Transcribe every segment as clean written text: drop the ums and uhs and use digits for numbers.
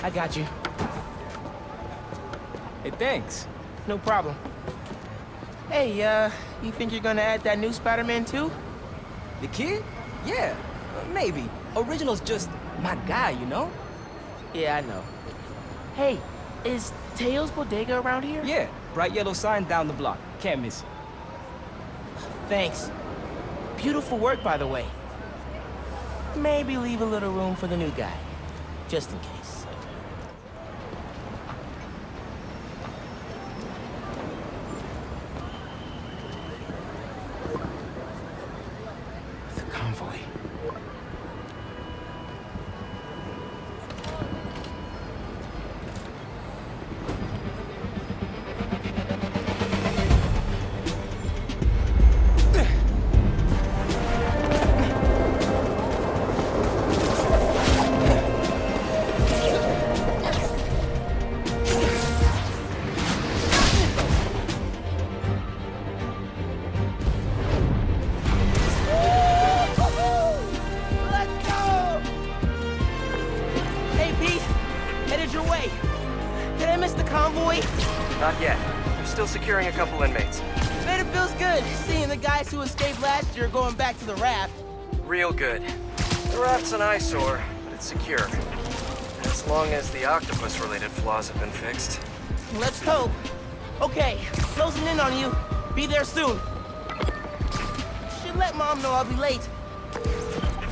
I got you. Hey, thanks. No problem. Hey, you think you're gonna add that new Spider-Man too? The kid? Yeah, maybe. Original's just my guy, you know? Yeah, I know. Hey, is Teo's Bodega around here? Yeah, bright yellow sign down the block. Can't miss it. Thanks. Beautiful work, by the way. Maybe leave a little room for the new guy, just in case. The convoy. Not yet. We're still securing a couple inmates. Man, it feels good seeing the guys who escaped last year going back to the raft. Real good. The raft's an eyesore, but it's secure. As long as the octopus-related flaws have been fixed. Let's hope. Okay, closing in on you. Be there soon. Should let Mom know I'll be late.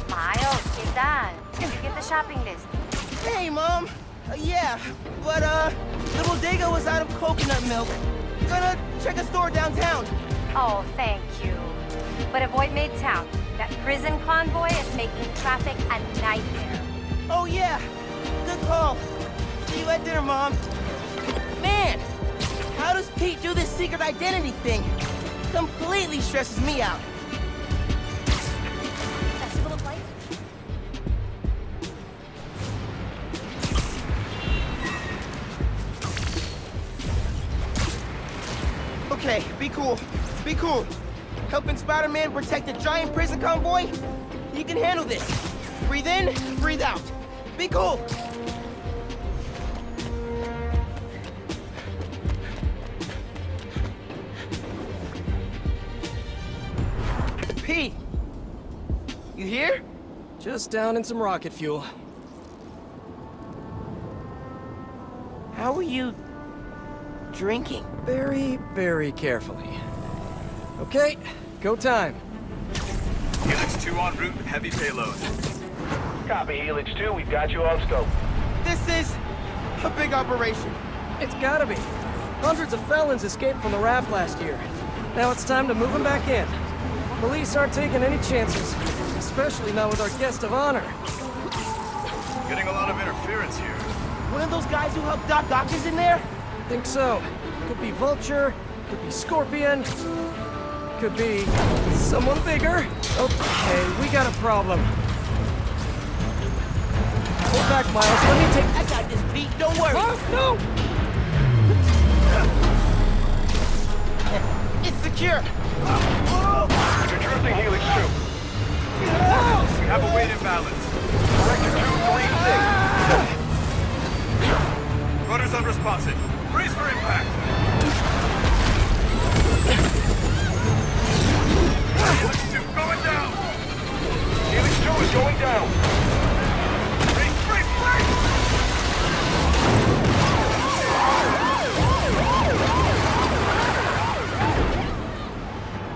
Miles, ¿qué tal? Did you get the shopping list? Hey, Mom. Yeah, but, the bodega was out of coconut milk. Gonna check a store downtown. Oh, thank you. But avoid Midtown. That prison convoy is making traffic a nightmare. Oh, yeah. Good call. See you at dinner, Mom. Man, how does Pete do this secret identity thing? Completely stresses me out. That's full of lights. Okay, be cool. Be cool. Helping Spider-Man protect a giant prison convoy? You can handle this. Breathe in, breathe out. Be cool. Pete! You here? Just down in some rocket fuel. How are you drinking? Very, very carefully. Okay, go time. Helix 2 en route with heavy payload. Copy, Helix 2. We've got you on scope. This is a big operation. It's gotta be. Hundreds of felons escaped from the raft last year. Now it's time to move them back in. Police aren't taking any chances, especially not with our guest of honor. Getting a lot of interference here. One of those guys who helped Doc Doctors in there? Think so. Could be Vulture, could be Scorpion, could be someone bigger. Okay, we got a problem. Hold back, Miles. Let me take... I got this, Pete. Don't worry. Oh, no! It's secure. You're drifting, Helix 2. We have a weight imbalance. Director 236. Rudder's unresponsive. Brace for impact. Helix 2 going down. Helix 2 is going down. Brace, brace, brace!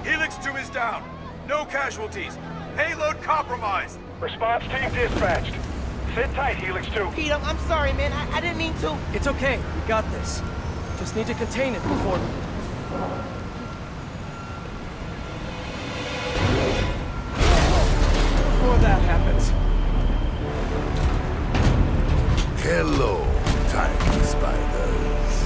Helix 2 is down. No casualties. Payload compromised. Response team dispatched. Sit tight, Helix 2. Pete, I'm sorry, man. I didn't mean to. It's okay. We got this. Just need to contain it before... Before that happens. Hello, tiny spiders.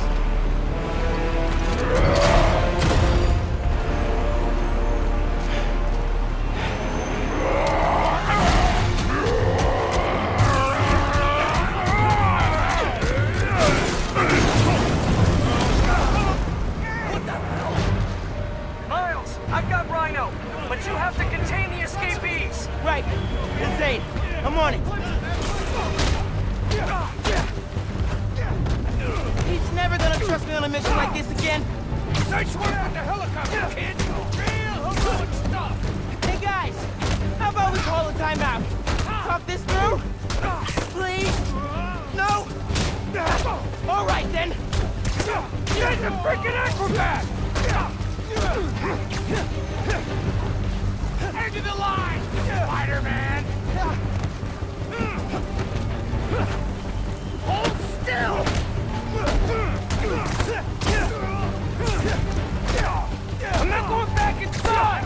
Miles, I've got Rhino, but you have to contain the escapees. Right. Insane. I'm on it. on a mission like this again. Nice work with the helicopter, kid. Real heroic stuff. Hey guys, how about we call a timeout? Talk this through? Please? No? All right then. Get the freaking acrobat! Edge of the line, Spider-Man! Hold still! I'm not going back inside!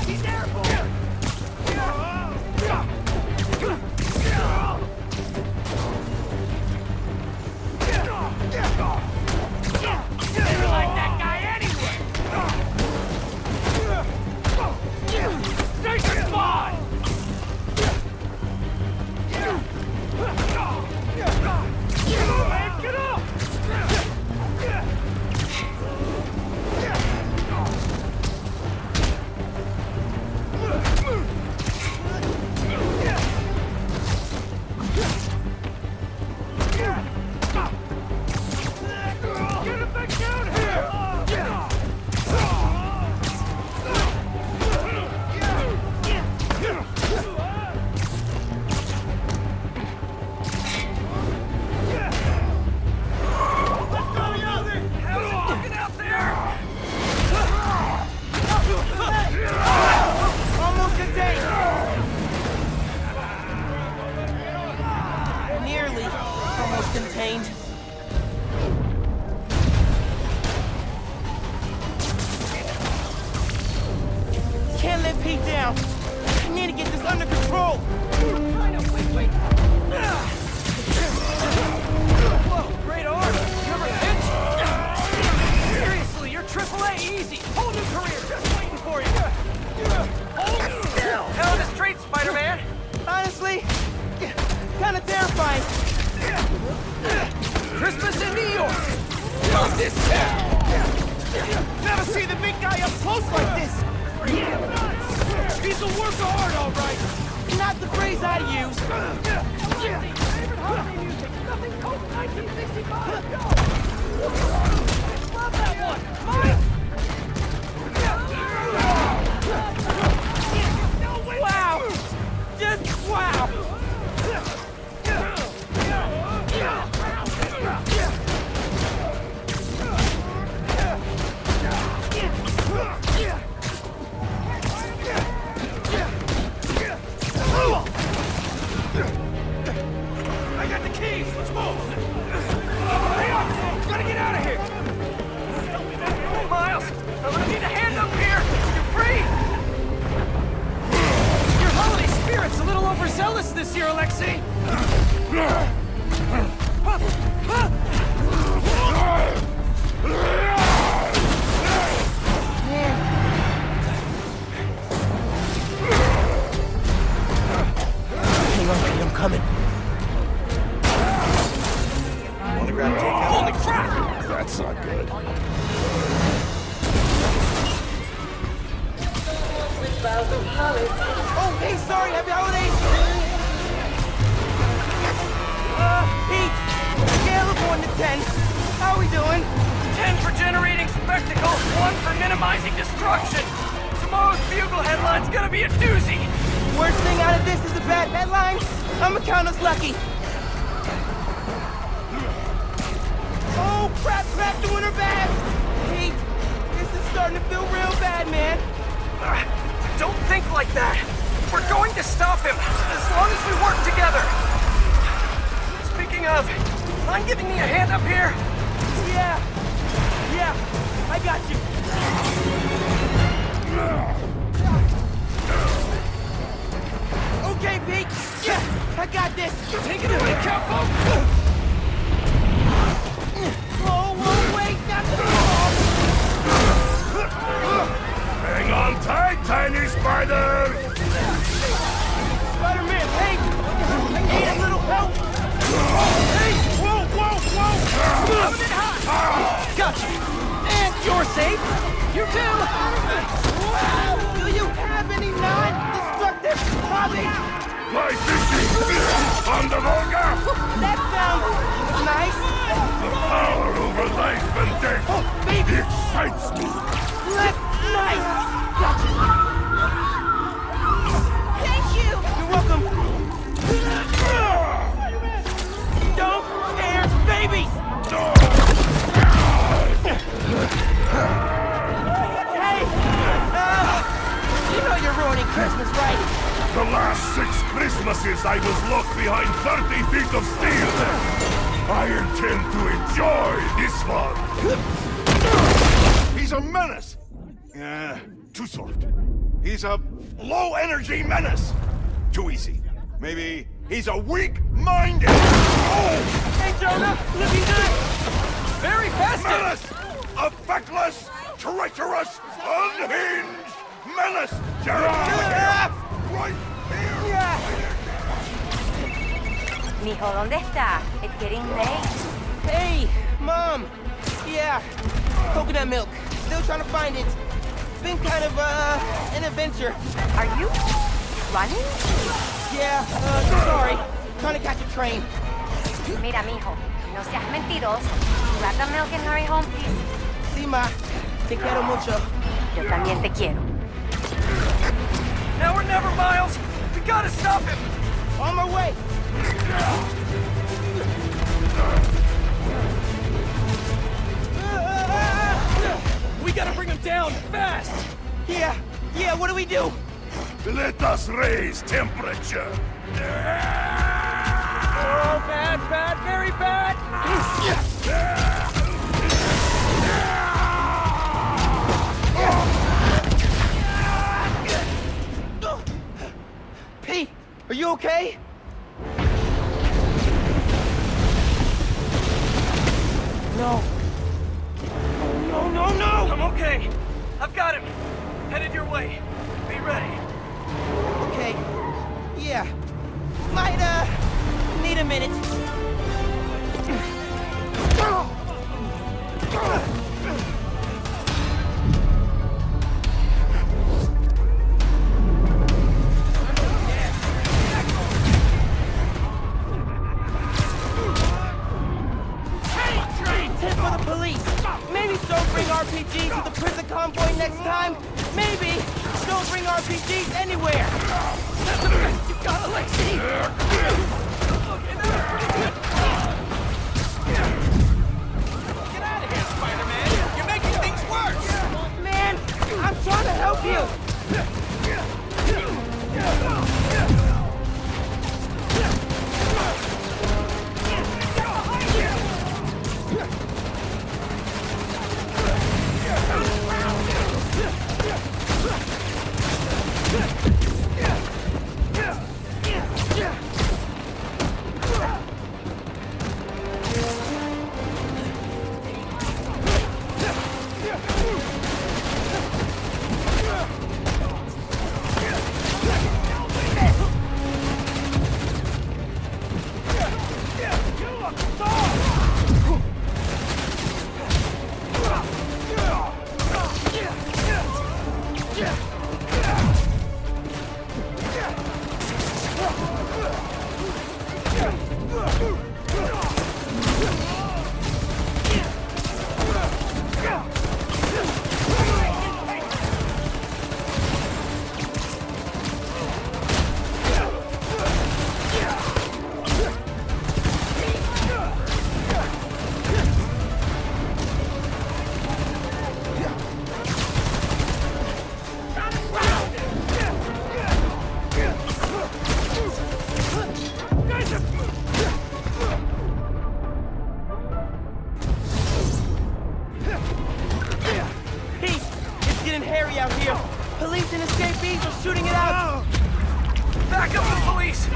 Be careful! Never liked that guy anyway! Stay your spot! Get up, man! Get up! Get it back down here! Let's go, Yogi! How's it looking out there? Almost contained. Nearly almost contained. Can't let Pete down. I need to get this under control. Wait. Whoa, great arm. You ever pitch? Seriously, you're AAA easy. Whole new career just waiting for you. Hold still. Hell in the street, Spider-Man. Honestly, kind of terrifying. Christmas in New York. Love this town. Never see the big guy up close like this. He's a work of art, all right! Not the phrase I use. Favorite holiday music. Nothing cold 1965. Go. Love that one. Mike. Wow! Just wow! I got the keys! Let's move! Hurry up! Gotta get out of here! Miles, I'm gonna need a hand up here. You're free. Your holiday spirit's a little overzealous this year, Alexei. Hang on, Pete, I'm coming. Wanna grab takeout? Holy crap! That's not good. Oh, hey, sorry, happy holidays! Pete, scale of 1 to 10. How we doing? 10 for generating spectacle, 1 for minimizing destruction. Tomorrow's Bugle headline's gonna be a doozy. Worst thing out of this is a bad headline. I'ma count us lucky. Oh, crap, doing her bad. Pete, this is starting to feel real bad, man. Don't think like that. We're going to stop him, as long as we work together. Speaking of, mind giving me a hand up here? Yeah, I got you. Okay, Pete. Yeah, I got this. Take it away, Capo! Whoa, wait, not the ball. Hang on tight, tiny spider! Spider-Man, hey! I need a little help! Hey! Whoa! Coming in hot! Got you! And you're safe! You too! robbing! Fly fishing! On the Volga! That sounds nice! The power over life and death! Oh, baby! Excites me! That's nice! Gotcha! Thank you! You're welcome! Don't scare babies! Hey! You know you're ruining Christmas, right? The last 6 Christmases I was locked behind 30 feet of steel! I intend to enjoy this one! He's a menace! Too soft. He's a low-energy menace! Too easy. Maybe he's a weak-minded... Oh! Hey, Jonah! Looking good! Very festive! Menace! A feckless, treacherous, unhinged menace! Right here! Mijo, ¿dónde está? It's getting late. Hey, Mom! Yeah, coconut milk. Still trying to find it. Been kind of, an adventure. Are you running? Yeah, sorry. Trying to catch a train. Mira, mijo, no seas mentiroso. Grab the milk and hurry home, please. Sí, ma. Te quiero mucho. Yo también te quiero. Now or never, Miles! We gotta stop him! On my way! We gotta bring him down, fast! Yeah, what do we do? Let us raise temperature! Oh, bad, very bad! Pete, are you okay? No. No! I'm okay. I've got him. Headed your way. Be ready. Okay. Yeah. Might, need a minute. Tip for the police. Maybe don't bring RPGs to the prison convoy next time. Maybe don't bring RPGs anywhere. That's the best you got, Alexei! Get out of here, Spider-Man! You're making things worse! Man, I'm trying to help you. Out here. Police and escapees are shooting it out. Back up the police!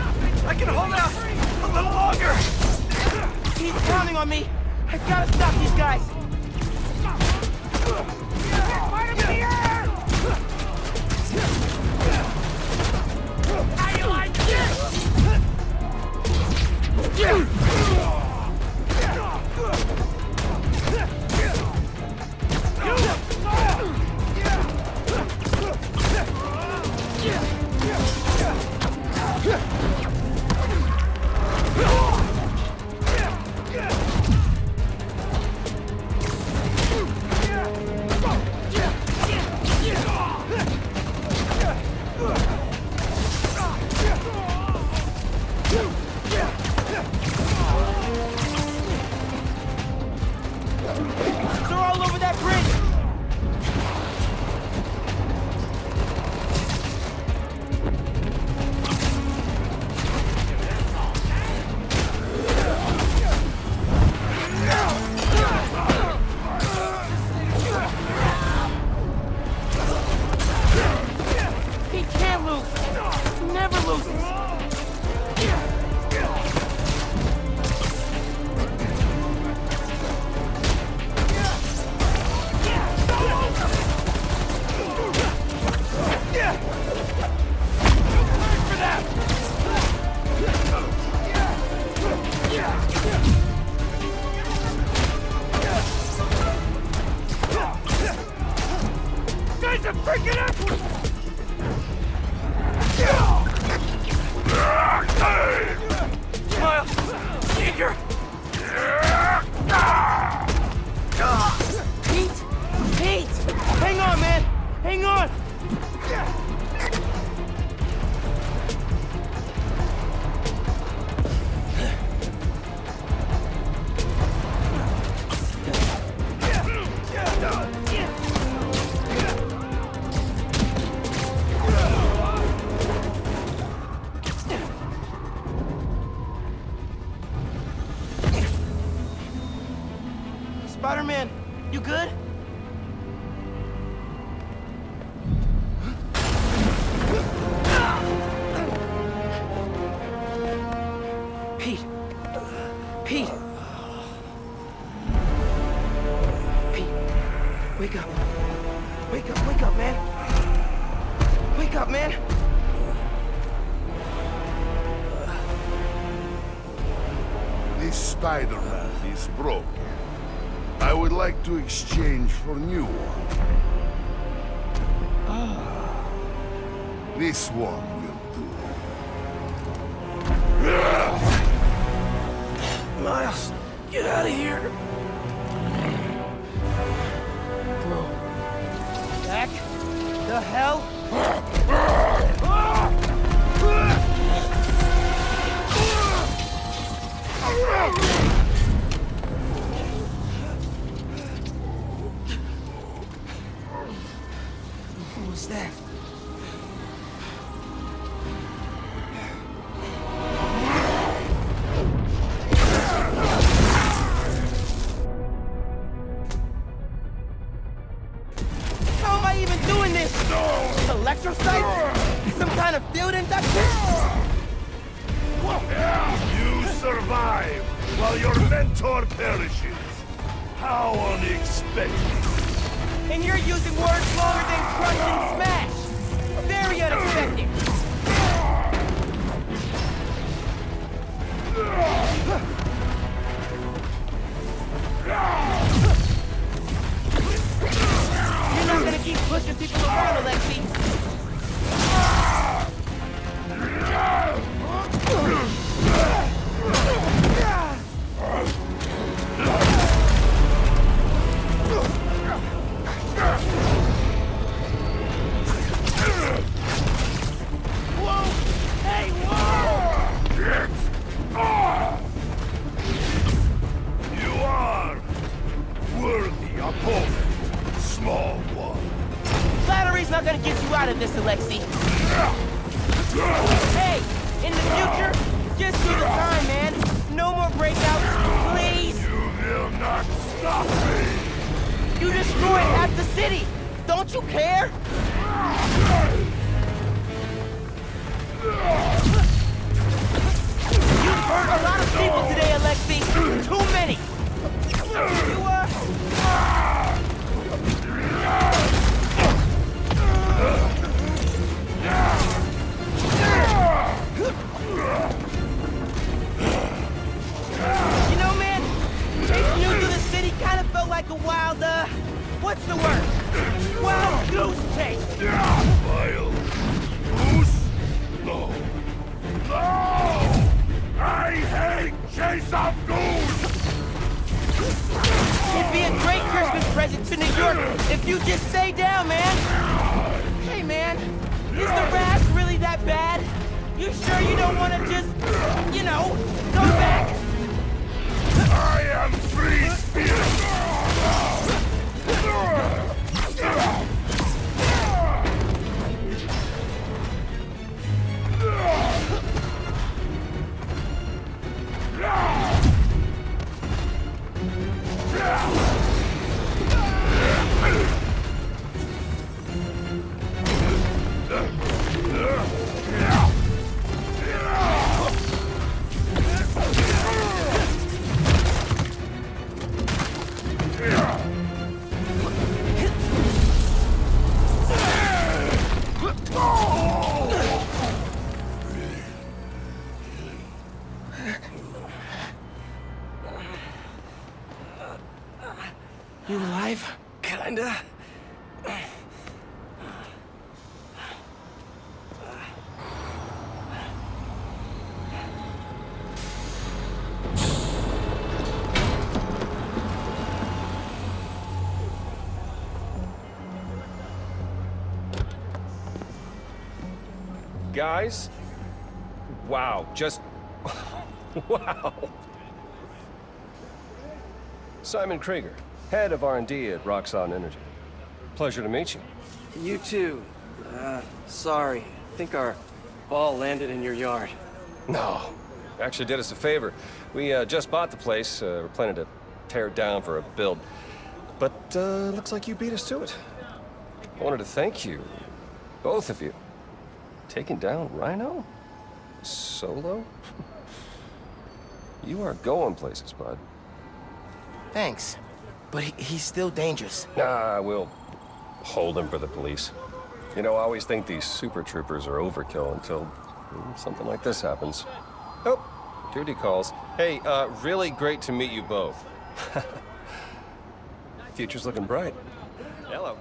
I can hold out a little longer! He's counting on me. I gotta stop these guys. How you like this? Hang on, man! Hang on! Spider-Man, you good? Pete. Pete. Pete. Wake up. Wake up, man. Wake up, man. This Spider-Man is broken. I would like to exchange for new one. This one will do. Miles, get out of here. Bro. Back the hell? What was that? How am I even doing this? Electrocyte? Some kind of field induction? You survive while your mentor perishes. How unexpected. And you're using words longer than crush and smash! Very unexpected! You're not gonna keep pushing people around, Alexei! You are worthy opponent, small one. Flattery's not gonna get you out of this, Alexei! Hey! In the future, just do the time, man! No more breakouts, please! You will not stop me! You destroyed half the city! Don't you care? You've hurt a lot of people today, Alexei! Too many! You know, man, chasing you through the city kind of felt like a wild, what's the word? Wild goose chase! Wild goose? No. No! I hate chase of goose! It'd be a great Christmas present to New York if you just stay down, man! Hey, man, is the rash really that bad? You sure you don't want to just, you know, go back? I am free spirit! You alive? Kinda. Guys? Wow, just... wow. Simon Krieger, head of R&D at Roxxon Energy. Pleasure to meet you. You too. Sorry. I think our ball landed in your yard. No, actually did us a favor. We just bought the place. We're planning to tear it down for a build. But looks like you beat us to it. I wanted to thank you, both of you. Taking down Rhino? Solo? You are going places, bud. Thanks. But he's still dangerous. Nah, we'll hold him for the police. You know, I always think these super troopers are overkill until something like this happens. Oh, duty calls. Hey, really great to meet you both. Future's looking bright. Hello.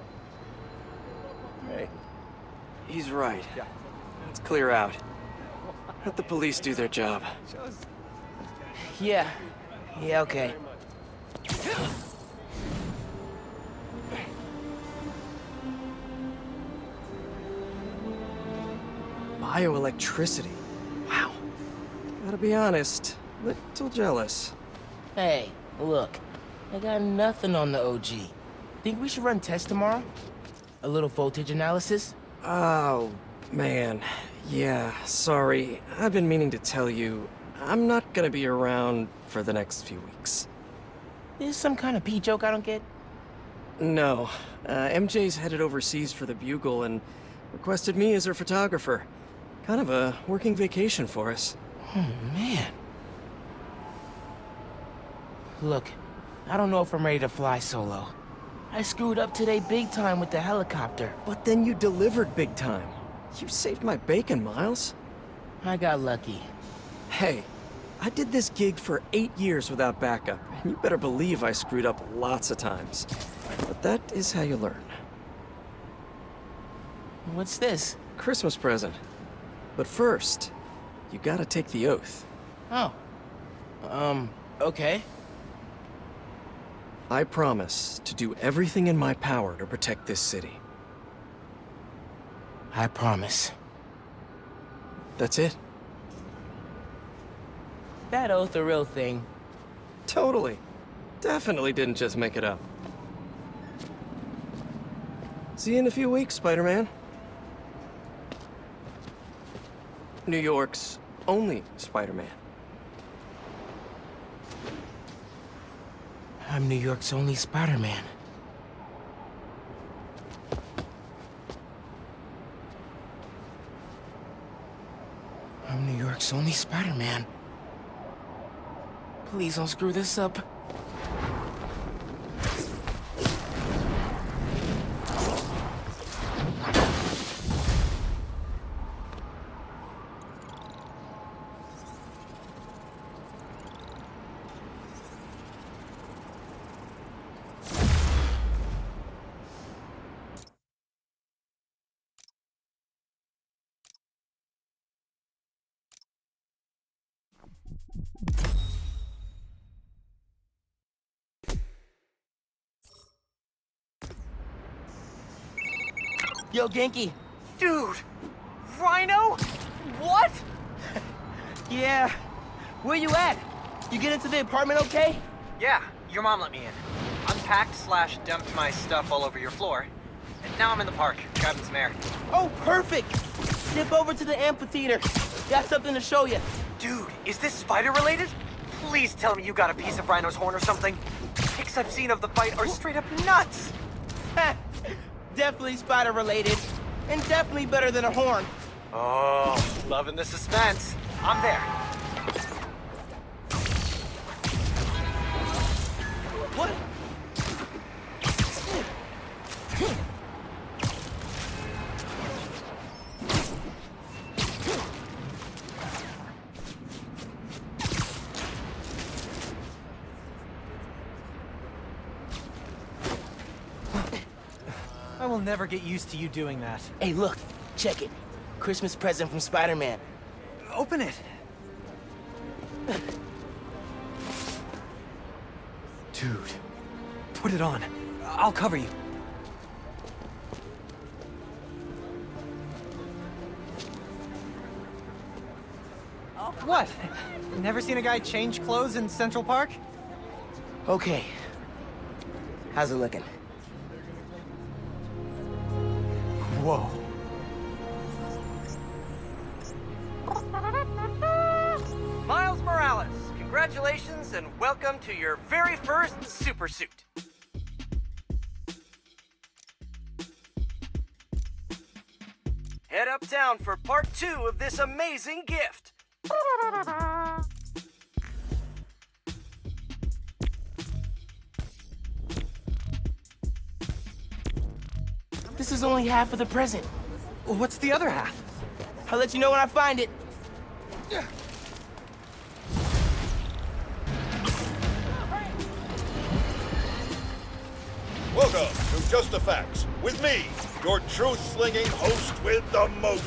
Hey. He's right. Let's clear out. Let the police do their job. Yeah. Yeah, okay. Bioelectricity. Wow. Gotta be honest, little jealous. Hey, look. I got nothing on the OG. Think we should run tests tomorrow? A little voltage analysis? Oh, man. Yeah, sorry. I've been meaning to tell you, I'm not gonna be around for the next few weeks. Is some kind of pee joke I don't get? No. MJ's headed overseas for the Bugle and requested me as her photographer. Kind of a working vacation for us. Oh, man. Look, I don't know if I'm ready to fly solo. I screwed up today big time with the helicopter. But then you delivered big time. You saved my bacon, Miles. I got lucky. Hey, I did this gig for 8 years without backup, and you better believe I screwed up lots of times. But that is how you learn. What's this? Christmas present. But first, you gotta take the oath. Oh. Okay. I promise to do everything in my power to protect this city. I promise. That's it? That oath a real thing. Totally. Definitely didn't just make it up. See you in a few weeks, Spider-Man. New York's only Spider-Man. I'm New York's only Spider-Man. I'm New York's only Spider-Man. Please don't screw this up. Yo, Genki. Dude! Rhino? What? Yeah. Where you at? You get into the apartment okay? Yeah, your mom let me in. Unpacked/dumped my stuff all over your floor. And now I'm in the park, grabbing some air. Oh, perfect. Dip over to the amphitheater. Got something to show you. Dude, is this spider-related? Please tell me you got a piece of Rhino's horn or something. Pics I've seen of the fight are straight up nuts. Definitely spider-related. And definitely better than a horn. Oh, loving the suspense. I'm there. What? I will never get used to you doing that. Hey, look. Check it. Christmas present from Spider-Man. Open it. Dude, put it on. I'll cover you. What? Never seen a guy change clothes in Central Park? Okay. How's it looking? Whoa. Miles Morales, congratulations and welcome to your very first super suit. Head uptown for part 2 of this amazing gift. This is only half of the present. What's the other half? I'll let you know when I find it. Welcome to Just the Facts with me, your truth-slinging host with the most,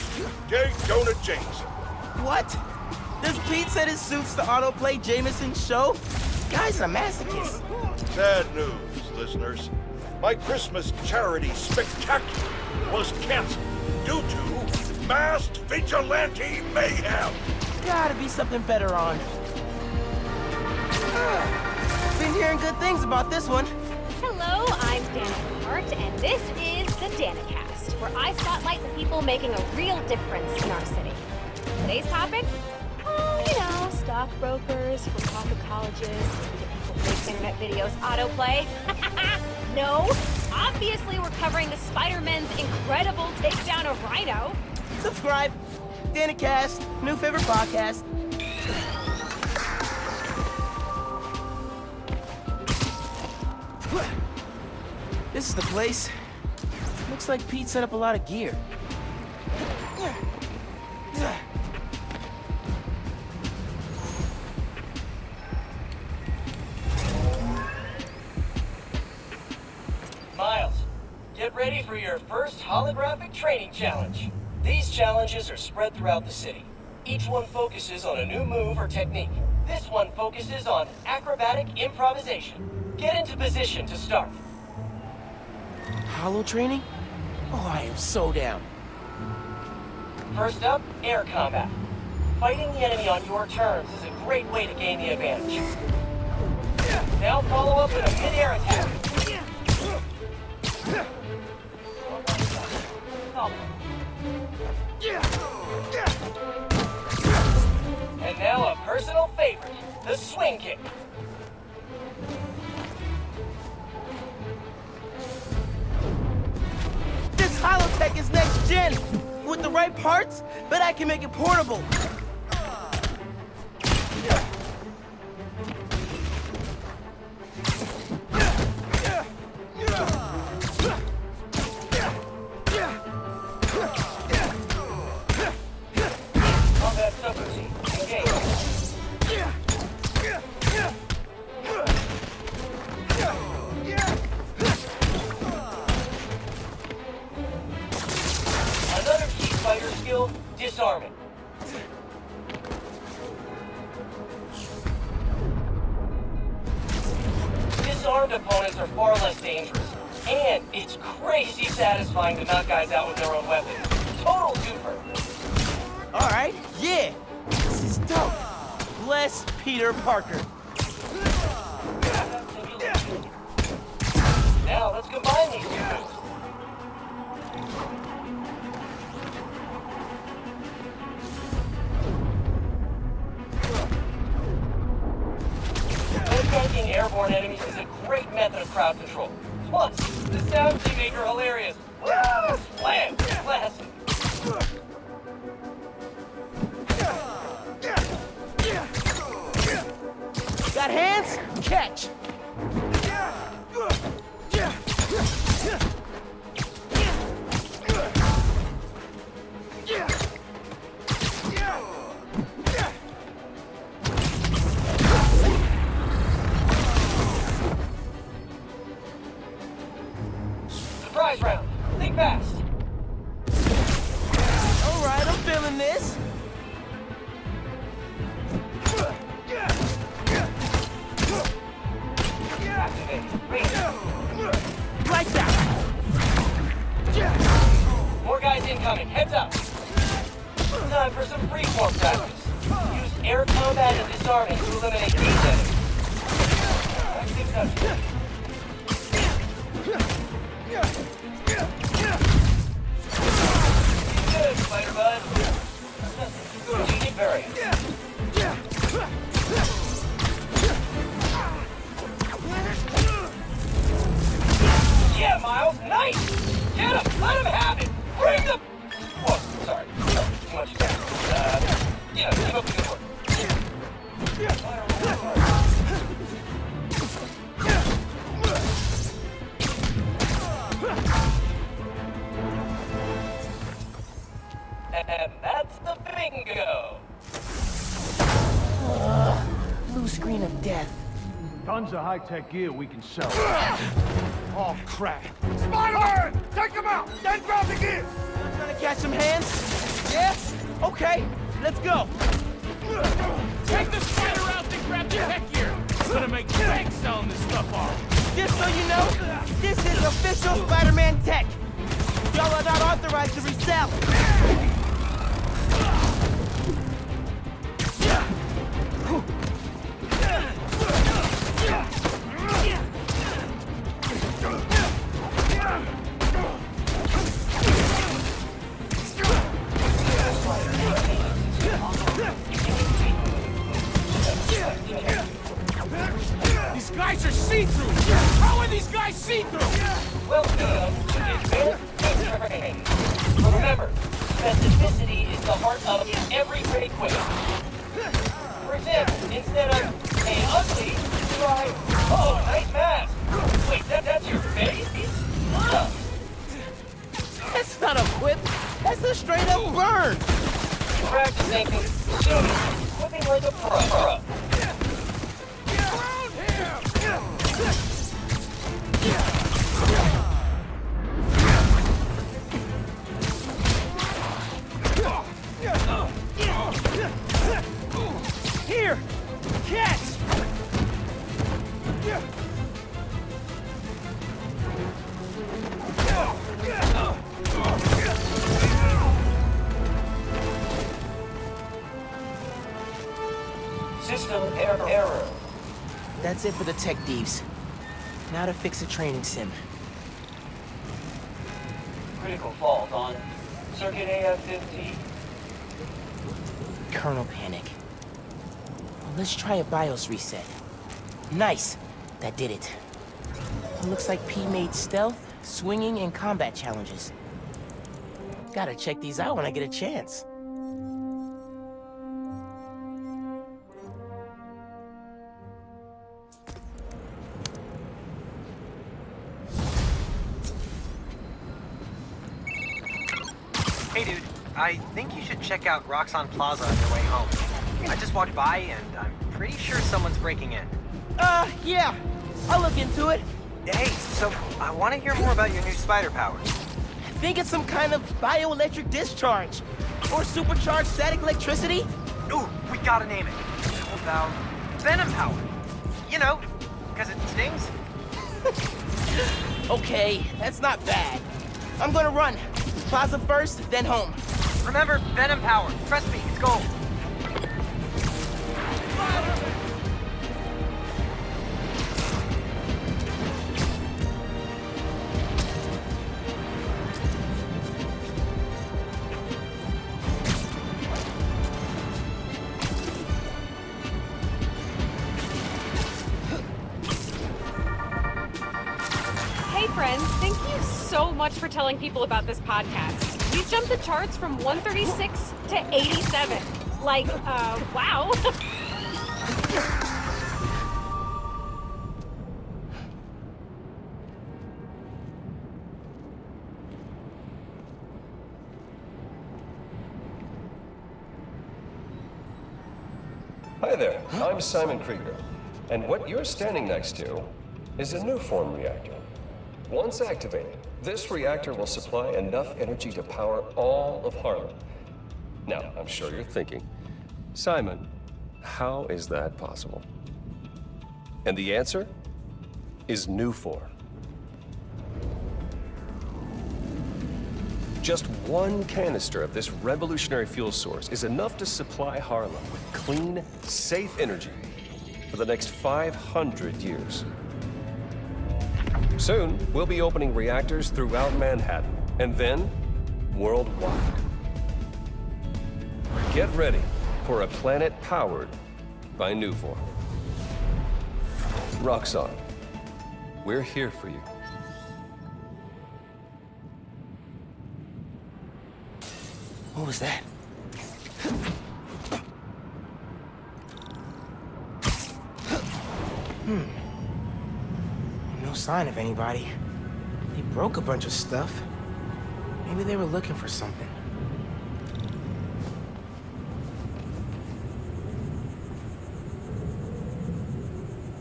J. Jonah Jameson. What? Does Pete said it suits the autoplay Jameson's show? Guy's a masochist. Sad news, listeners. My Christmas charity spectacular was canceled due to masked vigilante mayhem. Gotta be something better on. Been hearing good things about this one. Hello, I'm Danica Hart, and this is the DaniCast, where I spotlight the people making a real difference in our city. Today's topic? Stockbrokers, for-profit colleges, the people who make internet videos autoplay. No, obviously we're covering the Spider-Man's incredible takedown of Rhino. Subscribe. DaniCast, new favorite podcast. This is the place. Looks like Pete set up a lot of gear. Miles, get ready for your first holographic training challenge. These challenges are spread throughout the city. Each one focuses on a new move or technique. This one focuses on acrobatic improvisation. Get into position to start. Holo training? Oh, I am so down. First up, air combat. Fighting the enemy on your terms is a great way to gain the advantage. Now follow up with a mid-air attack. And now a personal favorite, the swing kick. This holotech is next gen. With the right parts, bet I can make it portable. Combat subroutine, engage. Another key fighter skill, disarming. Disarmed opponents are far less dangerous, and it's crazy satisfying to knock guys out with their own weapons. Total twofer. All right, yeah. This is dope. Bless Peter Parker. Now let's combine these two moves. Tanking airborne enemies is a great method of crowd control. Plus, the sounds you make are hilarious. Woo! Slam! Classic. Got hands? Catch. Surprise round. Think fast. All right, I'm feeling this. Activate. Reach. Lights out. More guys incoming. Heads up. Time for some freeform practice. Use air combat and disarming to eliminate these enemies. Active touch. Good, Spider-Bud. Strategic variant. Yeah, Miles, nice! Get him! Let him have it! Bring them! Whoa, sorry. Too much attack. Yeah, keep up the good work. And that's the bingo! Blue screen of death. Tons of high-tech gear we can sell. Oh, crap. Spider-Man! Take him out! Then grab the gear! Trying to catch some hands? Yes? Okay, let's go. Take the spider out and grab the tech gear! It's gonna make bank selling this stuff off! Just so you know, this is official Spider-Man tech. Y'all are not authorized to resell. These guys are see-through! How are these guys see-through? Welcome to advanced training. Remember, specificity is the heart of every great quiz. For example, instead of, hey, ugly, try, oh, nice mask. Wait, that's your face? That's not a whip. That's a straight up burn. Practicing soon. Whipping like a pro. Here! Catch! System error. That's it for the tech thieves. Now to fix a training sim. Critical fault on circuit AF-15. Kernel panic. Well, let's try a BIOS reset. Nice! That did it. Looks like P made stealth, swinging, and combat challenges. Gotta check these out when I get a chance. Hey dude, I think you should check out Roxxon Plaza on your way home. I just walked by and I'm pretty sure someone's breaking in. Yeah. I'll look into it. Hey, so I want to hear more about your new spider powers. I think it's some kind of bioelectric discharge. Or supercharged static electricity. Ooh, we gotta name it. How about Venom Power? You know, because it stings. Okay, that's not bad. I'm gonna run. Plaza first, then home. Remember, Venom Power. Trust me, it's gold. Hey friends, thank you so much for telling people about this podcast. We've jumped the charts from 136 to 87. Like, wow. Hi there, I'm Simon Krieger, and what you're standing next to is a new form reactor. Once activated, this reactor will supply enough energy to power all of Harlem. Now, I'm sure you're thinking, Simon, how is that possible? And the answer is Nufor. Just one canister of this revolutionary fuel source is enough to supply Harlem with clean, safe energy for the next 500 years. Soon, we'll be opening reactors throughout Manhattan, and then worldwide. Get ready for a planet powered by Nuform. Roxxon, we're here for you. What was that? No sign of anybody. They broke a bunch of stuff. Maybe they were looking for something.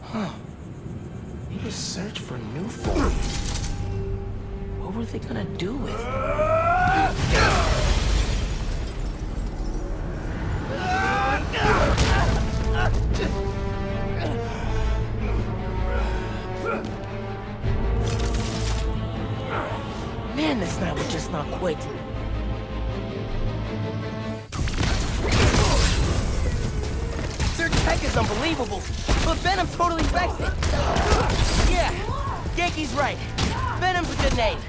Huh. Maybe search for Nuform. What were they gonna do with it? Man, this night would just not quit. Their tech is unbelievable, but Venom totally wrecks it. Yeah, Genki's right. Venom's a good name.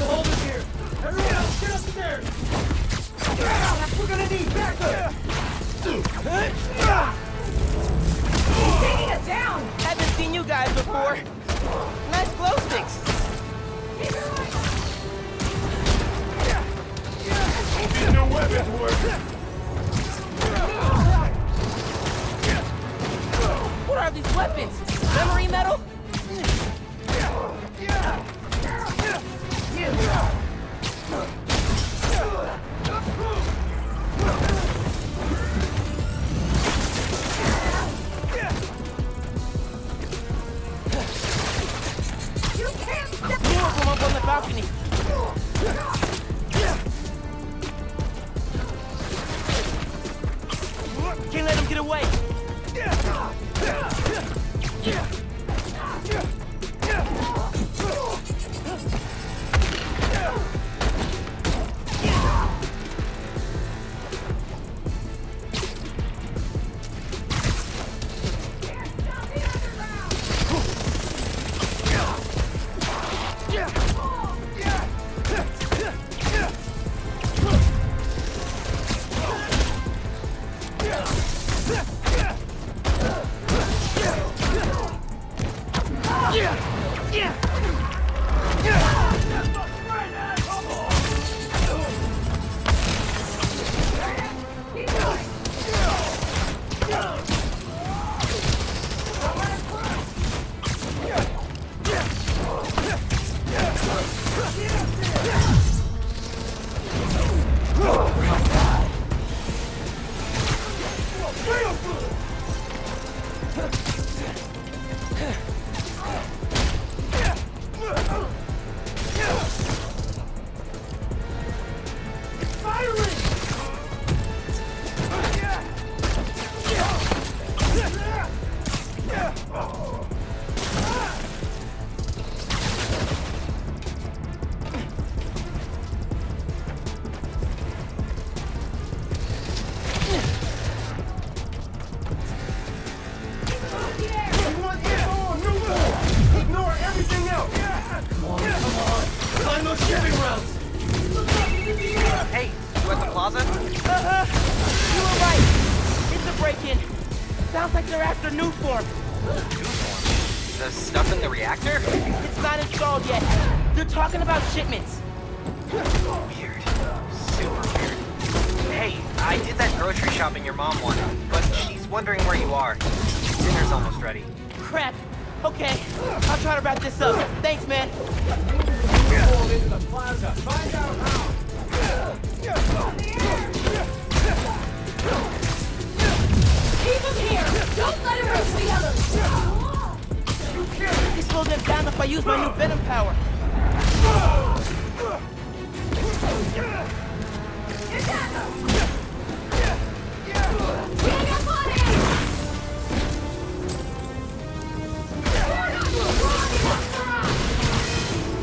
Hold it here. Everyone else, get upstairs. We're gonna need backup. Taking us down. Haven't seen you guys before. Nice glow sticks. Hope these new weapons work. What are these weapons? Memory metal? Two of them up on the balcony. Can't let him get away. Hey, you at the plaza? You were right. It's a break-in. Sounds like they're after Nuform. The stuff in the reactor? It's not installed yet. They're talking about shipments. Weird. Super weird. Hey, I did that grocery shopping your mom wanted, but she's wondering where you are. Dinner's almost ready. Crap. Okay, I'll try to wrap this up. Thanks, man. Into the plaza. Find out how. Keep him here! Don't let him reach the others! He slowed them down if I use my new Venom power. Gang up on him! We're not strong enough for us!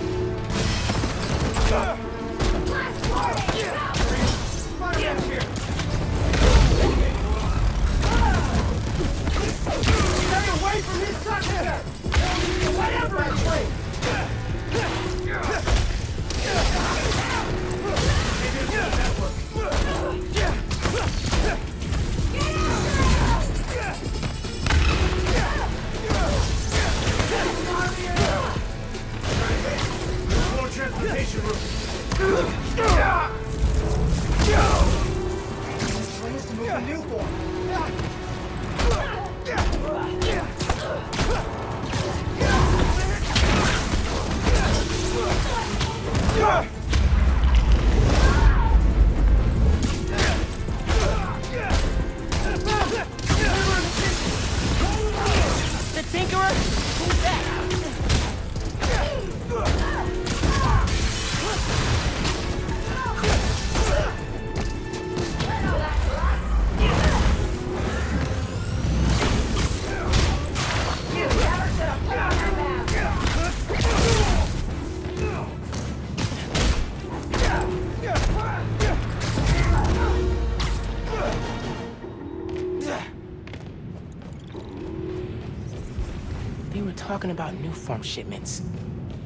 They were talking about new farm shipments.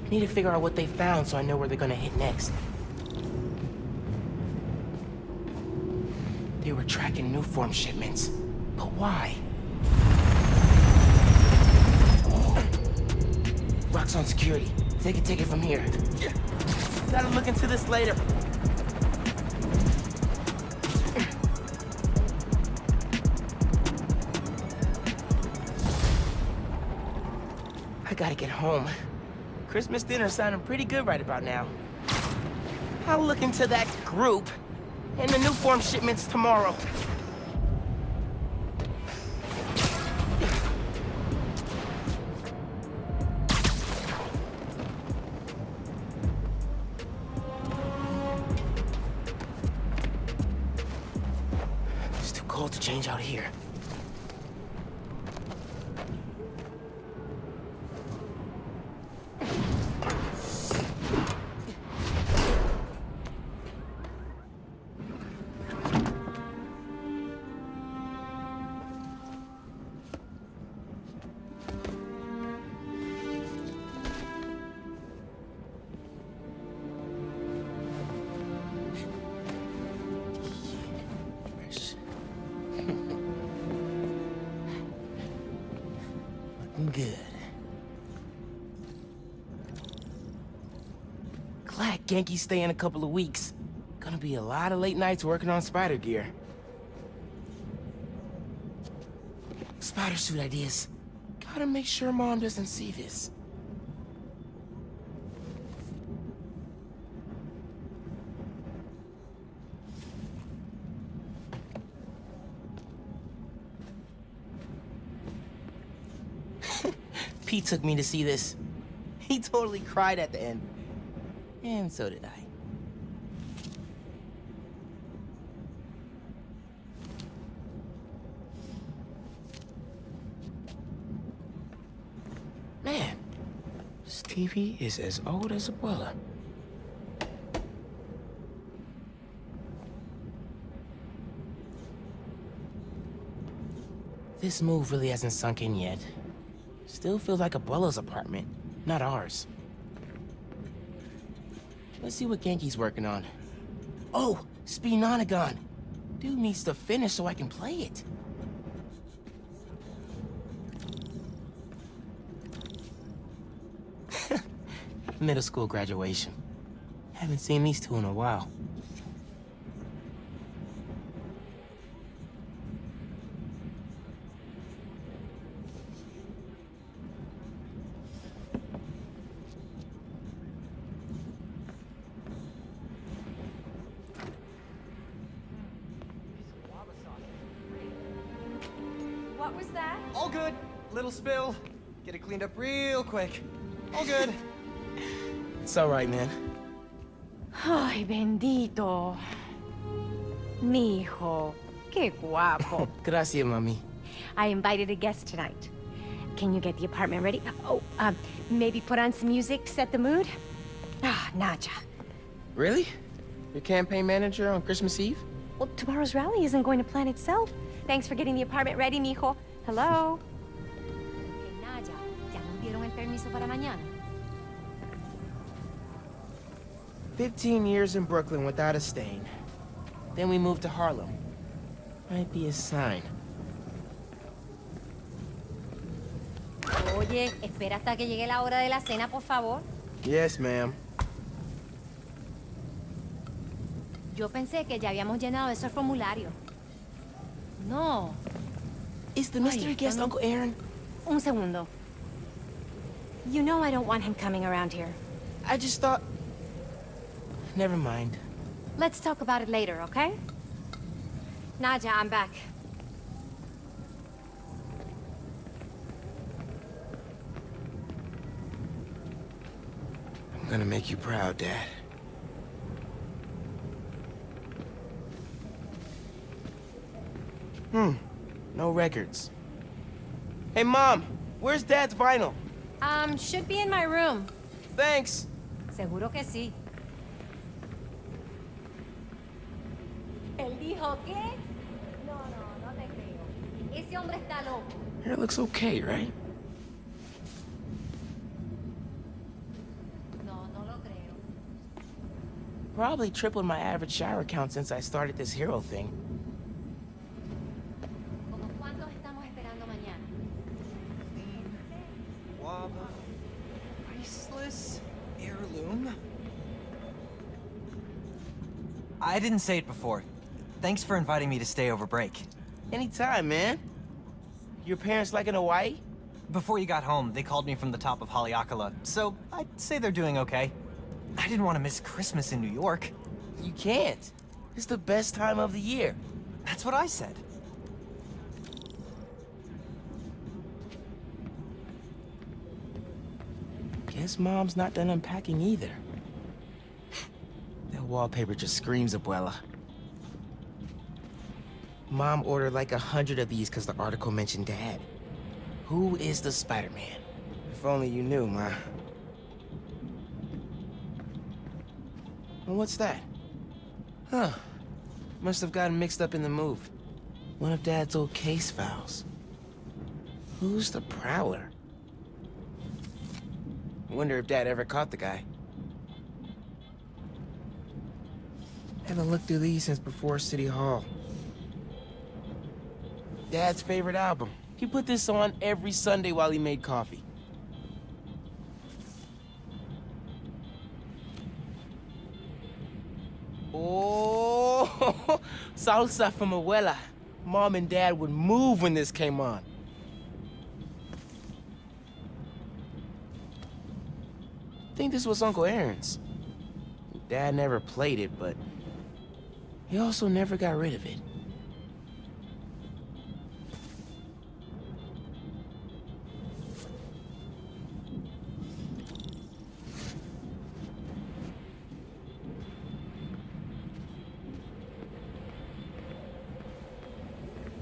I need to figure out what they found so I know where they're gonna hit next. They were tracking new form shipments. But why? Roxxon security. They can take it from here. Gotta look into this later. I gotta get home. Christmas dinner's sounding pretty good right about now. I'll look into that group and the new form shipments tomorrow. It's too cold to change out here. Good. Glad Genki's staying a couple of weeks. Gonna be a lot of late nights working on spider gear. Spider suit ideas. Gotta make sure Mom doesn't see this. Pete took me to see this. He totally cried at the end. And so did I. Man, this TV is as old as Abuela. This move really hasn't sunk in yet. Still feels like Abuela's apartment, not ours. Let's see what Genki's working on. Oh, Speenonagon. Dude needs to finish so I can play it. Middle school graduation. Haven't seen these two in a while. What was that? All good. Little spill. Get it cleaned up real quick. All good. It's all right, man. Ay, bendito. Mi hijo. Qué guapo. Gracias, mami. I invited a guest tonight. Can you get the apartment ready? Oh, maybe put on some music to set the mood? Ah, Naja. Really? Your campaign manager on Christmas Eve? Well, tomorrow's rally isn't going to plan itself. Thanks for getting the apartment ready, mijo. Hello? Hey, Naja, ¿ya nos dieron el permiso para mañana? 15 years in Brooklyn without a stain. Then we moved to Harlem. Might be a sign. Oye, espera hasta que llegue la hora de la cena, por favor. Yes, ma'am. Yo pensé que ya habíamos llenado esos formularios. No. Is the mystery guest Uncle Aaron? Un segundo. You know I don't want him coming around here. I just thought... Never mind. Let's talk about it later, okay? Naja, I'm back. I'm gonna make you proud, Dad. No records. Hey, Mom! Where's Dad's vinyl? Should be in my room. Thanks. Seguro que sí. ¿Él dijo qué? No te creo. Ese hombre está loco. Hair looks okay, right? Probably tripled my average shower count since I started this hero thing. Guava, priceless heirloom. I didn't say it before. Thanks for inviting me to stay over break. Anytime, man. Your parents like in Hawaii? Before you got home, they called me from the top of Haleakala, so I'd say they're doing okay. I didn't want to miss Christmas in New York. You can't. It's the best time of the year. That's what I said. Guess Mom's not done unpacking either. That wallpaper just screams Abuela. Mom ordered like 100 of these because the article mentioned Dad. Who is the Spider-Man? If only you knew, Ma. And what's that? Huh. Must have gotten mixed up in the move. One of Dad's old case files. Who's the Prowler? Wonder if Dad ever caught the guy. Haven't looked through these since before City Hall. Dad's favorite album. He put this on every Sunday while he made coffee. Oh, salsa from Abuela. Mom and Dad would move when this came on. I think this was Uncle Aaron's. Dad never played it, but he also never got rid of it.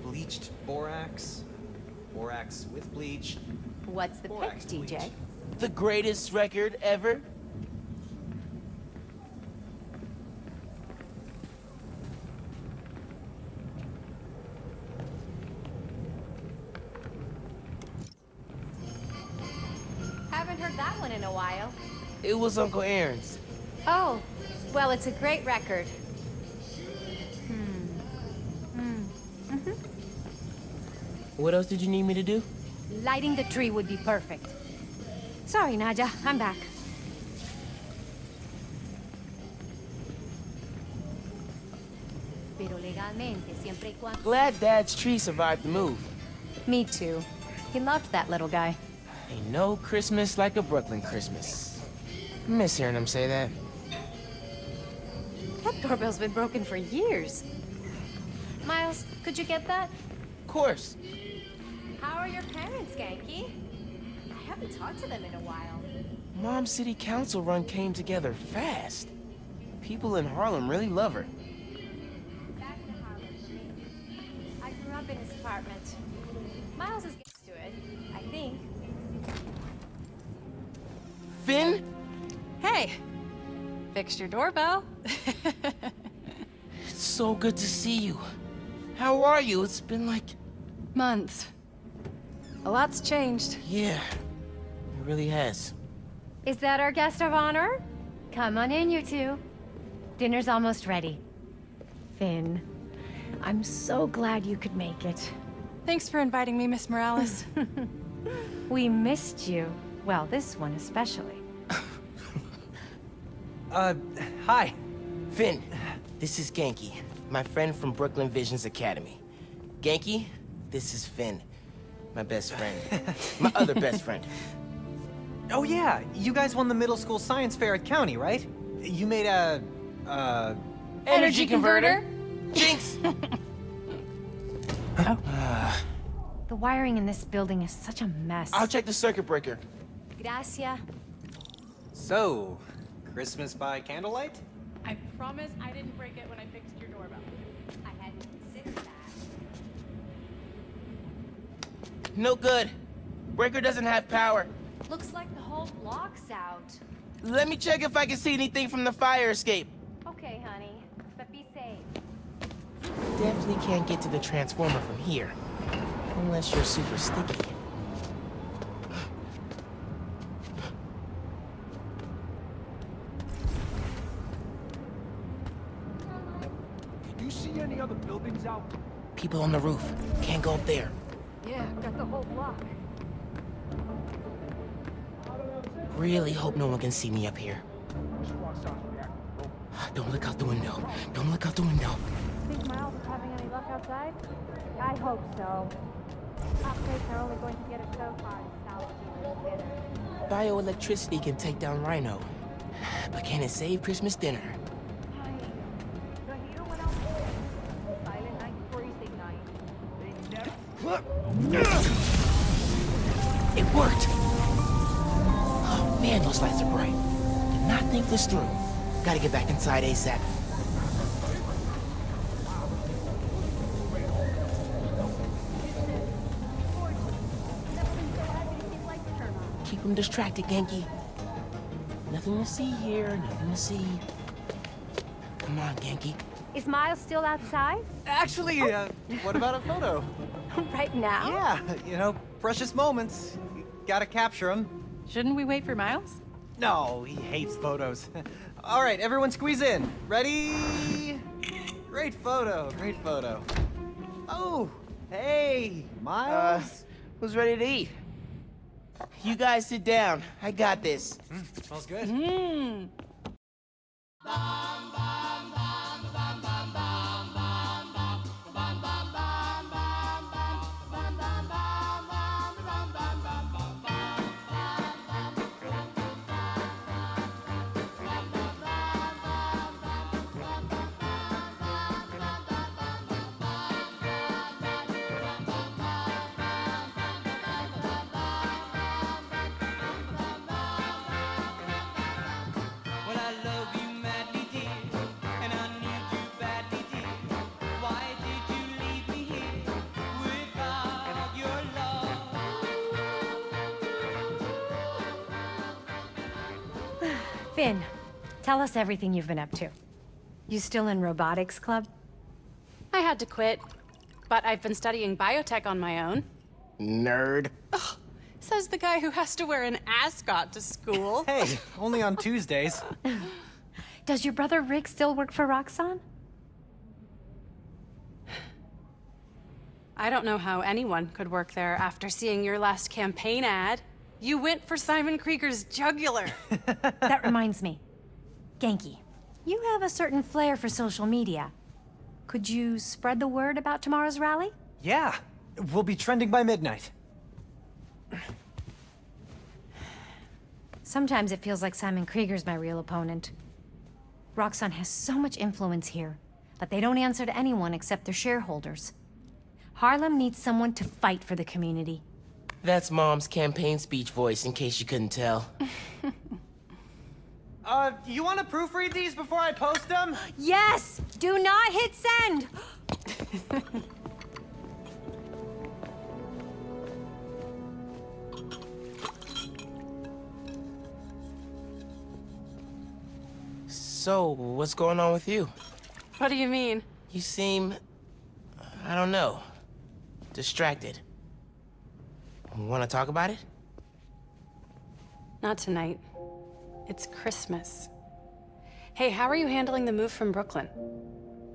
Bleached borax. Borax with bleach. What's the Borax pitch, DJ? bleach. The greatest record ever? Haven't heard that one in a while. It was Uncle Aaron's. Oh, well, it's a great record. What else did you need me to do? Lighting the tree would be perfect. Sorry, Naja, I'm back. Pero legalmente, siempre y cuando... Glad Dad's tree survived the move. Me too. He loved that little guy. Ain't no Christmas like a Brooklyn Christmas. I miss hearing him say that. That doorbell's been broken for years. Miles, could you get that? Of course. How are your parents, Genki? I haven't talked to them in a while. Mom's city council run came together fast. People in Harlem really love her. Back to Harlem for me. I grew up in his apartment. Miles is used to it, I think. Finn? Hey! Fixed your doorbell. It's so good to see you. How are you? It's been like... Months. A lot's changed. Yeah, it really has. Is that our guest of honor? Come on in, you two. Dinner's almost ready. Finn, I'm so glad you could make it. Thanks for inviting me, Miss Morales. We missed you. Well, this one especially. Hi. Finn, this is Genki, my friend from Brooklyn Visions Academy. Genki, this is Finn, my best friend. My other best friend. Oh yeah, you guys won the middle school science fair at County, right? You made a, Energy converter? Jinx! The wiring in this building is such a mess. I'll check the circuit breaker. Gracias. So, Christmas by candlelight? I promise I didn't break it when I fixed your doorbell. I hadn't considered that. No good. Breaker doesn't have power. Looks like the whole block's out. Let me check if I can see anything from the fire escape. Okay, honey, but be safe. Definitely can't get to the transformer from here. Unless you're super sticky. People on the roof. Can't go up there. Yeah, got the whole block. Really hope no one can see me up here. Don't look out the window. Don't look out the window. Think Miles is having any luck outside? I hope so. Upgrades are only going to get us so far in South dinner. Bioelectricity can take down Rhino. But can it save Christmas dinner? It worked! Oh man, those lights are bright. Did not think this through. Gotta get back inside ASAP. Keep him distracted, Genki. Nothing to see here, nothing to see. Come on, Genki. Is Miles still outside? Actually, what about a photo? Right now? Yeah, you know, precious moments. You gotta capture them. Shouldn't we wait for Miles? No, he hates photos. All right, everyone squeeze in. Ready? Great photo, great photo. Oh, hey, Miles. Who's ready to eat? You guys sit down. I got this. Smells good. Finn, tell us everything you've been up to. You still in robotics club? I had to quit, but I've been studying biotech on my own. Nerd. Says the guy who has to wear an ascot to school. Hey, only on Tuesdays. Does your brother Rick still work for Roxxon? I don't know how anyone could work there after seeing your last campaign ad. You went for Simon Krieger's jugular. That reminds me. Genki, you have a certain flair for social media. Could you spread the word about tomorrow's rally? Yeah, we'll be trending by midnight. Sometimes it feels like Simon Krieger's my real opponent. Roxxon has so much influence here, but they don't answer to anyone except their shareholders. Harlem needs someone to fight for the community. That's Mom's campaign speech voice, in case you couldn't tell. You want to proofread these before I post them? Yes! Do not hit send! So, what's going on with you? What do you mean? You seem... I don't know. Distracted. Want to talk about it? Not tonight. It's Christmas. Hey, how are you handling the move from Brooklyn?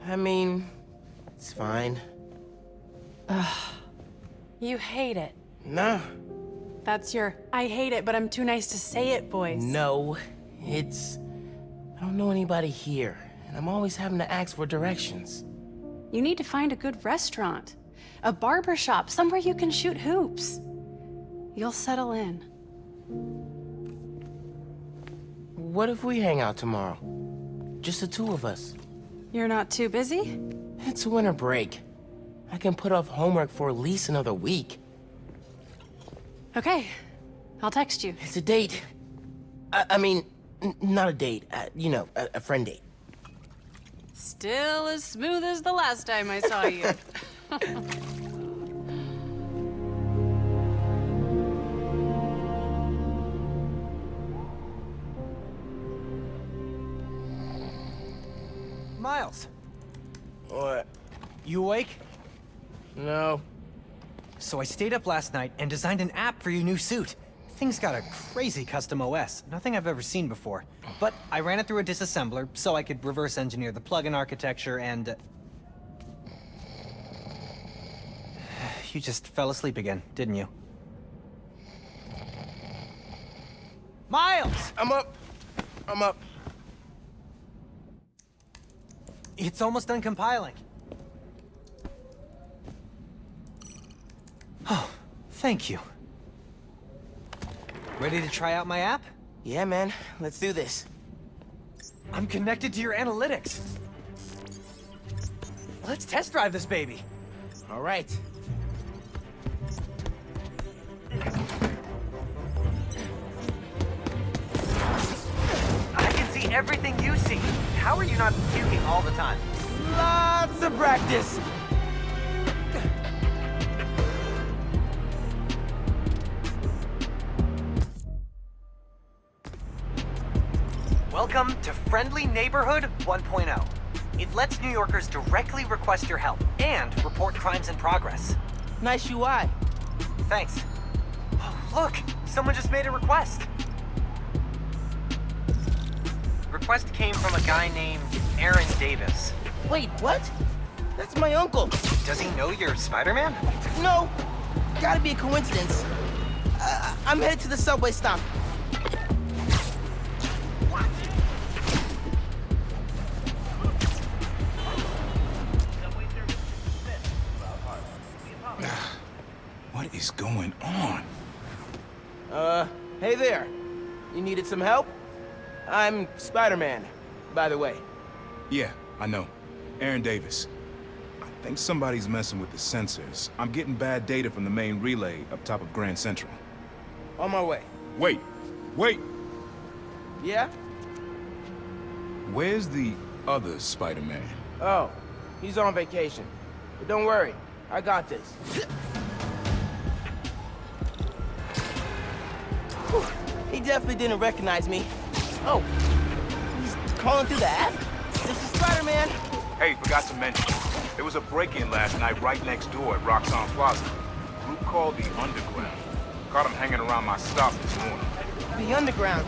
I mean, it's fine. You hate it. No. That's your I hate it, but I'm too nice to say it voice. No, it's... I don't know anybody here, and I'm always having to ask for directions. You need to find a good restaurant. A barber shop, somewhere you can shoot hoops. You'll settle in. What if we hang out tomorrow? Just the two of us. You're not too busy? It's winter break. I can put off homework for at least another week. Okay, I'll text you. It's a date. I mean, not a date. You know, a friend date. Still as smooth as the last time I saw you. Miles, What? you awake? No. So I stayed up last night and designed an app for your new suit. Thing's got a crazy custom OS, nothing I've ever seen before. But I ran it through a disassembler so I could reverse engineer the plugin architecture and... You just fell asleep again, didn't you? Miles! I'm up. It's almost done compiling. Oh, thank you. Ready to try out my app? Yeah, man. Let's do this. I'm connected to your analytics. Let's test drive this baby. All right. I can see everything you see. How are you not puking all the time? Lots of practice. Welcome to Friendly Neighborhood 1.0. It lets New Yorkers directly request your help and report crimes in progress. Nice UI. Thanks. Oh, look! Someone just made a request. Request came from a guy named Aaron Davis. Wait, what? That's my uncle. Does he know you're Spider-Man? No. Gotta be a coincidence. I'm headed to the subway stop. What is going on? Hey there. You needed some help? I'm Spider-Man, by the way. Yeah, I know. Aaron Davis. I think somebody's messing with the sensors. I'm getting bad data from the main relay up top of Grand Central. On my way. Wait! Yeah? Where's the other Spider-Man? Oh, he's on vacation. But don't worry, I got this. Whew, he definitely didn't recognize me. Oh, he's calling through the app? This is Spider-Man. Hey, forgot to mention, there was a break-in last night right next door at Roxxon Plaza. Group called the Underground. Caught him hanging around my stop this morning. The Underground.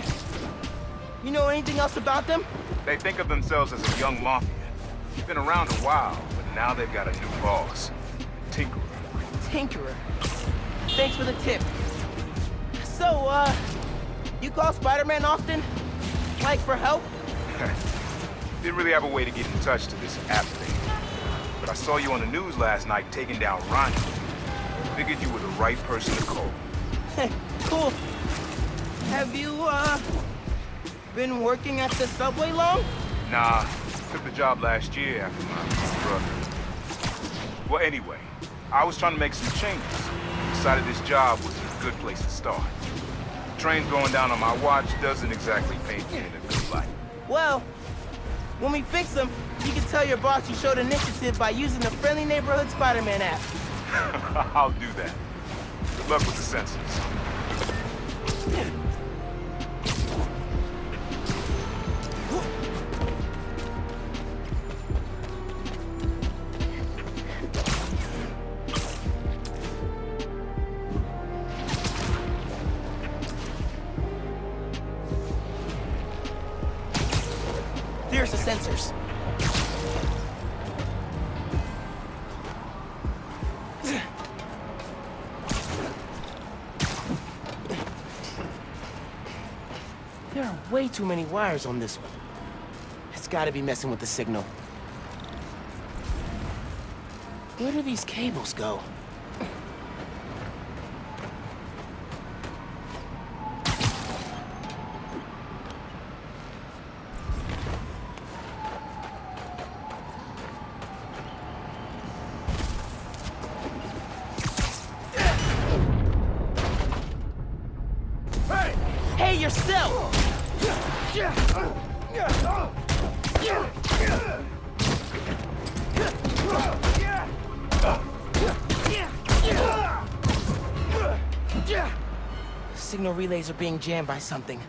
You know anything else about them? They think of themselves as a young mafia. Been around a while, but now they've got a new boss. Tinkerer. Tinkerer. Thanks for the tip. So, you call Spider-Man often? Like, for help? Didn't really have a way to get in touch to this app thing. But I saw you on the news last night taking down Ronnie. Figured you were the right person to call. Cool. Have you, been working at the subway long? Nah, took the job last year after my brother. Well, anyway, I was trying to make some changes. Decided this job was a good place to start. The trains going down on my watch doesn't exactly paint me in a good light. Well, when we fix them, you can tell your boss you showed initiative by using the Friendly Neighborhood Spider-Man app. I'll do that. Good luck with the sensors. There's the sensors. There are way too many wires on this one. It's gotta be messing with the signal. Where do these cables go? Hey, yourself! Signal relays are being jammed by something.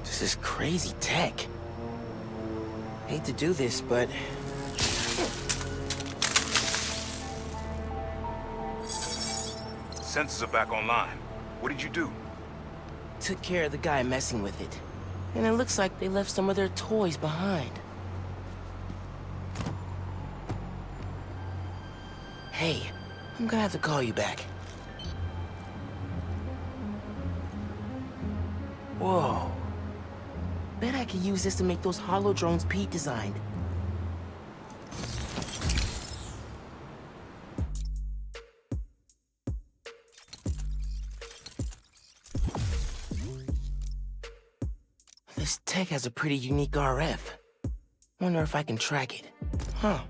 This is crazy tech. Hate to do this, but... Sensors are back online. What did you do? Took care of the guy messing with it. And it looks like they left some of their toys behind. Hey, I'm gonna have to call you back. Whoa. Bet I could use this to make those hollow drones Pete designed. This tech has a pretty unique RF. Wonder if I can track it. Huh.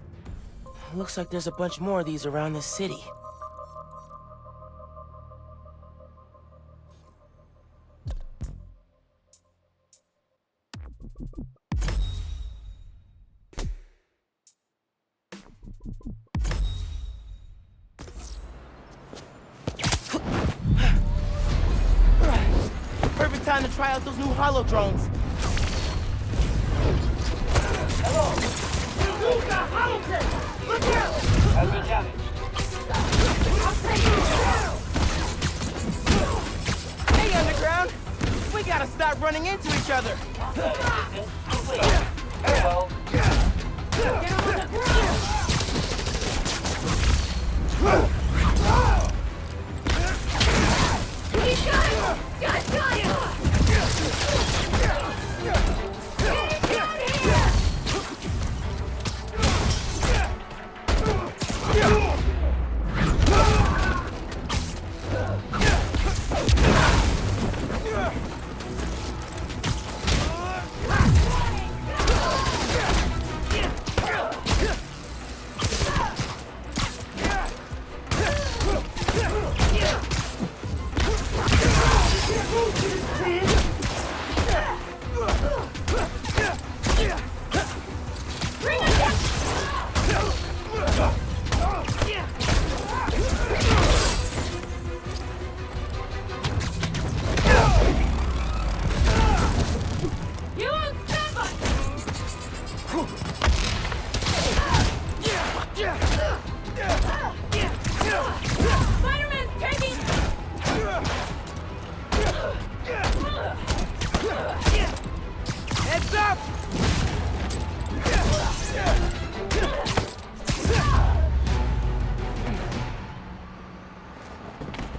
Looks like there's a bunch more of these around the city. Perfect time to try out those new hollow drones. Hello. Who's got hollow tech? Look out! Has been damaged. Hey, Underground! We gotta stop running into each other. Hello. Get on the ground! He shot him! Got him!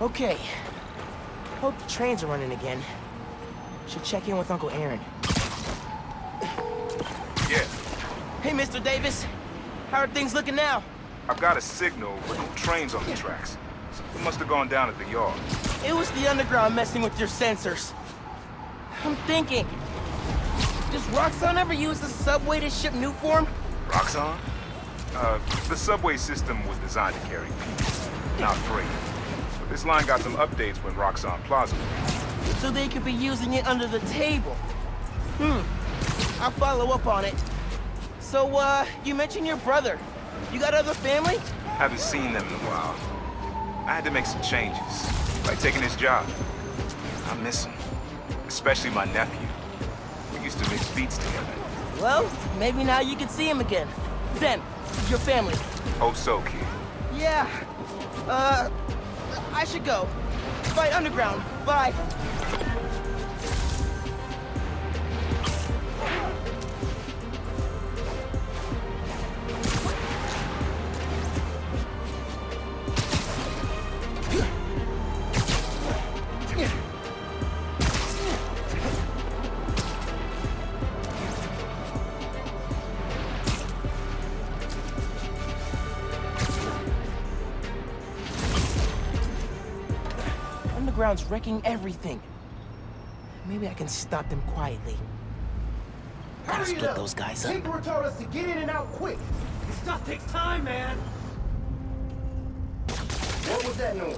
Okay. Hope the trains are running again. Should check in with Uncle Aaron. Yeah, Hey, Mr. Davis. How are things looking now? I've got a signal, but no trains on the tracks. It must have gone down at the yard. It was the Underground messing with your sensors. I'm thinking, does Roxxon ever use the subway to ship new form? Roxxon? The subway system was designed to carry people, not freight. But this line got some updates when Roxxon Plaza. So they could be using it under the table. I'll follow up on it. So, you mentioned your brother. You got other family? Haven't seen them in a while. I had to make some changes, like taking his job. I miss him, especially my nephew. We used to mix beats together. Well, maybe now you can see him again. Zen, your family. Hope so, kid. Yeah. I should go. Bye, Underground. Bye. Underground's wrecking everything. Maybe I can stop them quietly. Gotta split those guys up. Tinkerer told us to get in and out quick. This stuff takes time, man. What was that noise?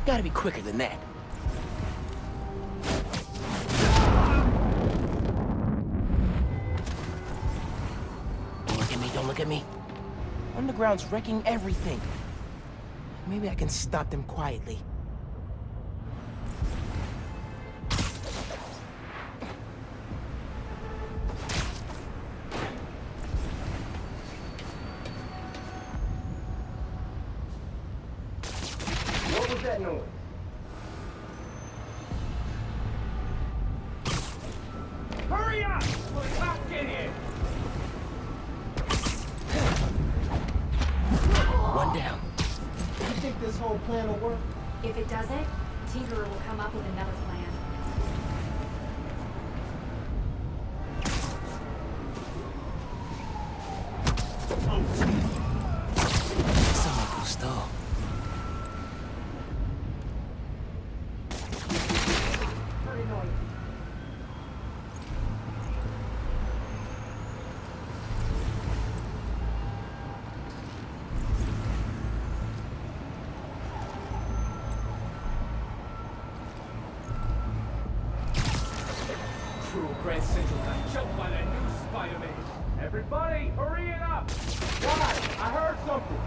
Gotta be quicker than that. Don't look at me, don't look at me. Underground's wrecking everything. Maybe I can stop them quietly. that noise? Hurry up! Before the cops get here! One down. You think this whole plan will work? If it doesn't, Tinkerer will come up with another plan. Eso me gustó. Very noisy. Cruel Grand Central got choked by that new Spider-Man. Everybody, hurry it up! Guys, I heard something.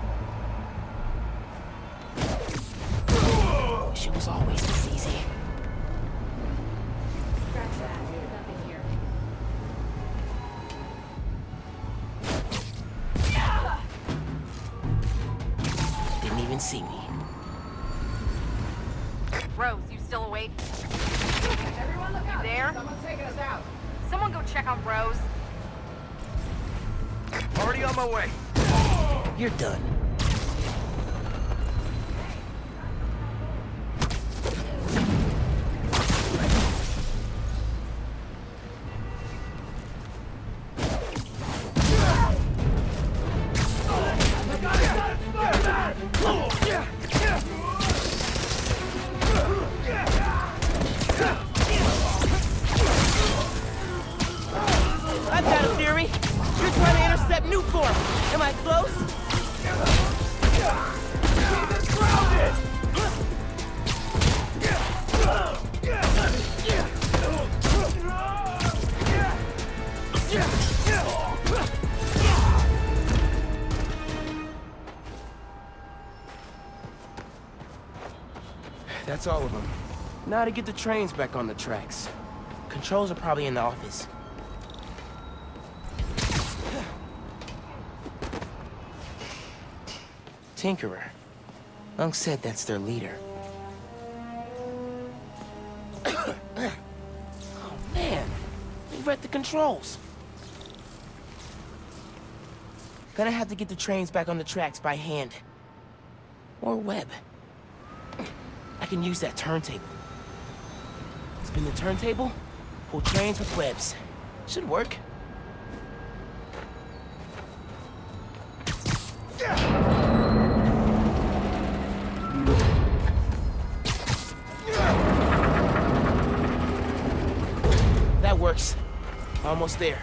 Wish it was always this easy. Scratch that. Nothing here. Didn't even see me. Rose, you still awake? Everyone look out. You there? Someone's taking us out. Someone go check on Rose. Already on my way. You're done. I've got a theory. You're trying to intercept new form. Am I close? That's all of them. Now to get the trains back on the tracks. Controls are probably in the office. Tinkerer. Unc said that's their leader. Oh man, we read the controls. Gonna have to get the trains back on the tracks by hand. Or web. I can use that turntable. Spin the turntable, pull trains with webs. Should work. That works. Almost there.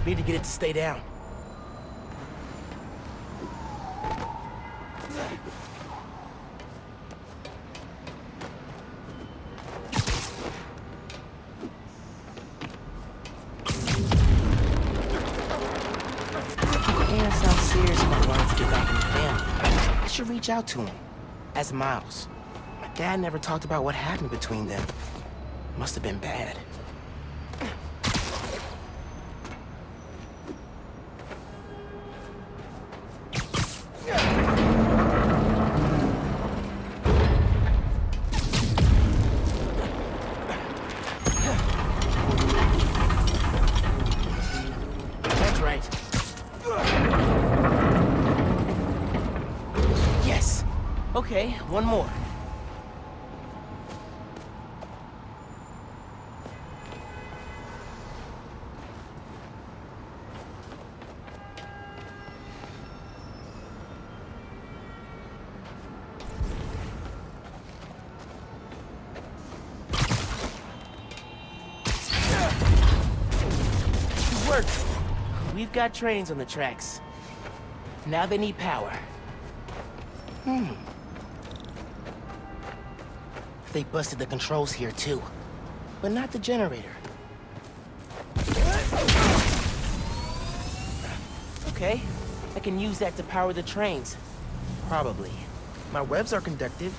Need to get it to stay down. Dan sounds serious about wanting to get back in the family. I should reach out to him. As Miles. My dad never talked about what happened between them. Must have been bad. That's right. Yes. Okay, one more. It worked. We've got trains on the tracks. Now they need power. They busted the controls here too, but not the generator. Okay, I can use that to power the trains. Probably. My webs are conductive.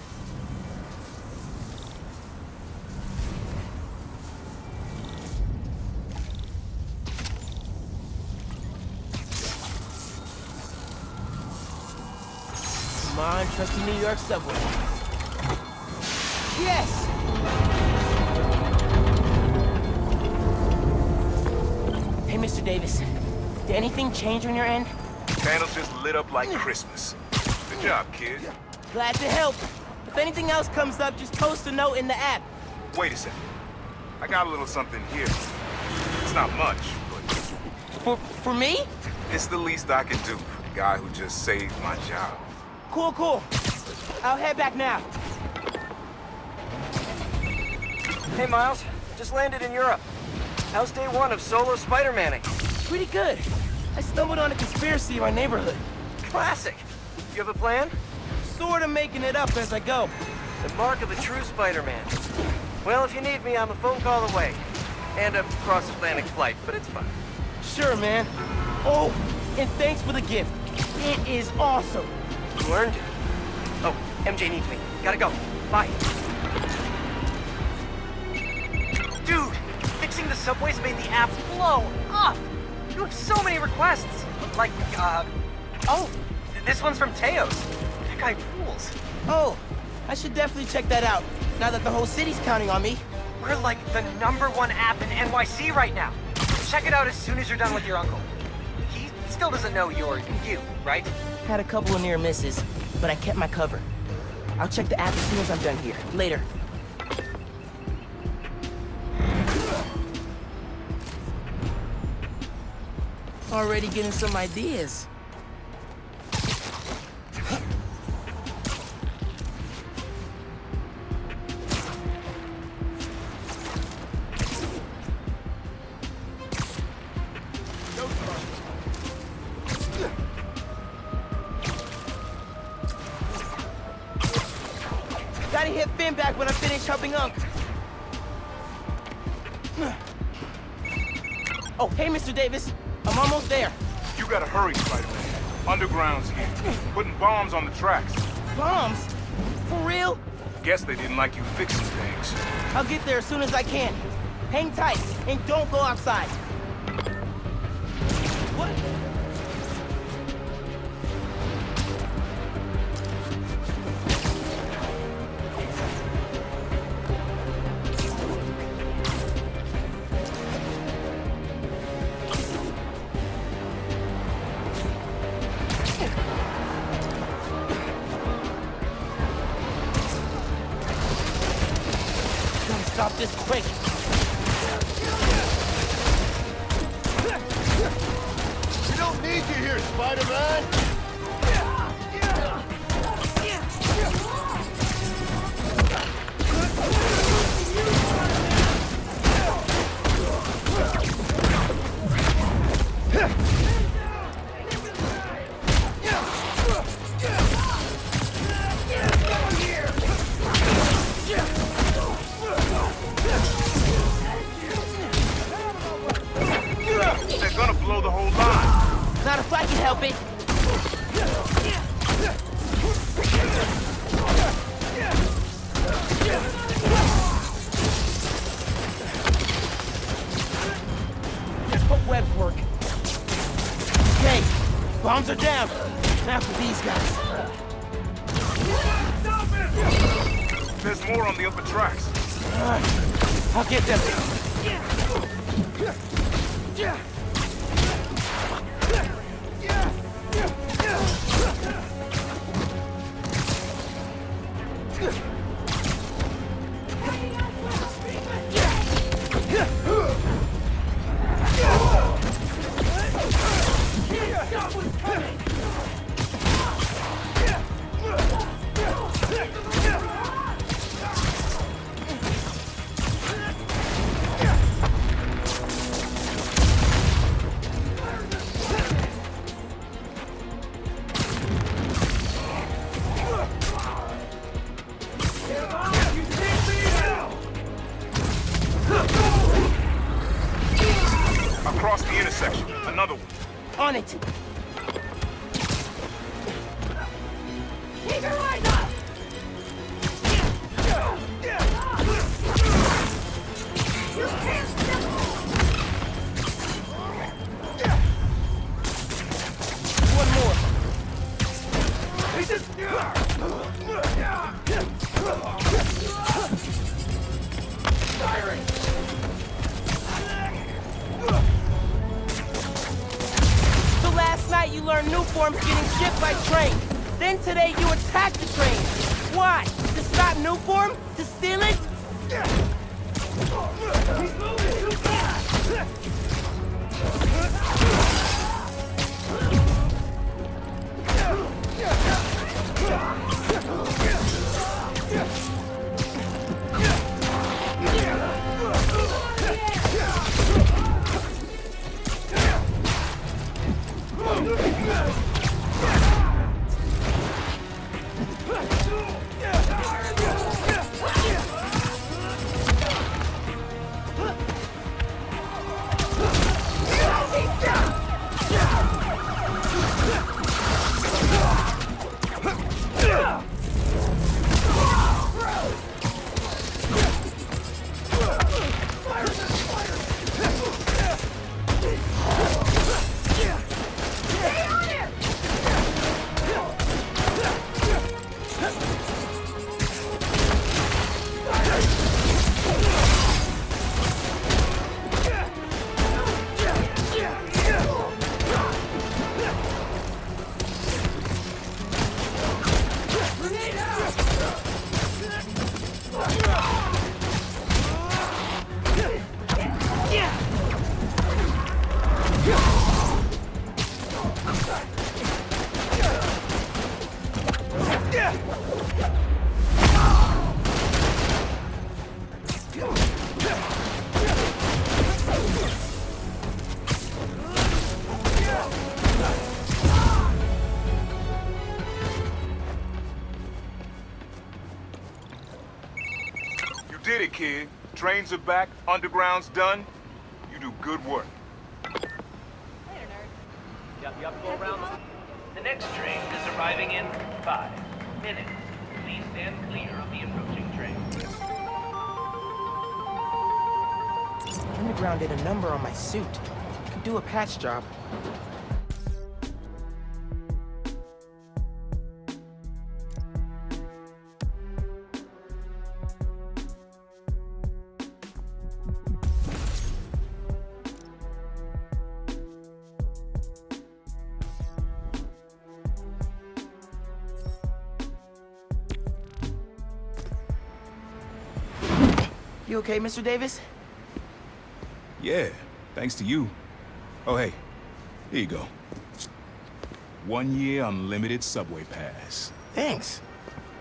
on, trusty New York subway. Yes! Hey, Mr. Davis. Did anything change on your end? Panel just lit up like Christmas. Good job, kid. Glad to help. If anything else comes up, just post a note in the app. Wait a second. I got a little something here. It's not much, but... For me? It's the least I can do for the guy who just saved my job. Cool, cool. I'll head back now. Hey, Miles. Just landed in Europe. How's day one of solo Spider-Manning? Pretty good. I stumbled on a conspiracy in my neighborhood. Classic. You have a plan? Sorta making it up as I go. The mark of a true Spider-Man. Well, if you need me, I'm a phone call away. And a cross-Atlantic flight, but it's fun. Sure, man. Oh, and thanks for the gift. It is awesome. You earned it. Oh, MJ needs me. Gotta go. Bye. Dude, fixing the subways made the app blow up. You have so many requests. Like, oh, this one's from Teos. That guy rules. Oh, I should definitely check that out, now that the whole city's counting on me. We're like the #1 app in NYC right now. Check it out as soon as you're done with your uncle. He still doesn't know you're you, right? Had a couple of near misses, but I kept my cover. I'll check the app as soon as I'm done here. Later. Already getting some ideas. Gotta hit Finn back when I finish helping Unc. Oh, hey, Mr. Davis. I'm almost there. You gotta hurry, Spider-Man. Underground's here. Putting bombs on the tracks. Bombs? For real? Guess they didn't like you fixing things. I'll get there as soon as I can. Hang tight, and don't go outside. What? Stop this quick. We don't need you here, Spider-Man! They're gonna blow the whole line. Not if I can help it. Just put webs work. Okay, bombs are down. Now for these guys. There's more on the upper tracks. I'll get them. Across the intersection. Another one. On it. Keep your eyes up! One more. He just... Nuforms getting shipped by train. Then today you attack the train. Why? To stop Nuform? To steal it? He's moving too fast! Did it, kid. Trains are back, underground's done. You do good work. Yup, go around. The next train is arriving in 5 minutes. Please stand clear of the approaching train. Underground did a number on my suit. Could do a patch job. You okay, Mr. Davis? Yeah, thanks to you. Oh, hey, here you go. 1 year unlimited subway pass. Thanks.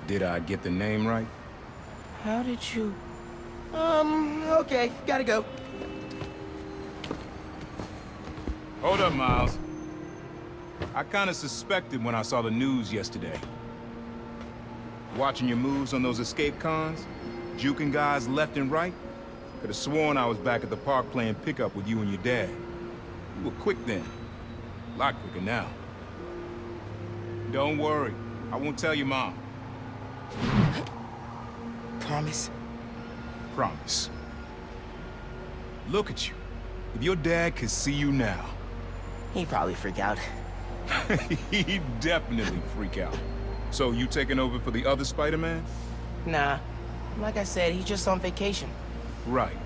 Did I get the name right? How did you... okay, gotta go. Hold up, Miles. I kinda suspected when I saw the news yesterday. Watching your moves on those escape cons, juking guys left and right, could have sworn I was back at the park playing pickup with you and your dad. You were quick then. A lot quicker now. Don't worry, I won't tell your mom. Promise? Promise. Look at you. If your dad could see you now... He'd probably freak out. He'd definitely freak out. So you taking over for the other Spider-Man? Nah. Like I said, he's just on vacation. Right.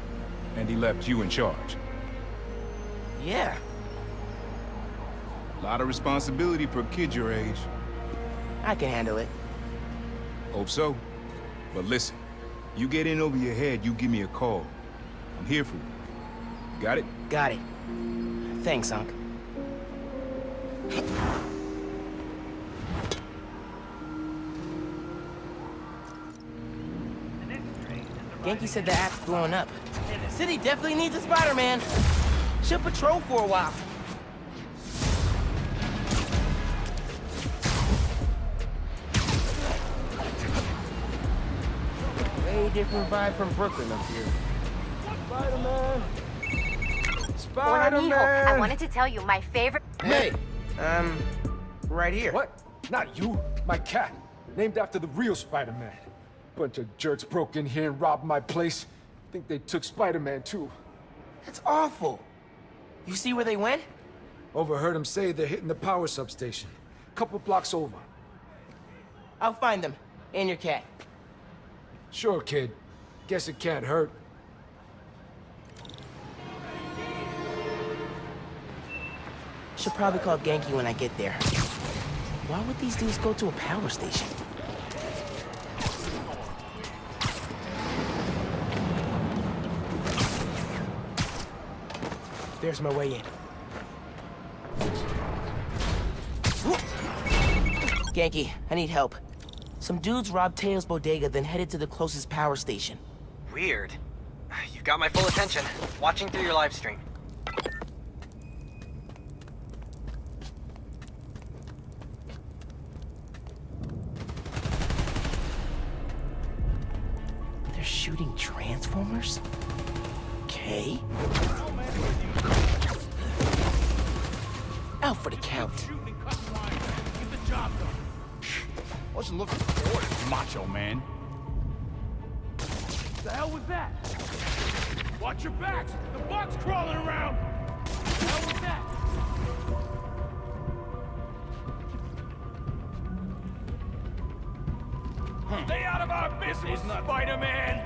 And he left you in charge. Yeah. A lot of responsibility for a kid your age. I can handle it. Hope so. But listen, you get in over your head, you give me a call. I'm here for you. Got it? Got it. Thanks, Unc. Genki said the app's blowing up. City definitely needs a Spider-Man. Should patrol for a while. Way different vibe from Brooklyn up here. Spider-Man! Hola, mijo. I Spider-Man! wanted to tell you my favorite... Hey! Right here. What? Not you. My cat. Named after the real Spider-Man. Bunch of jerks broke in here and robbed my place. Think they took Spider-Man too. That's awful. You see where they went? Overheard them say they're hitting the power substation. Couple blocks over. I'll find them. And your cat. Sure, kid. Guess it can't hurt. Should probably call Genki when I get there. Why would these dudes go to a power station? There's my way in. Genki, I need help. Some dudes robbed Teo's bodega, then headed to the closest power station. Weird. You got my full attention. Watching through your live stream. They're shooting transformers? Okay. Out for the count. Wasn't looking for orders, macho man. The hell was that? Watch your backs! The bug's crawling around! The hell was that? Stay out of our business, Spider-Man!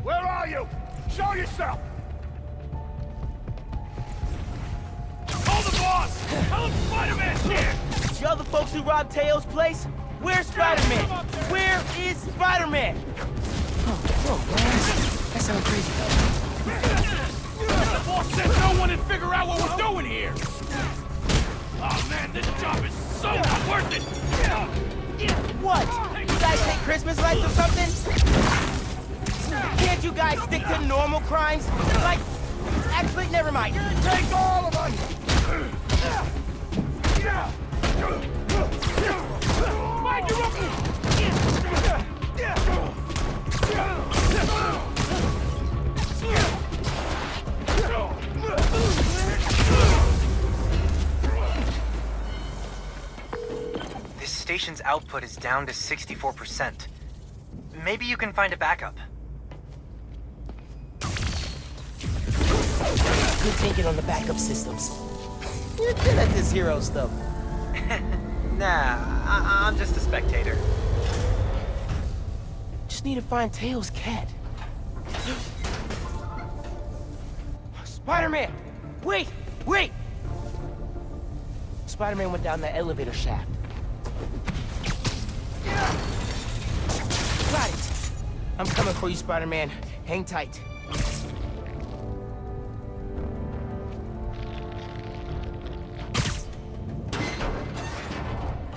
Where are you? Show yourself! Call the boss! Tell him Spider-Man's here! Y'all the folks who robbed Teo's place? Where's Spider-Man? Where is Spider-Man? Oh, man. That sounds crazy, though. The boss said no one would figure out what we're doing here! Oh man, this job is so not worth it! What? You guys take Christmas lights or something? Can't you guys stick to normal crimes? Like, actually, never mind. Take all of us! Mind your own! This station's output is down to 64%. Maybe you can find a backup. Good thinking on the backup systems. You're good at this hero stuff. Nah, I'm just a spectator. Just need to find Teo's cat. Spider-Man! Wait! Wait! Spider-Man went down that elevator shaft. Got it! I'm coming for you, Spider-Man. Hang tight.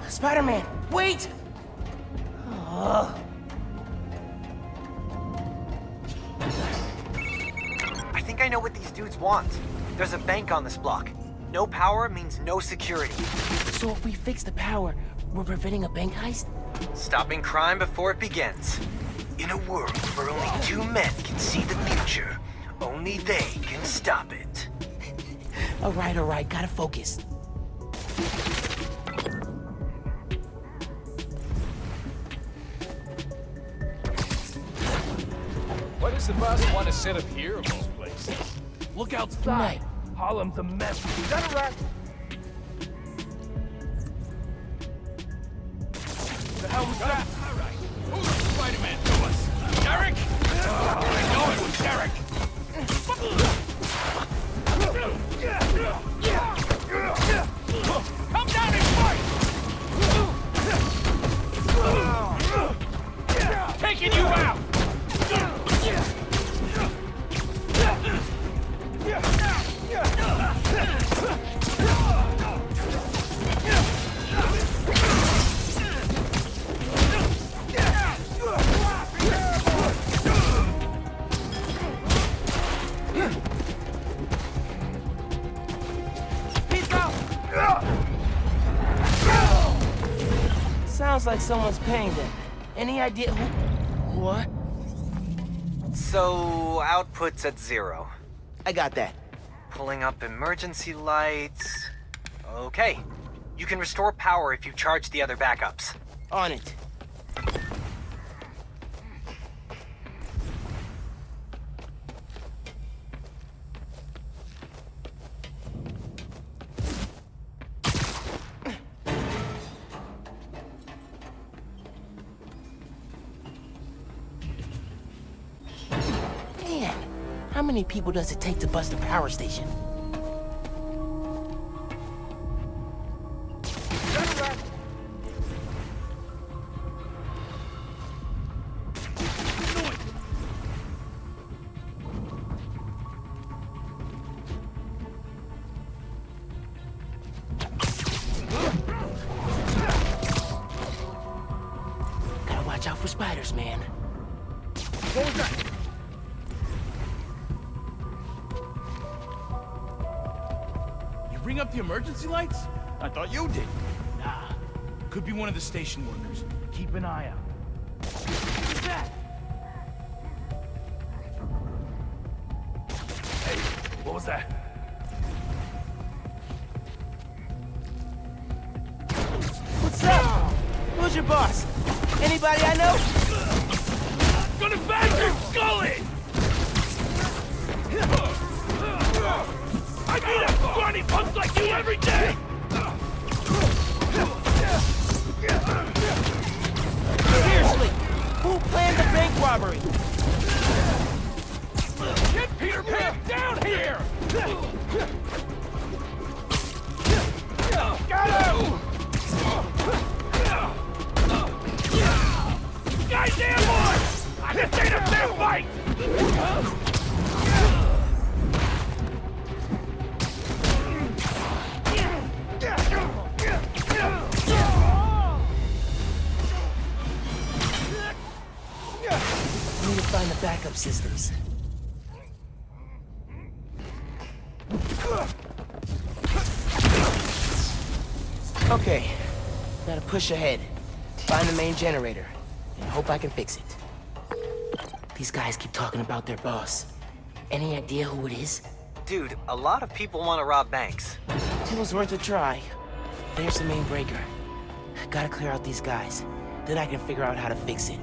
Spider-Man, wait! I think I know what these dudes want. There's a bank on this block. No power means no security. So if we fix the power, we're preventing a bank heist? Stopping crime before it begins. In a world where only two men can see the future, only they can stop it. All right, gotta focus. Why does the boss want to set up here of all places? Look outside! Night. Harlem's a mess. Is that a rat? The hell was that? All right. Who's Spider-Man to us? Derek? I know it was Derek. Come down and fight! Taking you out! Sounds like someone's paying them. Any idea who? What? So, output's at 0. I got that. Pulling up emergency lights. Okay. You can restore power if you charge the other backups. On it. How many people does it take to bust a power station? Gotta watch out for spiders, man. What was that? You bring up the emergency lights? I thought you did. Nah. Could be one of the station workers. Keep an eye out. What's that? Hey, what was that? What's up? Who's your boss? Anybody I know? Gonna bash your skull in! I beat up scrawny punks like you every day! Seriously, who planned the bank robbery? Get Peter Pan down here! Got him! Goddamn boy! This ain't a fair fight! We need to find the backup systems. Okay, gotta push ahead. Find the main generator, and hope I can fix it. These guys keep talking about their boss. Any idea who it is? Dude, a lot of people want to rob banks. It was worth a try. There's the main breaker. Gotta clear out these guys. Then I can figure out how to fix it.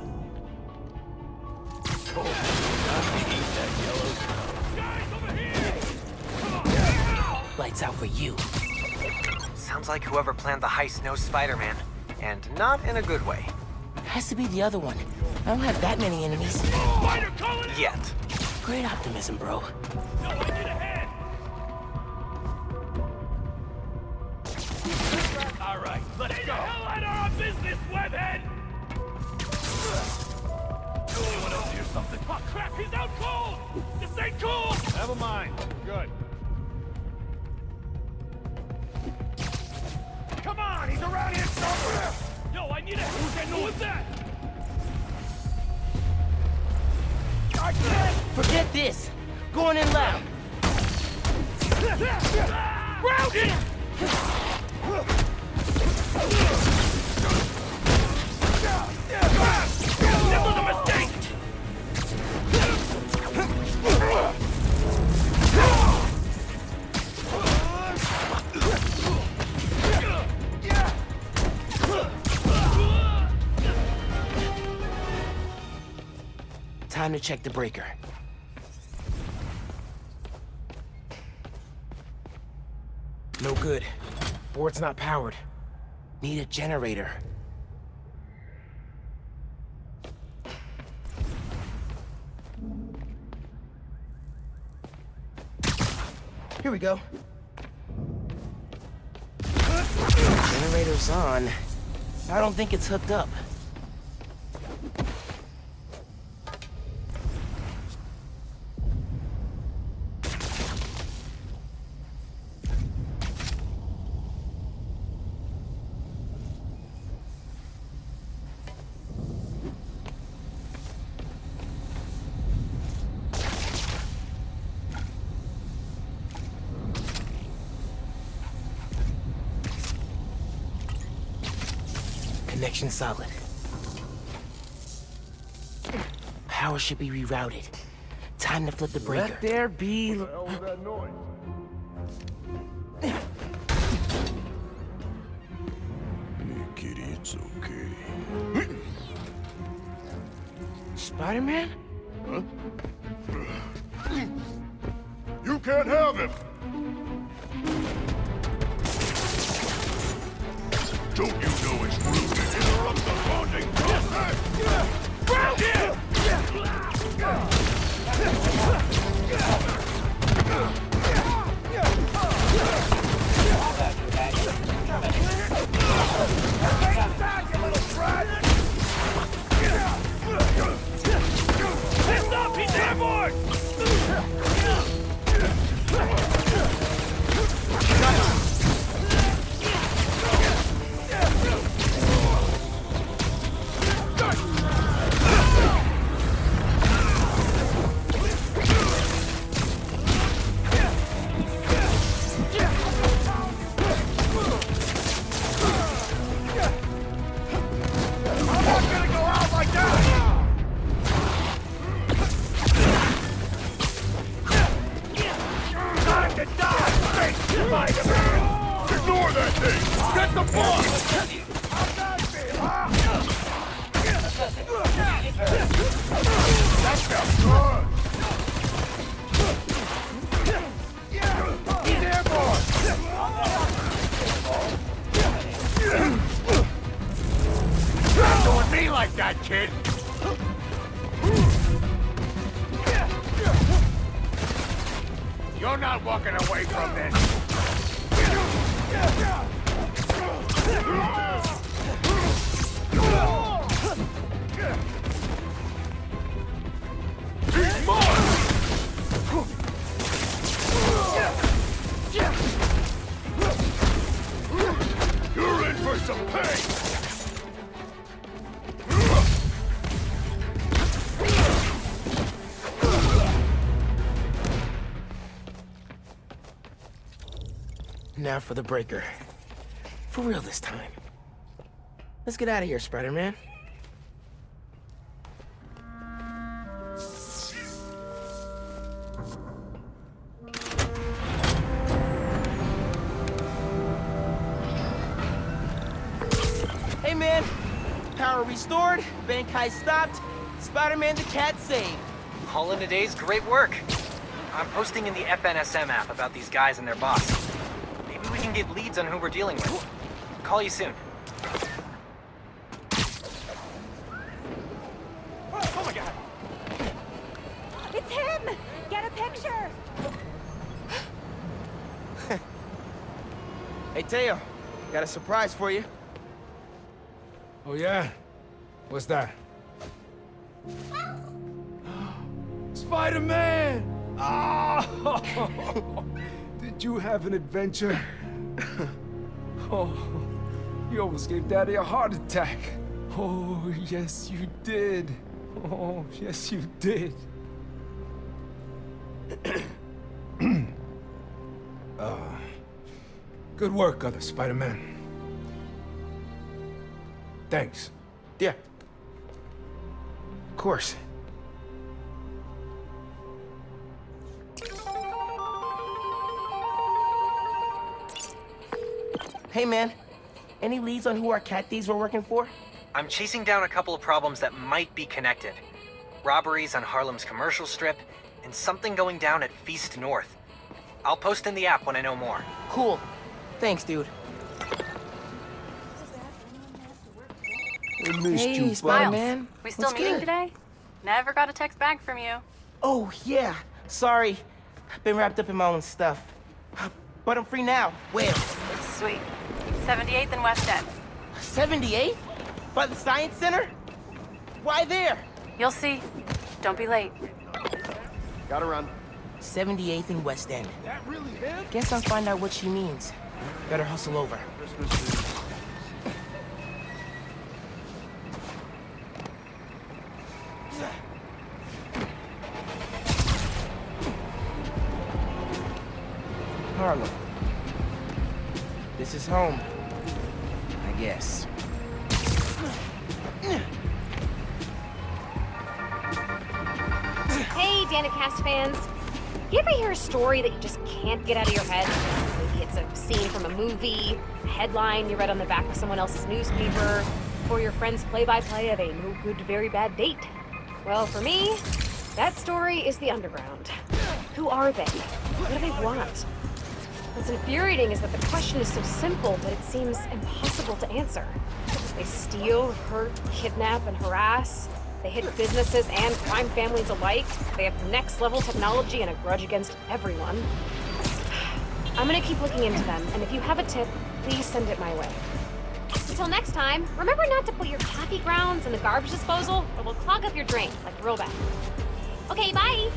Lights out for you. Sounds like whoever planned the heist knows Spider-Man. And not in a good way. Has to be the other one. I don't have that many enemies. Yet. Great optimism, bro. All right, let's go. Get the hell out of our business, webhead! Anyone else hear something? Oh crap, he's out cold! This ain't cool! Never mind. Good. Come on, he's around here somewhere! Yo, I need a... Who was that? I can't... Forget this! Going in loud! Round him! That was a mistake! Time to check the breaker. No good. Board's not powered. Need a generator. Here we go. Generator's on. I don't think it's hooked up. Connection solid. Power should be rerouted. Time to flip the breaker. Let there be... What the hell was that noise? Hey, kitty, it's okay. Spider-Man? Huh? You can't have him! Don't you know it's rude to interrupt the bonding process? Round here! Get the boss! That felt good! He's airborne! Not doing me like that, kid! You're not walking away from this! He's mine! You're in for some pain! Now for the breaker. For real this time. Let's get out of here, Spider-Man. Hey, man. Power restored, Bankai stopped, Spider-Man the cat saved. All in a day's great work. I'm posting in the FNSM app about these guys and their boss. Maybe we can get leads on who we're dealing with. Call you soon. Oh my god! It's him! Get a picture! Hey, Teo, got a surprise for you. Oh, yeah? What's that? Spider-Man! Oh! Did you have an adventure? Oh, you almost gave Daddy a heart attack. Oh, yes, you did. Oh, yes, you did. Good work, other Spider-Man. Thanks. Yeah. Of course. Hey, man. Any leads on who our cat thieves were working for? I'm chasing down a couple of problems that might be connected. Robberies on Harlem's commercial strip, and something going down at Feast North. I'll post in the app when I know more. Cool. Thanks, dude. I missed Hey, you, Spider-Man. We still What's meeting good? today? Never got a text back from you. Oh, yeah. Sorry. I've been wrapped up in my own stuff. But I'm free now. Where? Sweet. 78th and West End. 78th? By the Science Center? Why there? You'll see. Don't be late. Gotta run. 78th and West End. That really him? Guess I'll find out what she means. Better hustle over. Harlem. This is home. I guess. Hey, Danicast fans. You ever hear a story that you just can't get out of your head? Maybe it's a scene from a movie, a headline you read on the back of someone else's newspaper, or your friend's play-by-play of a no-good, very bad date. Well, for me, that story is the underground. Who are they? What do they want? What's infuriating is that the question is so simple that it seems impossible to answer. They steal, hurt, kidnap, and harass. They hit businesses and crime families alike. They have next-level technology and a grudge against everyone. I'm gonna keep looking into them, and if you have a tip, please send it my way. Until next time, remember not to put your coffee grounds in the garbage disposal, or they'll clog up your drain, like real bad. Okay, bye!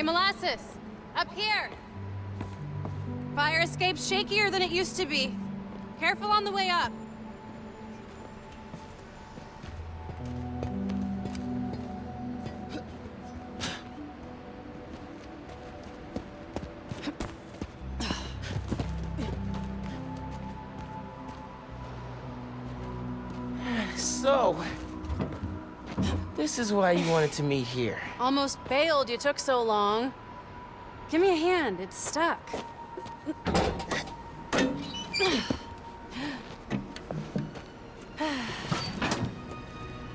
Hey, Molasses! Up here! Fire escape's shakier than it used to be. Careful on the way up. So, this is why you wanted to meet here. Almost bailed you took so long. Give me a hand, it's stuck.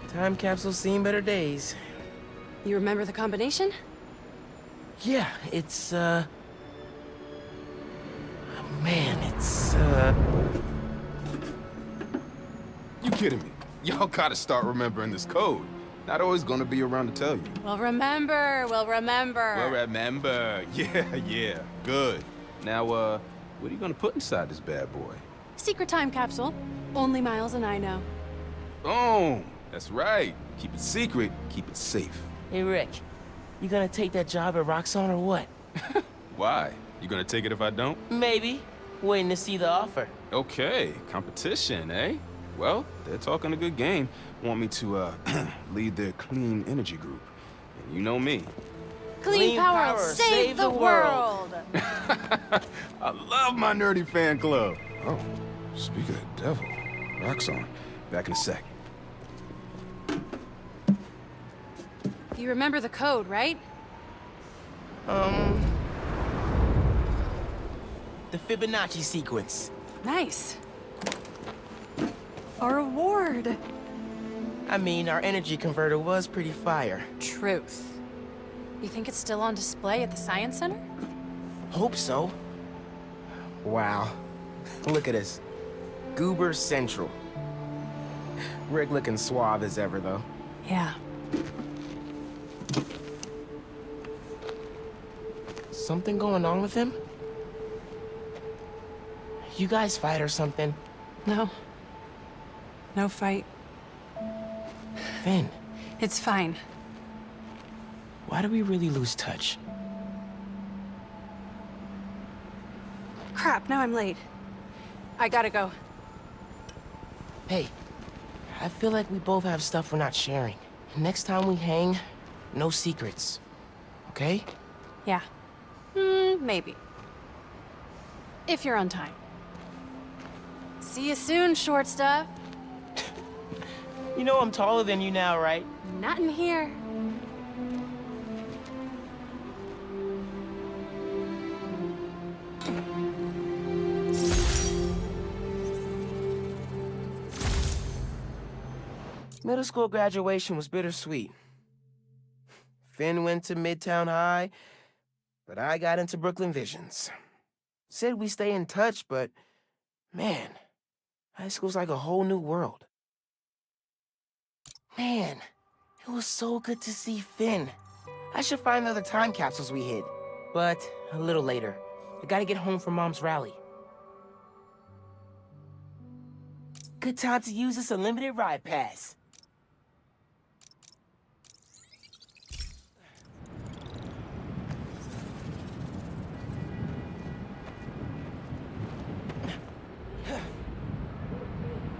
Time capsule's seen better days. You remember the combination? Yeah, it's, man, it's, You kidding me? Y'all gotta start remembering this code. Not always gonna be around to tell you. We'll remember. Well, remember. Yeah. Good. Now, what are you gonna put inside this bad boy? Secret time capsule. Only Miles and I know. Boom! That's right. Keep it secret, keep it safe. Hey, Rick. You gonna take that job at Roxxon or what? Why? You gonna take it if I don't? Maybe. Waiting to see the offer. Okay, competition, eh? Well, they're talking a good game. Want me to, lead their clean energy group. And you know me. Clean power, save the world! I love my nerdy fan club. Oh, speak of the devil. Roxxon. Back in a sec. You remember the code, right? The Fibonacci sequence. Nice. A reward. I mean, our energy converter was pretty fire. Truth. You think it's still on display at the Science Center? Hope so. Wow. Look at us. Goober Central. Rick looking suave as ever, though. Yeah. Something going on with him? You guys fight or something? No. No fight. Finn. It's fine. Why do we really lose touch? Crap, now I'm late. I gotta go. Hey, I feel like we both have stuff we're not sharing. Next time we hang, no secrets. Okay? Yeah. Maybe. If you're on time. See you soon, short stuff. You know I'm taller than you now, right? Not in here. Middle school graduation was bittersweet. Finn went to Midtown High, but I got into Brooklyn Visions. Said we stay in touch, but man, high school's like a whole new world. Man, it was so good to see Finn. I should find the other time capsules we hid, but a little later. I gotta get home from Mom's rally. Good time to use this unlimited ride pass.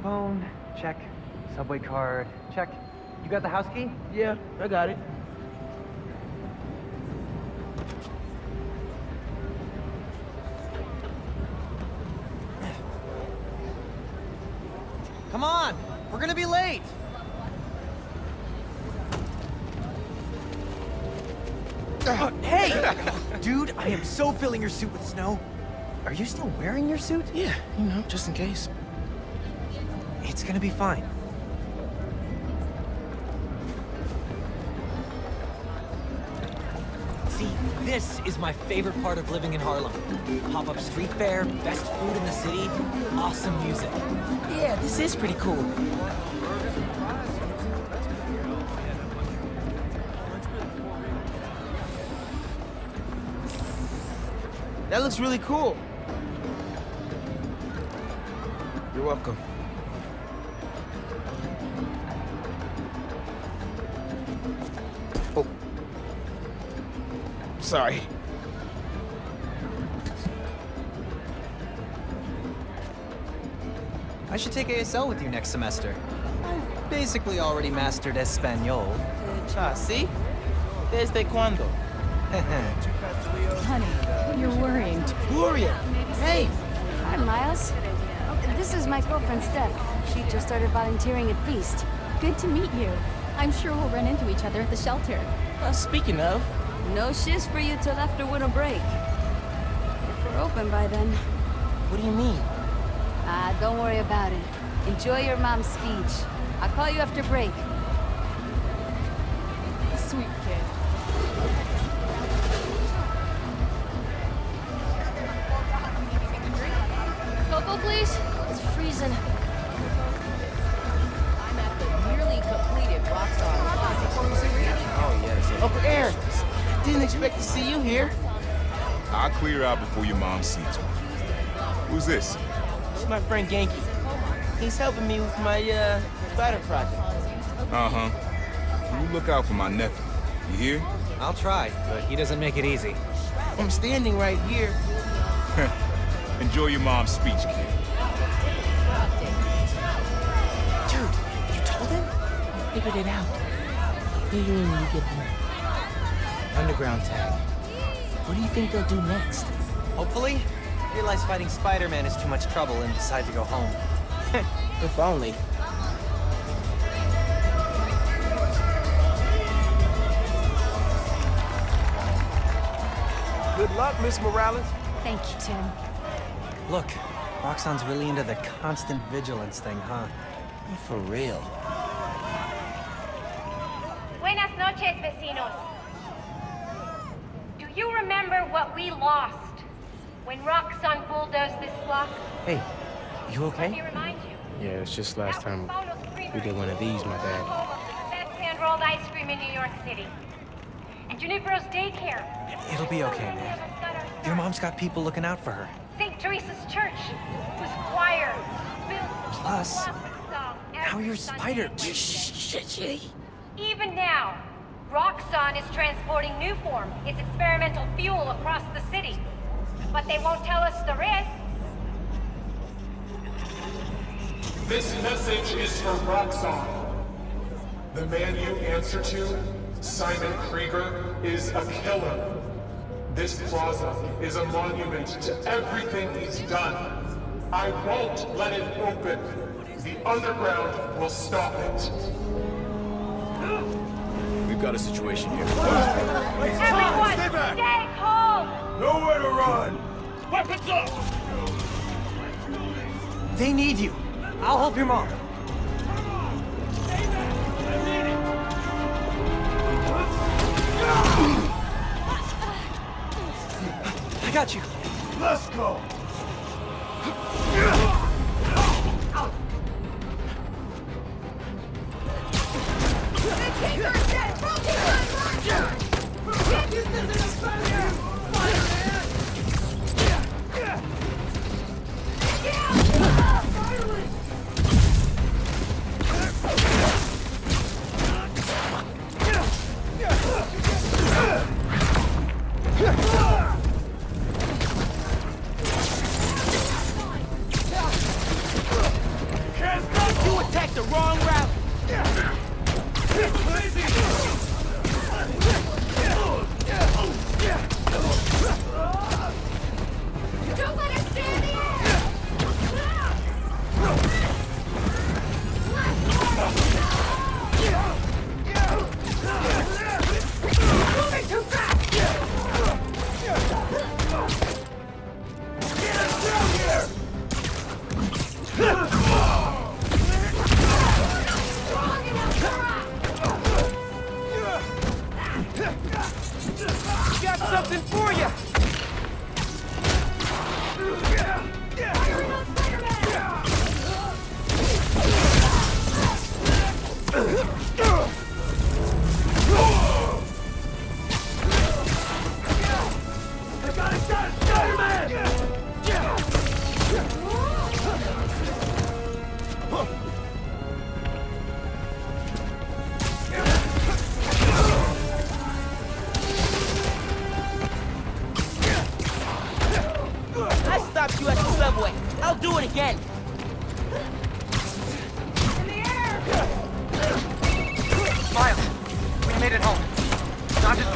Phone, check. Subway card, check. You got the house key? Yeah, I got it. Come on! We're gonna be late! Hey! Dude, I am so filling your suit with snow. Are you still wearing your suit? Yeah, you know, just in case. It's gonna be fine. See, this is my favorite part of living in Harlem. Pop-up street fair, best food in the city, awesome music. Yeah, this is pretty cool. That looks really cool. You're welcome. sorry. I should take ASL with you next semester. I've basically already mastered Espanol. Ah, see? Desde cuando? Honey, you're worrying. Gloria! Hey! Hi, Miles. This is my girlfriend, Steph. She just started volunteering at Feast. Good to meet you. I'm sure we'll run into each other at the shelter. Speaking of... No shifts for you till after winter break. If we're open by then. What do you mean? Don't worry about it. Enjoy your mom's speech. I'll call you after break. Sweet kid. Cocoa, please? It's freezing. I'm at the nearly completed Roxxon. Oh, yes. Uncle Aaron! Didn't expect to see you here. I'll clear out before your mom sees me. Who's this? It's my friend Genki. He's helping me with my, spider project. Uh-huh. You look out for my nephew. You hear? I'll try, but he doesn't make it easy. I'm standing right here. Enjoy your mom's speech, kid. Dude, you told him? I figured it out. Figuring you get the underground tag. What do you think they'll do next? Hopefully, realize fighting Spider-Man is too much trouble and decide to go home. If only. Good luck, Miss Morales. Thank you, Tim. Look, Roxxon's really into the constant vigilance thing, huh? For real. Buenas noches, vecinos. Do you remember what we lost when Roxxon bulldozed this block? Hey, you Let me okay? remind you. Yeah, it's just last time we did one of these, my bad. Best hand-rolled ice cream in New York City. And Junipero's daycare. It'll be okay, man. Your mom's got people looking out for her. St. Teresa's Church, whose choir built Plus, song now you're Spider. Even now, Roxxon is transporting Newform, its experimental fuel, across the city. But they won't tell us the risks. This message is for Roxxon. The man you answer to, Simon Krieger, is a killer. This plaza is a monument to everything he's done. I won't let it open. The underground will stop it. We've got a situation here. Everyone, stay calm! Nowhere to run! Weapons up! They need you. I'll help your mom. I got you. Let's go! You attacked the wrong route! Don't let us stay in the Moving too fast! Get us down here!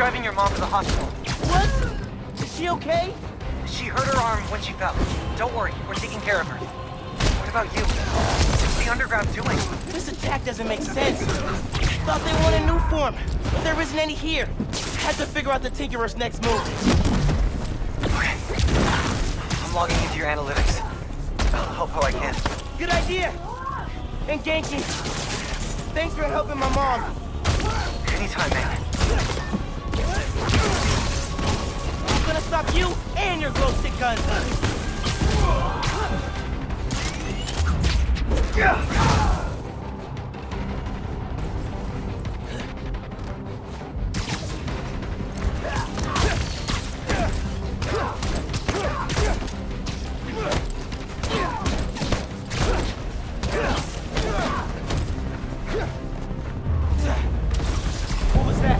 driving your mom to the hospital. What? Is she okay? She hurt her arm when she fell. Don't worry, we're taking care of her. What about you? What's the underground doing? This attack doesn't make sense. Thought they wanted new form, but there isn't any here. Had to figure out the Tinkerer's next move. Okay. I'm logging into your analytics. I'll help how I can. Good idea. And Genki, thanks for helping my mom. Anytime, man. I'm gonna stop you and your glow stick guns. What was that?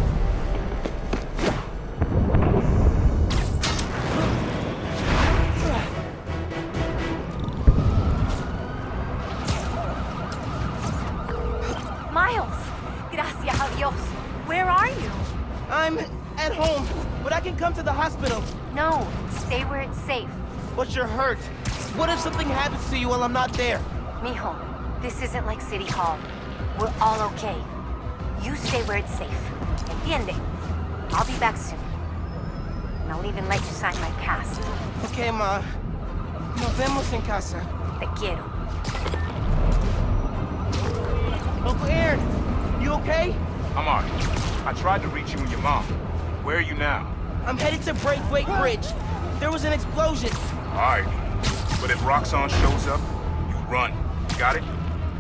Miles! Gracias a Dios. Where are you? I'm at home, but I can come to the hospital. No, stay where it's safe. But you're hurt. What if something happens to you while I'm not there? Mijo, this isn't like City Hall. We're all okay. You stay where it's safe. Entiende? I'll be back soon. And I'll even let you sign my cast. Okay, Ma. Nos vemos en casa. Te quiero. Uncle Aaron, you okay? I'm alright. I tried to reach you and your mom. Where are you now? I'm headed to Breakaway Bridge. There was an explosion. Alright. But if Roxxon shows up, you run. Got it?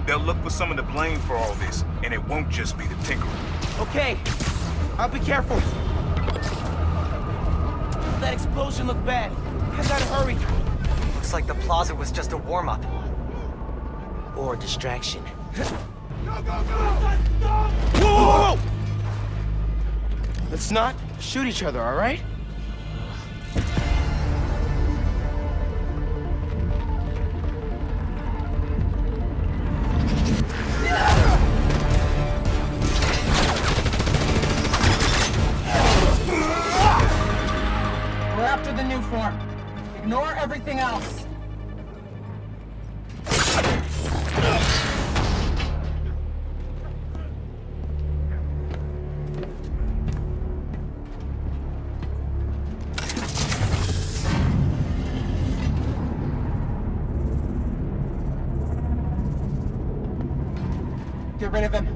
They'll look for someone to blame for all this, and it won't just be the Tinkerer. Okay. I'll be careful. That explosion looked bad. I gotta hurry. Looks like the plaza was just a warm-up. Or a distraction. Whoa! Let's not shoot each other, all right? We're after the new form. Ignore everything else. Get rid of him.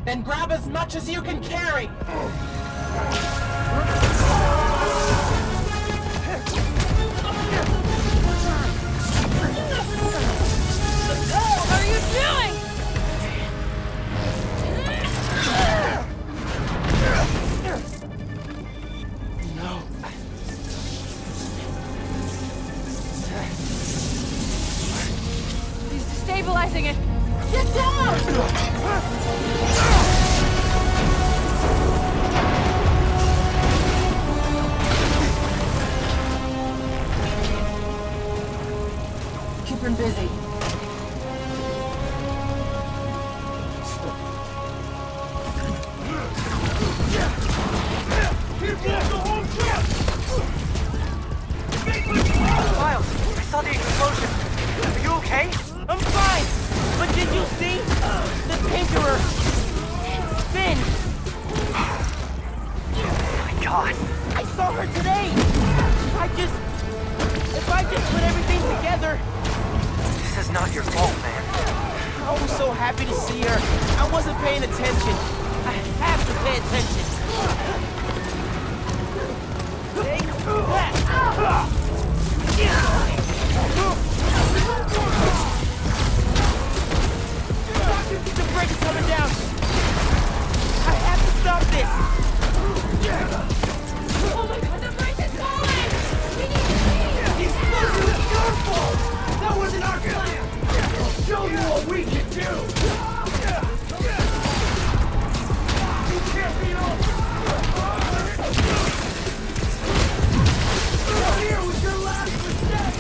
Then grab as much as you can carry! What are you doing? No. He's destabilizing it. Get down! Keep him busy. Miles, I saw the explosion. Are you okay? I'm fine! But did you see? The Tinkerer! Spin! Oh my god. I saw her today! If I just put everything together... This is not your fault, man. I was so happy to see her. I wasn't paying attention. I have to pay attention. Take that! The brake is coming down! I have to stop this! Oh my god, the brake is falling! We need to The explosion was your fault! That wasn't our plan! I'll show you what we can do! You can't beat all! Here was your last mistake!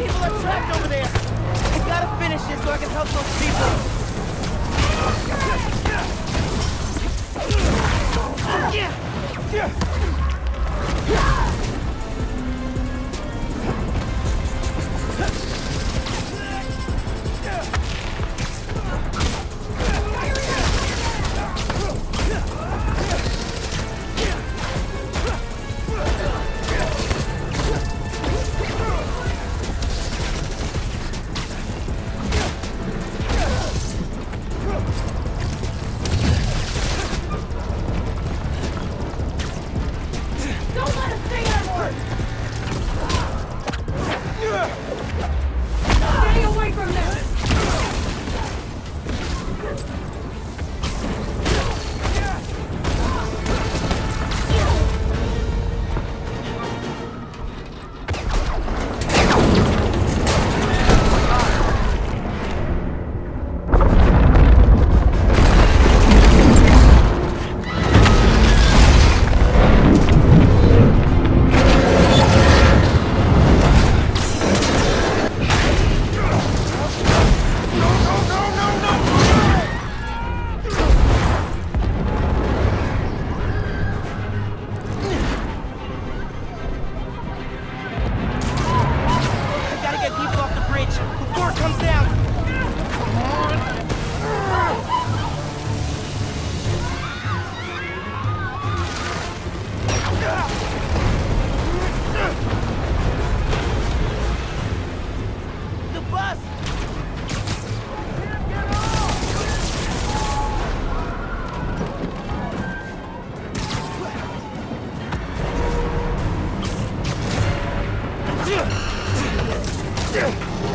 People are trapped over there. I gotta finish this so I can help those people.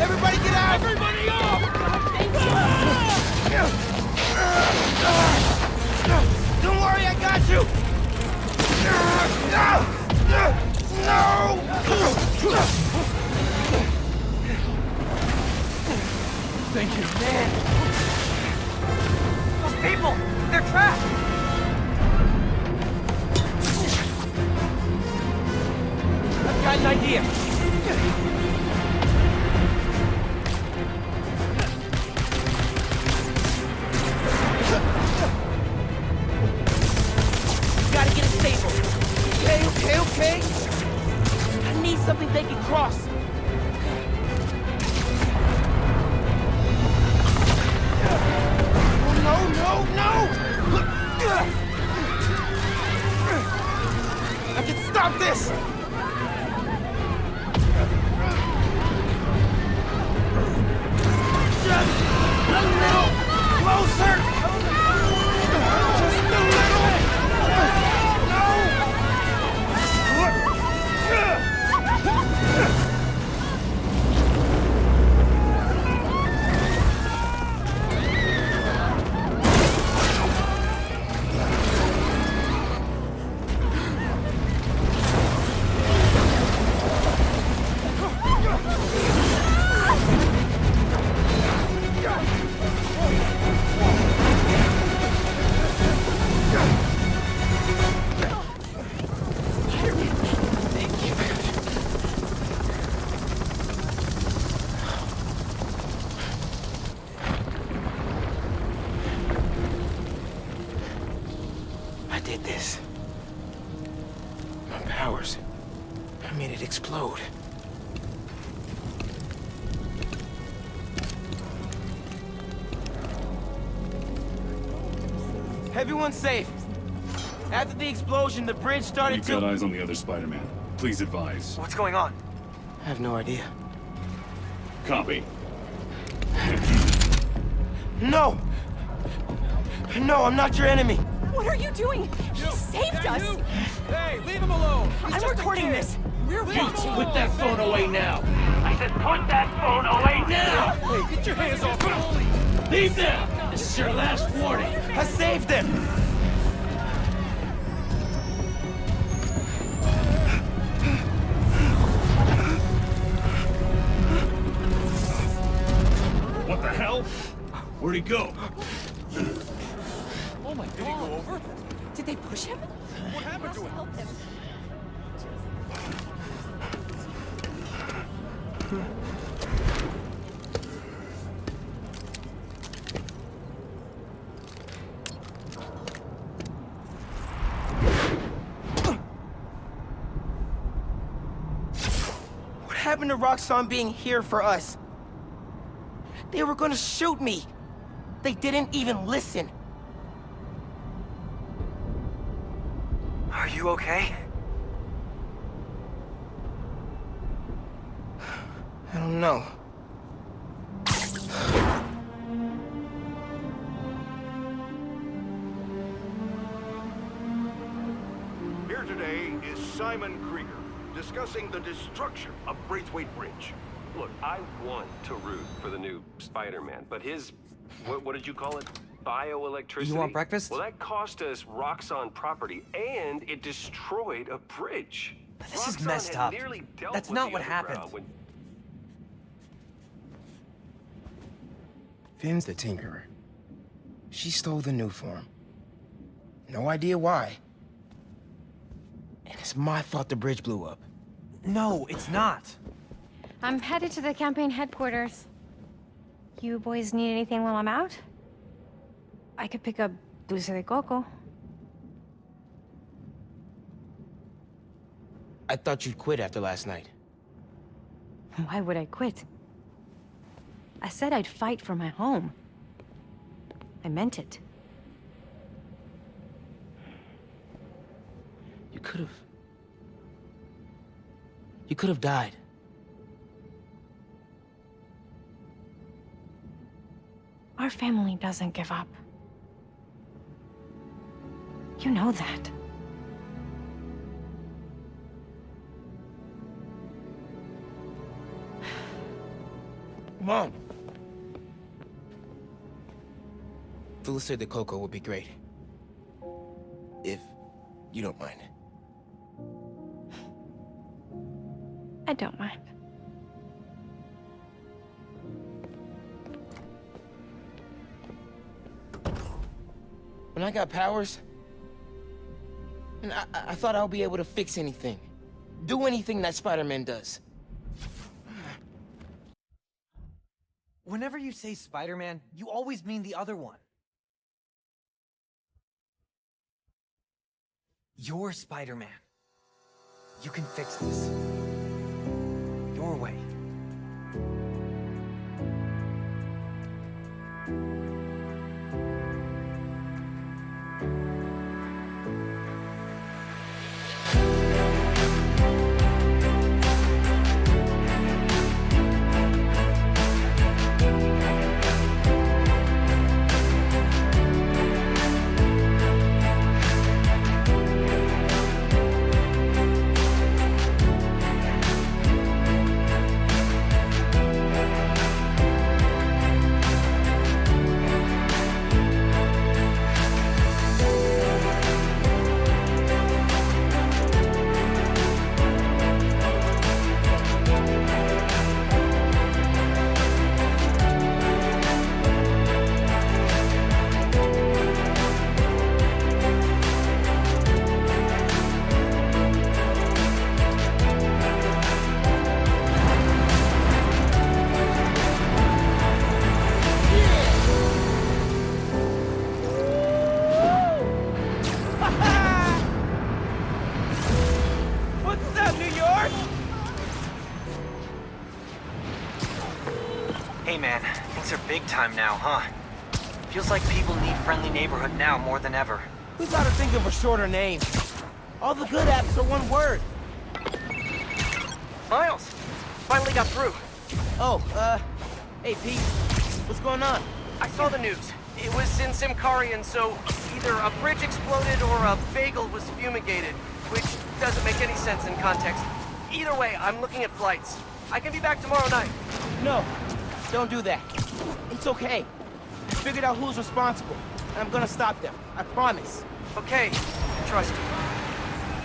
Everybody get out! Everybody up! Don't worry, I got you! No! Thank you. Man! Those people! They're trapped! I've got an idea! Gotta get it stable. Okay. I need something they can cross. Oh, no! I can stop this! Just a little closer! Just a little! I made it explode. Everyone's safe. After the explosion, the bridge started We've got eyes on the other Spider-Man. Please advise. What's going on? I have no idea. Copy. No! No, I'm not your enemy. What are you doing? He saved us! Hey, leave him alone! I'm recording this! We're watching! Put that phone away now! I said put that phone away now! Hey, get your hands off him! Leave now! This is your last warning! I saved him! What the hell? Where'd he go? Oh my god! Did he go over? Did they push him? What happened to him? Help him. happened to Roxxon being here for us? They were gonna shoot me. They didn't even listen. Are you okay? I don't know. Here today is Simon Krieger, discussing the destruction of Braithwaite Bridge. Look, I want to root for the new Spider-Man, but his, what did you call it? Bioelectricity? You want breakfast? Well, that cost us Roxxon property, and it destroyed a bridge. This is Roxxon messed had up. nearly dealt That's with not the what underground happened. when- Finn's the Tinkerer. She stole the new form. No idea why. And it's my fault the bridge blew up. No, it's not. I'm headed to the campaign headquarters. You boys need anything while I'm out? I could pick up dulce de coco. I thought you'd quit after last night. Why would I quit? I said I'd fight for my home. I meant it. You could have died. Our family doesn't give up. You know that. Mom! Dulce de coco would be great. If you don't mind. I don't mind. When I got powers, and I thought I'll be able to fix anything. Do anything that Spider-Man does. Whenever you say Spider-Man, you always mean the other one. You're Spider-Man. You can fix this. Your way. What's up, New York? Hey man, things are big time now, huh? Feels like people need friendly neighborhood now more than ever. We gotta think of a shorter name. All the good apps are one word. Miles! Finally got through. Oh, hey Pete, what's going on? I saw the news. It was in Simkarian, so either a bridge exploded or a bagel was fumigated, which doesn't make any sense in context. Either way, I'm looking at flights. I can be back tomorrow night. No, don't do that. It's okay. I figured out who's responsible, and I'm gonna stop them. I promise. Okay, trust you.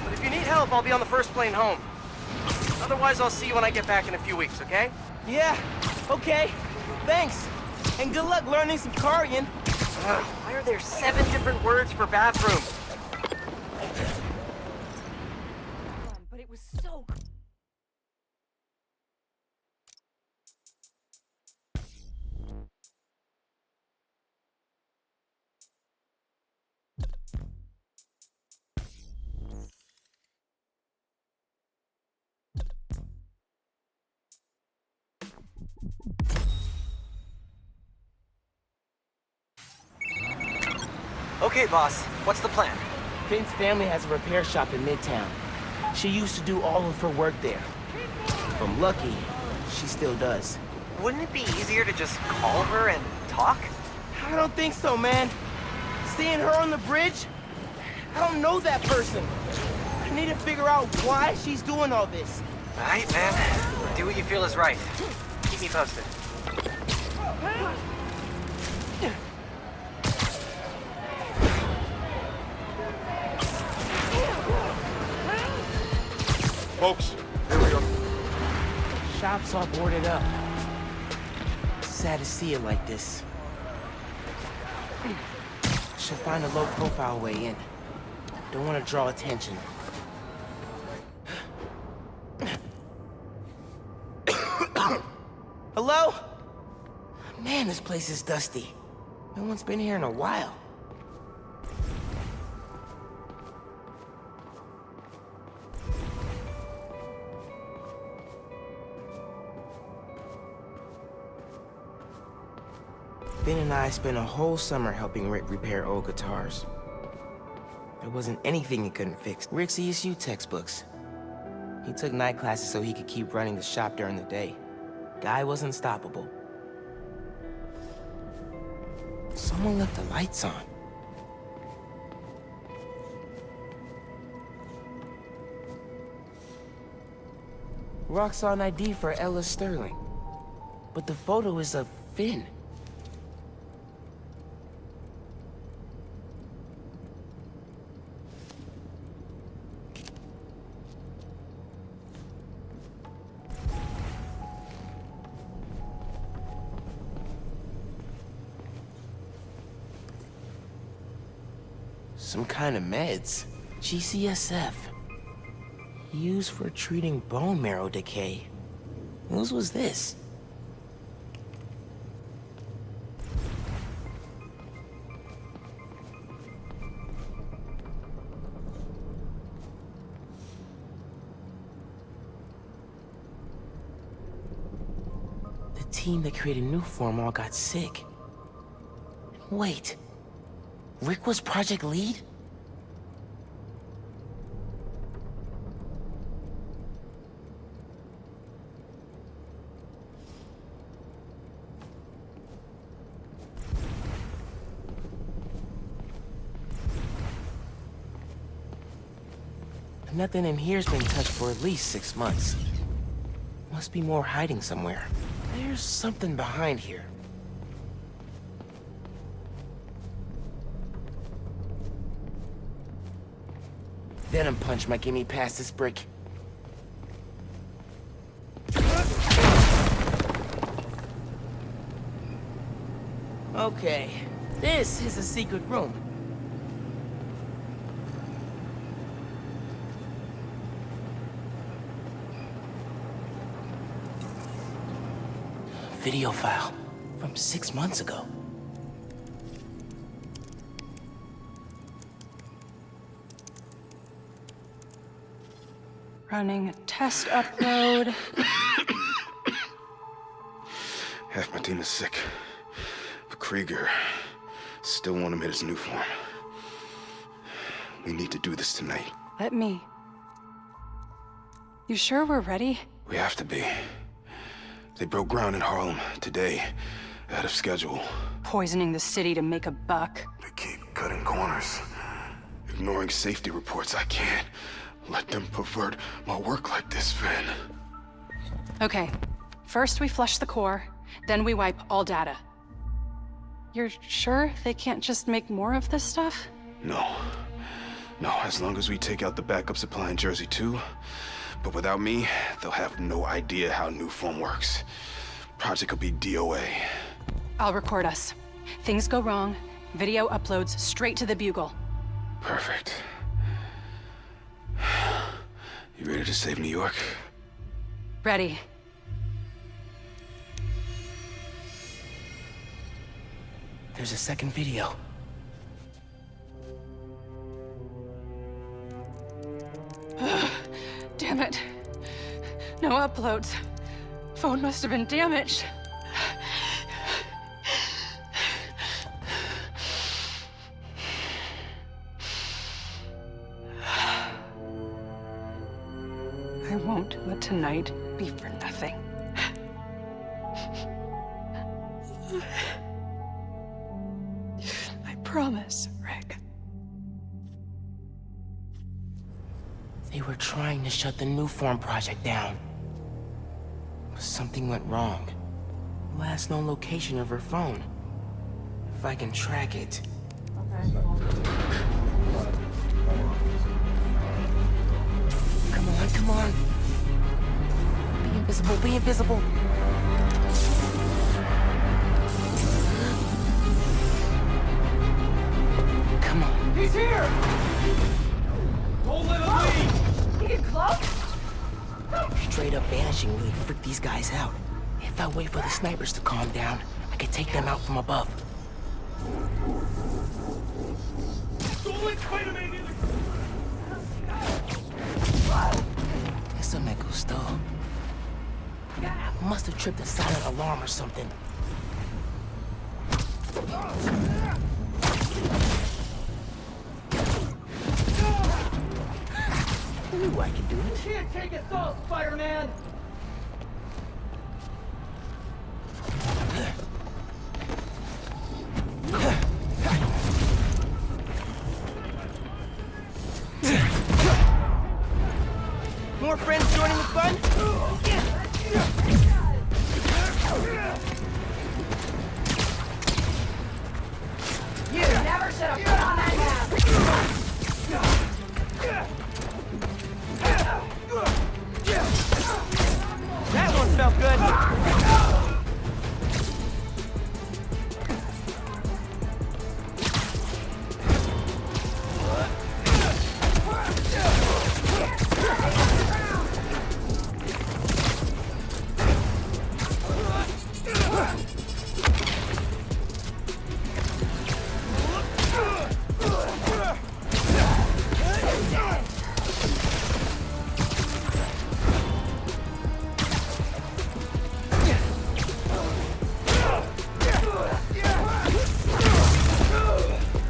But if you need help, I'll be on the first plane home. Otherwise, I'll see you when I get back in a few weeks, okay? Yeah, okay. Thanks. And good luck learning some Karian. Why are there 7 different words for bathroom? But it was so Okay, boss. What's the plan? Finn's family has a repair shop in Midtown. She used to do all of her work there. If I'm lucky, she still does. Wouldn't it be easier to just call her and talk? I don't think so, man. Seeing her on the bridge? I don't know that person. I need to figure out why she's doing all this. Alright, man. Do what you feel is right. Keep me posted. Folks, here we go. Shop's all boarded up. Sad to see it like this. Should find a low-profile way in. Don't want to draw attention. Hello? Man, this place is dusty. No one's been here in a while. Ben and I spent a whole summer helping Rick repair old guitars. There wasn't anything he couldn't fix. Rick's ESU textbooks. He took night classes so he could keep running the shop during the day. Guy was unstoppable. Someone left the lights on. Roxxon ID for Ella Sterling. But the photo is of Finn. Some kind of meds. GCSF. Used for treating bone marrow decay. Whose was this? The team that created Nuform all got sick. Wait. Rick was project lead? Nothing in here's been touched for at least 6 months. Must be more hiding somewhere. There's something behind here. Venom punch might get me past this brick. Okay, this is a secret room. Video file from 6 months ago. Running a test upload. Half my team is sick, but Krieger still want him in his new form. We need to do this tonight. Let me. You sure we're ready? We have to be. They broke ground in Harlem today, ahead of schedule. Poisoning the city to make a buck. They keep cutting corners, ignoring safety reports. I can't let them pervert my work like this, Finn. Okay, first we flush the core, then we wipe all data. You're sure they can't just make more of this stuff? No. No, as long as we take out the backup supply in Jersey too. But without me, they'll have no idea how Nuform works. Project will be DOA. I'll record us. Things go wrong, video uploads straight to the Bugle. Perfect. You ready to save New York? Ready. There's a second video. Damn it. No uploads. Phone must have been damaged. I won't let tonight be for nothing. I promise, Rick. They were trying to shut the Newform project down. But something went wrong. Last known location of her phone. If I can track it. Come on, come on. Be invisible, be invisible. Come on. He's here! Don't let him leave! You get close? Straight up vanishing really freaked these guys out. If I wait for the snipers to calm down, I could take them out from above. Don't let Spider-Man in Some echo stole. Must have tripped a silent alarm or something. I knew I could do it. You can't take us all, Spider-Man! More friends joining the fun? You never should have put on that mask! That one felt good.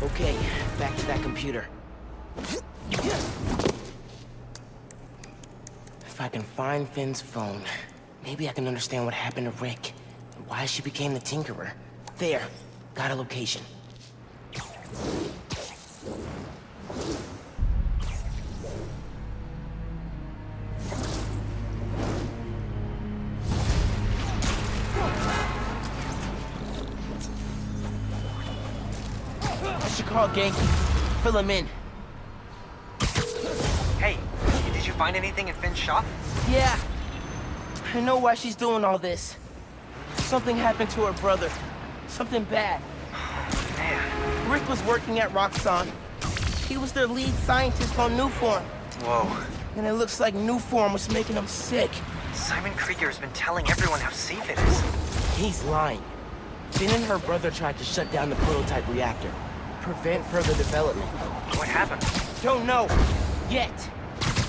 Okay, back to that computer. If I can find Finn's phone, maybe I can understand what happened to Rick and why she became the Tinkerer. There, got a location. I should call Genki. Fill him in. Hey, did you find anything in Finn's shop? Yeah. I know why she's doing all this. Something happened to her brother. Something bad. Man. Rick was working at Roxxon. He was their lead scientist on Newform. Whoa. And it looks like Newform was making him sick. Simon Krieger's been telling everyone how safe it is. He's lying. Finn and her brother tried to shut down the prototype reactor. Prevent further development. What happened? Don't know. Yet.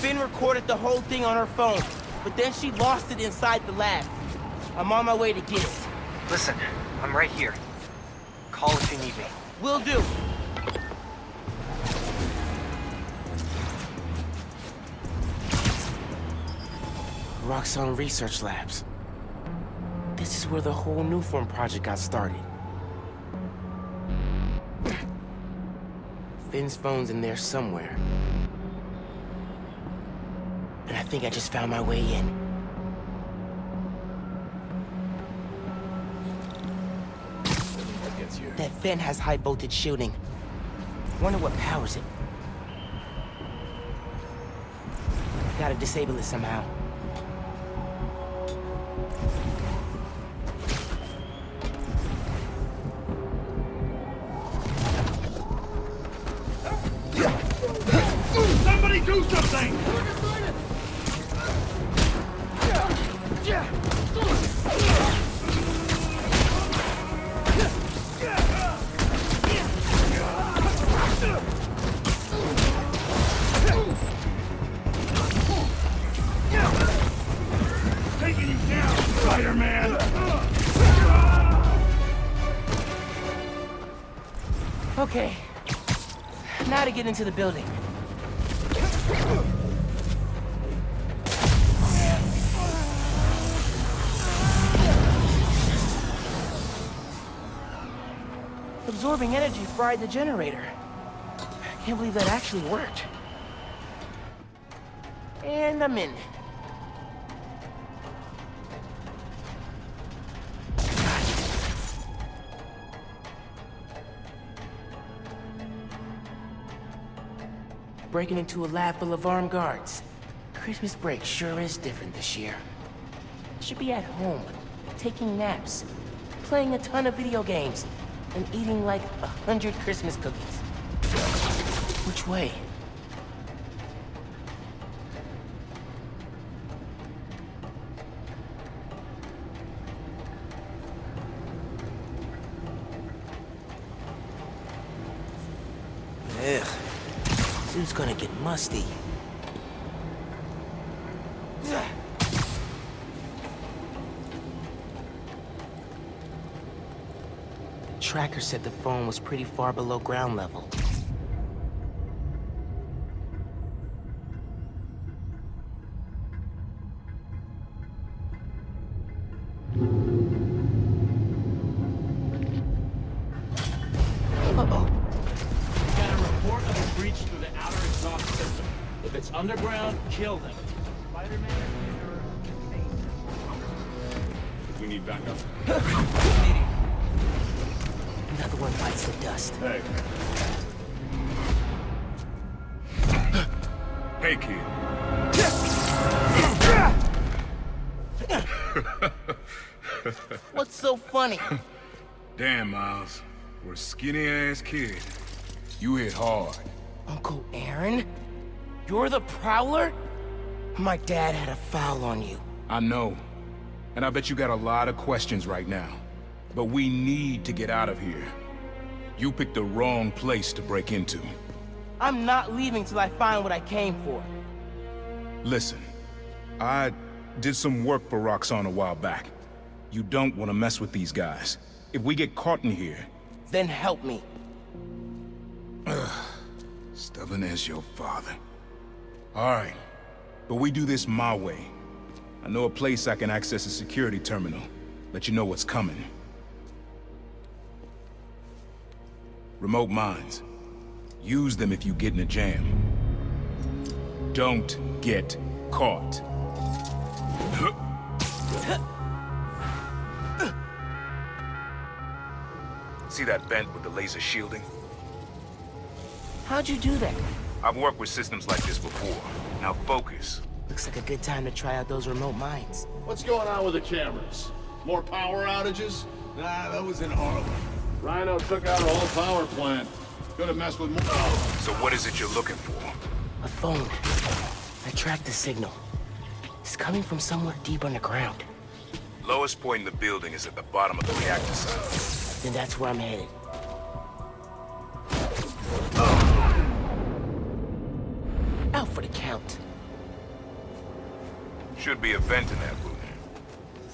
Finn recorded the whole thing on her phone, but then she lost it inside the lab. I'm on my way to get it. Listen, I'm right here. Call if you need me. Will do. Roxxon Research Labs. This is where the whole Newform project got started. Finn's phone's in there somewhere. And I think I just found my way in. That vent has high voltage shielding. Wonder what powers it. Gotta disable it somehow. Somebody do something! Taking you down, Spider-Man! Okay. Now to get into the building. Absorbing energy fried the generator. I can't believe that actually worked. And I'm in. Breaking into a lab full of armed guards. Christmas break sure is different this year. I should be at home, taking naps, playing a ton of video games, and eating like 100 Christmas cookies. Which way? Ugh. Suit's gonna get musty. Tracker said the phone was pretty far below ground level. Underground, kill them. Spider-Man, We need backup. Another one bites the dust. Hey. Hey, kid. What's so funny? Damn, Miles. For a skinny-ass kid, you hit hard. Uncle Aaron? You're the Prowler? My dad had a foul on you. I know. And I bet you got a lot of questions right now. But we need to get out of here. You picked the wrong place to break into. I'm not leaving till I find what I came for. Listen, I did some work for Roxxon a while back. You don't want to mess with these guys. If we get caught in here... Then help me. Stubborn as your father. All right, but we do this my way. I know a place I can access a security terminal. Let you know what's coming. Remote mines. Use them if you get in a jam. Don't get caught. See that vent with the laser shielding? How'd you do that? I've worked with systems like this before. Now focus. Looks like a good time to try out those remote mines. What's going on with the cameras? More power outages? Nah, that was in Harlem. Rhino took out a whole power plant. Could have messed with more. So what is it you're looking for? A phone. I tracked the signal. It's coming from somewhere deep underground. Lowest point in the building is at the bottom of the reactor site. Then that's where I'm headed. Out for the count. Should be a vent in that room.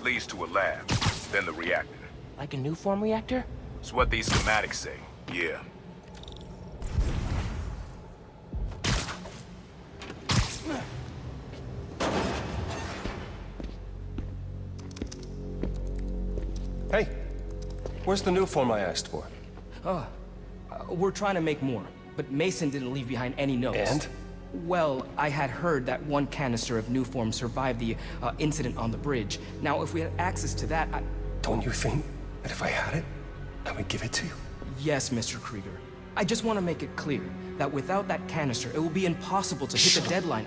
Leads to a lab, then the reactor. Like a new form reactor? It's what these schematics say, yeah. Hey, where's the new form I asked for? We're trying to make more, but Mason didn't leave behind any notes. And? Well, I had heard that one canister of new form survived the incident on the bridge. Now, if we had access to that, Don't you think that if I had it, I would give it to you? Yes, Mr. Krieger. I just want to make it clear that without that canister, it will be impossible to hit the deadline.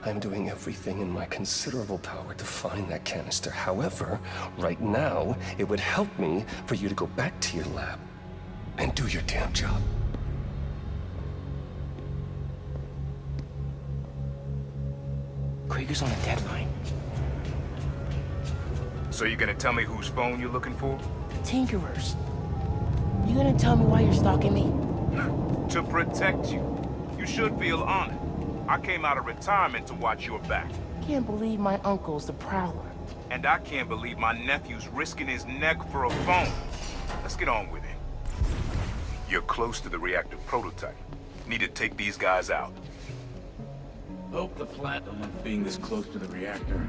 I'm doing everything in my considerable power to find that canister. However, right now, it would help me for you to go back to your lab and do your damn job. Krieger's on a deadline. So you're gonna tell me whose phone you're looking for? Tinkerers. You gonna tell me why you're stalking me? To protect you. You should feel honored. I came out of retirement to watch your back. Can't believe my uncle's the Prowler. And I can't believe my nephew's risking his neck for a phone. Let's get on with it. You're close to the reactor prototype. Need to take these guys out. Hope the platinum of being this close to the reactor.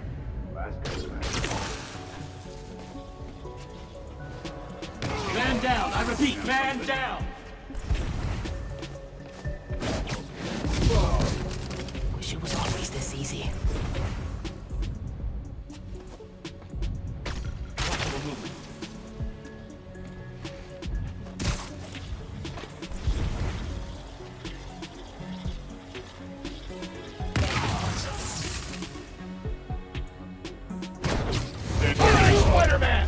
Man down! I repeat, man down! Wish it was always this easy. Spider-Man!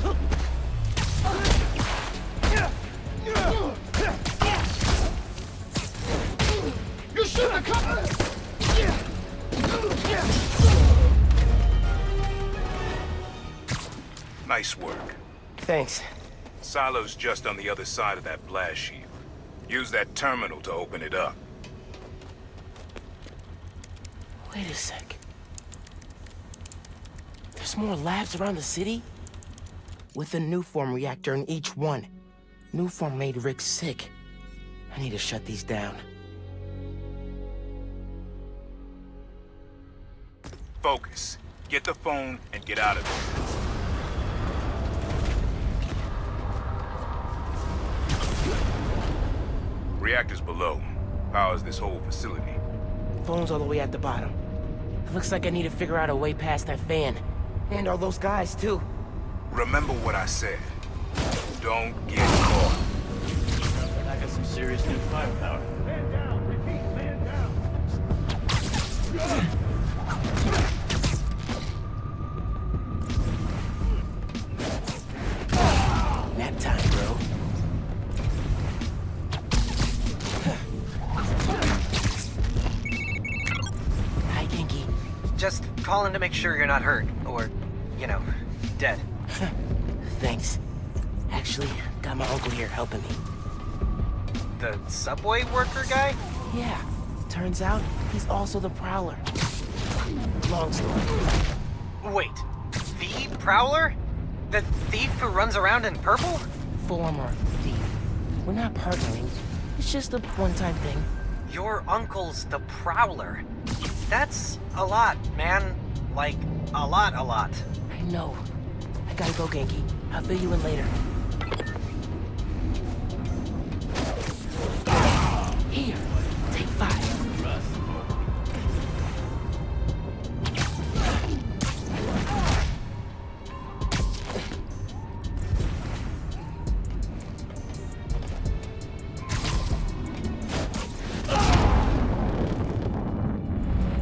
You shouldn't have come! Nice work. Thanks. Silo's just on the other side of that blast shield. Use that terminal to open it up. Wait a sec. There's more labs around the city? With a Nuform reactor in each one. Nuform made Rick sick. I need to shut these down. Focus. Get the phone and get out of there. Reactor's below. Powers this whole facility. Phone's all the way at the bottom. It looks like I need to figure out a way past that fan. And all those guys, too. Remember what I said. Don't get caught. I got some serious new firepower. Man down! Repeat, man down! Nap time, bro. Hi, Genki. Just calling to make sure you're not hurt, or, you know, dead. Thanks. Actually, got my uncle here helping me. The subway worker guy? Yeah. Turns out, he's also the Prowler. Long story. Wait, the Prowler? The thief who runs around in purple? Former thief. We're not partnering. It's just a one-time thing. Your uncle's the Prowler. That's a lot, man. Like, a lot. I know. I gotta go, Genki. I'll fill you in later. Here, take 5.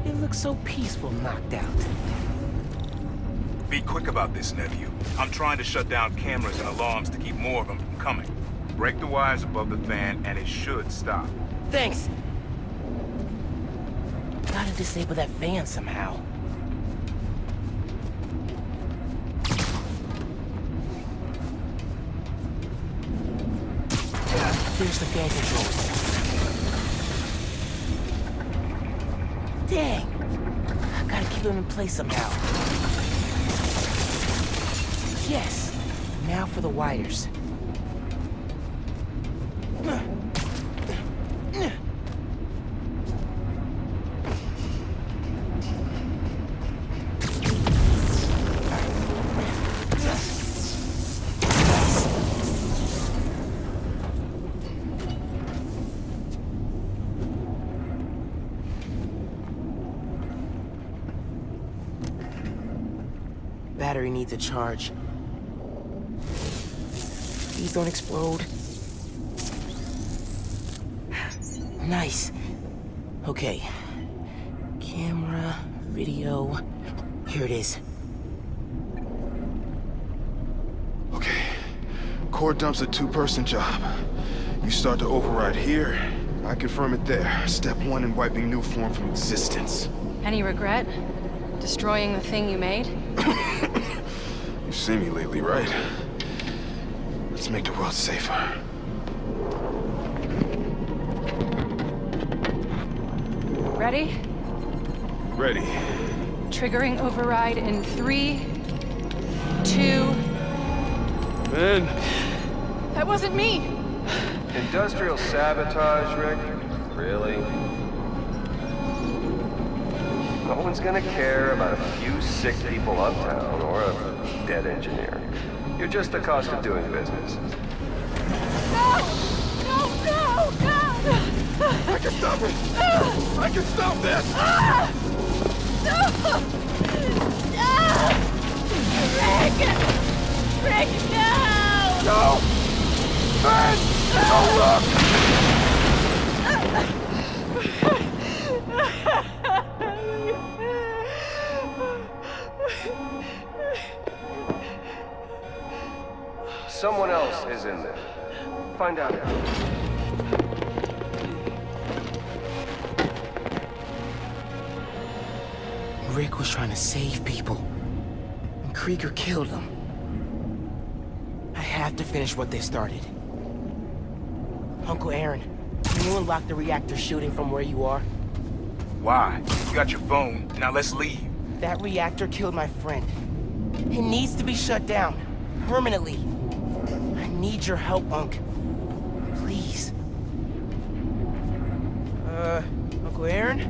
It looks so peaceful knocked out. Be quick about this, nephew. I'm trying to shut down cameras and alarms to keep more of them from coming. Break the wires above the fan and it should stop. Thanks. Gotta disable that fan somehow. There's the fan controls. Dang. I gotta keep them in place somehow. Yes. Now for the wires. Battery needs a charge. Please don't explode. Nice. Okay. Camera, video. Here it is. Okay. Core dump's a 2-person job. You start to override here, I confirm it there. Step 1 in wiping Nuform from existence. Any regret? Destroying the thing you made? You've seen me lately, right? Let's make the world safer. Ready? Ready. Triggering override in 3, 2... Ben! That wasn't me! Industrial sabotage, Rick? Really? No one's gonna care about a few sick people uptown or a dead engineer. You're just the cost of doing business. No! No, no, God! I can stop it! I can stop this! No! No! Rick! Rick, no! No! Ben! Don't look! Someone else is in there. Find out. Rick was trying to save people, and Krieger killed him. I have to finish what they started. Uncle Aaron, can you unlock the reactor shooting from where you are? Why? You got your phone. Now let's leave. That reactor killed my friend. It needs to be shut down. Permanently. I need your help, Unc. Please. Uncle Aaron?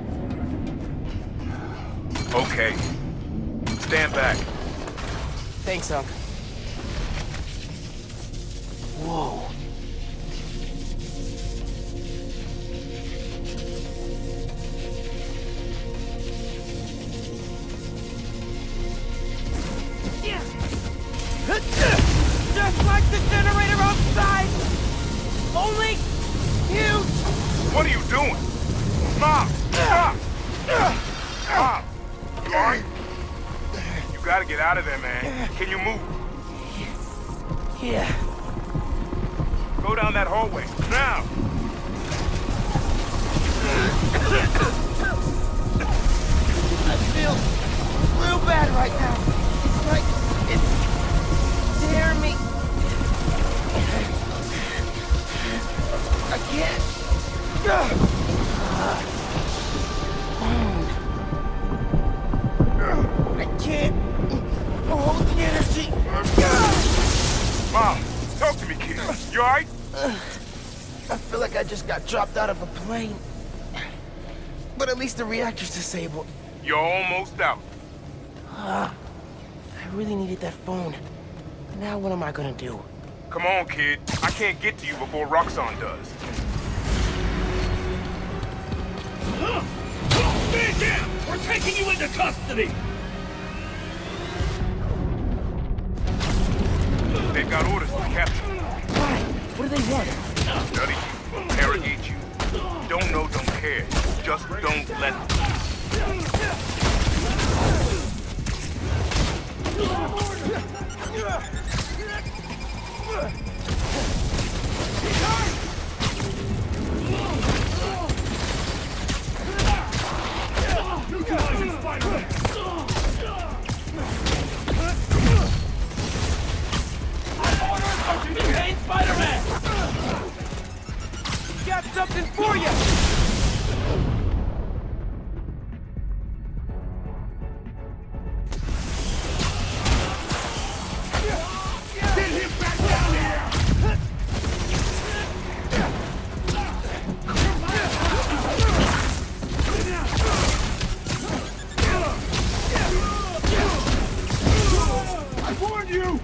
Okay. Stand back. Thanks, Unc. Whoa. Just like the generator outside! Only huge! What are you doing? Mom! Stop! Mom! You alright? You gotta get out of there, man. Can you move? Yeah. Go down that hallway. Now! I feel real bad right now. It's like it's tearing me. I can't. I can't hold the energy. Mom, talk to me, kid. You alright? I feel like I just got dropped out of a plane. But at least the reactor's disabled. You're almost out. I really needed that phone. Now what am I gonna do? Come on, kid. I can't get to you before Roxxon does. Stand down! We're taking you into custody! They've got orders to capture you. Why? What do they want? Study you, interrogate you. Don't know, don't care. Just don't let them. Neutralizing Spider-Man! Orders are to detain Spider-Man! Got something for you! Get him back down here! I warned you!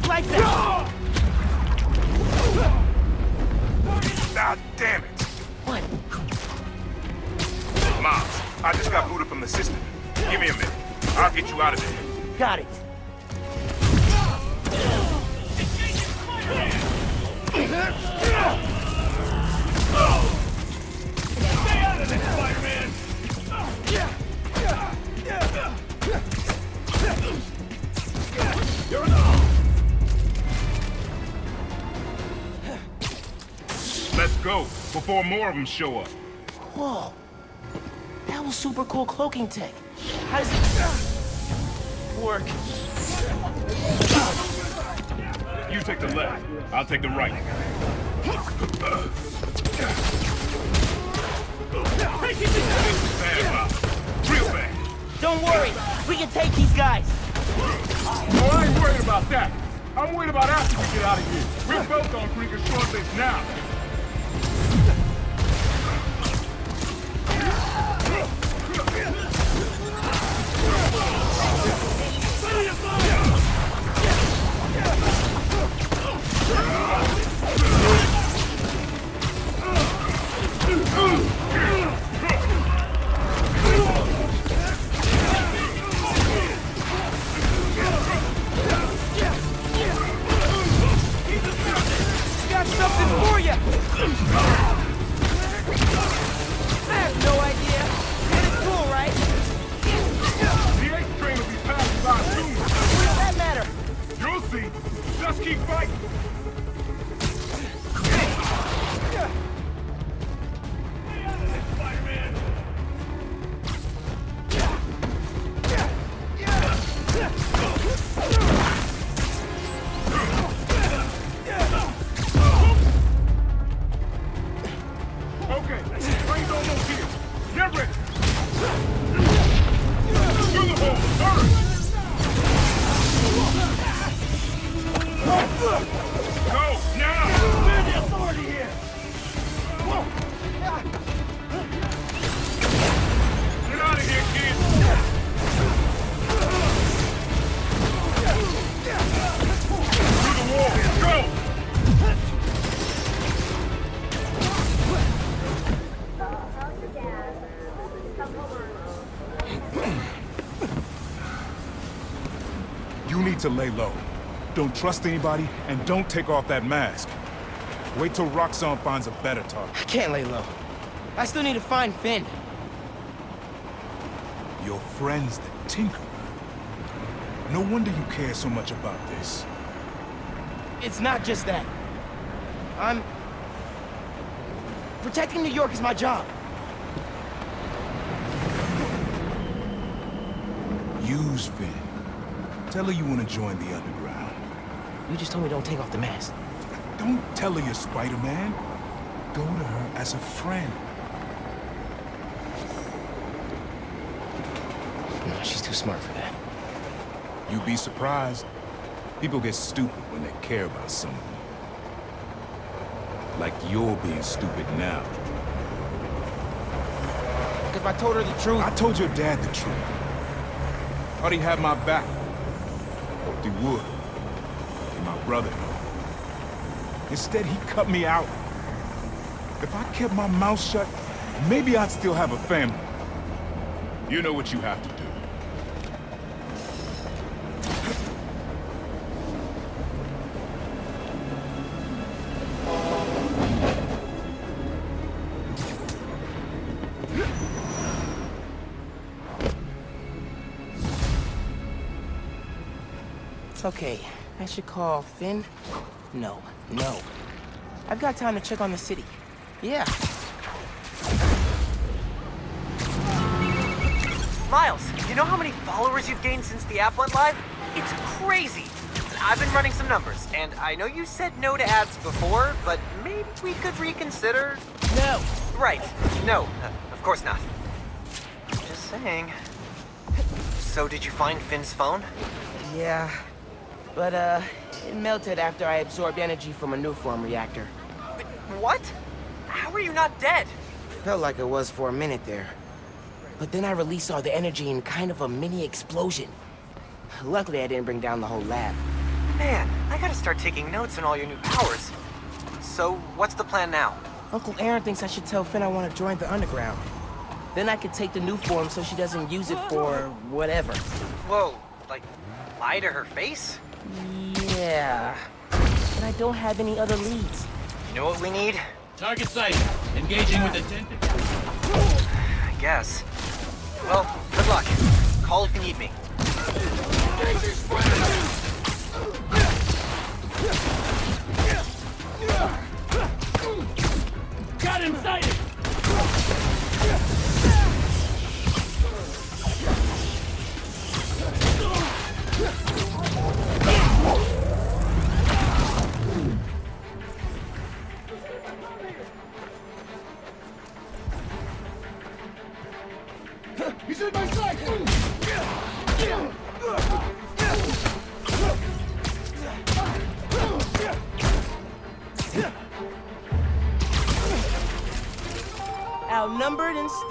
Like that! Ah, damn it! What? Moms, I just got booted from the system. Give me a minute. I'll get you out of there. Got it. Stay out of this, Spider-Man! You're enough! Let's go, before more of them show up. Whoa. That was super cool cloaking tech. How does it work? You take the left, I'll take the right. Bad, Bob. Real bad. Don't worry, we can take these guys. Oh, I ain't worried about that. I'm worried about after we get out of here. We're both on Krieger's short list now. Got something for you! I have no idea. But it's cool, right? The 8th train will be passing by soon. What does that matter? You'll see. Just keep fighting. Okay, train's almost here. Get ready. Through the hole. Hurry. Go now. We're the authority here. Get out of here, kid. Through the wall. Go. You need to lay low. Don't trust anybody, and don't take off that mask. Wait till Roxxon finds a better target. I can't lay low. I still need to find Finn. Your friend's the Tinkerer. No wonder you care so much about this. It's not just that. Protecting New York is my job. Use Finn. Tell her you want to join the underground. You just told me don't take off the mask. Don't tell her you're Spider-Man. Go to her as a friend. No, she's too smart for that. You'd be surprised. People get stupid when they care about someone. Like you're being stupid now. If I told her the truth... I told your dad the truth. Thought he'd have my back. Hoped he would. And my brother. Instead, he cut me out. If I kept my mouth shut, maybe I'd still have a family. You know what you have to do. Okay, I should call Finn? No. I've got time to check on the city. Yeah. Miles, you know how many followers you've gained since the app went live? It's crazy. I've been running some numbers, and I know you said no to ads before, but maybe we could reconsider? No. Right. No, of course not. Just saying. So did you find Finn's phone? Yeah. But, it melted after I absorbed energy from a Nuform reactor. What? How are you not dead? Felt like it was for a minute there. But then I released all the energy in kind of a mini explosion. Luckily, I didn't bring down the whole lab. Man, I gotta start taking notes on all your new powers. So, what's the plan now? Uncle Aaron thinks I should tell Finn I want to join the underground. Then I could take the Nuform so she doesn't use it for whatever. Whoa, like, lie to her face? Yeah. But I don't have any other leads. You know what we need? Target sight. Engaging with intent. I guess. Well, good luck. Call if you need me. Got him sighted! He's in my sight!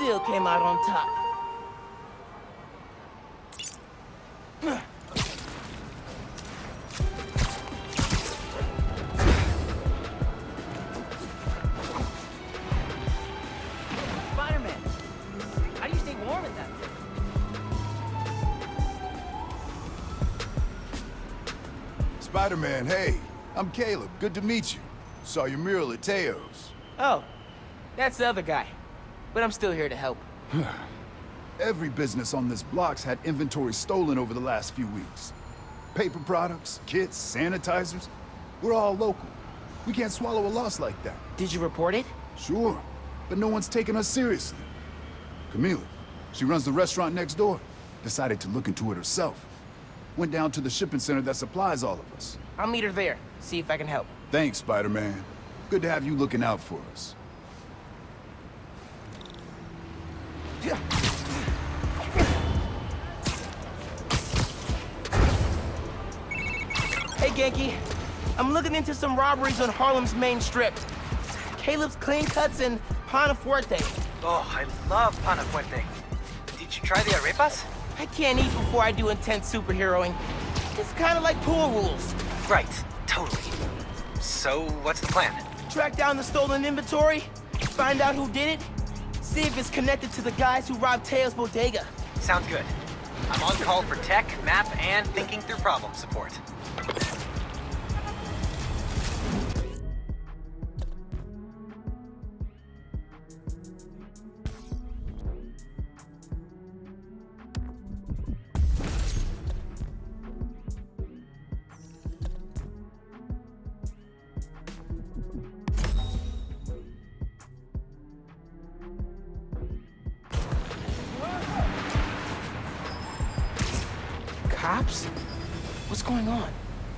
still came out on top. Spider-Man, how do you stay warm at that? Spider-Man, hey. I'm Caleb. Good to meet you. Saw your mural at Teo's. Oh, that's the other guy. But I'm still here to help. Every business on this block's had inventory stolen over the last few weeks. Paper products, kits, sanitizers. We're all local. We can't swallow a loss like that. Did you report it? Sure, but no one's taking us seriously. Camila, she runs the restaurant next door. Decided to look into it herself. Went down to the shipping center that supplies all of us. I'll meet her there, see if I can help. Thanks, Spider-Man. Good to have you looking out for us. Hey, Genki. I'm looking into some robberies on Harlem's main strip. Caleb's Clean Cuts and Panafuerte. Oh, I love Panafuerte. Did you try the arepas? I can't eat before I do intense superheroing. It's kind of like pool rules. Right, totally. So, what's the plan? Track down the stolen inventory, find out who did it, see if it's connected to the guys who robbed Teo's bodega. Sounds good. I'm on call for tech, map, and thinking through problem support. Cops? What's going on?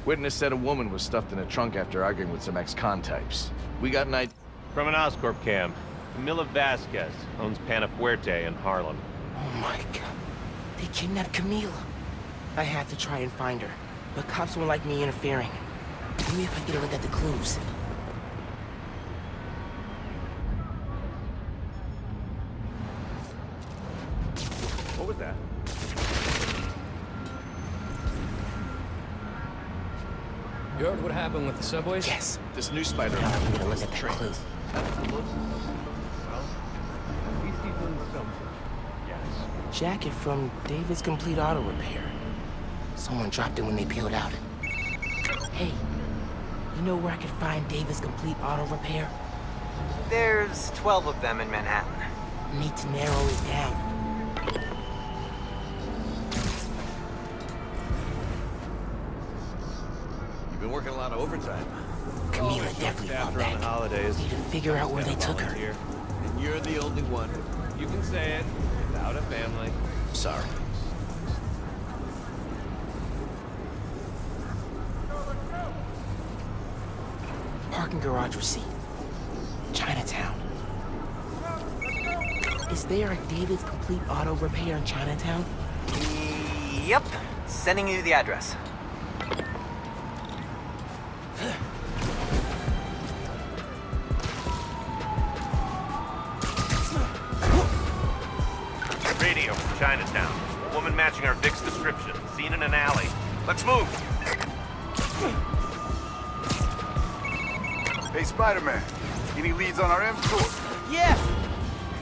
Witness said a woman was stuffed in a trunk after arguing with some ex-con types. We got an idea. From an Oscorp cam, Camila Vasquez owns Panafuerte in Harlem. Oh my god. They kidnapped Camila. I have to try and find her, but cops won't like me interfering. Maybe if I get a look at the clues. What was that? You heard what happened with the subways? Yes. This new Spider-Man. Now I'm gonna look at that clue. Yes. Jacket from David's Complete Auto Repair. Someone dropped it when they peeled out. Hey, you know where I could find David's Complete Auto Repair? There's 12 of them in Manhattan. Need to narrow it down. You've been working a lot of overtime. Camila definitely fought back. On the holidays. Need to figure out where they took her. And you're the only one. You can say it without a family. Sorry. Parking garage receipt. Chinatown. Is there a David's Complete Auto Repair in Chinatown? Yep. Sending you the address. Radio from Chinatown. A woman matching our Vic's description. Seen in an alley. Let's move! Hey, Spider-Man. Any leads on our inventory? Yeah!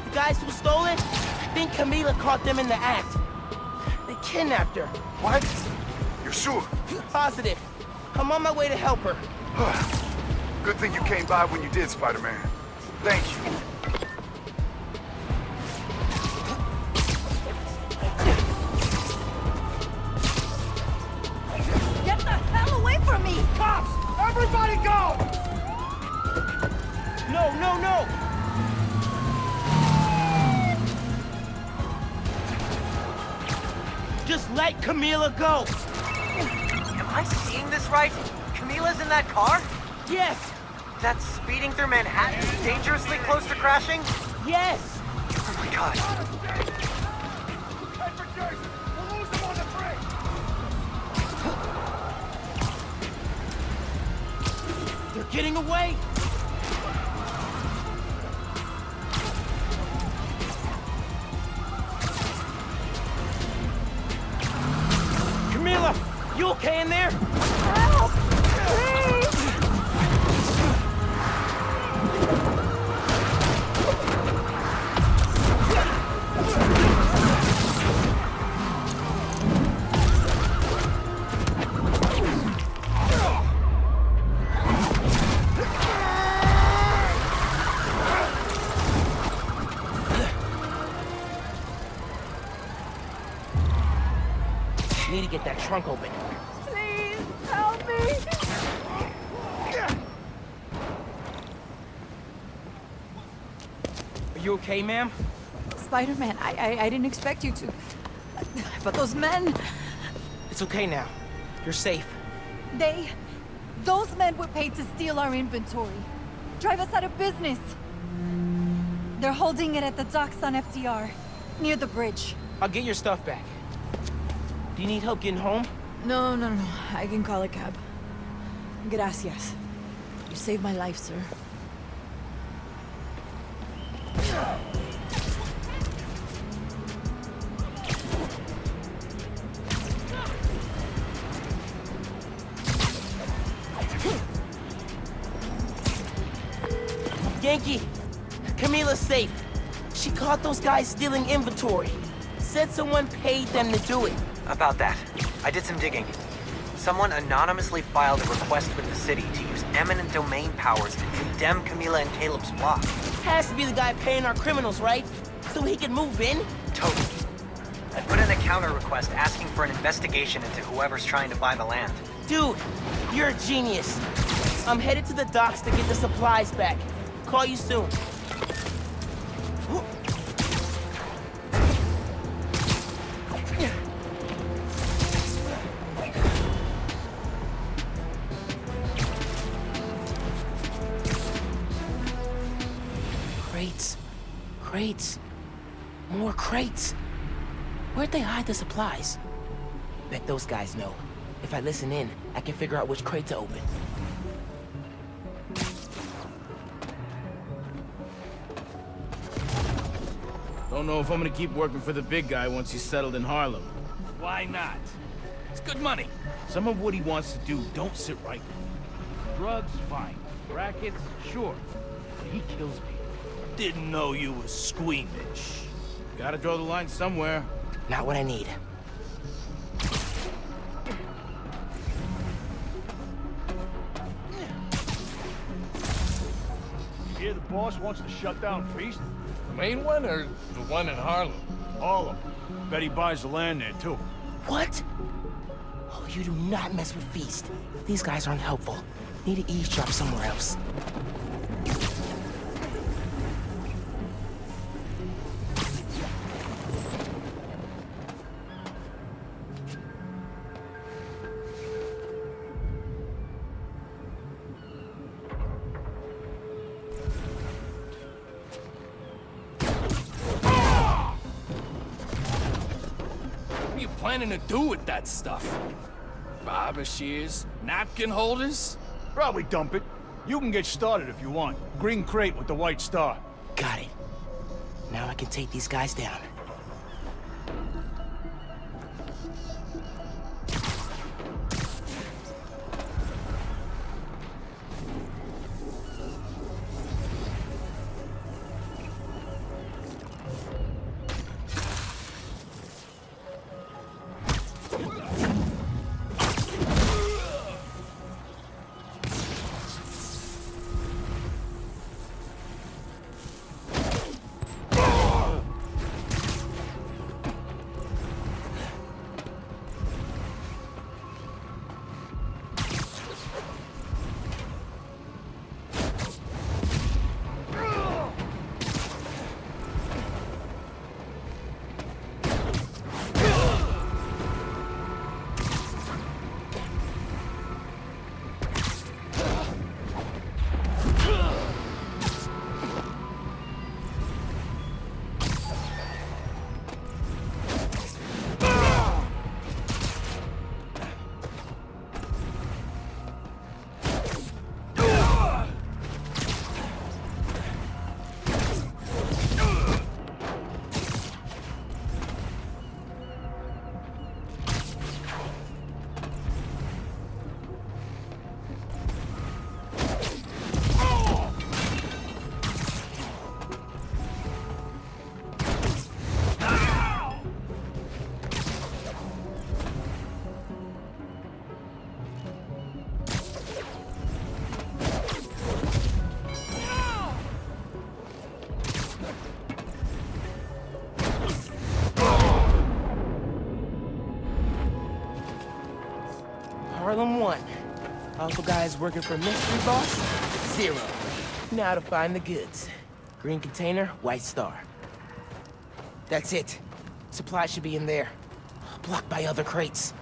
The guys who stole it, I think Camila caught them in the act. They kidnapped her. What? You're sure? Positive. I'm on my way to help her. Good thing you came by when you did, Spider-Man. Thank you. Get the hell away from me! Cops! Everybody go! No, no, no! Just let Camila go! Am I seeing this right? Camila's in that car? Yes! That's speeding through Manhattan, dangerously close to crashing? Yes! Oh my god. We'll lose them on the bridge! They're getting away! You okay in there? Help! Please! Need to get that trunk open. Please, help me! Are you okay, ma'am? Spider-Man, I didn't expect you to. But those men... It's okay now. You're safe. Those men were paid to steal our inventory. Drive us out of business. They're holding it at the docks on FDR, near the bridge. I'll get your stuff back. Do you need help getting home? No. I can call a cab. Gracias. You saved my life, sir. Yankee, Camila's safe. She caught those guys stealing inventory. Said someone paid them to do it. About that, I did some digging. Someone anonymously filed a request with the city to use eminent domain powers to condemn Camila and Caleb's plot. Has to be the guy paying our criminals, right? So he can move in? Totally. I put in a counter request asking for an investigation into whoever's trying to buy the land. Dude, you're a genius. I'm headed to the docks to get the supplies back. Call you soon. Crates. More crates. Where'd they hide the supplies? Bet those guys know. If I listen in, I can figure out which crate to open. Don't know if I'm gonna keep working for the big guy once he's settled in Harlem. Why not? It's good money. Some of what he wants to do don't sit right with me. Drugs, fine. Rackets, sure. But he kills people. Didn't know you was squeamish. Gotta draw the line somewhere. Not what I need. You hear the boss wants to shut down Feast? The main one or the one in Harlem? Harlem. Bet he buys the land there, too. What? Oh, you do not mess with Feast. These guys aren't helpful. Need to eavesdrop somewhere else. Planning to do with that stuff? Barber shears? Napkin holders? Probably dump it. You can get started if you want. Green crate with the white star. Got it. Now I can take these guys down. Harlem 1. Also guys working for Mystery Boss, 0. Now to find the goods. Green container, white star. That's it. Supply should be in there. Blocked by other crates.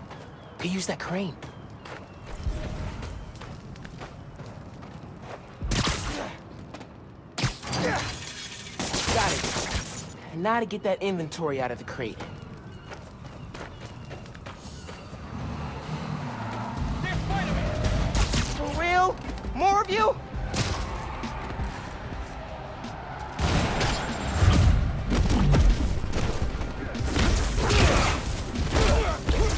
Could use that crane. Got it. Now to get that inventory out of the crate. For real? More of you?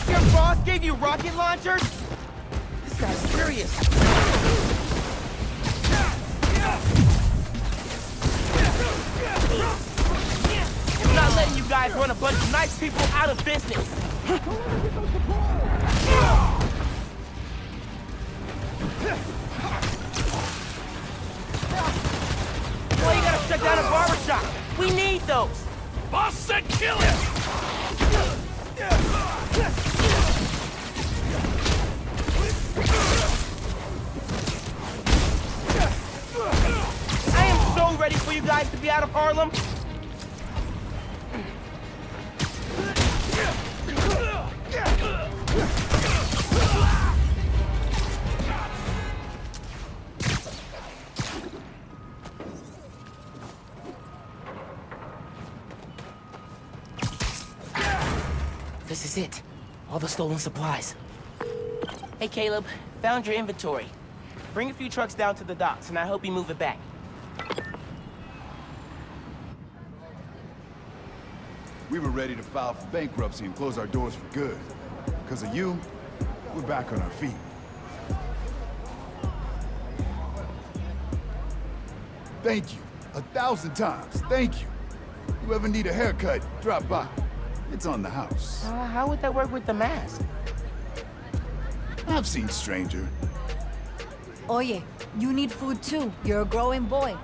Your boss gave you rocket launchers? This guy's serious. I'm not letting you guys run a bunch of nice people out of business. Why you gotta shut down a barbershop? We need those. Boss said kill him! I am so ready for you guys to be out of Harlem. This is it. All the stolen supplies. Hey, Caleb. Found your inventory. Bring a few trucks down to the docks, and I hope you move it back. We were ready to file for bankruptcy and close our doors for good. Because of you, we're back on our feet. Thank you. 1,000 times. Thank you. You ever need a haircut, drop by. It's on the house. How would that work with the mask? I've seen stranger. Oye, you need food too. You're a growing boy.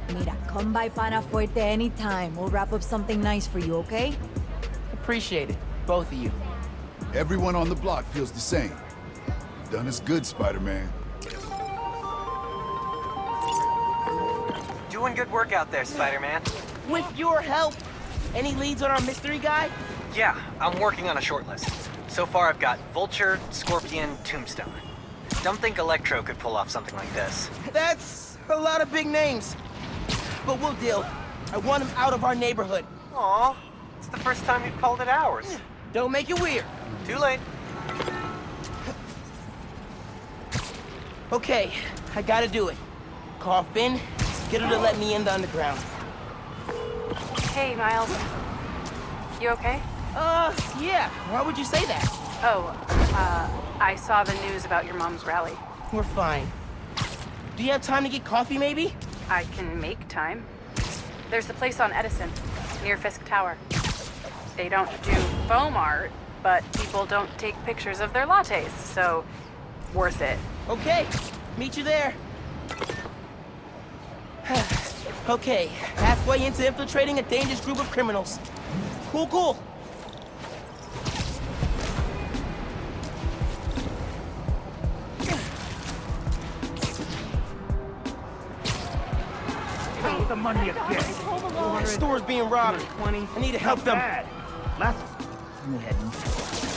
Mira, come by Pana Fuerte anytime. We'll wrap up something nice for you, okay? Appreciate it, both of you. Everyone on the block feels the same. You've done us good, Spider-Man. Doing good work out there, Spider-Man. With your help. Any leads on our mystery guy? Yeah, I'm working on a short list. So far I've got Vulture, Scorpion, Tombstone. Don't think Electro could pull off something like this. That's a lot of big names. But we'll deal. I want him out of our neighborhood. Aw, it's the first time you've called it ours. Don't make it weird. Too late. Okay, I gotta do it. Call Finn, get her to let me in the underground. Hey, Miles. You okay? Yeah. Why would you say that? Oh, I saw the news about your mom's rally. We're fine. Do you have time to get coffee, maybe? I can make time. There's a place on Edison, near Fisk Tower. They don't do foam art, but people don't take pictures of their lattes, so worth it. Okay, meet you there. Okay, halfway into infiltrating a dangerous group of criminals. Cool, cool. Take the money again. Store's being robbed. I need to help them. Last. Go ahead and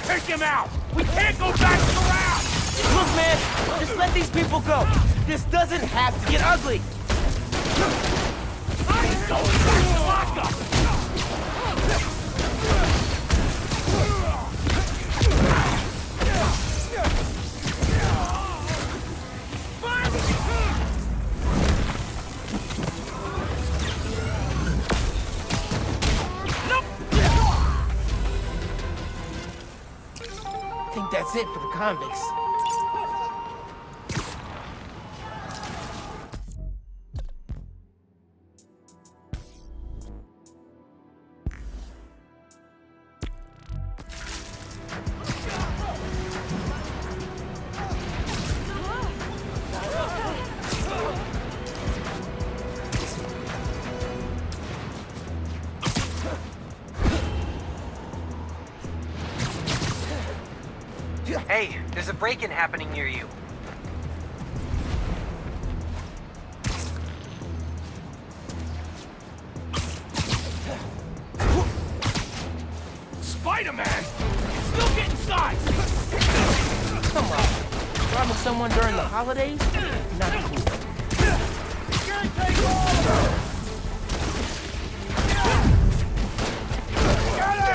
take him out. We can't go back around. Look, man, just let these people go. This doesn't have to get ugly. I ain't going back to lockup. I think that's it for the convicts. Hey, there's a break-in happening near you. Spider-Man! Still get inside! Come on. Robbing someone during the holidays? Not cool. Can't take all of them! Got him!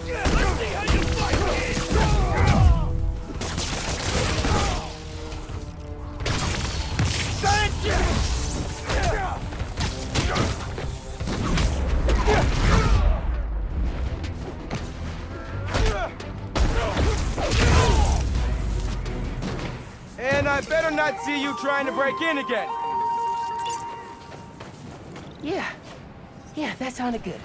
Let's see how you fight! And I better not see you trying to break in again. Yeah, that sounded good.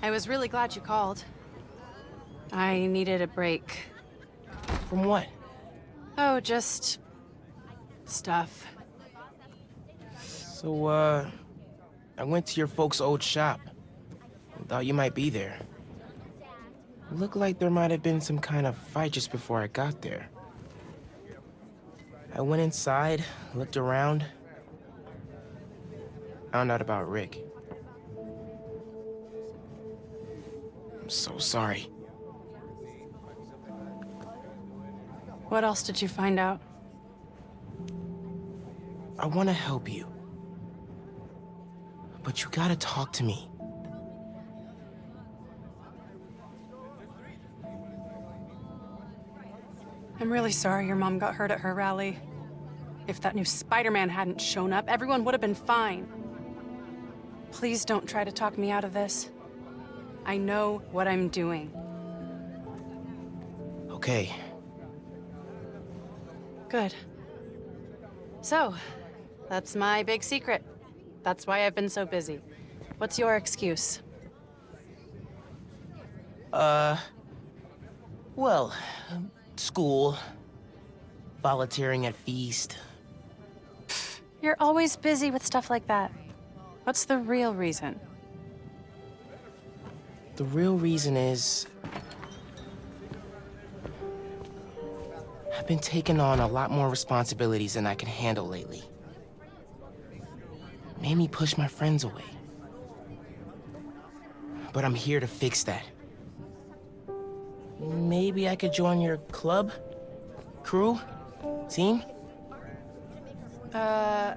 I was really glad you called. I needed a break. From what? Oh, just... stuff. So, I went to your folks' old shop. Thought you might be there. Looked like there might have been some kind of fight just before I got there. I went inside, looked around. Found out about Rick. I'm so sorry. What else did you find out? I want to help you. But you gotta talk to me. I'm really sorry your mom got hurt at her rally. If that new Spider-Man hadn't shown up, everyone would have been fine. Please don't try to talk me out of this. I know what I'm doing. Okay. Good. So, that's my big secret. That's why I've been so busy. What's your excuse? Well, school, volunteering at Feast. You're always busy with stuff like that. What's the real reason? The real reason is... I've been taking on a lot more responsibilities than I can handle lately. Made me push my friends away. But I'm here to fix that. Maybe I could join your club? Crew? Team? I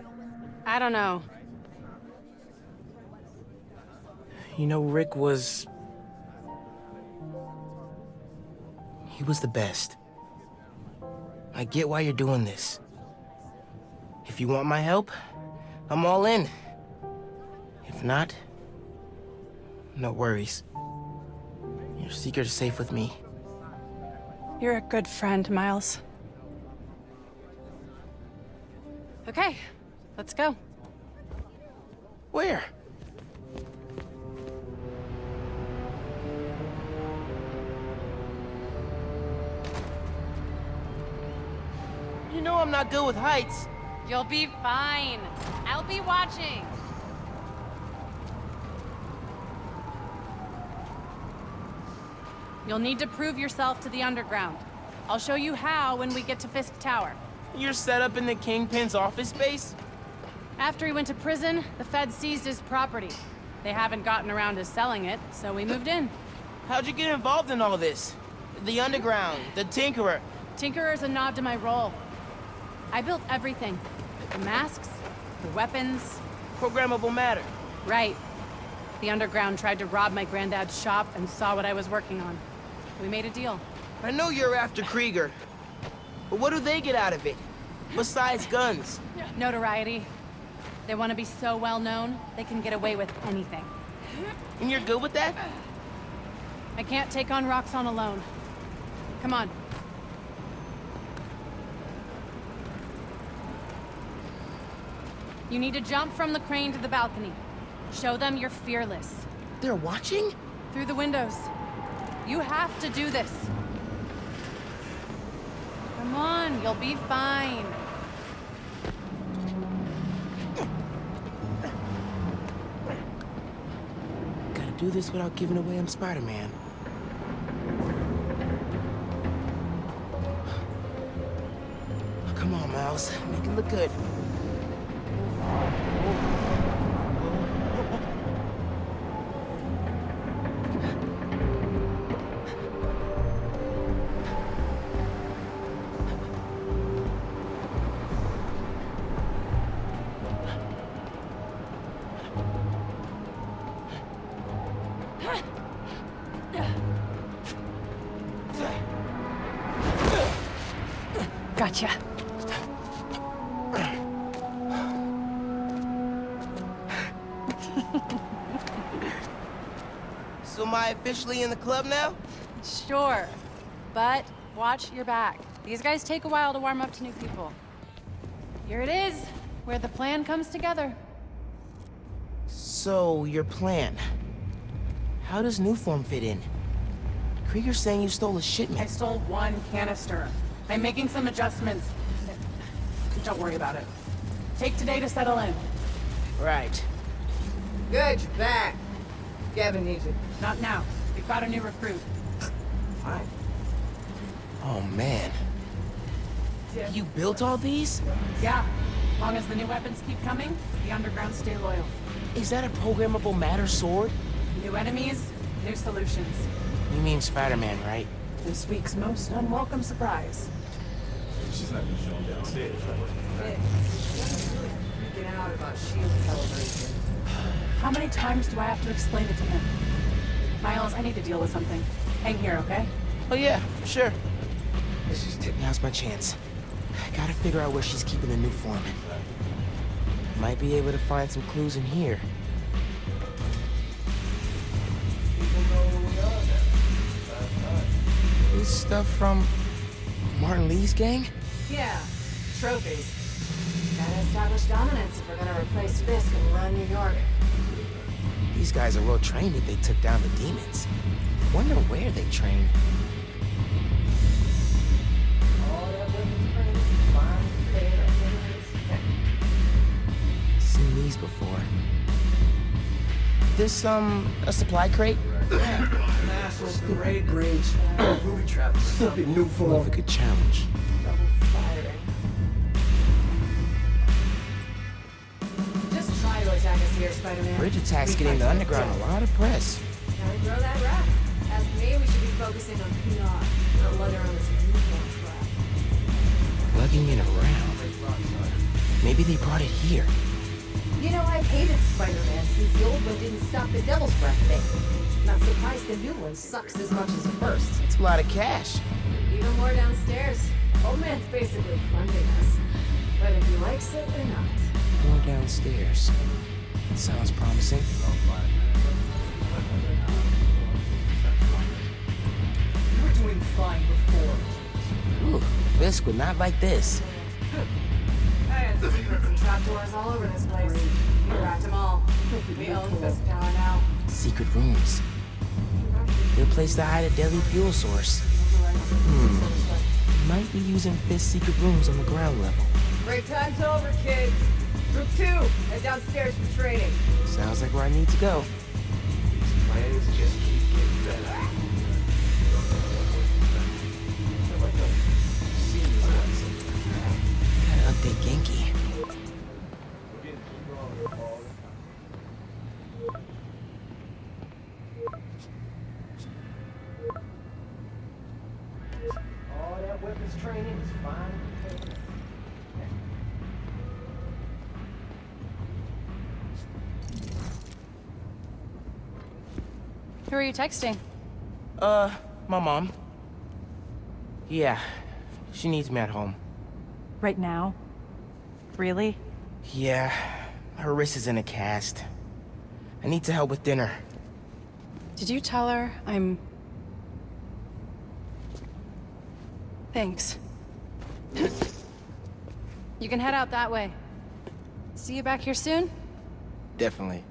don't know. You know, Rick was... He was the best. I get why you're doing this. If you want my help, I'm all in. If not, no worries. Your secret is safe with me. You're a good friend, Miles. Okay, let's go. Where? You know I'm not good with heights. You'll be fine. I'll be watching. You'll need to prove yourself to the underground. I'll show you how when we get to Fisk Tower. You're set up in the Kingpin's office space? After he went to prison, the feds seized his property. They haven't gotten around to selling it, so we moved in. How'd you get involved in all this? The underground, the Tinkerer. Tinkerer's a nod to my role. I built everything. The masks, the weapons. Programmable matter. Right. The underground tried to rob my granddad's shop and saw what I was working on. We made a deal. I know you're after Krieger, but what do they get out of it? Besides guns? Notoriety. They want to be so well known, they can get away with anything. And you're good with that? I can't take on Roxxon alone. Come on. You need to jump from the crane to the balcony. Show them you're fearless. They're watching? Through the windows. You have to do this. Come on, you'll be fine. Gotta do this without giving away I'm Spider-Man. Come on, Miles. Make it look good. Gotcha. So am I officially in the club now? Sure, but watch your back. These guys take a while to warm up to new people. Here it is, where the plan comes together. So, your plan. How does Newform fit in? Krieger's saying you stole a shipment. I stole 1 canister. I'm making some adjustments. Don't worry about it. Take today to settle in. Right. Good, you're back. Gavin needs it. Not now. We've got a new recruit. Fine. Oh, man. You built all these? Yeah. As long as the new weapons keep coming, the underground stay loyal. Is that a programmable matter sword? New enemies, new solutions. You mean Spider-Man, right? This week's most unwelcome surprise. She's not gonna show him downstairs, right? Hey, freaking out about shield calibration. How many times do I have to explain it to him? Miles, I need to deal with something. Hang here, okay? Oh yeah, sure. Now's my chance. I gotta figure out where she's keeping the new form. Might be able to find some clues in here. This stuff from Martin Lee's gang? Yeah, trophies. Gotta establish dominance if we're gonna replace Fisk and run New York. These guys are well trained if they took down the demons. Wonder where they train. Seen these before. This, a supply crate? Massive grade bridge. Booby trap. Stupid new form. Love a good challenge. Just try to attack us here, Spider-Man. Bridge attack's getting the underground a lot of press. Gotta grow that rap. As for me, we should be focusing on PR, not lugging around this uniform crap. Lugging it around. Maybe they brought it here. You know, I've hated Spider-Man since the old one didn't stop the Devil's Breath thing. Not surprised the new one sucks as much as the first. It's a lot of cash. Even more downstairs. Old man's basically funding us. Whether he likes it or not. More downstairs. Sounds promising. You were doing fine before. Ooh, Fisk would not like this. I had secrets and trapdoors all over this place. We cracked them all. We own Fisk Tower now. Secret rooms. Good place to hide a deadly fuel source. Might be using Fisk's secret rooms on the ground level. Break time's over, kids. Group 2, head downstairs for training. Sounds like where I need to go. These plans just keep getting better. Gotta update Genki. All that weapons training is fine. Who are you texting? My mom. Yeah, she needs me at home. Right now? Really? Yeah, her wrist is in a cast. I need to help with dinner. Did you tell her I'm... Thanks. You can head out that way. See you back here soon? Definitely.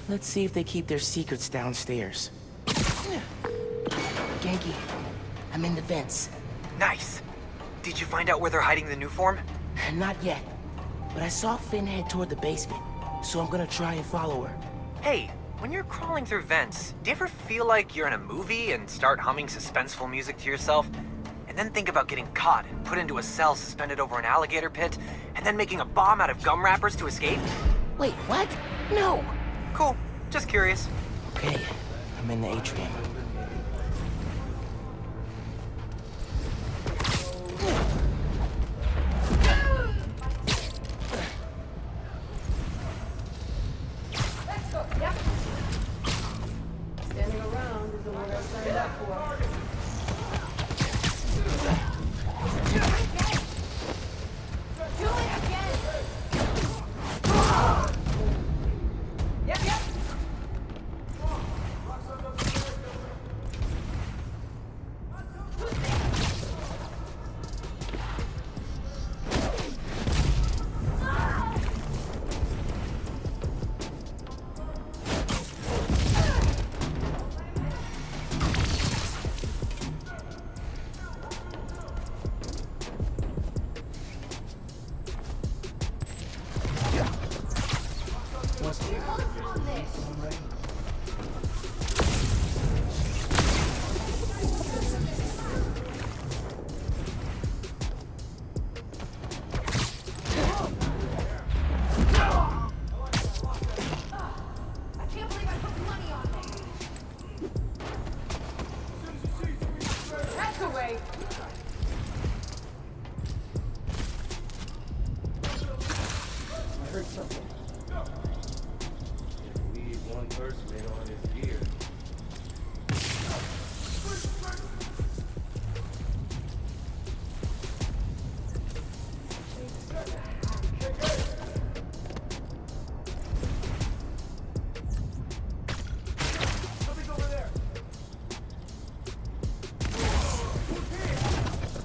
Let's see if they keep their secrets downstairs. Genki, I'm in the vents. Nice. Did you find out where they're hiding the new form? Not yet, but I saw Finn head toward the basement, so I'm gonna try and follow her. Hey, when you're crawling through vents, do you ever feel like you're in a movie and start humming suspenseful music to yourself? And then think about getting caught and put into a cell suspended over an alligator pit, and then making a bomb out of gum wrappers to escape? Wait, what? No! Cool. Just curious. Okay, I'm in the atrium. Standing around is the one I signed up for. Do it again! Yep, yep.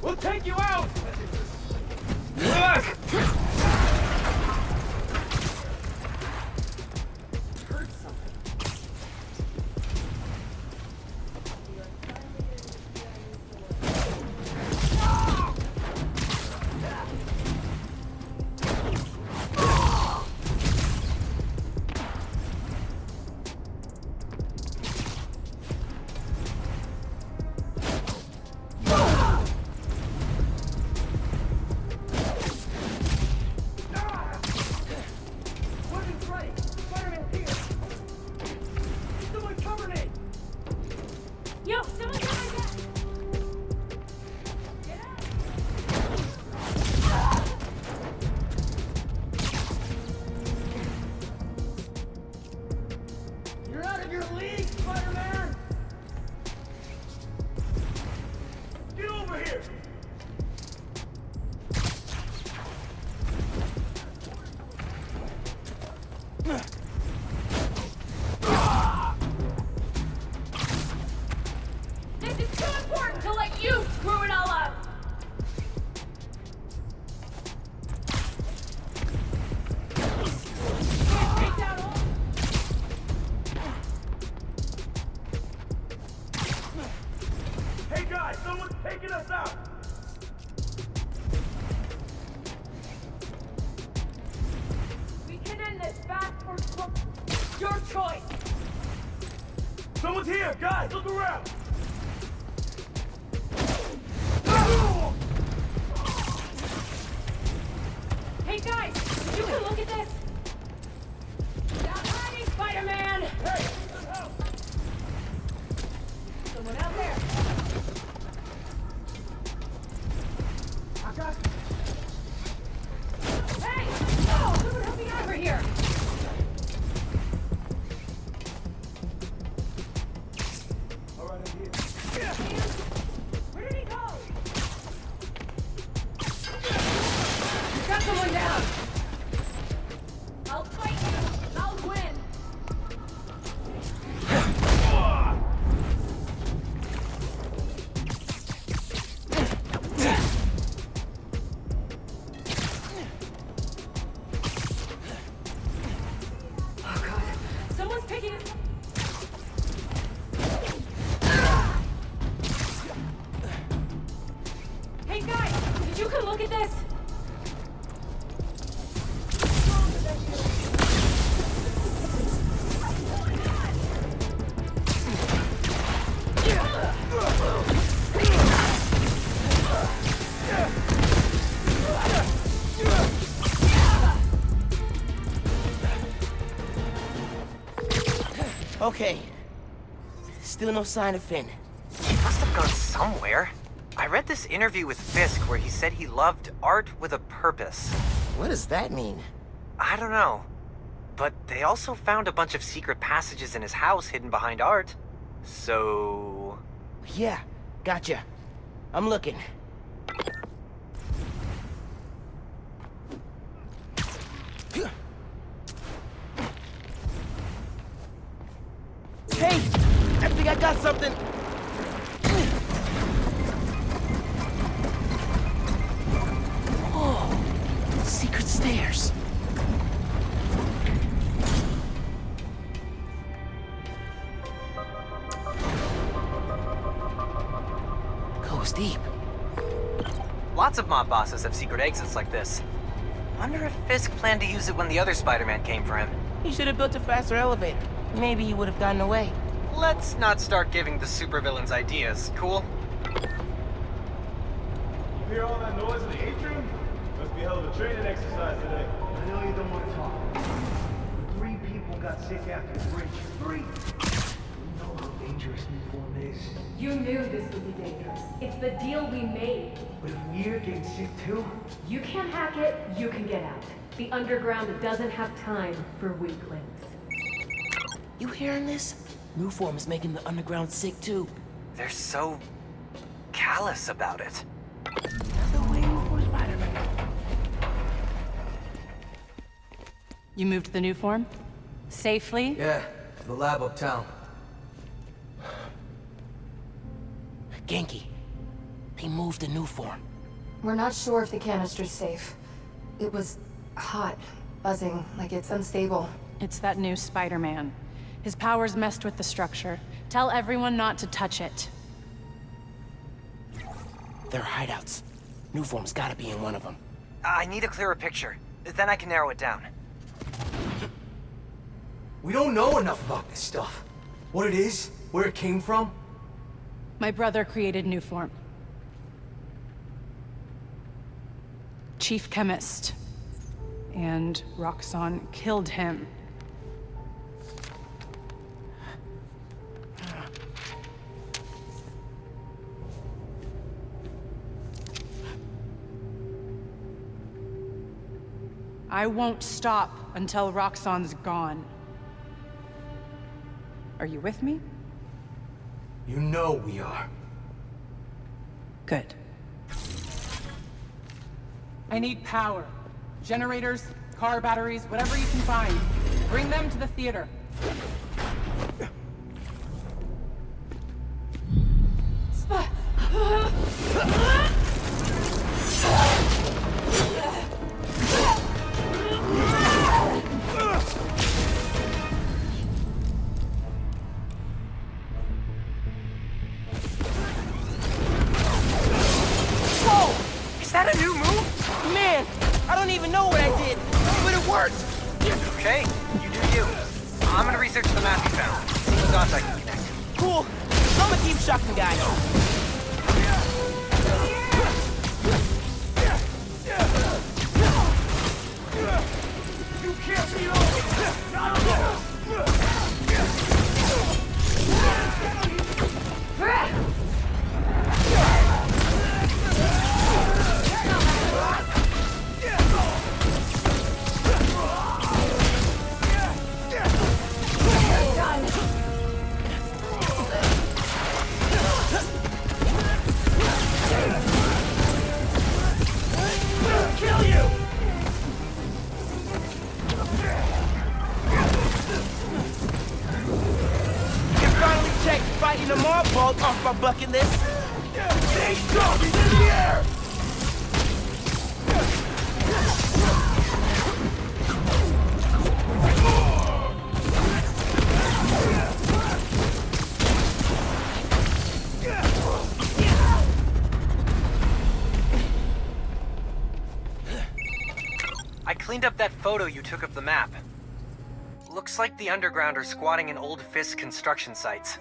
We'll take you out! Someone's here! Guys, look around! Hey guys, you can look at this! Stop hiding, Spider-Man! Hey! Someone out there! I got you! Hey! No! Someone help me out over here! was picking his... Hey guys, did you come look at this? Okay. Still no sign of Finn. He must have gone somewhere. I read this interview with Fisk where he said he loved art with a purpose. What does that mean? I don't know. But they also found a bunch of secret passages in his house hidden behind art. So... Yeah, gotcha. I'm looking. Hey! I think I got something! Oh, secret stairs. Goes deep. Lots of mob bosses have secret exits like this. Wonder if Fisk planned to use it when the other Spider-Man came for him. He should have built a faster elevator. Maybe he would have gotten away. Let's not start giving the supervillains ideas, cool? You hear all that noise in the atrium? Must be a hell of a training exercise today. I know you don't want to talk. 3 people got sick after the bridge. 3! You know how dangerous Newform is. You knew this would be dangerous. It's the deal we made. But if we're getting sick too? You can't hack it, you can get out. The underground doesn't have time for weaklings. You hearing this? Newform is making the underground sick too. They're so... callous about it. You moved the new form? Safely? Yeah, the lab uptown. Genki, they moved the Newform. We're not sure if the canister's safe. It was hot, buzzing, like it's unstable. It's that new Spider-Man. His powers messed with the structure. Tell everyone not to touch it. They're hideouts. Newform's gotta be in one of them. I need a clearer picture. Then I can narrow it down. We don't know enough about this stuff. What it is, where it came from. My brother created new form. Chief chemist. And Roxxon killed him. I won't stop until Roxxon's gone. Are you with me? You know we are. Good. I need power. Generators, car batteries, whatever you can find. Bring them to the theater. Is that a new move? Man, I don't even know what I did, but it worked! Okay, you do you. I'm gonna research the map you found. See what dots I can connect. Cool. I'm gonna keep shocking guys. You can't beat all not alone! Kill you! Finally checked fighting the mob vault off my bucket list. Stay strong, he's in the air! cleaned up that photo you took of the map. Looks like the underground are squatting in old Fisk construction sites.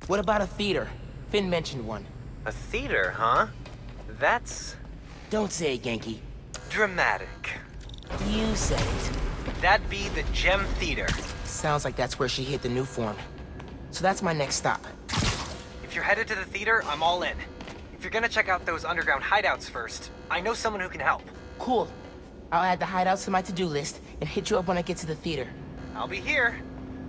What about a theater? Finn mentioned one. A theater, huh? That's... Don't say it, Genki. dramatic. You said it. That'd be the Gem Theater. Sounds like that's where she hit the new form. So that's my next stop. If you're headed to the theater, I'm all in. If you're gonna check out those underground hideouts first, I know someone who can help. Cool. I'll add the hideouts to my to-do list and hit you up when I get to the theater. I'll be here,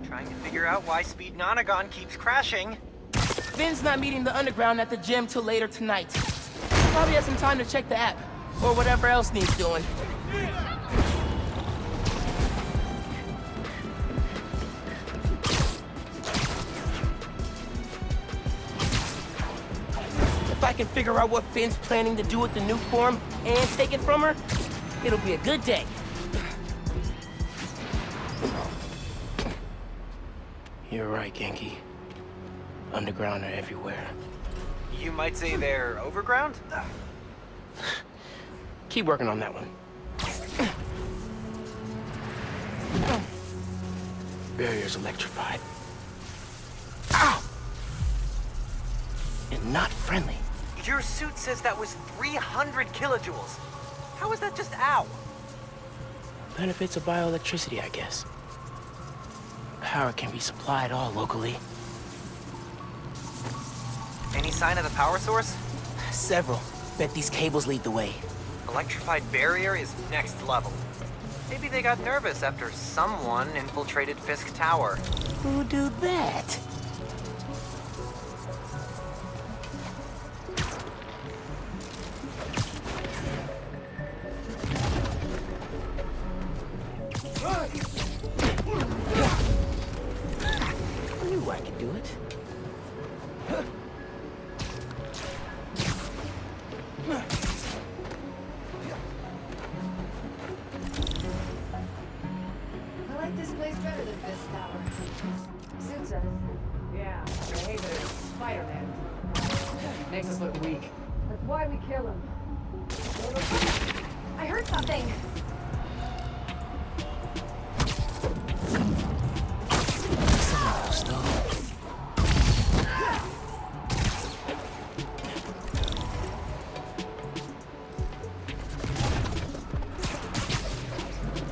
trying to figure out why Speed Nonagon keeps crashing. Finn's not meeting the underground at the gym till later tonight. Probably has some time to check the app, or whatever else needs doing. If I can figure out what Finn's planning to do with the new form and take it from her, it'll be a good day. You're right, Genki. Underground are everywhere. You might say they're overground? Keep working on that one. Barrier's electrified. Ow! And not friendly. Your suit says that was 300 kilojoules. How is that just ow? Benefits of bioelectricity, I guess. Power can be supplied all locally. Any sign of the power source? Several. Bet these cables lead the way. Electrified barrier is next level. Maybe they got nervous after someone infiltrated Fisk Tower. Who do that? I knew I could do it. I like this place better than Fisk Tower. Suits us. Yeah, I hate that it's Spider-Man. Makes us look weak. That's why we kill him. I heard something.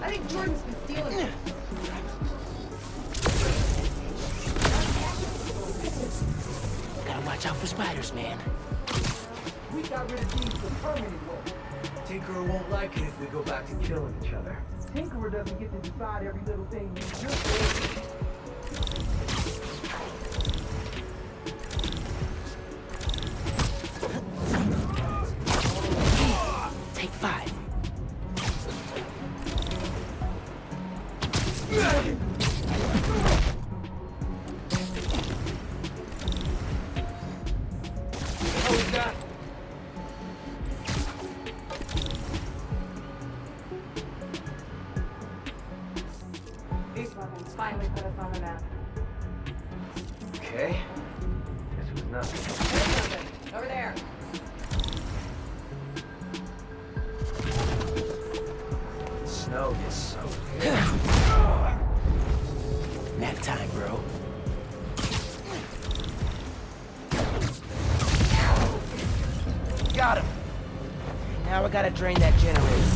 I think Jordan's been stealing it. Gotta watch out for spiders, man. We got rid of these the permanent way. Tinkerer won't like it if we go back to killing each other. Tinkerer doesn't get to decide every little thing we do. Take 5. These weapons finally put us on the map. Okay. Guess it was nothing. There's something. Over there. Snow is so Nap time, bro. Got him. Now I gotta drain that generator.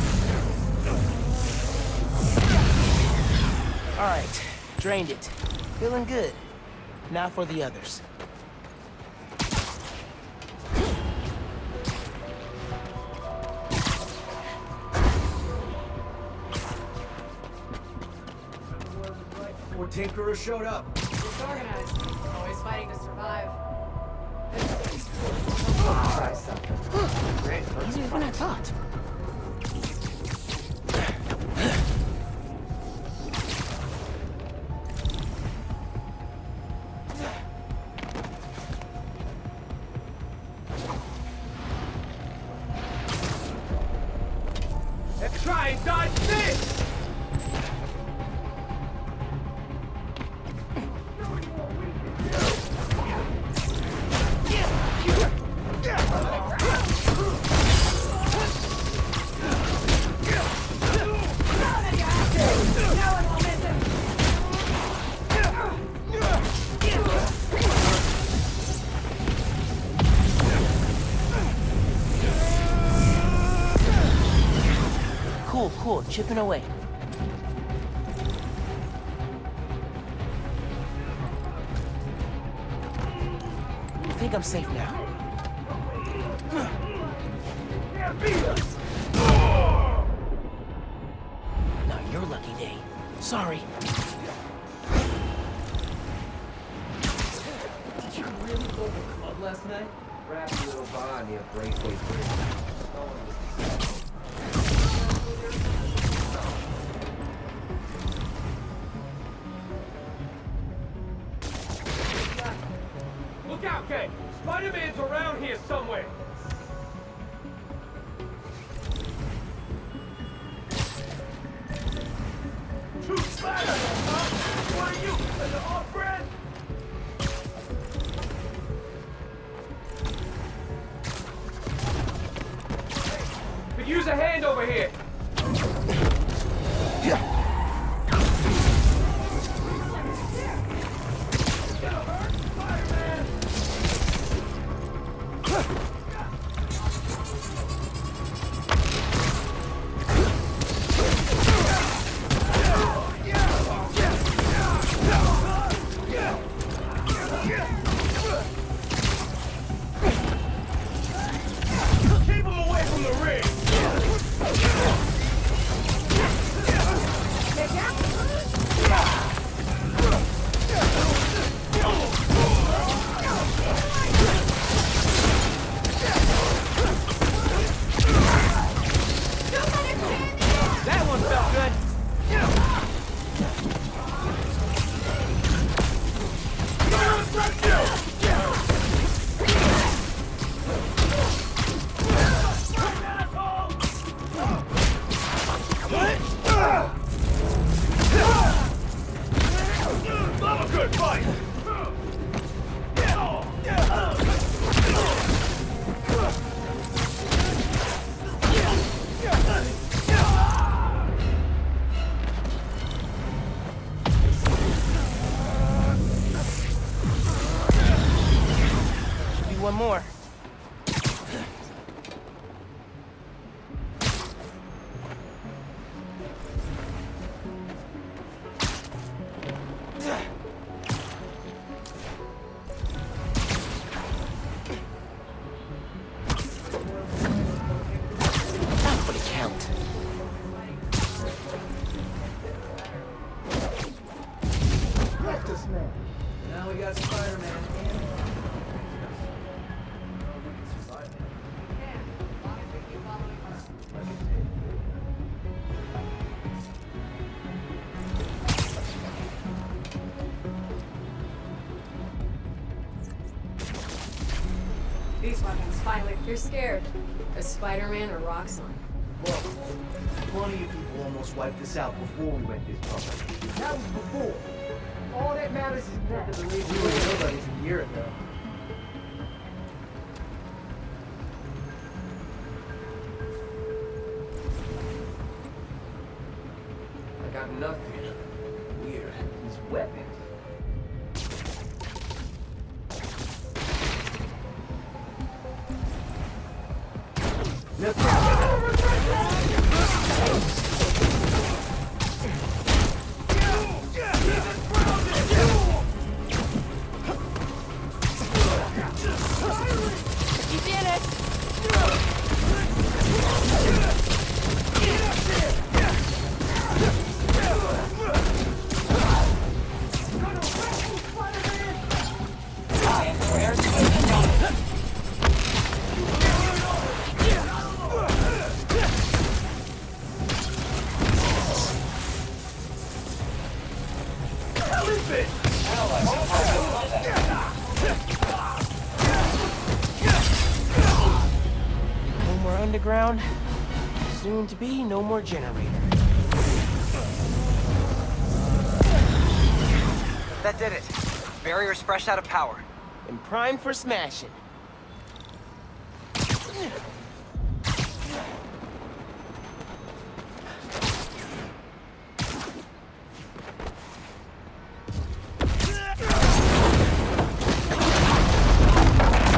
All right, drained it. Feeling good. Now for the others. Before Tinkerer showed up. Disorganized. Always fighting to survive. Try something. Great. Easier than I thought. Let's try chipping away. I think I'm safe now. Now your lucky day. Sorry. Did you really go to the club last night? Grab a little bar near Breakaway Bridge. No one was Look out, Kay! Spider-Man's around here somewhere! Two Spider-Man, huh? What are you, an off-brand? Could use a hand over here! Keep him away from the ring! That one felt good! Love a good fight! Should be one more. Not for the count. Get this man. Now we got Spider-Man and... These weapons, finally. You're scared. Is Spider-Man or Roxxon? Look, plenty of people almost wiped us out before we went this public. That was before. All that matters is now. We were nobodies a year ago. I got nothing. Weird. These weapons. You did it! No more underground. Soon to be no more generator. That did it. Barrier's fresh out of power. And primed for smashing.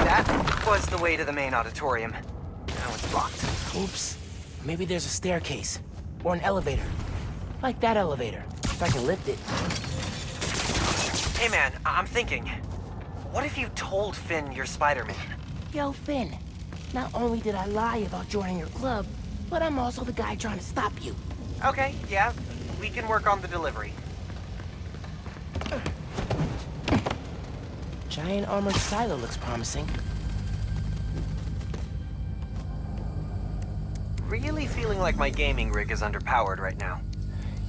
That was the way to the main auditorium. Now it's locked. Oops. Maybe there's a staircase. Or an elevator. Like that elevator, if I can lift it. Hey man, I'm thinking. What if you told Finn you're Spider-Man? Yo, Finn. Not only did I lie about joining your club, but I'm also the guy trying to stop you. Okay, yeah. We can work on the delivery. Giant armored silo looks promising. Really feeling like my gaming rig is underpowered right now.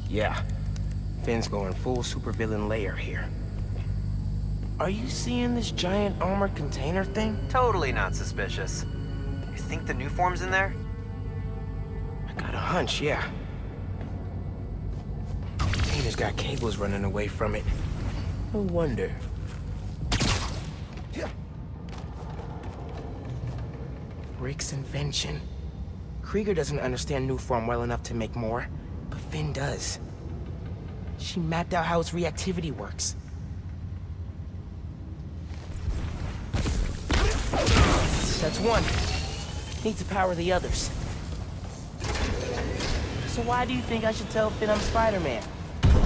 Yeah. Finn's going full supervillain layer here. Are you seeing this giant armored container thing? Totally not suspicious. You think the new form's in there? I got a hunch, yeah. Container's got cables running away from it. No wonder. Rick's invention. Krieger doesn't understand new form well enough to make more, but Finn does. She mapped out how its reactivity works. That's one. Need to power the others. So why do you think I should tell Finn I'm Spider-Man?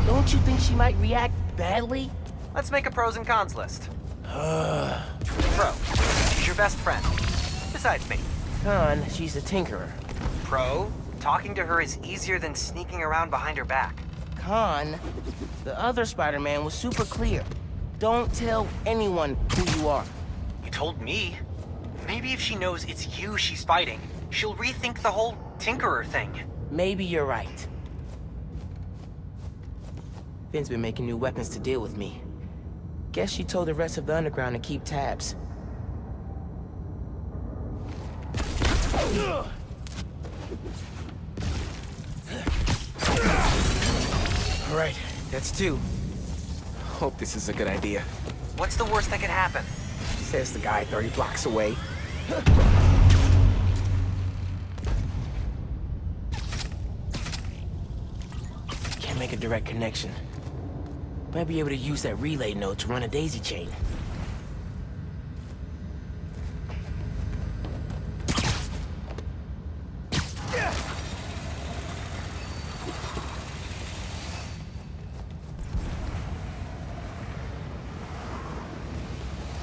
Don't you think she might react badly? Let's make a pros and cons list. Pro, she's your best friend. Besides me. Con, she's a tinkerer. Pro, talking to her is easier than sneaking around behind her back. Con, the other Spider-Man was super clear. Don't tell anyone who you are. You told me. Maybe if she knows it's you she's fighting, she'll rethink the whole tinkerer thing. Maybe you're right. Finn's been making new weapons to deal with me. Guess she told the rest of the underground to keep tabs. All right, that's two. Hope this is a good idea. What's the worst that could happen? Says the guy 30 blocks away. Can't make a direct connection. Might be able to use that relay node to run a daisy chain.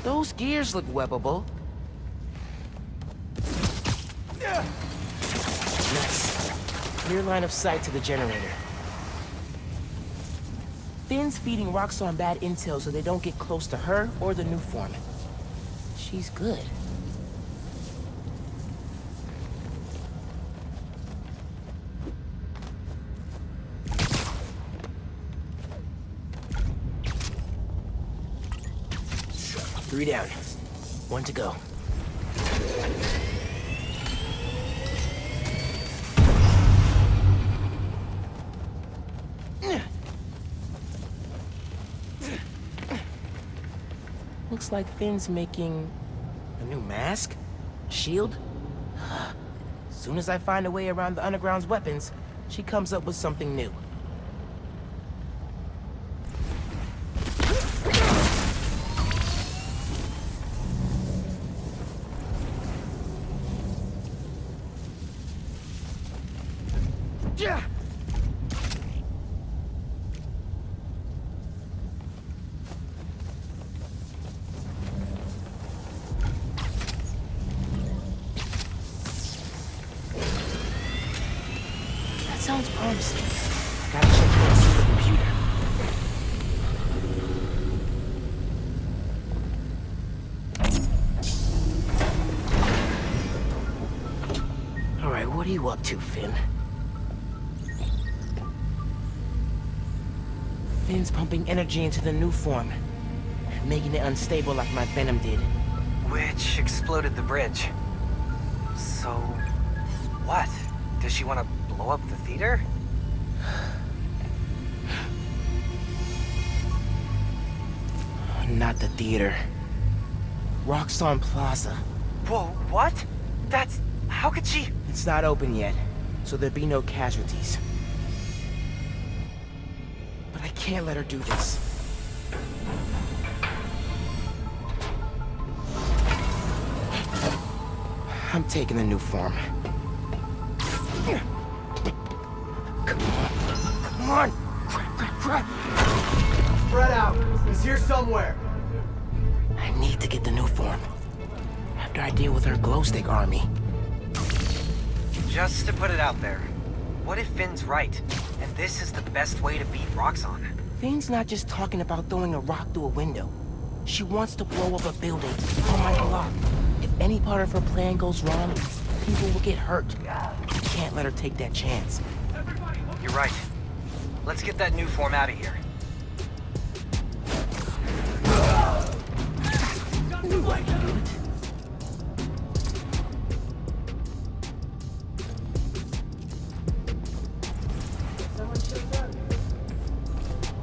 Those gears look webbable. Nice. Clear line of sight to the generator. Finn's feeding Roxxon bad intel so they don't get close to her or the new form. She's good. Three down. One to go. Looks like Finn's making a new mask? Shield? Soon as I find a way around the underground's weapons, she comes up with something new. Sounds promising. Gotta check the supercomputer. All right, what are you up to, Finn? Finn's pumping energy into the new form, making it unstable like my venom did. Which exploded the bridge. So, what? Does she want to blow up the theater? Not the theater. Roxxon Plaza. Whoa, what? That's... how could she... It's not open yet, so there'd be no casualties. But I can't let her do this. I'm taking the new form. on! Crap. Spread out. He's here somewhere. I need to get the new form. After I deal with her glow stick army. Just to put it out there, what if Finn's right, and this is the best way to beat Roxxon? Finn's not just talking about throwing a rock through a window. She wants to blow up a building on my block. If any part of her plan goes wrong, people will get hurt. I can't let her take that chance. You're right. Let's get that new form out of here. Knew I could do it.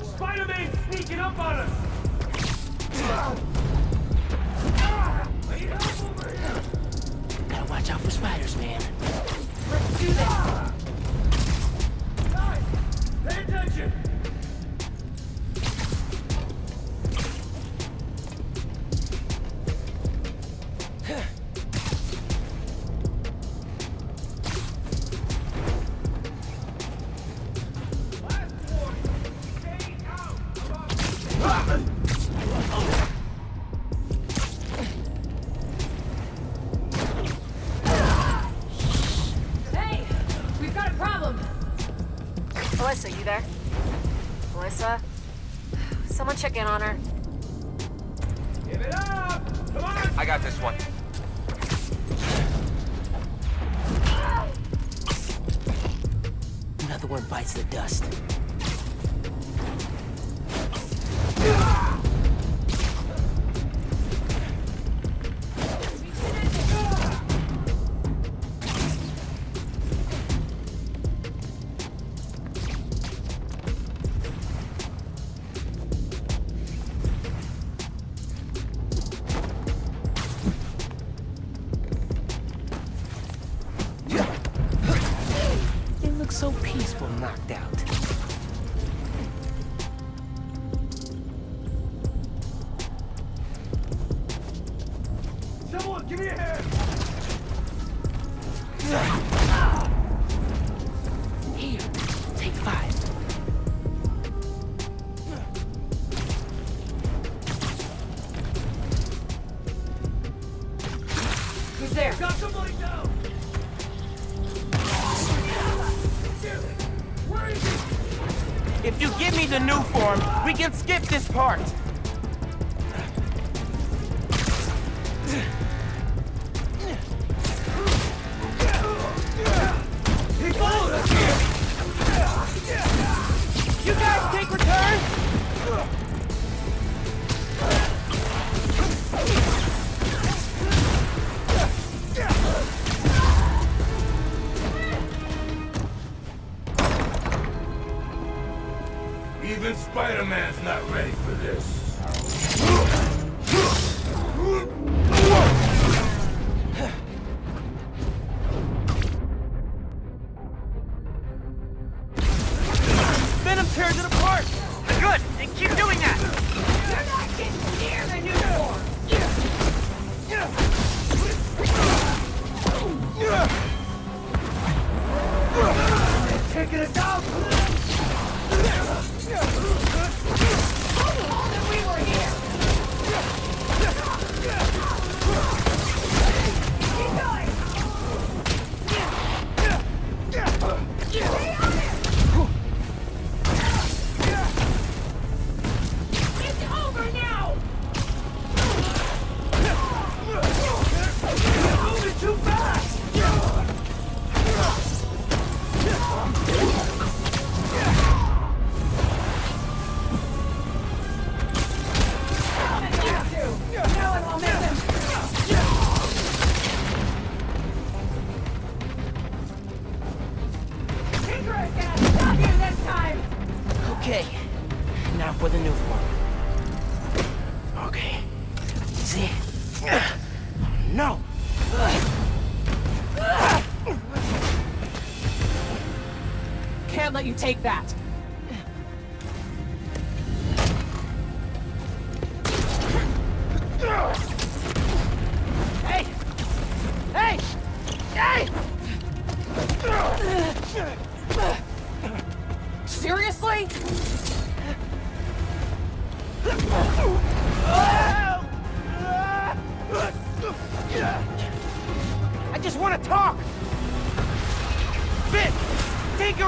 Spider-Man sneaking up on us! Gotta watch out for spiders, man. Let's do this! Guys, pay attention! Hey! We've got a problem! Melissa, you there? Melissa? Someone check in on her. Give it up! Come on! I got this one. Another one bites the dust. It looks so peaceful knocked out. Someone, give me a hand! Here, take 5. Who's there? Got somebody down! Where is he? If you give me the new form, we can skip this part. He followed us here! You guys take return? Even Spider-Man's not ready for this. Venom tears it apart. Good! And keep doing that! You're not getting near the new form. Taking us out! We were here! Keep going! It's over now! Moving too fast! Okay, now for the new form. Okay. See? No! Can't let you take that. Hey! Hey! Hey! Seriously?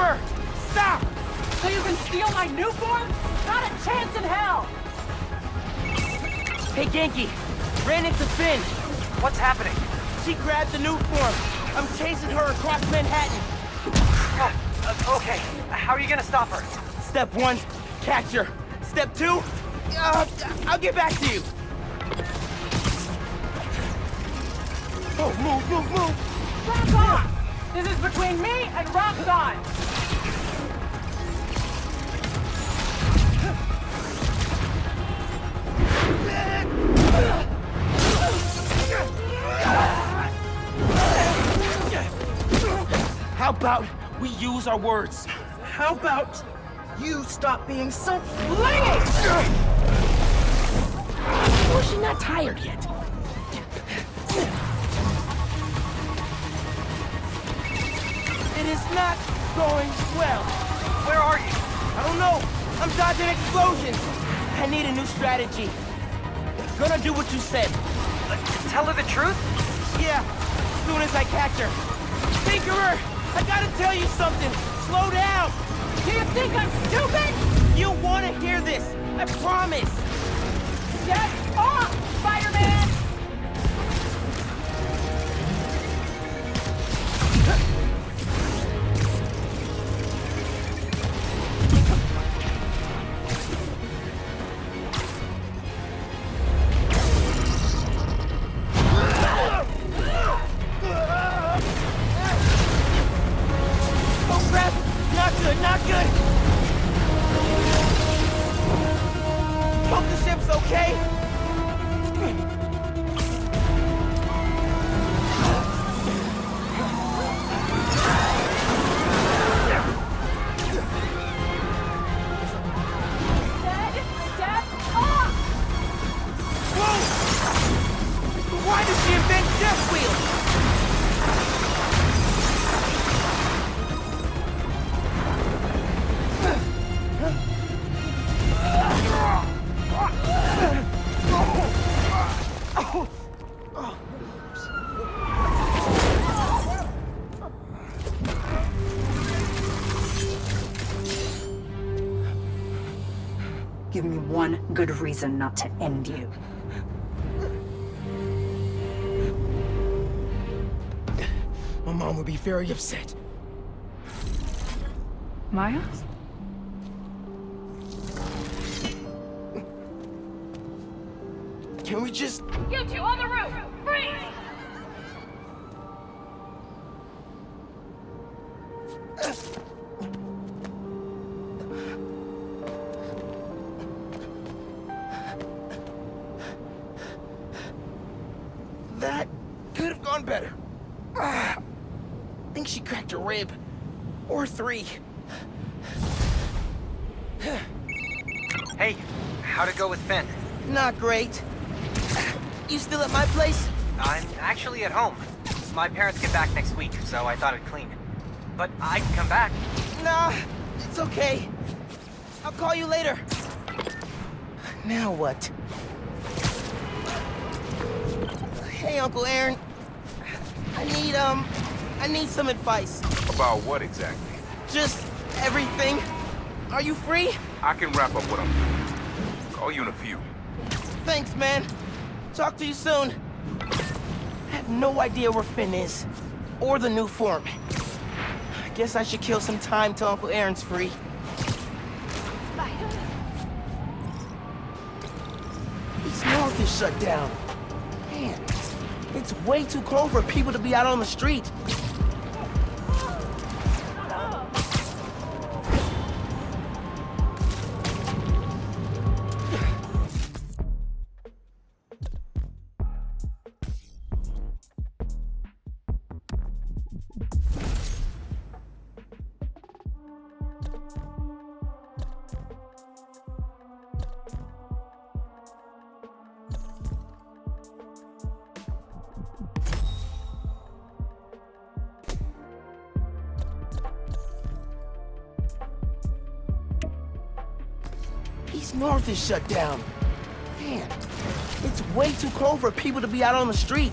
Tinkerer! Stop! So you can steal my new form? Not a chance in hell! Hey, Genki. Ran into Finn. What's happening? She grabbed the new form. I'm chasing her across Manhattan. Oh, okay. How are you gonna stop her? Step 1, catch her. Step 2, I'll get back to you. Oh, move. Back off! This is between me and Roxxon! How about we use our words? How about you stop being so flingy? Or is she not tired yet? It is not going well. Where are you? I don't know. I'm dodging explosions. I need a new strategy. Gonna do what you said. Tell her the truth? Yeah, as soon as I catch her. Tinkerer, I gotta tell you something. Slow down. Do you think I'm stupid? You wanna hear this. I promise. Get off, Spider-Man! Not good! Hope the ship's okay! Step off! Whoa! Why did she invent death wheels? Give me one good reason not to end you. My mom would be very upset. Miles? Can we just... You two on the roof! Freeze! That could have gone better. I think she cracked a rib. Or 3. Hey, how'd it go with Finn? Not great. You still at my place? I'm actually at home. My parents get back next week, so I thought I'd clean. But I can come back. Nah, it's okay. I'll call you later. Now what? Hey, Uncle Aaron. I need some advice. About what exactly? Just everything. Are you free? I can wrap up what I'm doing. Call you in a few. Thanks, man. Talk to you soon. I have no idea where Finn is. Or the new form. I guess I should kill some time till Uncle Aaron's free. East North is shut down. Man, it's way too cold for people to be out on the street. East North is shut down. Man, it's way too cold for people to be out on the street.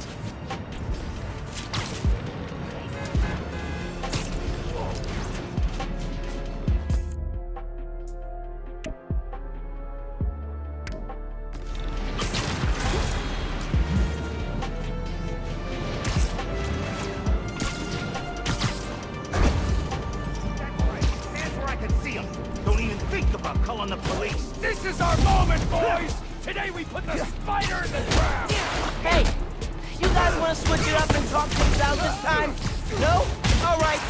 we put the spider in the ground! Hey! You guys want to switch it up and talk things out this time? No? All right.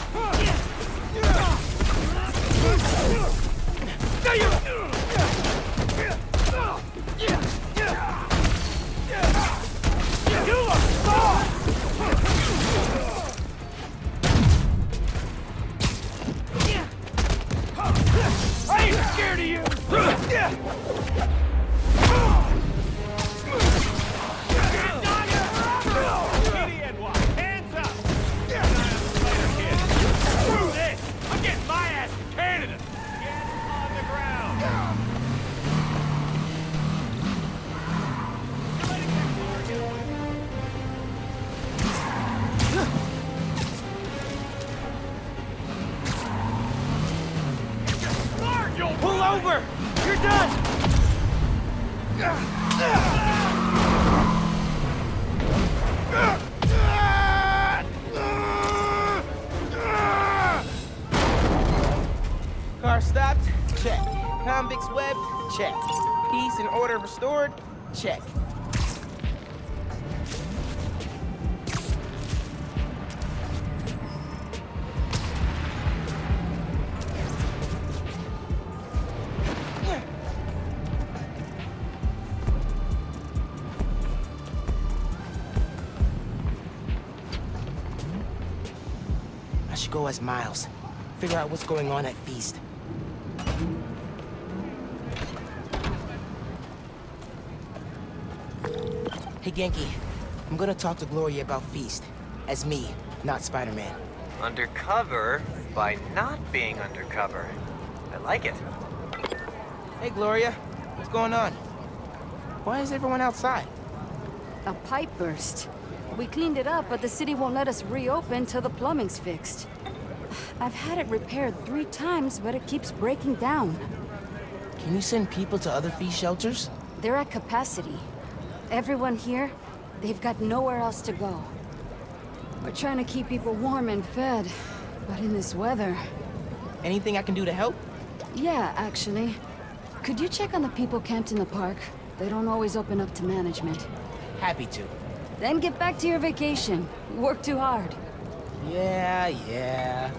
You look soft! I ain't scared of you! Hands up! Screw this! I'm getting my ass to Canada! Get on the ground! Pull over! You're done! Car stopped? Check. Convicts webbed? Check. Peace and order restored? Check. I should go as Miles. Figure out what's going on at Feast. Hey, Genki. I'm gonna talk to Gloria about Feast. As me, not Spider-Man. Undercover by not being undercover. I like it. Hey, Gloria. What's going on? Why is everyone outside? A pipe burst. We cleaned it up, but the city won't let us reopen till the plumbing's fixed. I've had it repaired 3 times, but it keeps breaking down. Can you send people to other Feast shelters? They're at capacity. Everyone here, they've got nowhere else to go. We're trying to keep people warm and fed, but in this weather... Anything I can do to help? Yeah, actually. Could you check on the people camped in the park? They don't always open up to management. Happy to. Then get back to your vacation. You work too hard. Yeah.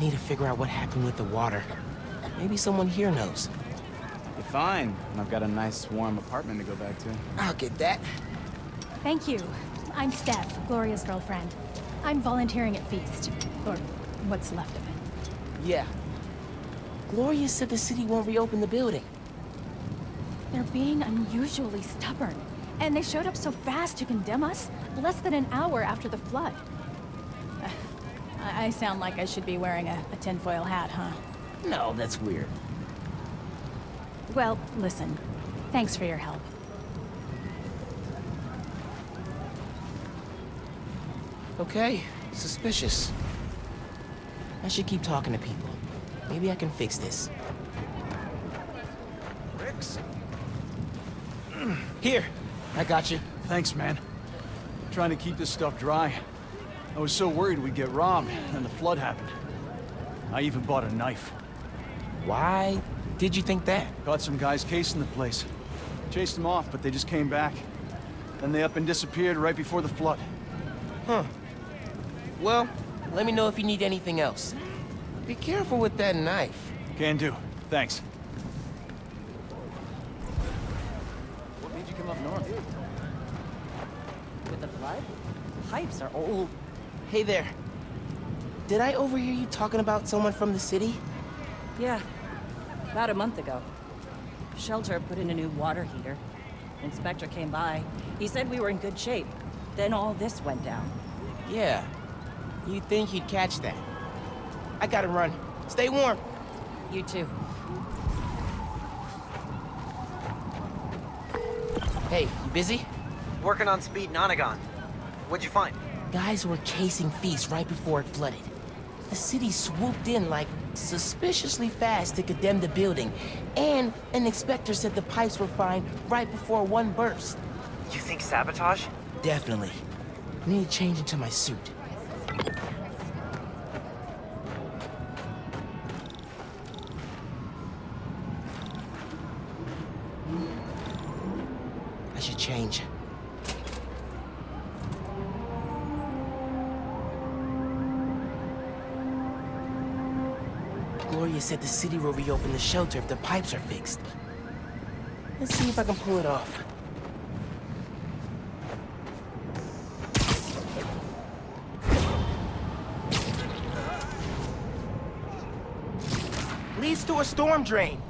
Need to figure out what happened with the water. Maybe someone here knows. You're fine. I've got a nice, warm apartment to go back to. I'll get that. Thank you. I'm Steph, Gloria's girlfriend. I'm volunteering at Feast. Or what's left of it. Yeah. Gloria said the city won't reopen the building. They're being unusually stubborn. And they showed up so fast to condemn us, less than an hour after the flood. I sound like I should be wearing a tinfoil hat, huh? No, that's weird. Well, listen. Thanks for your help. Okay, suspicious. I should keep talking to people. Maybe I can fix this. Ricks? Here, I got you. Thanks, man. Trying to keep this stuff dry. I was so worried we'd get robbed, and the flood happened. I even bought a knife. Why did you think that? Caught some guys casing the place. Chased them off, but they just came back. Then they up and disappeared right before the flood. Huh. Well, let me know if you need anything else. Be careful with that knife. Can do. Thanks. What made you come up north? With the flood? Pipes are old. Hey there. Did I overhear you talking about someone from the city? Yeah. About a month ago. Shelter put in a new water heater. Inspector came by. He said we were in good shape. Then all this went down. Yeah. You'd think he'd catch that. I gotta run. Stay warm. You too. Hey, you busy? Working on Speed Nonagon. What'd you find? Guys were casing Feast right before it flooded. The city swooped in like suspiciously fast to condemn the building, and an inspector said the pipes were fine right before one burst. You think sabotage? Definitely. I need to change into my suit. change. Gloria said the city will reopen the shelter if the pipes are fixed. Let's see if I can pull it off. Leads to a storm drain.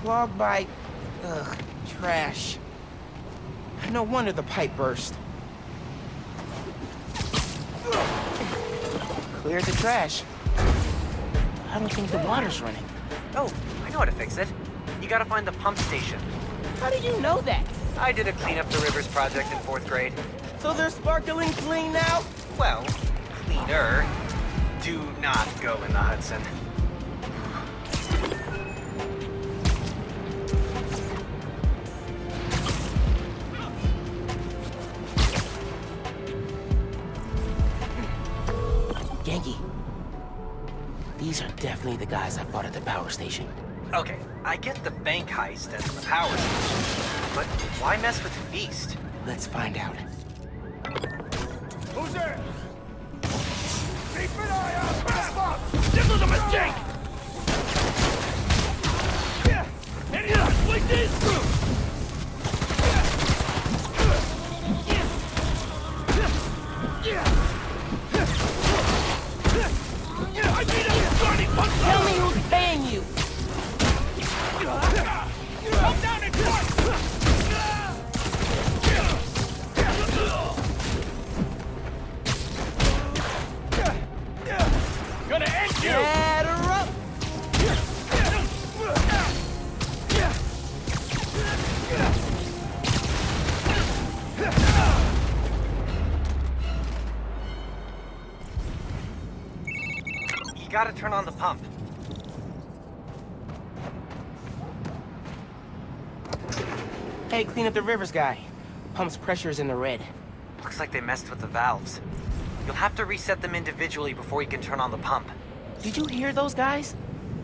Clogged by, trash. No wonder the pipe burst. Cleared the trash. I don't think the water's running. Oh, I know how to fix it. You gotta find the pump station. How did you know that? I did a clean up the rivers project in 4th grade. So they're sparkling clean now? Well, cleaner. Do not go in the Hudson. Genki. These are definitely the guys I fought at the power station. Okay, I get the bank heist and the power station, but why mess with Feast? Let's find out. Who's there? Keep an eye out! Pass up! This was a mistake! Any luck like this? I need a starting punch! Tell me who's paying you! Come down and fight! Gonna end you! Batter up! You gotta turn on the pump. Hey, clean up the rivers guy. Pump's pressure is in the red. Looks like they messed with the valves. You'll have to reset them individually before you can turn on the pump. Did you hear those guys?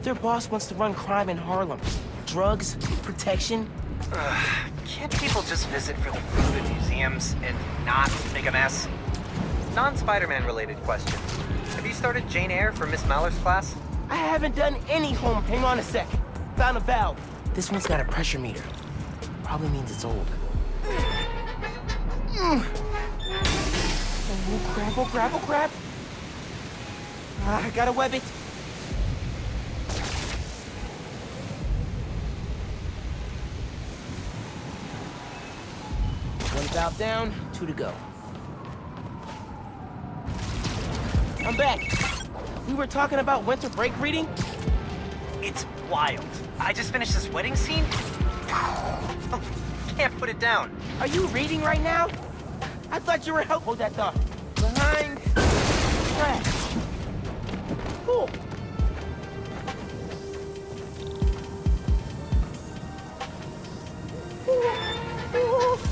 Their boss wants to run crime in Harlem. Drugs, protection. Can't people just visit for the food and museums and not make a mess? Non-Spider-Man related question. Have you started Jane Eyre for Miss Maller's class? I haven't done any home. Hang on a sec. Found a valve. This one's got a pressure meter. Probably means it's old. Oh crap, oh crap, oh crap. I gotta web it. One valve down, 2 to go. I'm back. We were talking about winter break reading? It's wild. I just finished this wedding scene. Can't put it down. Are you reading right now? I thought you were hold that thought. Behind trash. Cool.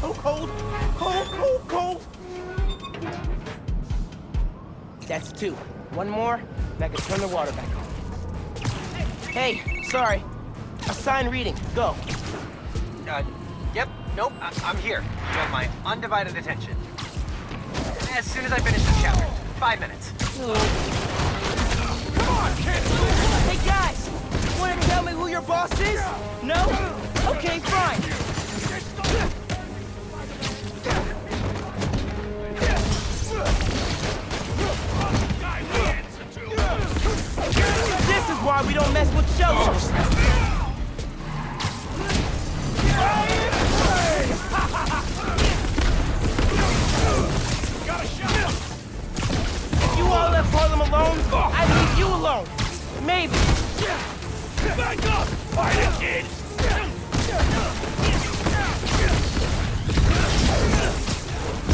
So cold. Cold, cold, cold. That's 2. One more, and I can turn the water back on. Hey, sorry. Assign reading. Go. Yep, nope, I'm here. You have my undivided attention. As soon as I finish this chapter. 5 minutes. Come on, kid! Hey, guys! Want to tell me who your boss is? No? Okay, fine. This is why we don't mess with shelters. If you all left Harlem alone, I'd leave you alone. Maybe. Back up! Fight it, kid!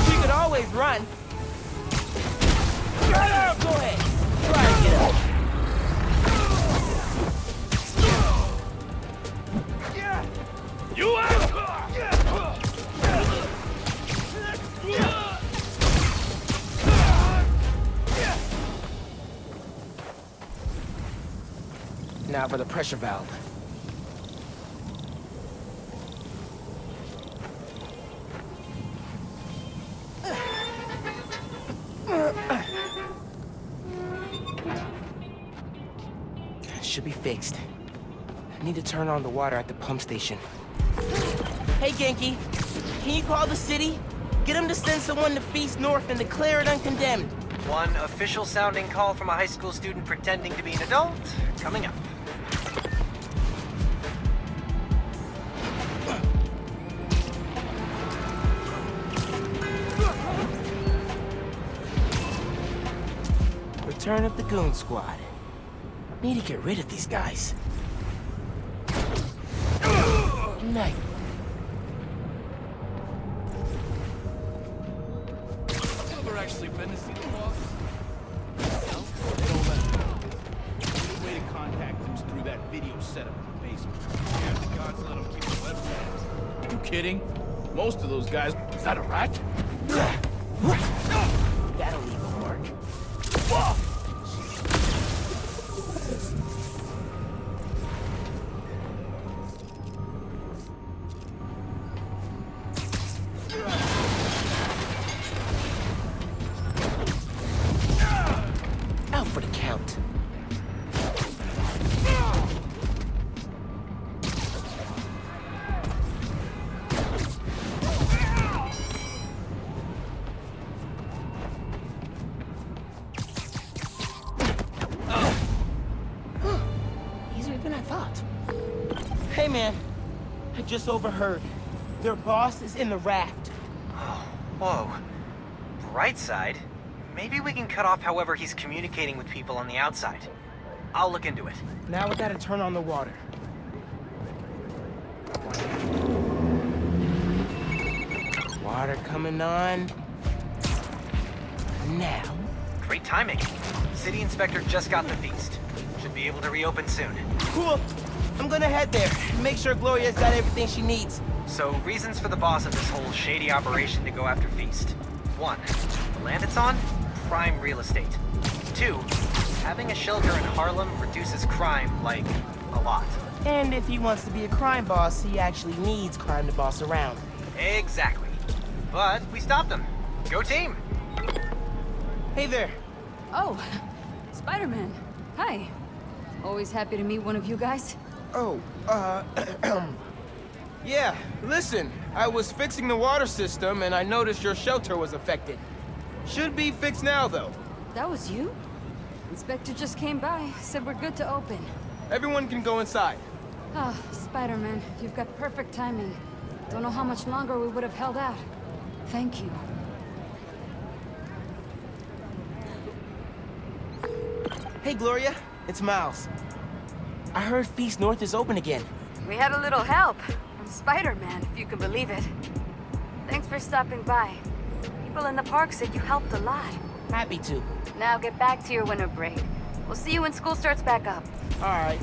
We could always run. Go ahead. Try to get up. You out! Now for the pressure valve. should be fixed. I need to turn on the water at the pump station. Hey, Genki. Can you call the city? Get them to send someone to Feast North and declare it uncondemned. One official-sounding call from a high school student pretending to be an adult, coming up. Return of the Goon Squad. Need to get rid of these guys. Night. Ever actually been to see the boss? No? They don't let me. The only way to contact him's through that video setup in the basement. Yeah, the gods let him keep the website. You kidding? Most of those guys... Is that a rat? That'll leave a mark. Out for the count. Easier than I thought. Hey, man. I just overheard. Their boss is in the raft. Whoa. Bright side? Maybe we can cut off however he's communicating with people on the outside. I'll look into it. Now we gotta turn on the water. Water coming on. Now. Great timing. City Inspector just got the feast. Should be able to reopen soon. Cool. I'm gonna head there. Make sure Gloria's got everything she needs. So, reasons for the boss of this whole shady operation to go after Feast. 1. The land it's on? Prime real estate. 2. Having a shelter in Harlem reduces crime, like, a lot. And if he wants to be a crime boss, he actually needs crime to boss around. Exactly. But we stopped him. Go team! Hey there. Oh, Spider-Man. Hi. Always happy to meet one of you guys. Oh, yeah, listen, I was fixing the water system and I noticed your shelter was affected. Should be fixed now, though. That was you? Inspector just came by, said we're good to open. Everyone can go inside. Ah, Spider-Man, you've got perfect timing. Don't know how much longer we would have held out. Thank you. Hey, Gloria. It's Miles. I heard Feast North is open again. We had a little help from Spider-Man, if you can believe it. Thanks for stopping by. People in the park said you helped a lot. Happy to. Now get back to your winter break. We'll see you when school starts back up. All right.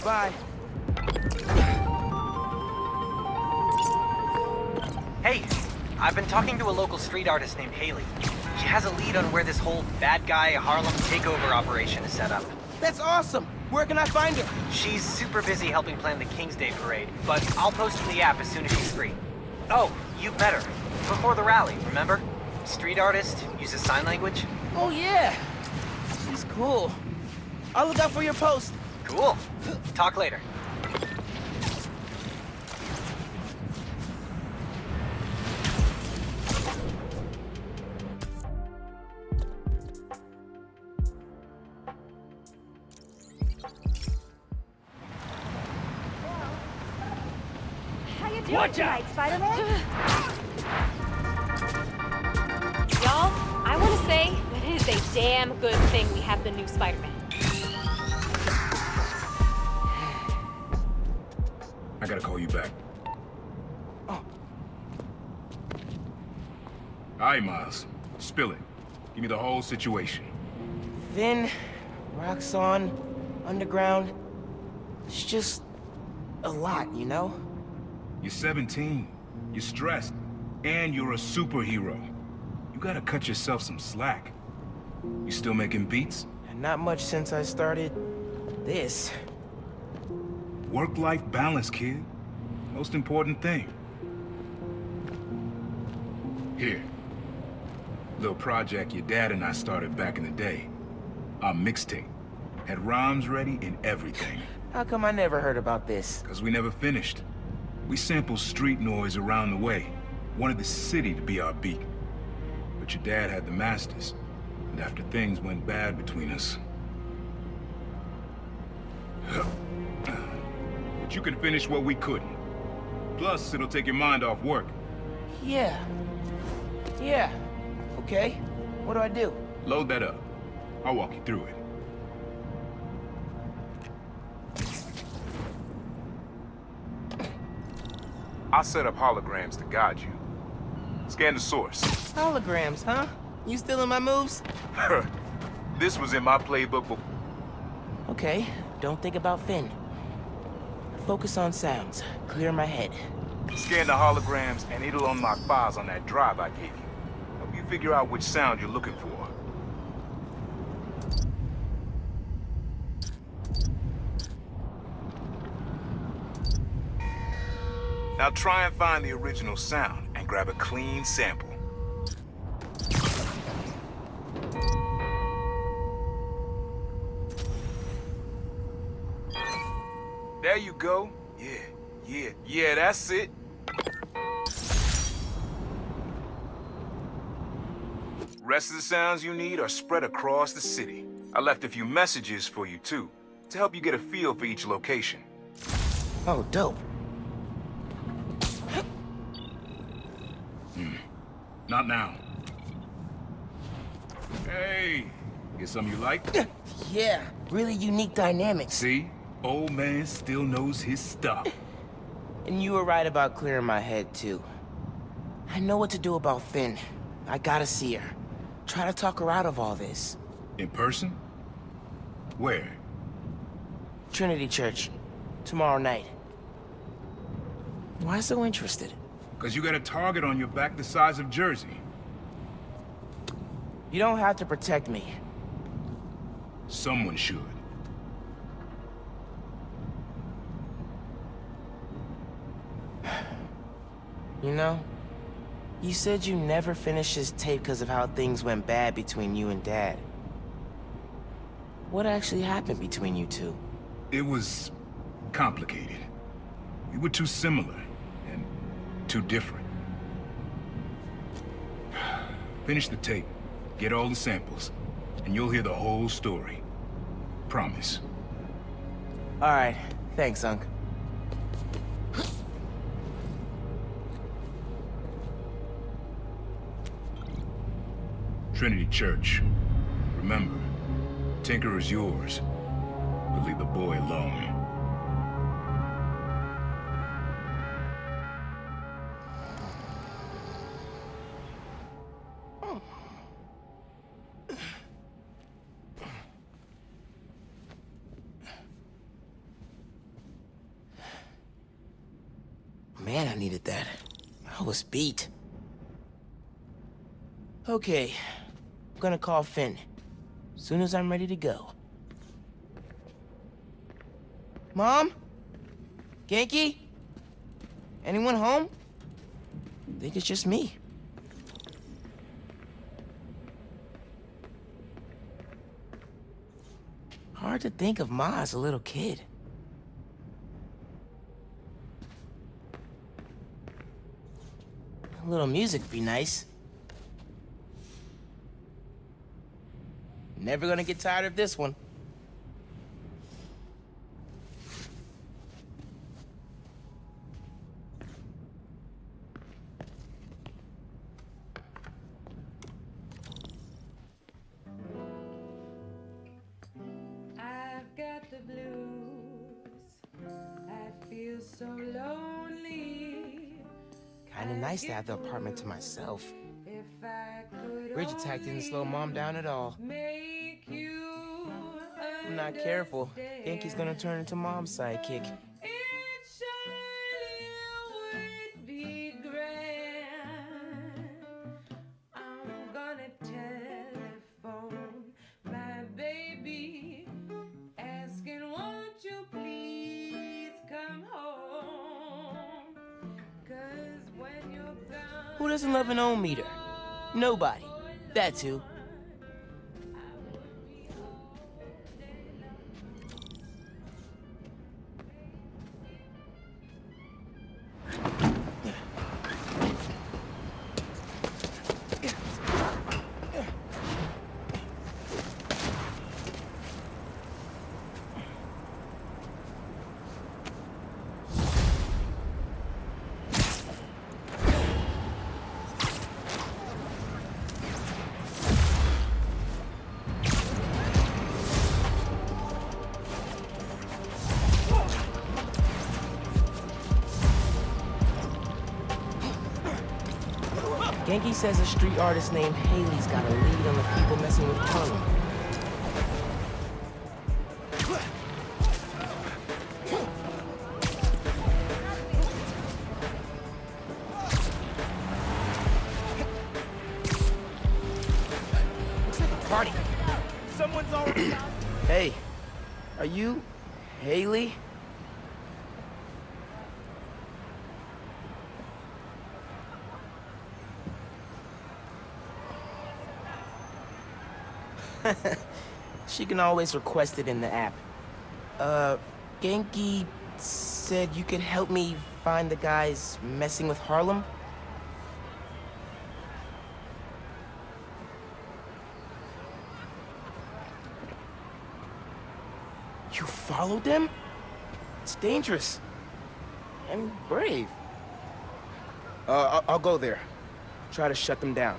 Bye. Hey, I've been talking to a local street artist named Haley. She has a lead on where this whole bad guy Harlem takeover operation is set up. That's awesome! Where can I find her? She's super busy helping plan the King's Day parade, but I'll post in the app as soon as she's free. Oh, you've met her. Before the rally, remember? Street artist, uses sign language. Oh, yeah! She's cool. I'll look out for your post. Cool. Talk later. Watch out, Spider-Man! Y'all, I want to say that it is a damn good thing we have the new Spider-Man. I gotta call you back. Oh. All right, Miles. Spill it. Give me the whole situation. Then, Roxxon, Underground. It's just a lot, you know? You're 17, you're stressed, and you're a superhero. You gotta cut yourself some slack. You still making beats? And not much since I started this. Work-life balance, kid. Most important thing. Here. Little project your dad and I started back in the day. Our mixtape. Had rhymes ready and everything. How come I never heard about this? Because we never finished. We sampled street noise around the way. Wanted the city to be our beat. But your dad had the masters. And after things went bad between us... But you can finish what we couldn't. Plus, it'll take your mind off work. Yeah. Okay. What do I do? Load that up. I'll walk you through it. I'll set up holograms to guide you. Scan the source. Holograms, huh? You stealing my moves? This was in my playbook before. Okay, don't think about Finn. Focus on sounds. Clear my head. Scan the holograms, and it'll unlock files on that drive I gave you. Help you figure out which sound you're looking for. Now try and find the original sound, and grab a clean sample. There you go. Yeah, that's it. Rest of the sounds you need are spread across the city. I left a few messages for you, too, to help you get a feel for each location. Oh, dope. Not now. Hey, get something you like? Yeah, really unique dynamics. See? Old man still knows his stuff. And you were right about clearing my head, too. I know what to do about Finn. I gotta see her. Try to talk her out of all this. In person? Where? Trinity Church. Tomorrow night. Why so interested? Because you got a target on your back the size of Jersey. You don't have to protect me. Someone should. You know, you said you never finished this tape because of how things went bad between you and Dad. What actually happened between you two? It was complicated. We were too similar and too different. Finish the tape, get all the samples, and you'll hear the whole story. Promise. All right, thanks, Unc. Trinity Church. Remember, Tinker is yours, but leave the boy alone. Man, I needed that. I was beat. Okay, I'm gonna call Finn. Soon as I'm ready to go. Mom? Genki? Anyone home? I think it's just me. Hard to think of Ma as a little kid. A little music'd be nice. Never gonna get tired of this one. I've got the blues. I feel so lonely. Kinda nice to have the apartment to myself. Ridge attack didn't slow Mom down at all. I'm not careful. Genki's gonna turn into Mom's sidekick. Who doesn't love an ohm meter? Nobody. That's who. Genki says a street artist named Haley's got a lead on the people messing with Harlem. Looks like a party. Someone's already... Hey, are you Haley? She can always request it in the app. Genki said you could help me find the guys messing with Harlem? You followed them? It's dangerous. And brave. I'll go there. Try to shut them down.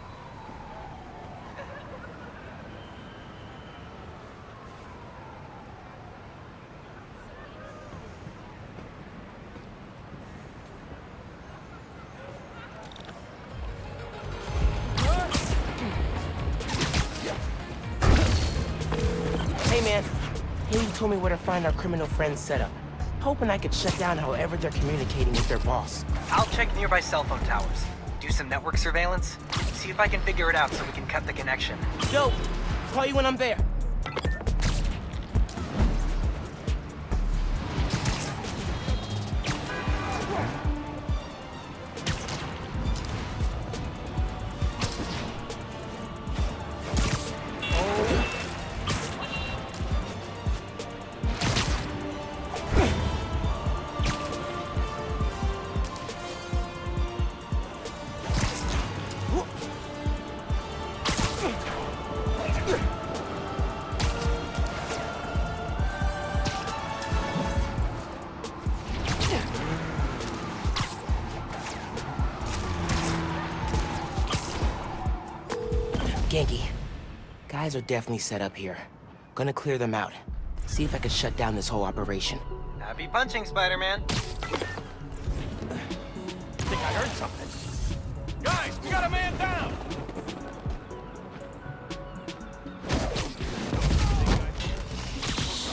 Hey man, Haley told me where to find our criminal friends' setup. Hoping I could shut down however they're communicating with their boss. I'll check nearby cell phone towers, do some network surveillance, see if I can figure it out so we can cut the connection. Dope. Call you when I'm there. Genki, guys are definitely set up here. Gonna clear them out. See if I can shut down this whole operation. Happy punching, Spider-Man. think I heard something. Guys, we got a man down!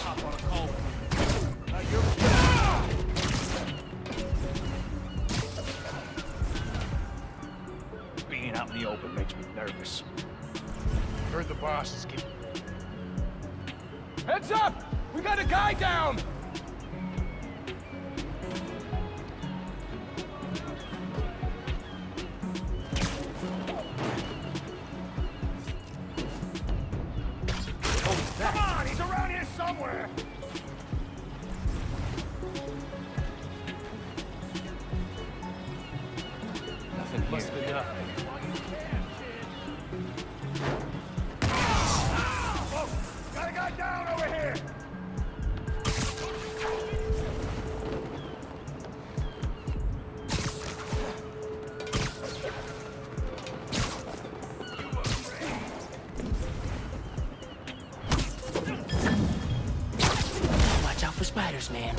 Hop on a call. Being out in the open makes me nervous. Heard the boss is getting... Heads up! We got a guy down! Come on, he's around here somewhere! Nothing here. Must have been nothing. Whoa! Got a guy down over here! Watch out for spiders, man.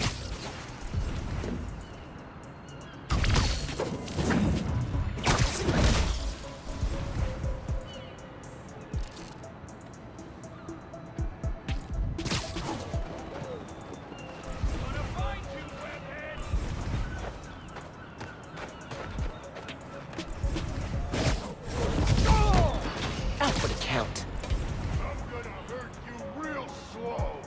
Out for the count. I'm gonna hurt you real slow.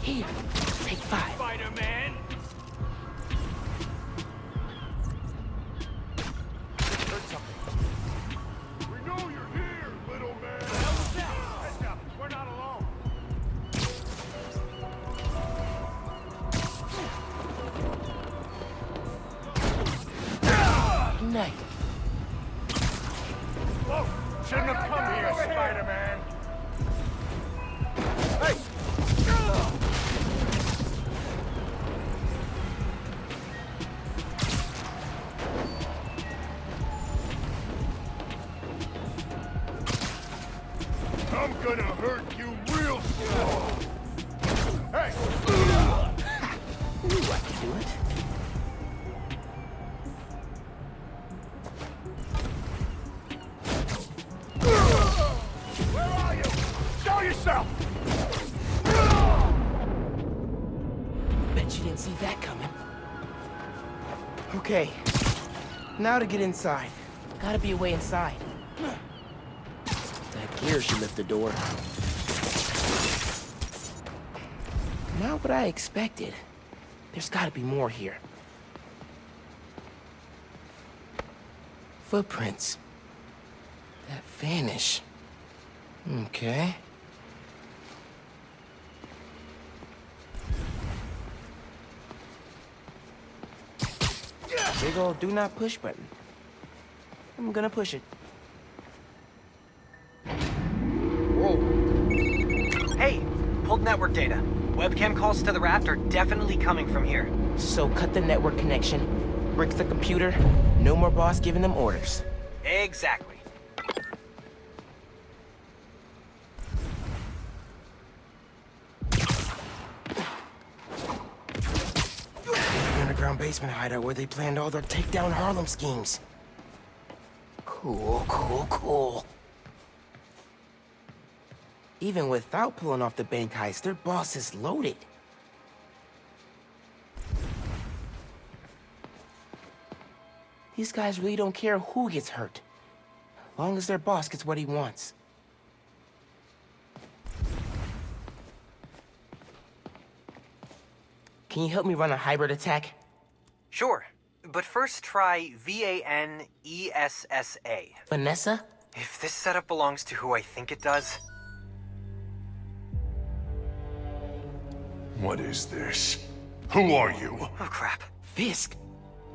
Here, take 5. Spider-Man! Heard something. We know you're here, little man! What the hell was that? Heads up, we're not alone. Night. Whoa! Shouldn't have come here, Spider-Man! Hey! You real slow. Hey! Ooh, I can do it. Where are you? Show yourself! Bet you didn't see that coming. Okay, now to get inside. Gotta be a way inside. That gear should lift the door. Not what I expected. There's gotta be more here. Footprints. That vanish. Okay. Big ol' do not push button. I'm gonna push it. Whoa. Hey, pulled network data. Webcam calls to the raft are definitely coming from here. So cut the network connection, brick the computer, no more boss giving them orders. Exactly. The underground basement hideout where they planned all their takedown Harlem schemes. Cool, cool, cool. Even without pulling off the bank heist, their boss is loaded. These guys really don't care who gets hurt, as long as their boss gets what he wants. Can you help me run a hybrid attack? Sure, but first try VANESSA. Vanessa? If this setup belongs to who I think it does... What is this? Who are you? Oh, crap. Fisk.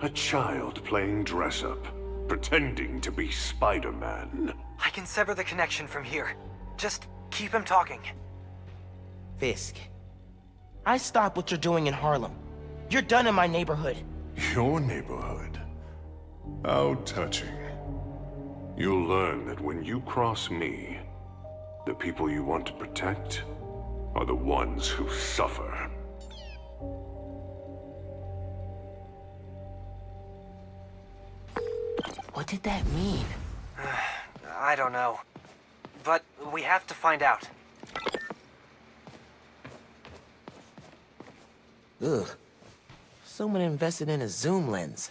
A child playing dress-up, pretending to be Spider-Man. I can sever the connection from here. Just keep him talking. Fisk. I stop what you're doing in Harlem. You're done in my neighborhood. Your neighborhood? How touching. You'll learn that when you cross me, the people you want to protect are the ones who suffer. What did that mean? I don't know. But we have to find out. Ugh. Someone invested in a zoom lens.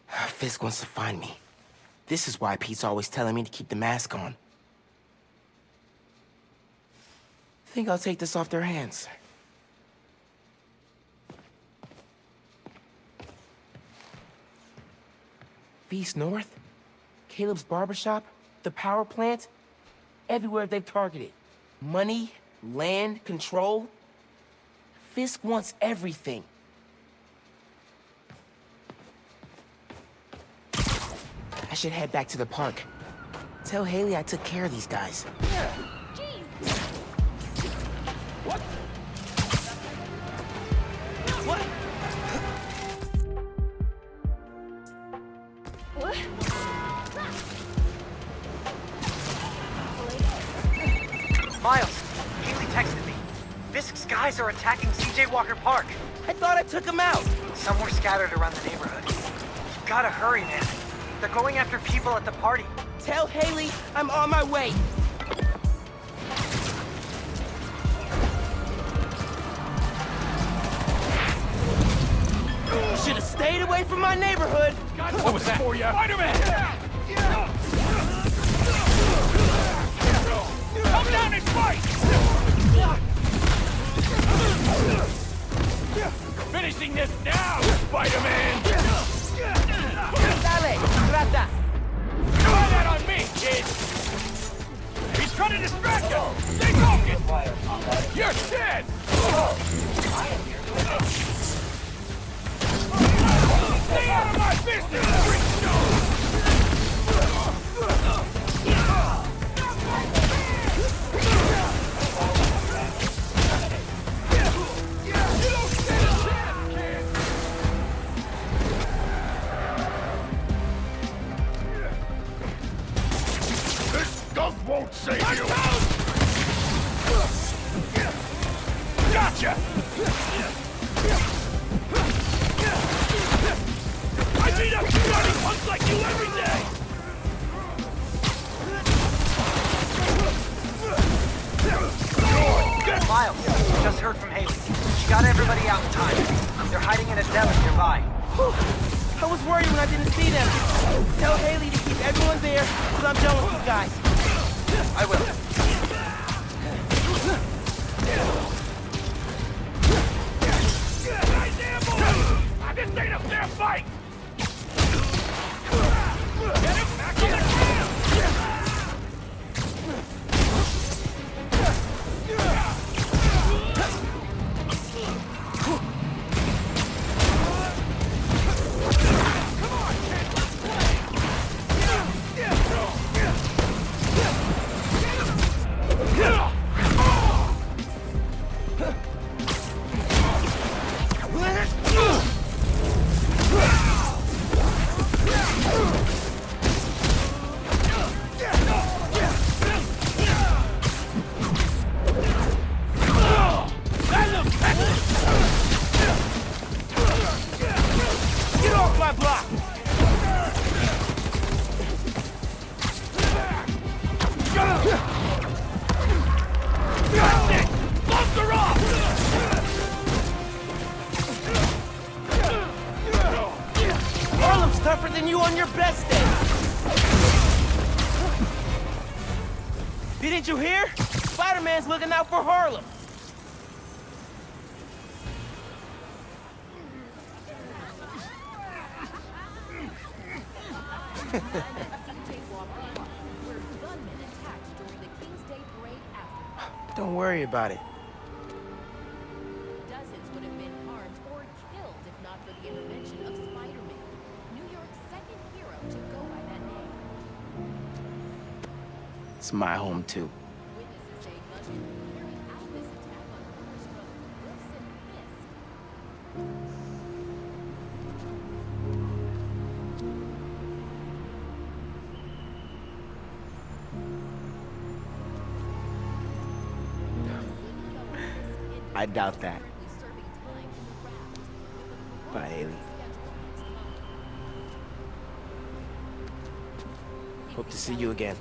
Fisk wants to find me. This is why Pete's always telling me to keep the mask on. Think I'll take this off their hands. Beast North? Caleb's barbershop? The power plant? Everywhere they've targeted. Money, land, control. Fisk wants everything. I should head back to the park. Tell Haley I took care of these guys. What? What? What? Miles, Haley texted me. Fisk's guys are attacking CJ Walker Park. I thought I took them out. Some were scattered around the neighborhood. You've gotta hurry, man. They're going after people at the party. Tell Haley I'm on my way. Should have stayed away from my neighborhood. What was that? For you? Spider-Man! Come down and fight! Finishing this now, Spider-Man! Dale, trata. Try that on me, kid! He's trying to distract us! Stay focused! You're dead! Stay out of my business! Miles. Just heard from Haley. She got everybody out in time. They're hiding in a deli nearby. Whew. I was worried when I didn't see them. Tell Haley to keep everyone there till I'm done with you guys. I will. This ain't a fair fight! Get him back on the ground! Harlem's tougher than you on your best day. Didn't you hear? Spider-Man's looking out for Harlem. Don't worry about it. Dozens would have been harmed or killed if not for the intervention of Spider-Man, New York's second hero to go by that name. It's my home, too. Witnesses say much carrying out this attack on orders from Wilson Fisk. I doubt that. Bye, Haley. Hope to see you again.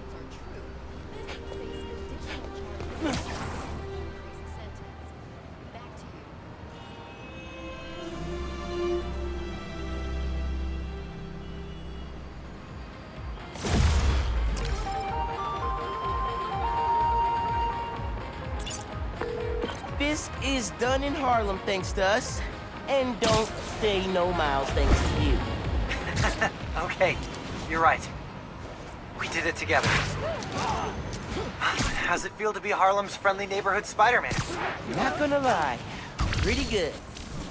Fisk is done in Harlem thanks to us, and don't stay no miles thanks to you. Okay, you're right. We did it together. How's it feel to be Harlem's friendly neighborhood Spider-Man? Not gonna lie, pretty good.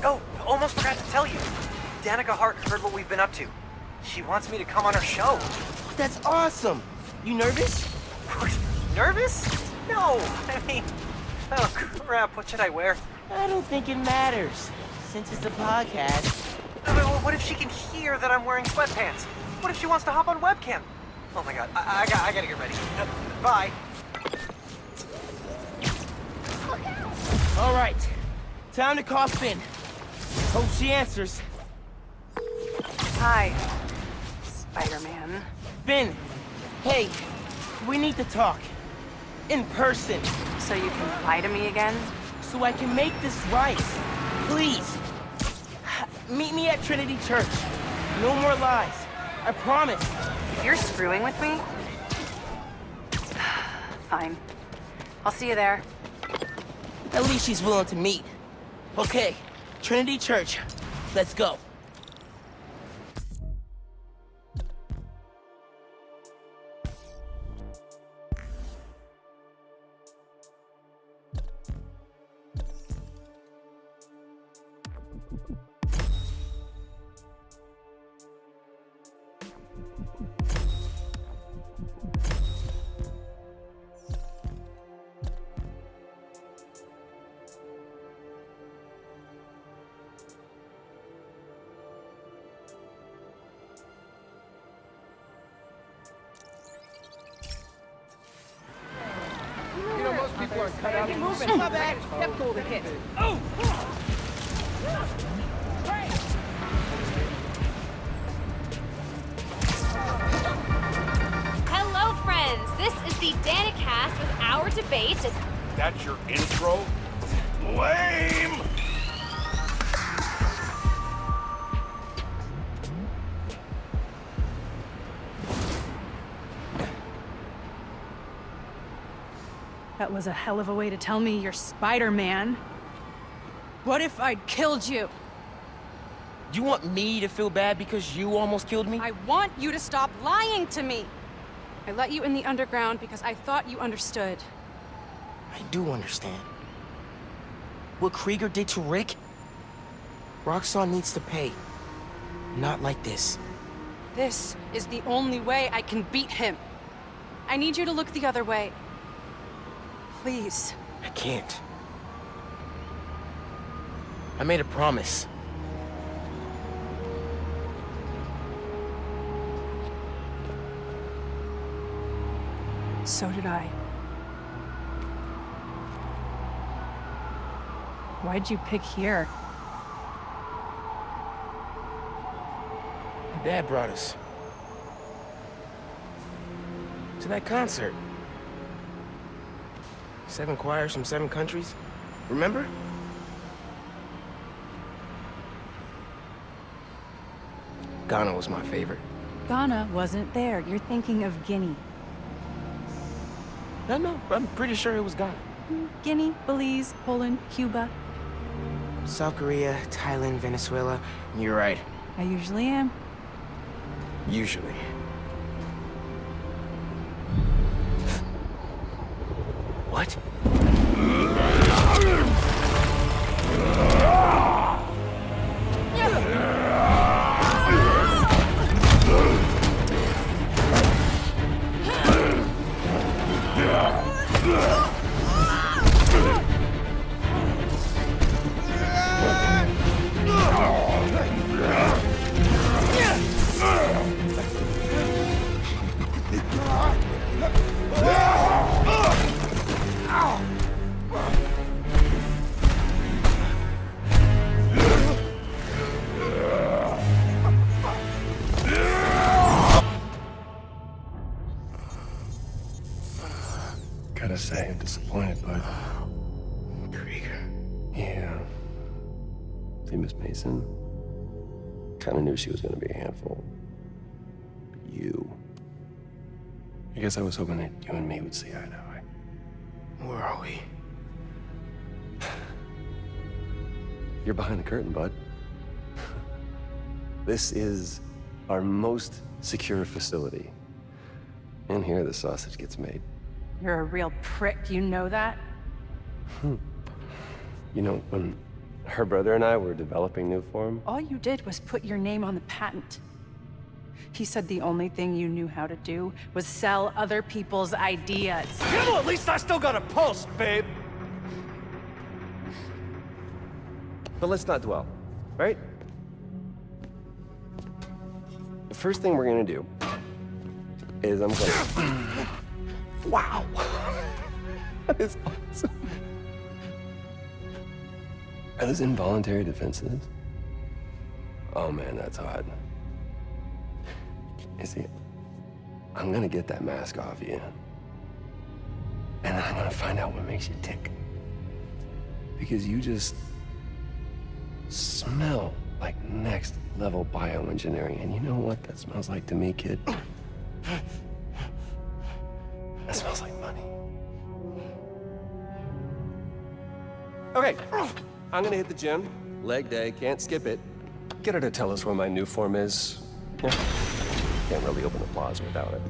Oh, almost forgot to tell you. Danica Hart heard what we've been up to. She wants me to come on her show. That's awesome. You nervous? Nervous? No, I mean... Oh, crap, what should I wear? I don't think it matters, since it's a podcast. What if she can hear that I'm wearing sweatpants? What if she wants to hop on webcam? Oh my god, I gotta get ready. Bye. All right, time to call Finn. Hope she answers. Hi, Spider-Man. Finn, hey, we need to talk. In person. So you can lie to me again? So I can make this right. Please. Meet me at Trinity Church. No more lies. I promise. If you're screwing with me... Fine. I'll see you there. At least she's willing to meet. Okay, Trinity Church. Let's go. People are cut out. Moving. My bad. Step cool to hit. Oh! Hello, friends. This is the Danica cast with our debate. That's your intro? Lame! That was a hell of a way to tell me you're Spider-Man. What if I'd killed you? You want me to feel bad because you almost killed me? I want you to stop lying to me. I let you in the underground because I thought you understood. I do understand. What Krieger did to Rick? Roxxon needs to pay. Not like this. This is the only way I can beat him. I need you to look the other way. Please. I can't. I made a promise. So did I. Why'd you pick here? Dad brought us. To that concert. 7 choirs from 7 countries. Remember? Ghana was my favorite. Ghana wasn't there. You're thinking of Guinea. No, I'm pretty sure it was Ghana. Guinea, Belize, Poland, Cuba. South Korea, Thailand, Venezuela. You're right. I usually am. Usually. What? Gotta say, I'm disappointed, bud. Krieger. Yeah. See, Miss Mason? Kinda knew she was gonna be a handful. But you... I guess I was hoping that you and me would see eye to eye. Where are we? You're behind the curtain, bud. This is our most secure facility. And here the sausage gets made. You're a real prick, you know that? You know, when her brother and I were developing new form, All you did was put your name on the patent. He said the only thing you knew how to do was sell other people's ideas. Yeah, well, at least I still got a pulse, babe. but let's not dwell, right? The first thing we're gonna do is I'm gonna... Wow! That is awesome. Are those involuntary defenses? Oh man, that's hot. You see, I'm gonna get that mask off you. And I'm gonna find out what makes you tick. Because you just smell like next level bioengineering. And you know what that smells like to me, kid? That smells like money. Okay, I'm gonna hit the gym. Leg day, can't skip it. Get her to tell us where my new form is. Yeah. Can't really open the plaza without it.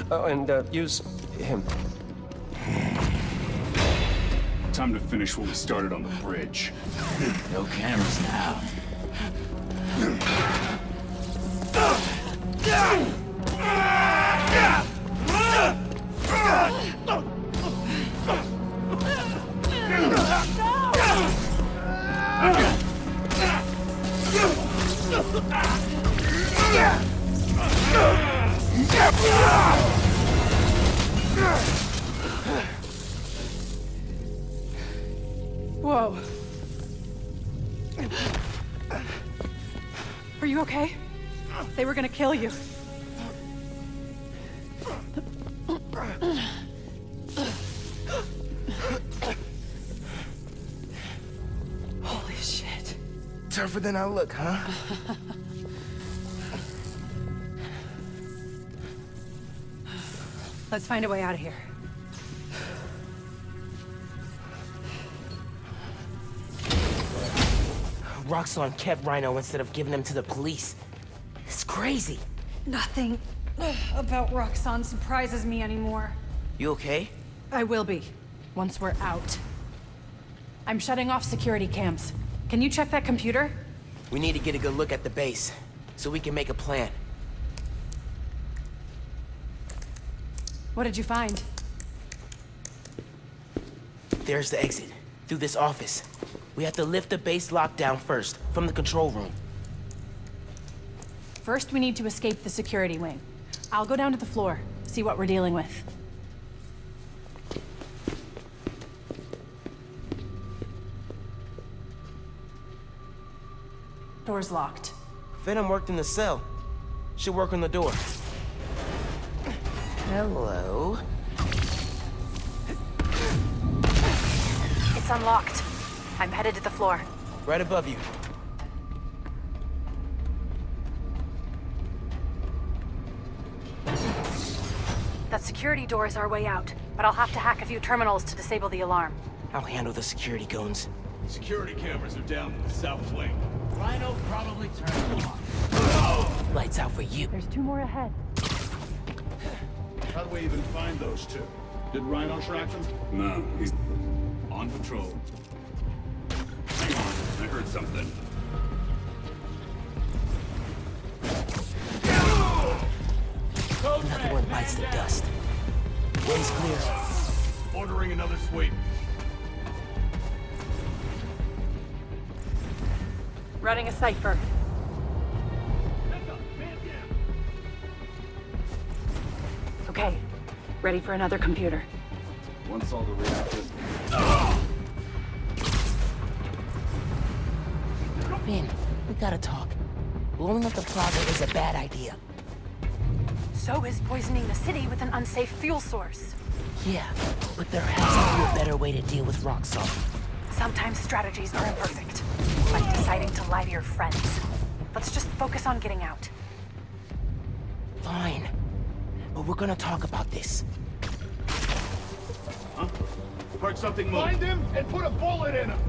Oh, and use him. Time to finish what we started on the bridge. No cameras now. Whoa. Are you okay? They were gonna kill you. tougher than I look, huh? Let's find a way out of here. Roxxon kept Rhino instead of giving him to the police. It's crazy. Nothing about Roxxon surprises me anymore. You okay? I will be, once we're out. I'm shutting off security cams. Can you check that computer? We need to get a good look at the base, so we can make a plan. What did you find? There's the exit, through this office. We have to lift the base lockdown first, from the control room. First, we need to escape the security wing. I'll go down to the floor, see what we're dealing with. Door's locked. Venom worked in the cell. Should work on the door. Hello? It's unlocked. I'm headed to the floor. Right above you. That security door is our way out, but I'll have to hack a few terminals to disable the alarm. I'll handle the security goons. Security cameras are down in the south wing. Rhino probably turned them off. Lights out for you. There's 2 more ahead. How do we even find those 2? Did Rhino track them? No, he's on patrol. Hang on, I heard something. Another one bites the dust. Way's clear. Ordering another sweep. Running a cipher. Okay, ready for another computer. Once all the reactors... Finn, we gotta talk. Blowing up the plaza is a bad idea. So is poisoning the city with an unsafe fuel source. Yeah, but there has to be a better way to deal with Roxxon. Sometimes strategies are imperfect, like deciding to lie to your friends. Let's just focus on getting out. Fine, but we're gonna talk about this. Huh? Heard something move. Find him and put a bullet in him!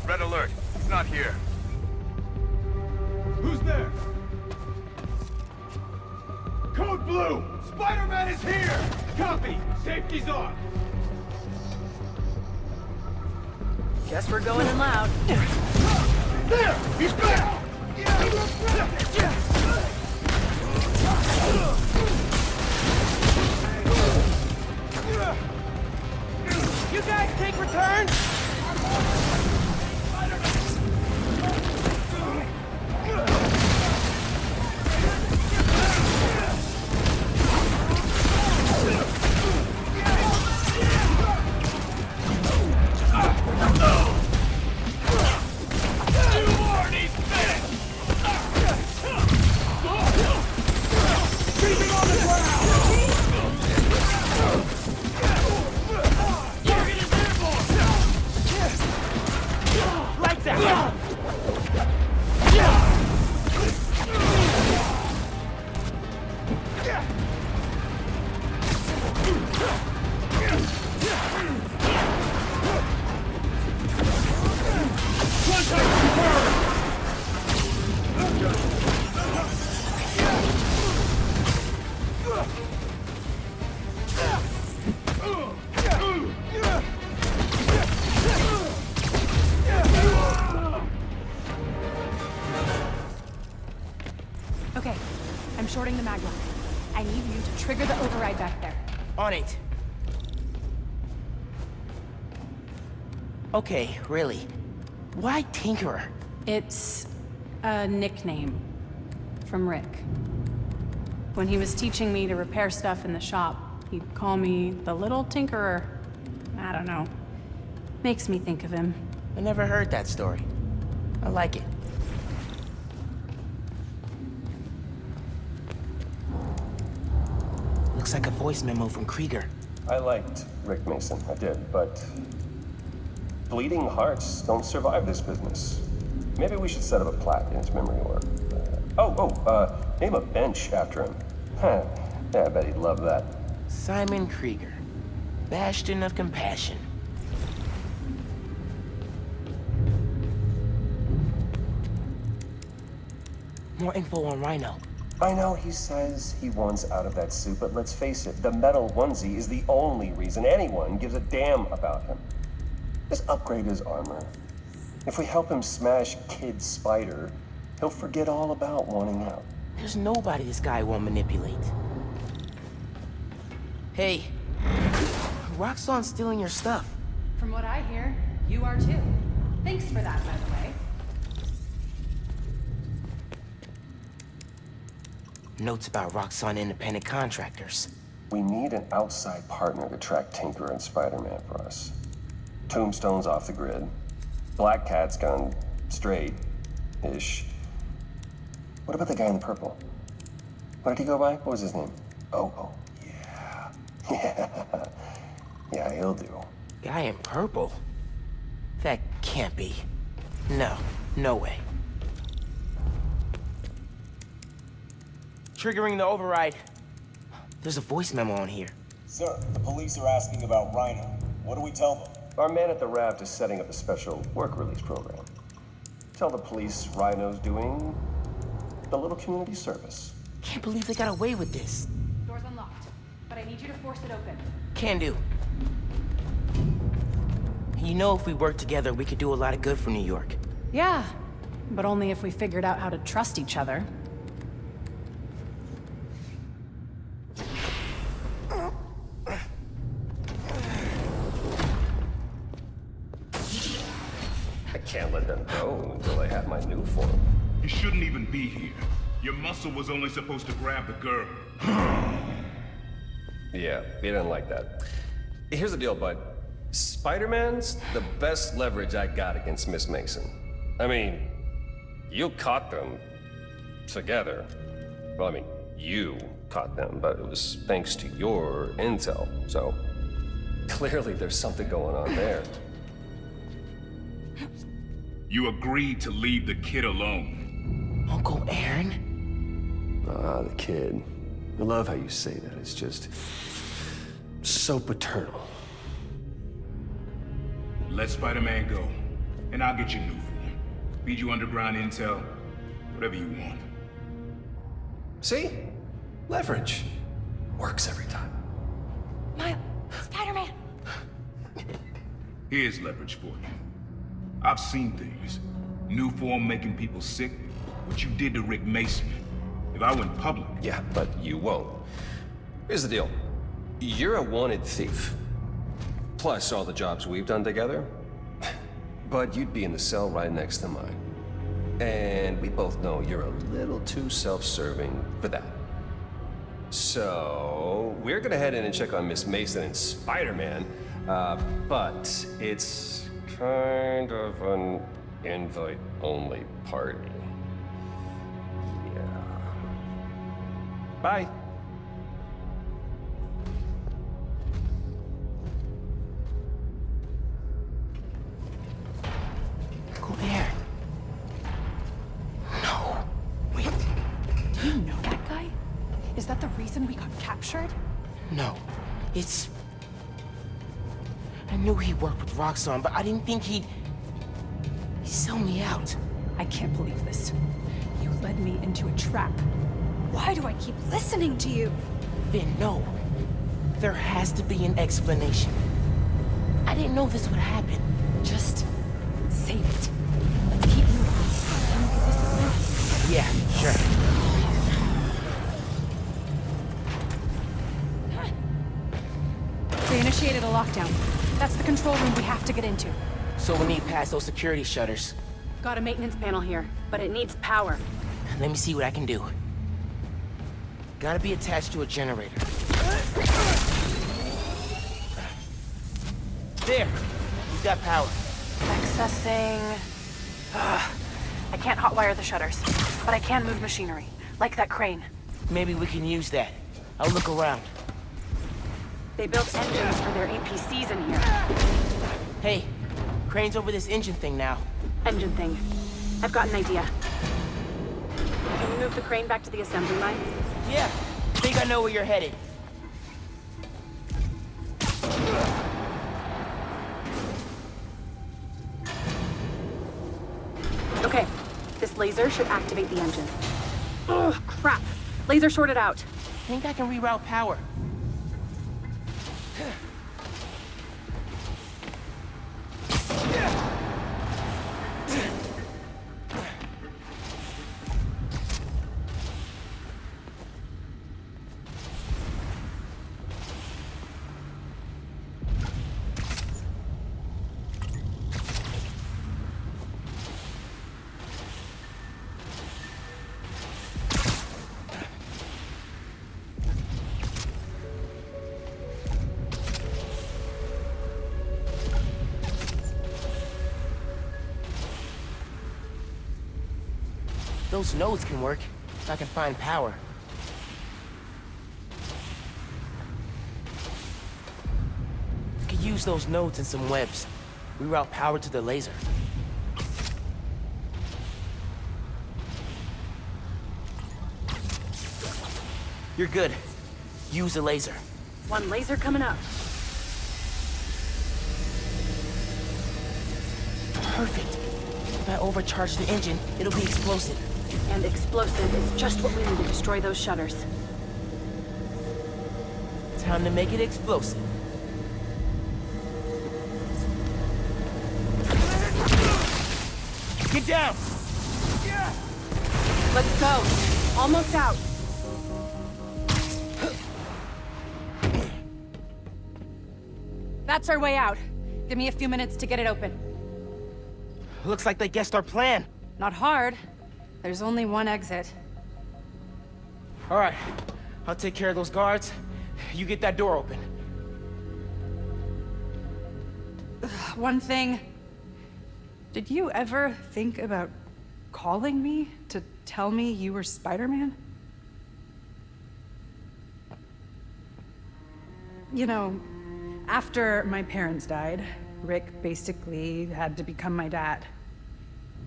Red alert. He's not here. Who's there? Code Blue! Spider-Man is here! Copy! Safety's on! Guess we're going in loud. There! He's back! You guys take returns? Okay, I'm shorting the mag lock. I need you to trigger the override back there. On it. Okay, really. Why Tinkerer? It's a nickname from Rick. When he was teaching me to repair stuff in the shop, he'd call me the Little Tinkerer. I don't know. Makes me think of him. I never heard that story. I like it. Looks like a voice memo from Krieger. I liked Rick Mason, I did, but bleeding hearts don't survive this business. Maybe we should set up a plaque in his memory or... name a bench after him. Huh, yeah, I bet he'd love that. Simon Krieger, bastion of compassion. More info on Rhino. I know he says he wants out of that suit, but let's face it, the metal onesie is the only reason anyone gives a damn about him. Just upgrade his armor. If we help him smash Kid Spider, he'll forget all about wanting out. There's nobody this guy won't manipulate. Hey, Roxxon's stealing your stuff. From what I hear, you are too. Thanks for that, by the way. Notes about Roxxon independent contractors. We need an outside partner to track Tinker and Spider-Man for us. Tombstone's off the grid. Black Cat's gone straight-ish. What about the guy in the purple? What did he go by? What was his name? Oh, yeah. Yeah, he'll do. Guy in purple? That can't be. No way. Triggering the override. There's a voice memo on here. Sir, the police are asking about Rhino. What do we tell them? Our man at the raft is setting up a special work release program. Tell the police Rhino's doing a little community service. Can't believe they got away with this. Door's unlocked, but I need you to force it open. Can do. You know, if we work together, we could do a lot of good for New York. Yeah, but only if we figured out how to trust each other. I can't let them go until I have my new form. You shouldn't even be here. Your muscle was only supposed to grab the girl. Yeah, he didn't like that. Here's the deal, bud. Spider-Man's the best leverage I got against Miss Mason. I mean, you caught them together. Well, I mean, you caught them, but it was thanks to your intel, so clearly there's something going on there. You agreed to leave the kid alone. Uncle Aaron? Ah, the kid. I love how you say that. It's just so paternal. Let Spider-Man go, and I'll get you new form. Feed you underground intel, whatever you want. See? Leverage. Works every time. Miles, Spider-Man. Here's leverage for you. I've seen things. New form making people sick. What you did to Rick Mason. If I went public... Yeah, but you won't. Here's the deal. You're a wanted thief. Plus all the jobs we've done together. But you'd be in the cell right next to mine. And we both know you're a little too self-serving for that. So, we're gonna head in and check on Miss Mason and Spider-Man, but it's kind of an invite-only party. Yeah. Bye. Go there. No. Wait. Do you know that guy? Is that the reason we got captured? No. It's... I knew he worked with Roxxon, but I didn't think he'd sell me out. I can't believe this. You led me into a trap. Why do I keep listening to you? Finn, no. There has to be an explanation. I didn't know this would happen. Just save it. Let's keep moving. Yeah, sure. They initiated a lockdown. That's the control room we have to get into. So we need past those security shutters. Got a maintenance panel here, but it needs power. Let me see what I can do. Gotta be attached to a generator. There! We've got power. Accessing... I can't hotwire the shutters, but I can move machinery, like that crane. Maybe we can use that. I'll look around. They built engines for their APCs in here. Hey, Crane's over this engine thing now. Engine thing. I've got an idea. Can you move the crane back to the assembly line? Yeah, I think I know where you're headed. Okay, this laser should activate the engine. Oh, crap! Laser shorted out. I think I can reroute power. Those nodes can work, if I can find power. I could use those nodes and some webs. Reroute power to the laser. You're good. Use the laser. One laser coming up. Perfect. If I overcharge the engine, it'll be explosive. And explosive is just what we need to destroy those shutters. Time to make it explosive. Get down! Let's go. Almost out. That's our way out. Give me a few minutes to get it open. Looks like they guessed our plan. Not hard. There's only one exit. All right, I'll take care of those guards. You get that door open. One thing. Did you ever think about calling me to tell me you were Spider-Man? You know, after my parents died, Rick basically had to become my dad.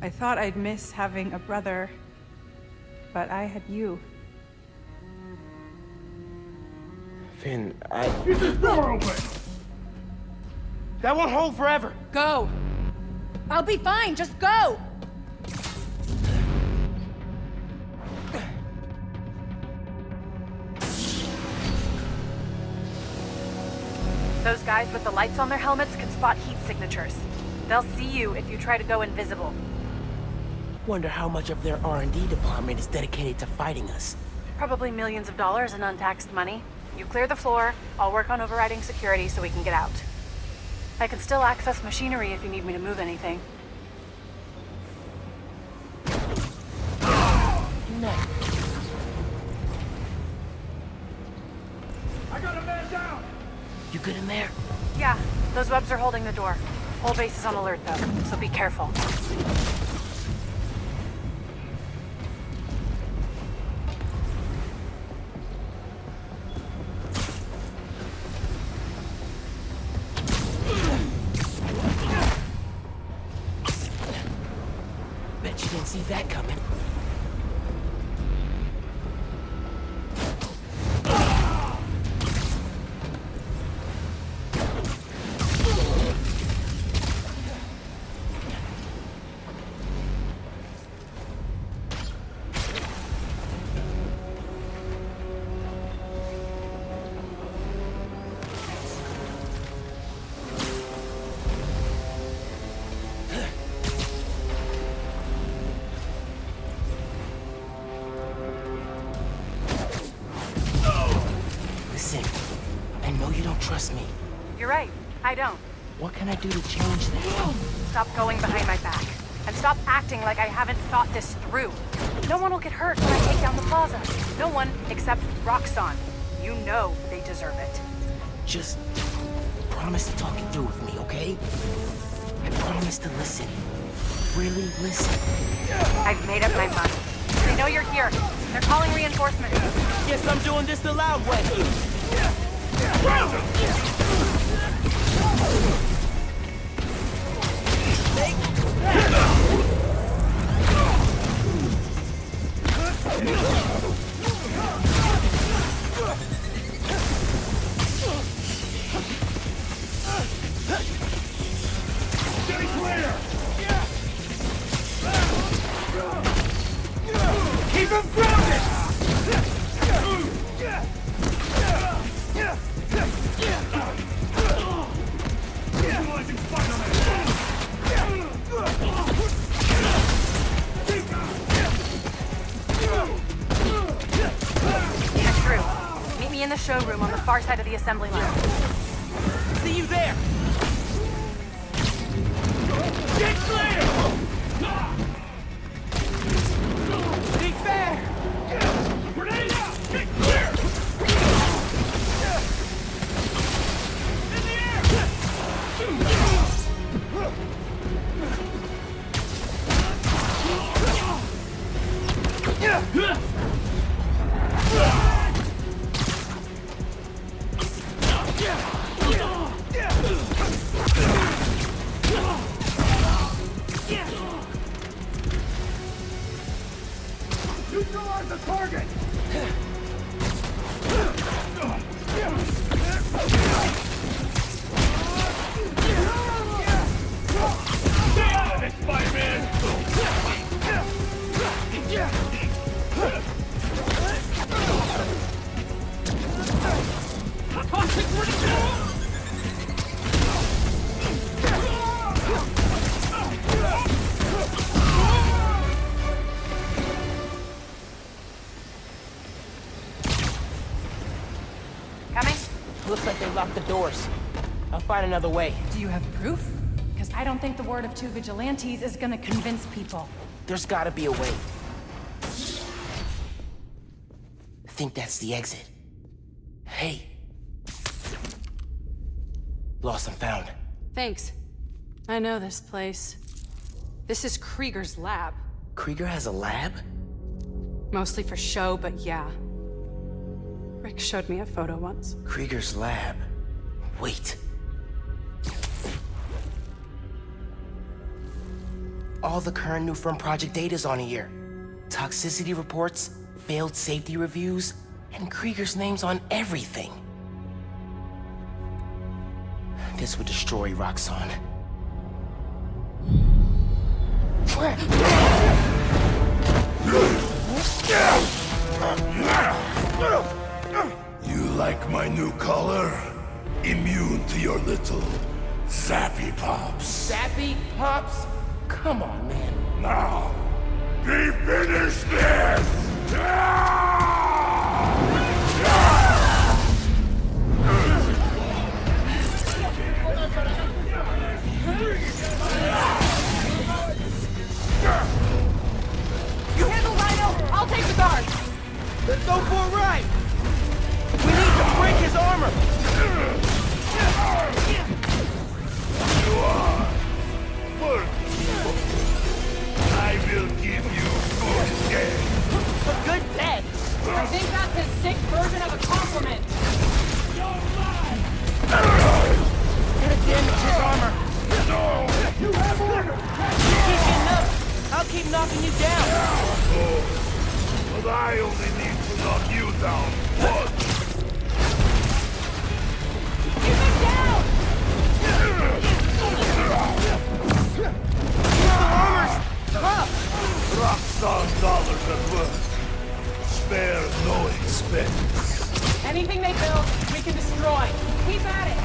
I thought I'd miss having a brother, but I had you. Finn, Get this door open! That won't hold forever! Go! I'll be fine, just go! Those guys with the lights on their helmets can spot heat signatures. They'll see you if you try to go invisible. Wonder how much of their R&D department is dedicated to fighting us. Probably millions of dollars in untaxed money. You clear the floor, I'll work on overriding security so we can get out. I can still access machinery if you need me to move anything. No. I got a man down! You good in there? Yeah, those webs are holding the door. Whole base is on alert though, so be careful. Bet you didn't see that coming. Listen, I know you don't trust me. You're right, I don't. What can I do to change that? Stop going behind my back. And stop acting like I haven't thought this through. No one will get hurt when I take down the plaza. No one except Roxxon. You know they deserve it. Just promise to talk it through with me, okay? I promise to listen. Really listen. I've made up my mind. They know you're here. They're calling reinforcements. Guess I'm doing this the loud way. Keep him grounded! Utilizing Spider-Man! Drew, meet me in the showroom on the far side of the assembly line. See you there! Get clear! Be fair! Grenade out! Get clear! In the air! Neutralize the target! Stay out of it, Spider-Man! Toxic ridicule! Coming? Looks like they locked the doors. I'll find another way. Do you have proof? Because I don't think the word of two vigilantes is gonna convince people. There's gotta be a way. I think that's the exit. Hey. Lost and found. Thanks. I know this place. This is Krieger's lab. Krieger has a lab? Mostly for show, but yeah. Rick showed me a photo once. Krieger's lab. Wait. All the current new firm project data's on here. Toxicity reports, failed safety reviews, and Krieger's name's on everything. This would destroy Roxxon. You like my new color? Immune to your little zappy pops. Sappy Pops? Come on, man. Now, we finish this! You handle Rhino, I'll take the guard! Let's go for a ride! We need to break his armor! I will give you good death. A good death? I think that's his sick version of a compliment. Gotta damage his armor. No! You have order! Keep getting up. I'll keep knocking you down. Oh, but I only need to knock you down once. Keep him down! The armor's tough. Roxxon dollars at work. Spare no expense. Anything they build, we can destroy. Keep at it!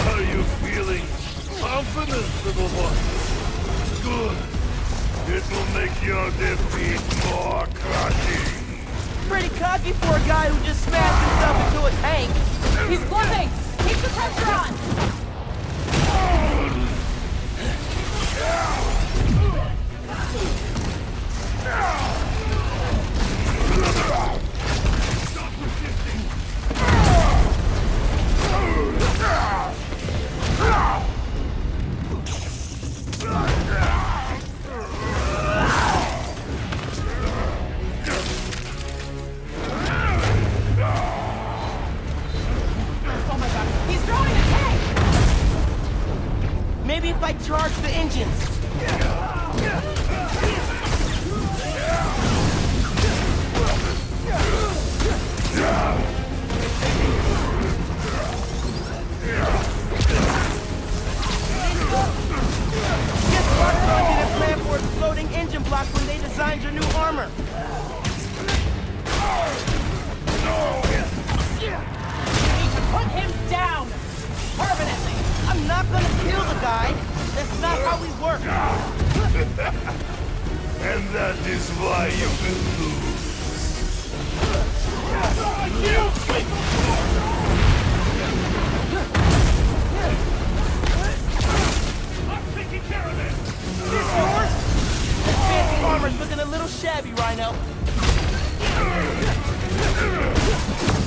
Are you feeling confident, little one? Good. It will make your defeat more crushing. Pretty cocky for a guy who just smashed himself into a tank. He's bluffing! Keep the pressure on! I charge the engines. Guess Roxxon didn't plan for exploding engine blocks when they designed your new armor. You need to put him down! Permanently! I'm not gonna kill the guy! That's not how we work! And that is why you will lose. I'm taking care of this! This yours? This fancy armor's looking a little shabby, Rhino.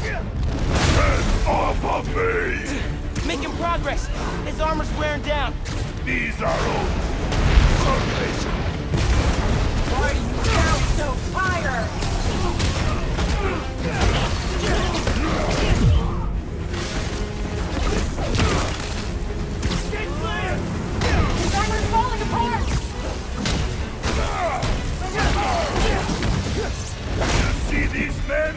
Get off of me! Making progress. His armor's wearing down. These are old surface. Why do you sound so tired? Stay clear! His armor's falling apart! You see these men?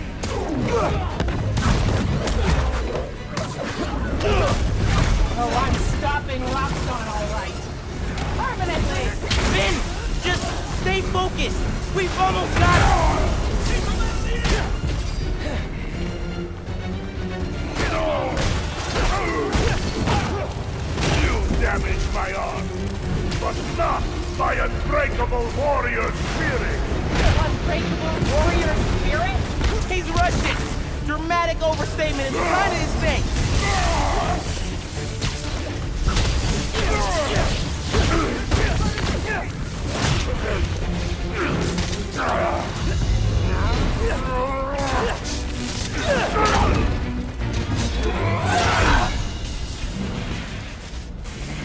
Oh, I'm stopping Roxxon, all right. Permanently! Finn, just stay focused. We've almost got it. You damaged my arm, but not my unbreakable warrior spirit. Unbreakable warrior spirit? He's Russian. Dramatic overstatement is kind of his thing.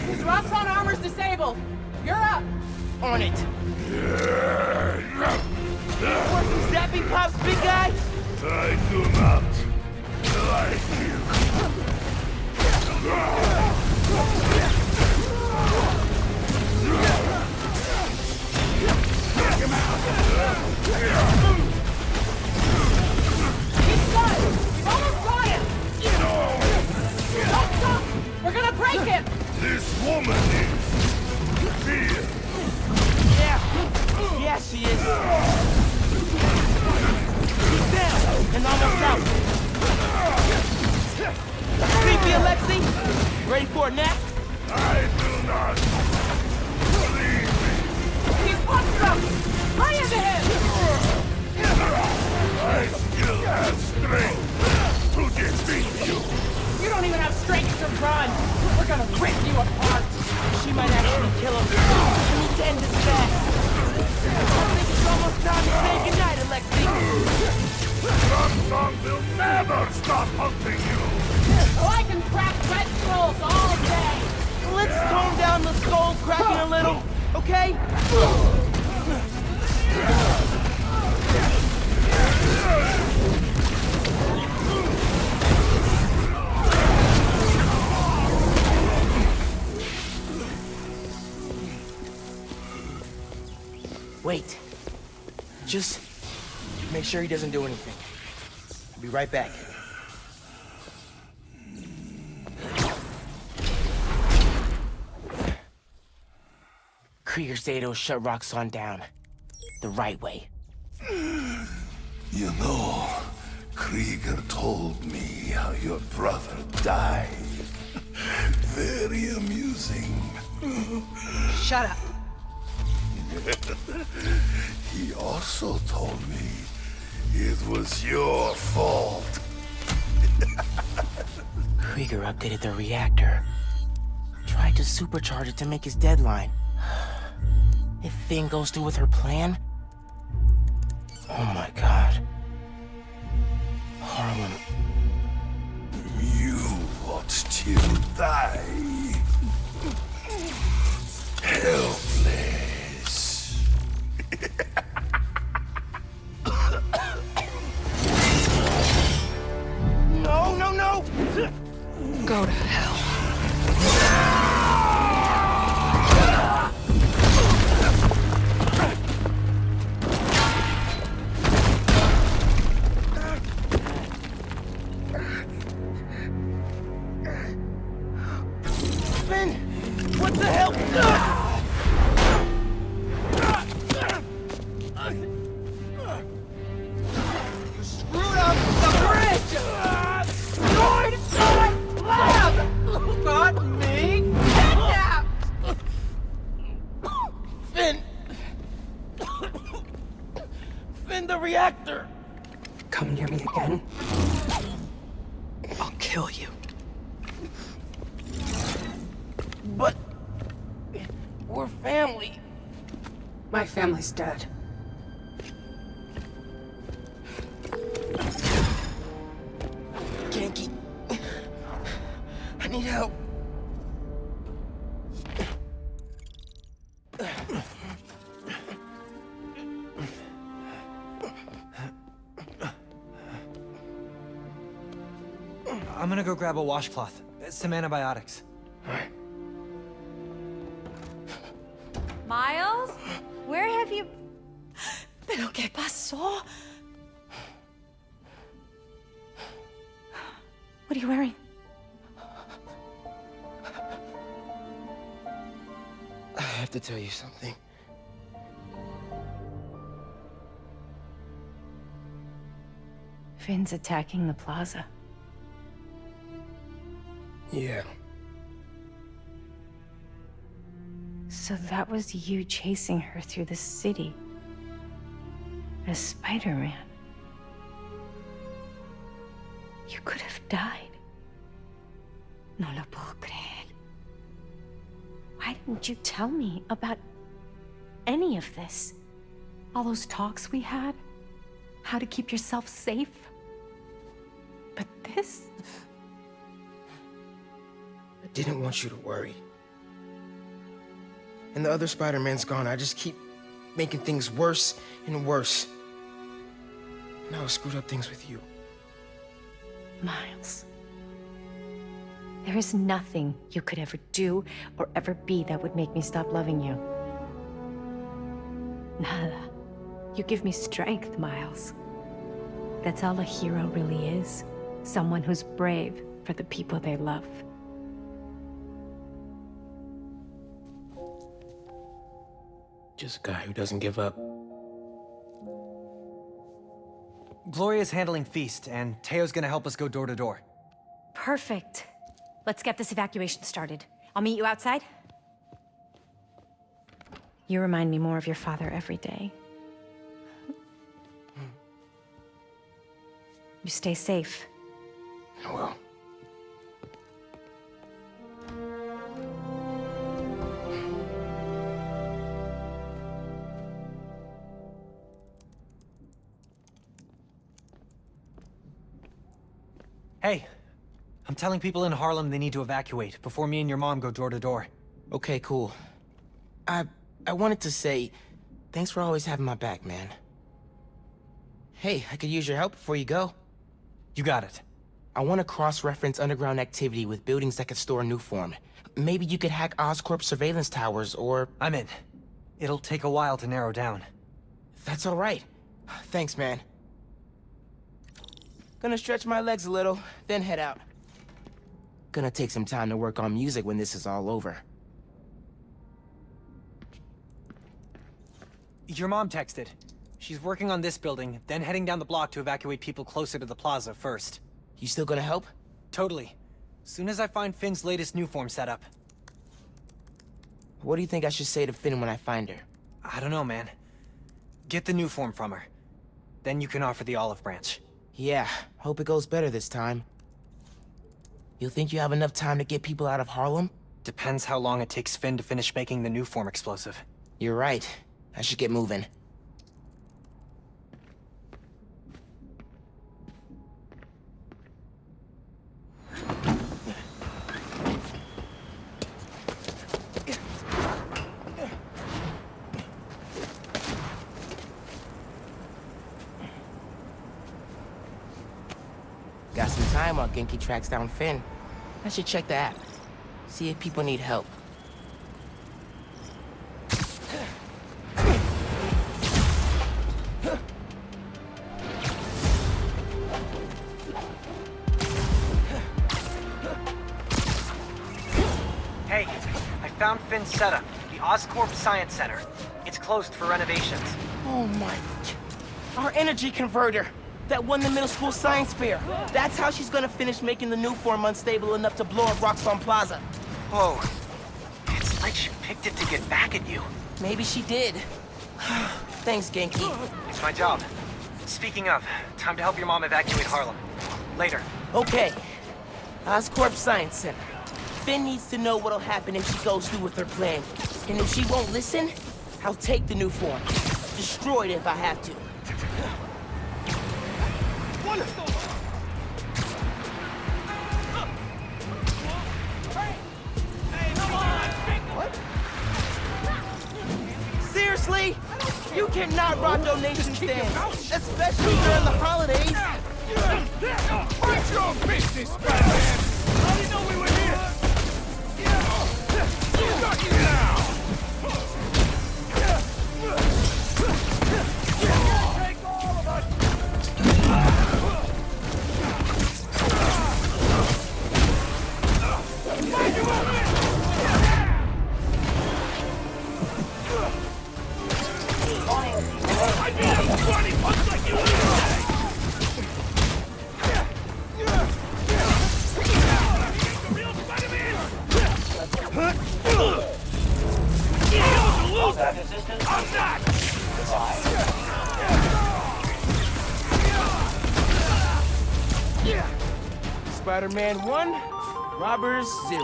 His Roxxon armor's disabled. You're up. On it. For some zapping pops, big guy? I do not like you. Take him out! He's done! We've almost got him! Don't stop! We're gonna break him! This woman is fear. Yeah, she is. He's down and almost out. Creepy Alexei, ready for a nap? I do not believe me. He's fucked up! Lay into him! I still have strength to defeat you. You don't even have strength to run! We're gonna rip you apart! She might actually kill him. We need to end this fast. I think it's almost time to say goodnight, Alexei. Roxxon will never stop hunting you. Oh, I can crack red skulls all day! Let's tone down the skull cracking a little, okay? Wait. Just make sure he doesn't do anything. I'll be right back. Krieger Zato shut Roxxon down. The right way. You know, Krieger told me how your brother died. Very amusing. Shut up. He also told me it was your fault. Krieger updated the reactor. Tried to supercharge it to make his deadline. If Finn goes through with her plan... Oh my god. Harlem. You watched him die. Helpless. No, no, no! Go to hell. Finn! What the hell? You screwed up the bridge! Going to lab! Got me kidnapped! Finn! Finn, the reactor! Come near me again, I'll kill you. But... we're family. My family's dead. Genki. I need help. I'm gonna go grab a washcloth, some antibiotics. Miles? Where have you... ¿Pero qué pasó? What are you wearing? I have to tell you something. Finn's attacking the plaza. Yeah. So that was you chasing her through the city. As Spider-Man. You could have died. No lo puedo creer. Why didn't you tell me about any of this? All those talks we had? How to keep yourself safe? But this? I didn't want you to worry. And the other Spider-Man's gone. I just keep making things worse and worse. Now I screwed up things with you. Miles. There is nothing you could ever do or ever be that would make me stop loving you. Nada. You give me strength, Miles. That's all a hero really is. Someone who's brave for the people they love. Just a guy who doesn't give up. Gloria's handling Feast, and Teo's gonna help us go door to door. Perfect. Let's get this evacuation started. I'll meet you outside. You remind me more of your father every day. You stay safe. I will. Hey, I'm telling people in Harlem they need to evacuate before me and your mom go door to door. Okay, cool. I wanted to say, thanks for always having my back, man. Hey, I could use your help before you go. You got it. I want to cross-reference underground activity with buildings that could store a new form. Maybe you could hack Oscorp's surveillance towers, or... I'm in. It'll take a while to narrow down. That's all right. Thanks, man. Gonna stretch my legs a little, then head out. Gonna take some time to work on music when this is all over. Your mom texted. She's working on this building, then heading down the block to evacuate people closer to the plaza first. You still gonna help? Totally. Soon as I find Finn's latest new form setup. What do you think I should say to Finn when I find her? I don't know, man. Get the new form from her. Then you can offer the olive branch. Yeah, hope it goes better this time. You think you have enough time to get people out of Harlem? Depends how long it takes Finn to finish making the new form explosive. You're right. I should get moving. Got some time while Genki tracks down Finn. I should check the app. See if people need help. Hey, found Finn's setup, the Oscorp Science Center. It's closed for renovations. Oh my... Our energy converter that won the middle school science fair. That's how she's gonna finish making the new form unstable enough to blow up Roxxon Plaza. Whoa. It's like she picked it to get back at you. Maybe she did. Thanks, Genki. It's my job. Speaking of, time to help your mom evacuate Harlem. Later. Okay. Oscorp Science Center. Finn needs to know what'll happen if she goes through with her plan. And if she won't listen, I'll take the new form. Destroy it if I have to. What? Seriously? You cannot rob donation stands, especially during the holidays. What's your business, Spider-Man? How do you know we were here? Got you now! Take all of us! Find you over there! I need a 20 punch like you today! I'm not! Spider-Man 1, robbers 0.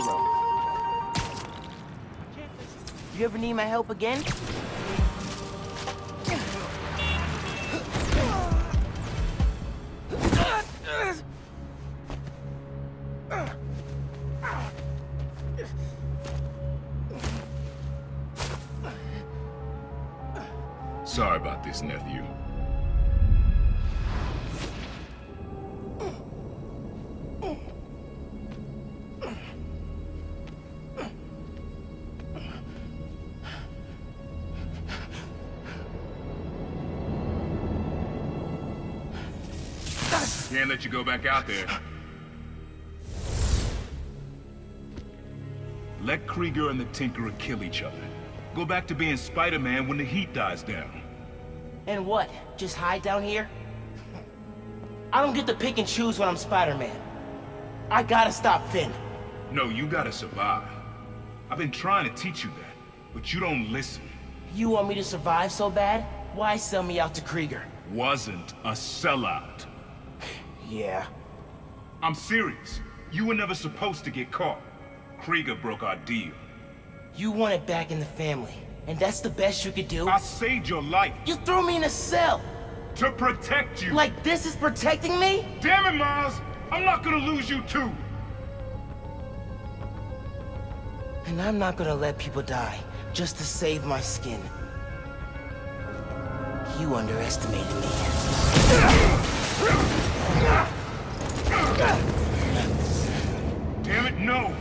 You ever need my help again? Sorry about this, nephew. Can't let you go back out there. Let Krieger and the Tinkerer kill each other. Go back to being Spider-Man when the heat dies down. And what? Just hide down here? I don't get to pick and choose when I'm Spider-Man. I gotta stop Finn. No, you gotta survive. I've been trying to teach you that, but you don't listen. You want me to survive so bad? Why sell me out to Krieger? Wasn't a sellout. Yeah. I'm serious. You were never supposed to get caught. Krieger broke our deal. You want it back in the family, and that's the best you could do? I saved your life. You threw me in a cell! To protect you! Like this is protecting me? Damn it, Miles! I'm not gonna lose you too! And I'm not gonna let people die, just to save my skin. You underestimated me. Damn it, no!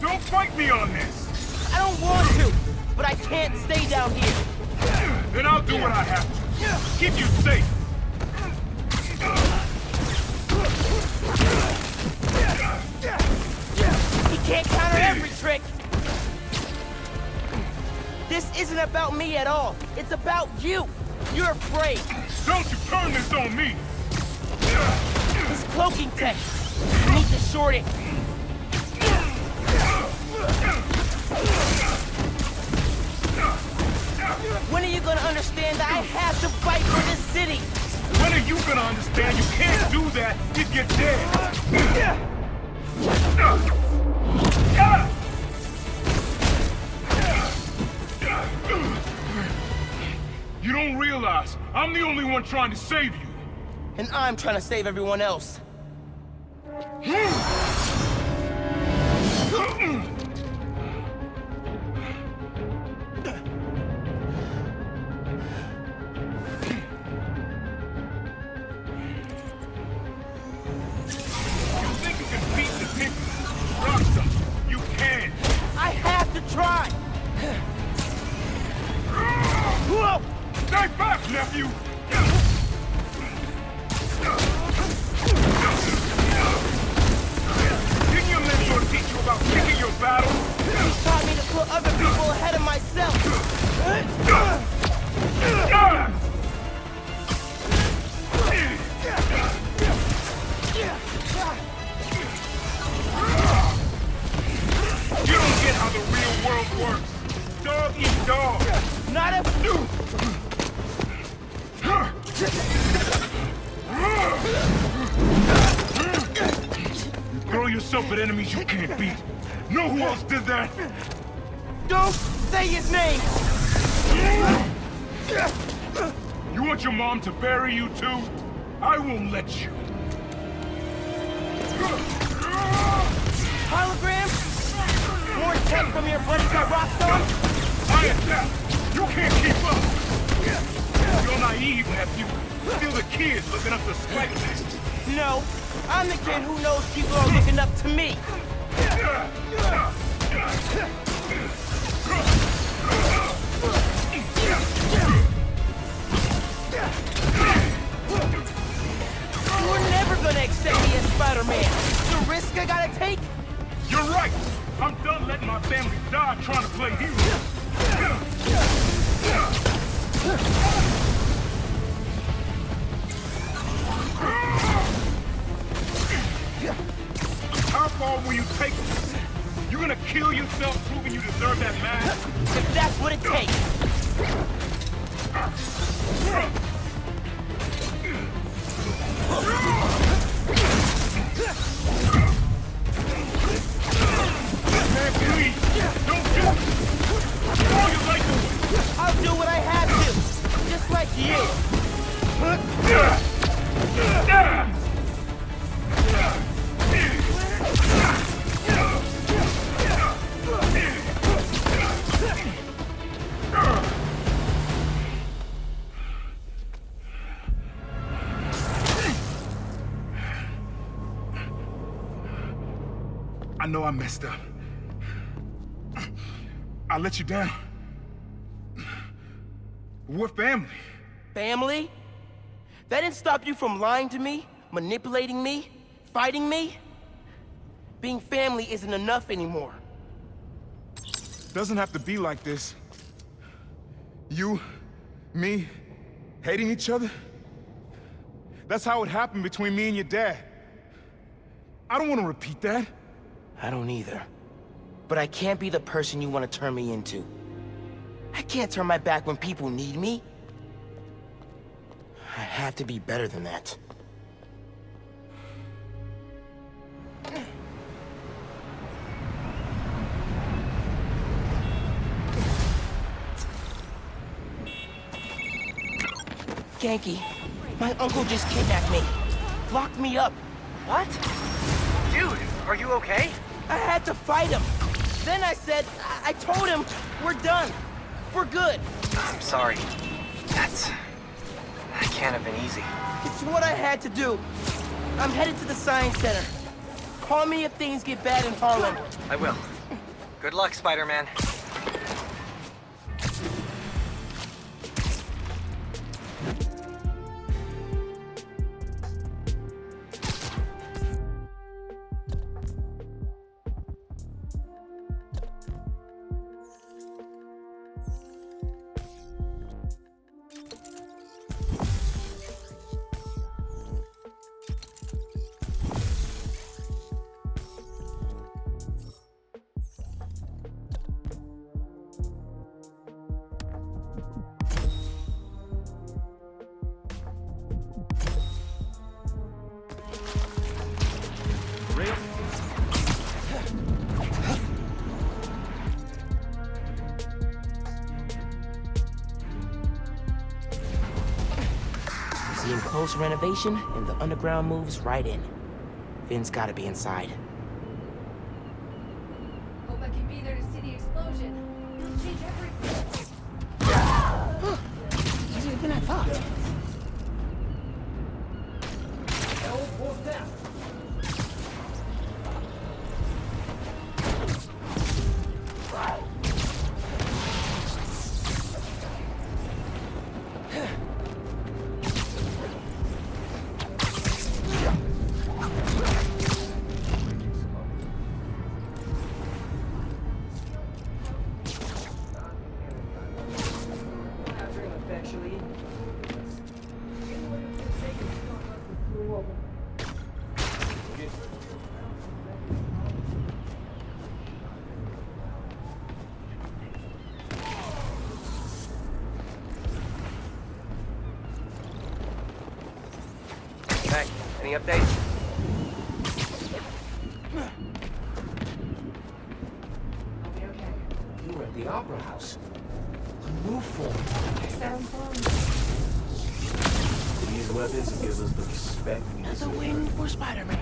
Don't fight me on this! I don't want to, but I can't stay down here. Then I'll do what I have to. Keep you safe. He can't counter every trick. This isn't about me at all. It's about you. You're afraid. Don't you turn this on me! This cloaking tech. You need to short it. When are you gonna understand that I have to fight for this city? When are you gonna understand you can't do that if you're dead? You don't realize I'm the only one trying to save you. And I'm trying to save everyone else. Stay back, nephew! Didn't your mentor teach you about picking your battles? Not a... You throw yourself at enemies you can't beat. Know who else did that? Don't say his name! You want your mom to bury you too? I won't let you. Hologram? More tech from your buddies at Roxxon? I adapt! You can't keep up! You're naive, nephew. Still the kids looking up to Spider-Man. No, I'm the kid who knows people are looking up to me. You're never gonna accept me as Spider-Man. The risk I gotta take? You're right! I'm done letting my family die trying to play hero. How far will you take this? You gonna kill yourself proving you deserve that mask? If that's what it takes. Man, please, don't do it! Throw your life away! I'll do what I have to, just like you. I know I messed up. I let you down. We're family. Family? That didn't stop you from lying to me, manipulating me, fighting me? Being family isn't enough anymore. Doesn't have to be like this. You, me, hating each other? That's how it happened between me and your dad. I don't want to repeat that. I don't either. But I can't be the person you want to turn me into. I can't turn my back when people need me. I have to be better than that. Ganke, my uncle just kidnapped me. Locked me up. What? Dude, are you okay? I had to fight him. Then I said, I told him, we're done. We're good. I'm sorry. That can't have been easy. It's what I had to do. I'm headed to the Science Center. Call me if things get bad in Harlem. I will. Good luck, Spider-Man. The enclosed renovation, and the underground moves right in. Finn's gotta be inside. Hope I can be there to see the explosion. It'll change everything. Easier than I thought. Any updates? You were at the Opera House. Move forward. These weapons give us the respect we Another win for Spider-Man.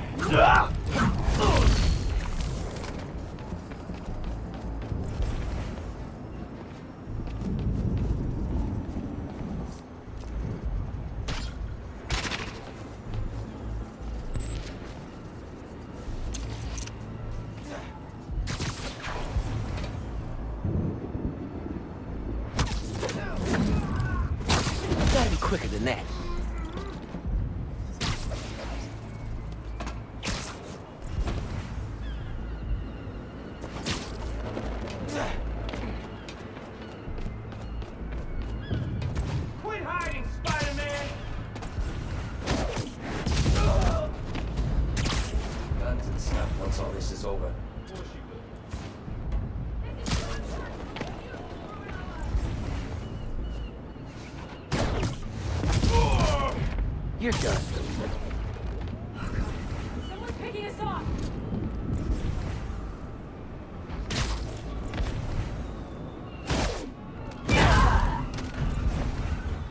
Gotta be quicker than that. Quit hiding, Spider-Man! Guns and stuff once all this is over. You're done. Someone's picking us off!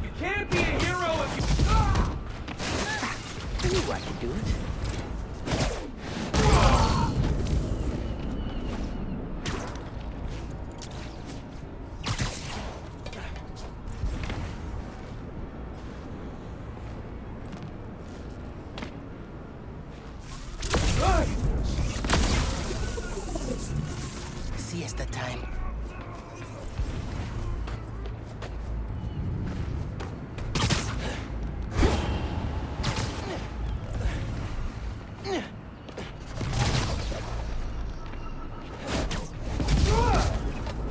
You can't be a hero if you... I knew I could do it. Siesta time.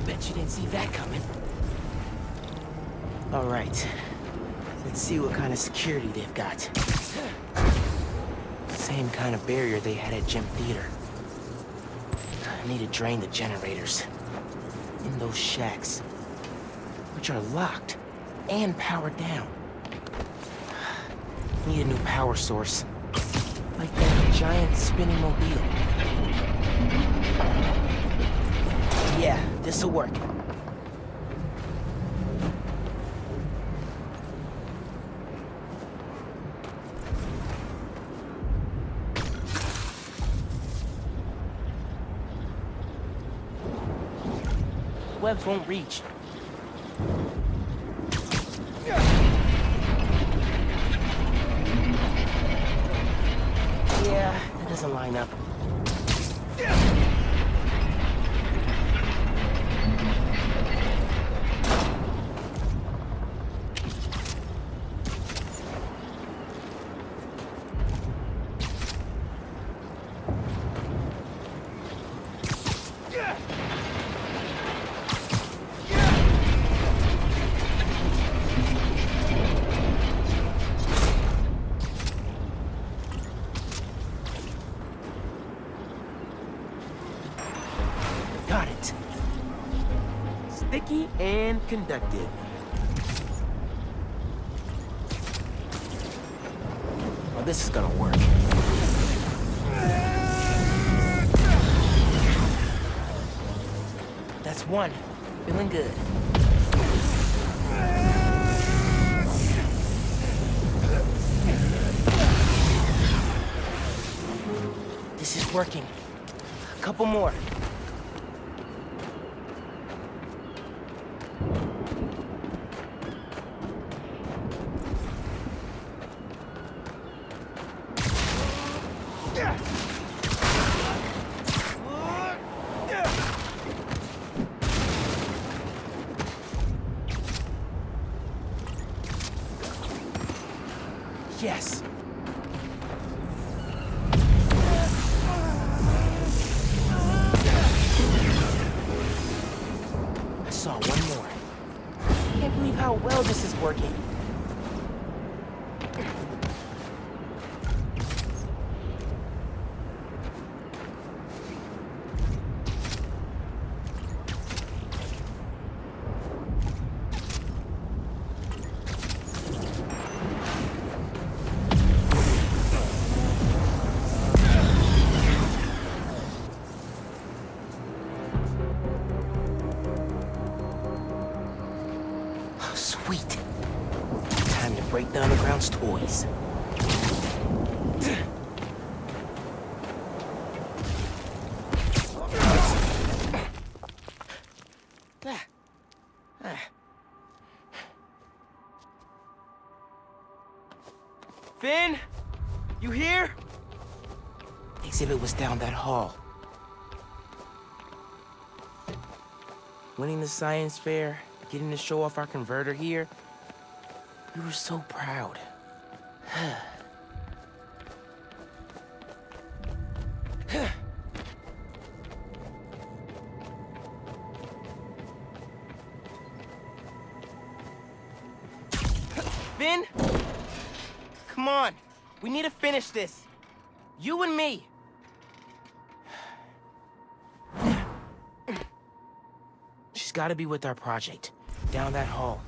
Bet you didn't see that coming. All right. Let's see what kind of security they've got. Same kind of barrier they had at Gym Theater. I need to drain the generators. In those shacks. Which are locked and powered down. Need a new power source. Like that giant spinning mobile. Yeah, this'll work. Webs won't reach. Yeah, that doesn't line up. Got it. Sticky and conductive. Well, this is gonna work. That's one. Feeling good. This is working. A couple more. Yes. I saw one more. Can't believe how well this is working. break the Underground's toys. Finn? You here? Exhibit was down that hall. Winning the science fair, getting to show off our converter here. We were so proud. Finn? Come on. We need to finish this. You and me. She's got to be with our project. Down that hall.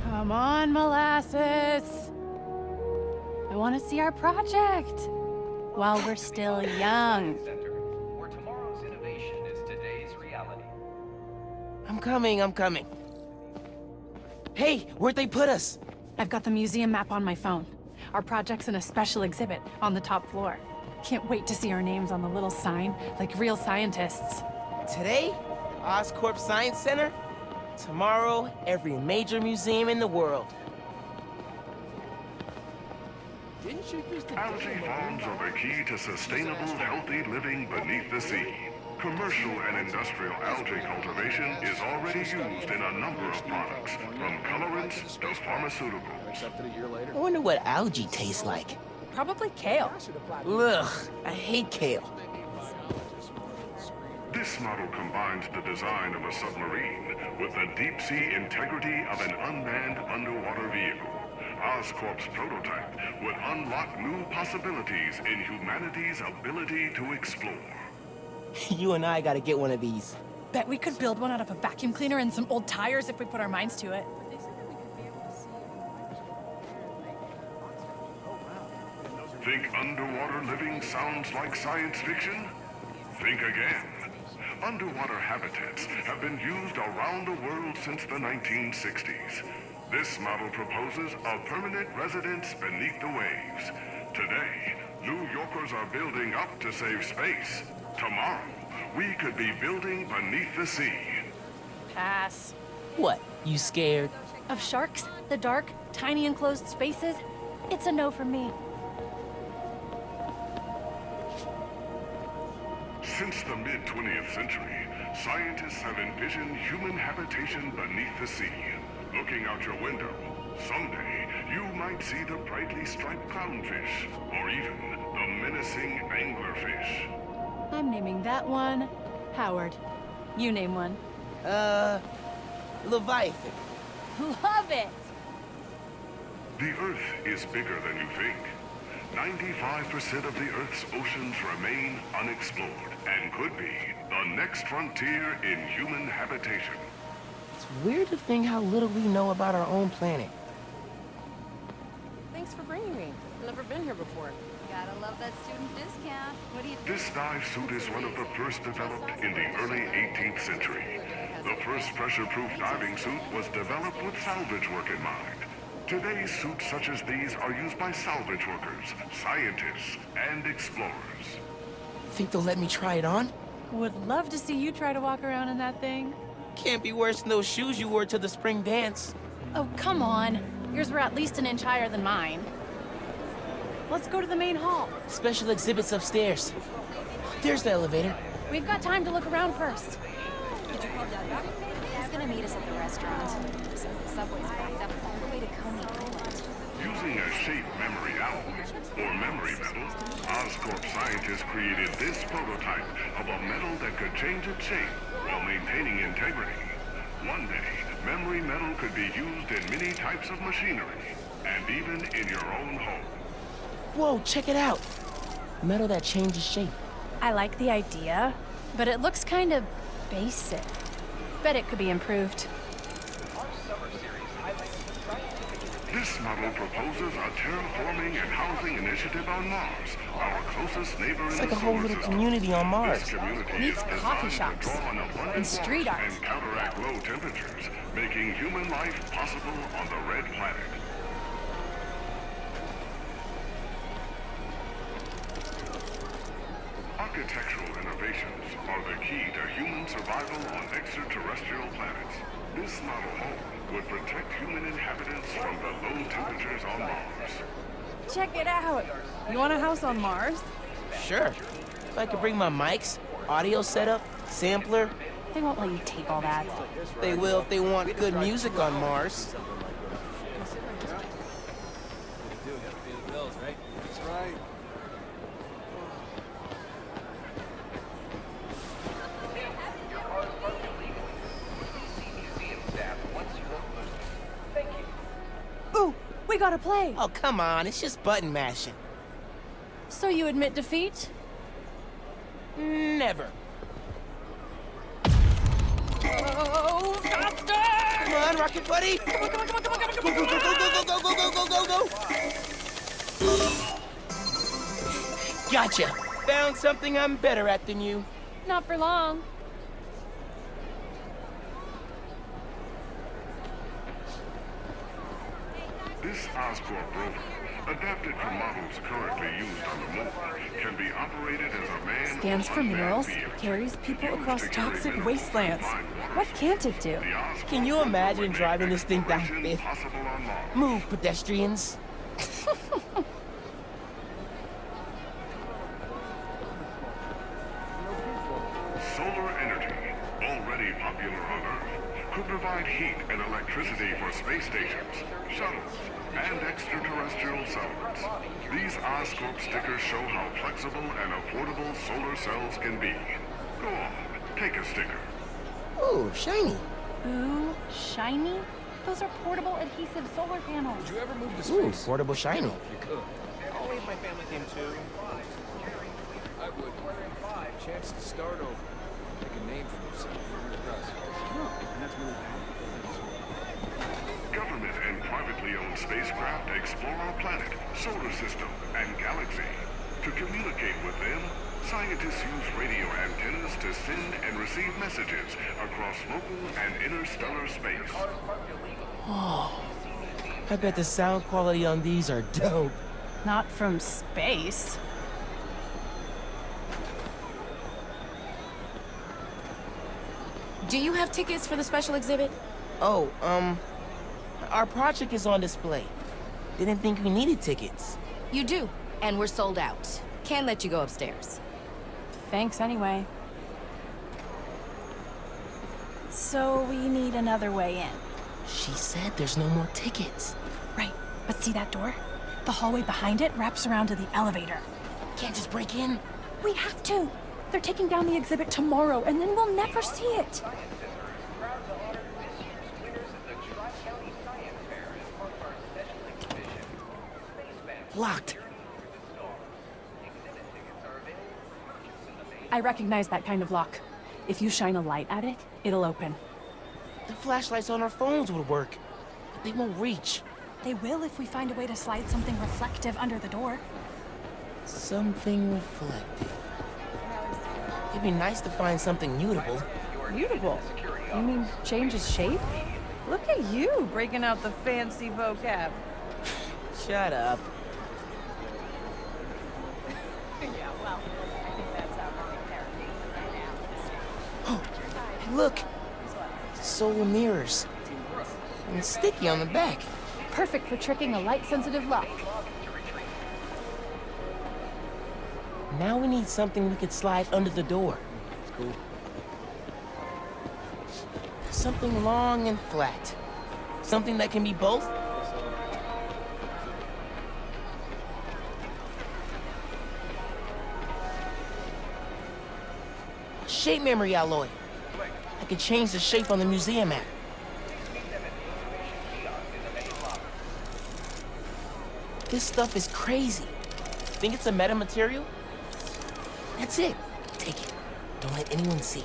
Come on, Molasses. I want to see our project while we're still young. Where tomorrow's innovation is today's reality. I'm coming. Hey, where'd they put us? I've got the museum map on my phone. Our project's in a special exhibit on the top floor. Can't wait to see our names on the little sign, like real scientists. Today, Oscorp Science Center. Tomorrow, every major museum in the world. Didn't you used to Algae farms are the key to sustainable, healthy living beneath the sea. Commercial and industrial algae cultivation is already used in a number of products, from colorants to pharmaceuticals. I wonder what algae tastes like. Probably kale. Ugh, I hate kale. This model combines the design of a submarine with the deep-sea integrity of an unmanned underwater vehicle. Oscorp's prototype would unlock new possibilities in humanity's ability to explore. You and I gotta get one of these. Bet we could build one out of a vacuum cleaner and some old tires if we put our minds to it. Think underwater living sounds like science fiction? Think again. Underwater habitats have been used around the world since the 1960s. This model proposes a permanent residence beneath the waves. Today, New Yorkers are building up to save space. Tomorrow, we could be building beneath the sea. Pass. What, you scared? Of sharks, the dark, tiny enclosed spaces? It's a no from me. Since the mid-20th century, scientists have envisioned human habitation beneath the sea. Looking out your window, someday you might see the brightly striped clownfish, or even the menacing anglerfish. I'm naming that one Howard. You name one. Leviathan. Love it! The Earth is bigger than you think. 95% of the Earth's oceans remain unexplored and could be the next frontier in human habitation. It's weird to think how little we know about our own planet. Thanks for bringing me. I've never been here before. Gotta love that student discount. What do you think? This dive suit is one of the first developed in the early 18th century. The first pressure-proof diving suit was developed with salvage work in mind. Today's suits such as these are used by salvage workers, scientists, and explorers. Think they'll let me try it on? Would love to see you try to walk around in that thing. Can't be worse than those shoes you wore to the spring dance. Oh, come on. Yours were at least an inch higher than mine. Let's go to the main hall. Special exhibits upstairs. There's the elevator. We've got time to look around first. He's gonna meet us at the restaurant. Says the subway's backed up all the way to Coney Island. Using a shape memory alloy, or memory metal, Oscorp scientists created this prototype of a metal that could change its shape while maintaining integrity. One day, memory metal could be used in many types of machinery, and even in your own home. Whoa, check it out. Metal that changes shape. I like the idea, but it looks kind of basic. Bet it could be improved. This model proposes a terraforming and housing initiative on Mars, our closest neighbor It's in like the a whole solar little system. community on Mars. This community Needs is coffee designed to shops draw on abundant and street warmth art. and counteract low temperatures, making human life possible on the Red Planet. Architectural innovations are the key to human survival on extraterrestrial planets. This model home would protect human inhabitants from the low temperatures on Mars. Check it out. You want a house on Mars? Sure. If I could bring my mics, audio setup, sampler. They won't let you take all that. They will if they want good music on Mars. That's right. Ooh, we gotta play. Oh, come on. It's just button mashing. So you admit defeat? Never. Oh, faster! Come on, Rocket Buddy! Come on, come on, come on, come on, come on, come on, go, go, go, go, go, go, go, go! Gotcha! Found something I'm better at than you. Not for long. This Oscorp rover, adapted from models currently used on the moon, can be operated as a man Scans for minerals, vehicle. carries people across toxic wastelands. What can't it do? Can you imagine driving this thing down Fifth? Possible on Mars. Move, pedestrians. Solar energy, already popular on Earth, could provide heat and electricity for space stations, shuttles, and extraterrestrial settlements. These Oscorp stickers show how flexible and affordable solar cells can be. Go on, take a sticker. Ooh, shiny. Ooh, shiny? Those are portable adhesive solar panels. Did you ever move to Ooh, space? portable shiny. If you could. I'll leave my family came too. I would. Chance to start over. Make a name for yourself. And that's really Government and privately owned spacecraft explore our planet, solar system, and galaxy. To communicate with them, scientists use radio antennas to send and receive messages across local and interstellar space. Oh, I bet the sound quality on these are dope. Not from space. Do you have tickets for the special exhibit? Oh, our project is on display. Didn't think we needed tickets. You do, and we're sold out. Can't let you go upstairs. Thanks anyway. So we need another way in. She said there's no more tickets. Right, but see that door? The hallway behind it wraps around to the elevator. Can't just break in? We have to. They're taking down the exhibit tomorrow, and then we'll never see it. Locked. I recognize that kind of lock. If you shine a light at it, it'll open. The flashlights on our phones would work, but they won't reach. They will if we find a way to slide something reflective under the door. Something reflective. It'd be nice to find something mutable. Mutable? You mean changes shape? Look at you breaking out the fancy vocab. Shut up. Yeah, well, I think that's how Oh, look! Solar mirrors. And sticky on the back. Perfect for tricking a light-sensitive lock. Now we need something we could slide under the door. cool. Something long and flat. Something that can be both. Shape memory alloy. I could change the shape on the museum map. This stuff is crazy. Think it's a metamaterial? That's it. Take it. Don't let anyone see.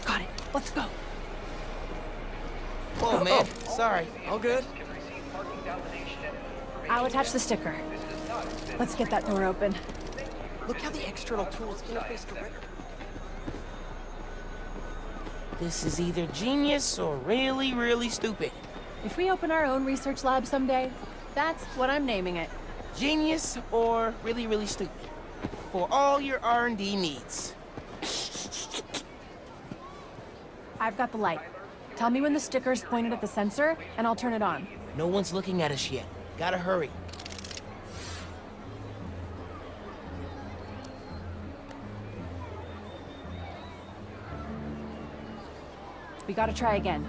Got it. Let's go. Whoa, man. Sorry. All good? I'll attach the sticker. Let's get that door open. Look how the external tools interface directly. This is either genius or really, really stupid. If we open our own research lab someday, that's what I'm naming it. Genius or really, really stupid. For all your R&D needs. I've got the light. Tell me when the sticker's pointed at the sensor, and I'll turn it on. No one's looking at us yet. Gotta hurry. We gotta try again.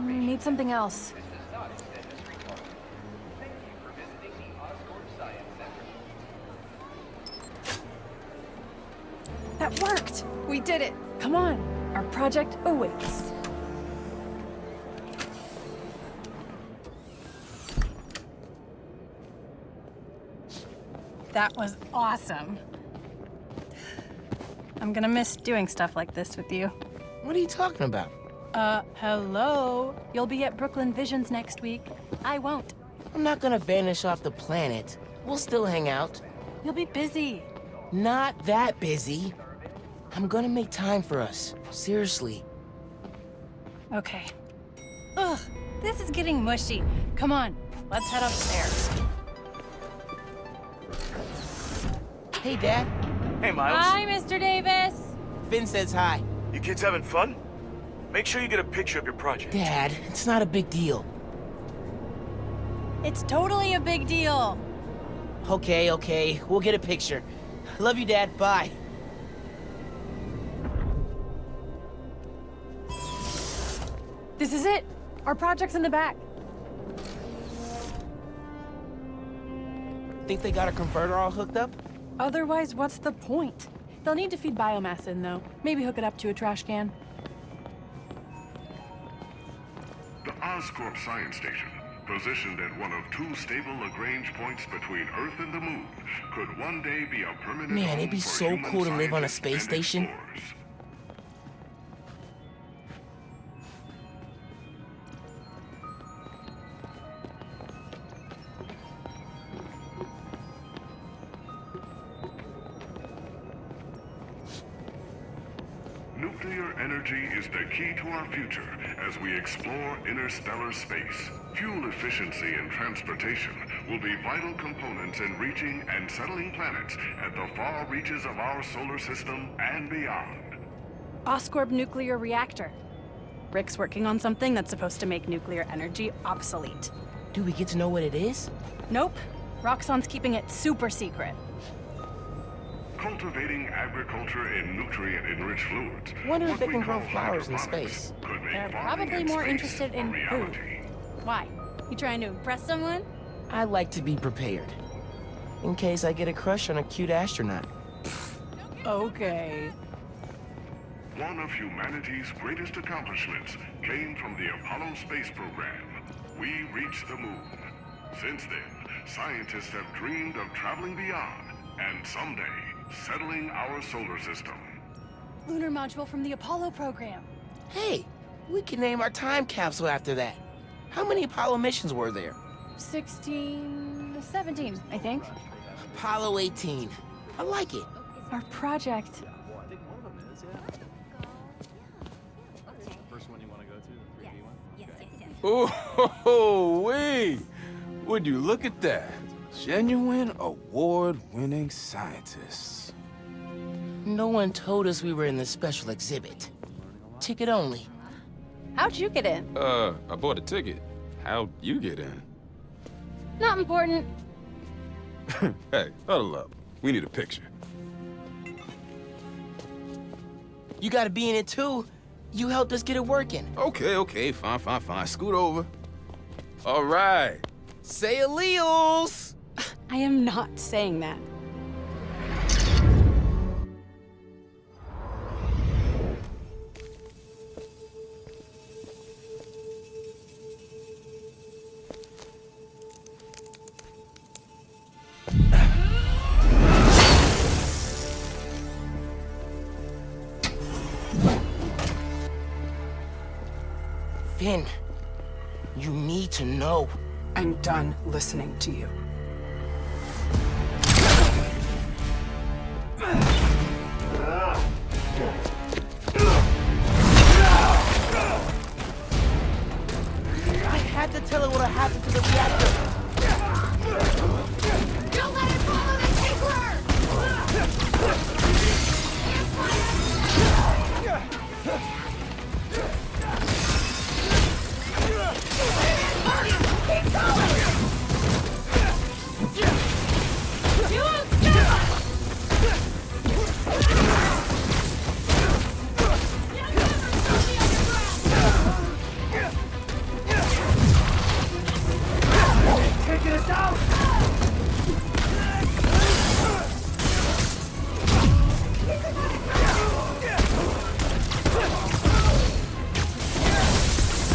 Need something else. That worked! We did it! Come on, our project awaits. That was awesome. I'm gonna miss doing stuff like this with you. What are you talking about? Hello? You'll be at Brooklyn Visions next week. I won't. I'm not gonna vanish off the planet. We'll still hang out. You'll be busy. Not that busy. I'm gonna make time for us. Seriously. Okay. Ugh, this is getting mushy. Come on, let's head upstairs. Hey, Dad. Hey, Miles. Hi, Mr. Davis. Finn says hi. You kids having fun? Make sure you get a picture of your project. Dad, it's not a big deal. It's totally a big deal. Okay. We'll get a picture. Love you, Dad. Bye. This is it. Our project's in the back. Think they got a converter all hooked up? Otherwise, what's the point? They'll need to feed biomass in, though. Maybe hook it up to a trash can. The Oscorp Science Station, positioned at one of two stable Lagrange points between Earth and the Moon, could one day be a permanent Man, home it'd be for so human cool to live on a scientists space and station. explorers. Nuclear energy is the key to our future as we explore interstellar space. Fuel efficiency and transportation will be vital components in reaching and settling planets at the far reaches of our solar system and beyond. Oscorp nuclear reactor. Rick's working on something that's supposed to make nuclear energy obsolete. Do we get to know what it is? Nope. Roxxon's keeping it super secret. Cultivating agriculture in nutrient-enriched fluids. Wonder if what they we can grow call flowers in hydroponics, space. could make They're farming probably in more space interested a in food. reality. Why? You trying to impress someone? I like to be prepared. In case I get a crush on a cute astronaut. Okay. One of humanity's greatest accomplishments came from the Apollo space program. We reached the moon. Since then, scientists have dreamed of traveling beyond, and someday, settling our solar system. Lunar module from the Apollo program. Hey, we can name our time capsule after that. How many Apollo missions were there? 17, I think. Apollo 18. I like it. Our project. First one you want to go to, the 3D one? Oh, wait! Would you look at that? Genuine award-winning scientists. No one told us we were in the special exhibit. Ticket only. How'd you get in? I bought a ticket. How'd you get in? Not important. Hey, huddle up. We need a picture. You gotta be in it too. You helped us get it working. Okay, fine. Scoot over. All right. Say alleles. I am not saying that. Finn, you need to know. I'm done listening to you. I had to tell her what happened to the reactor. Don't let it follow the tickler! Keep going! You won't stop us! Taking us out!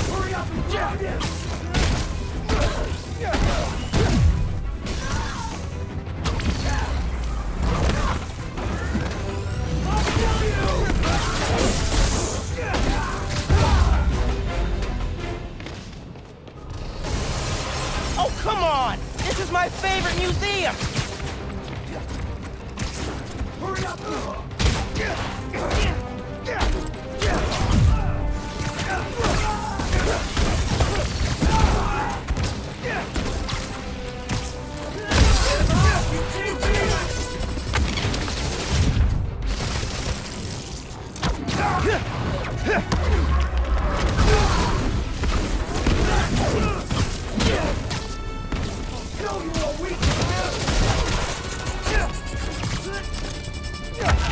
Hurry up and jab him! Oh, come on! This is my favorite museum! Hurry up!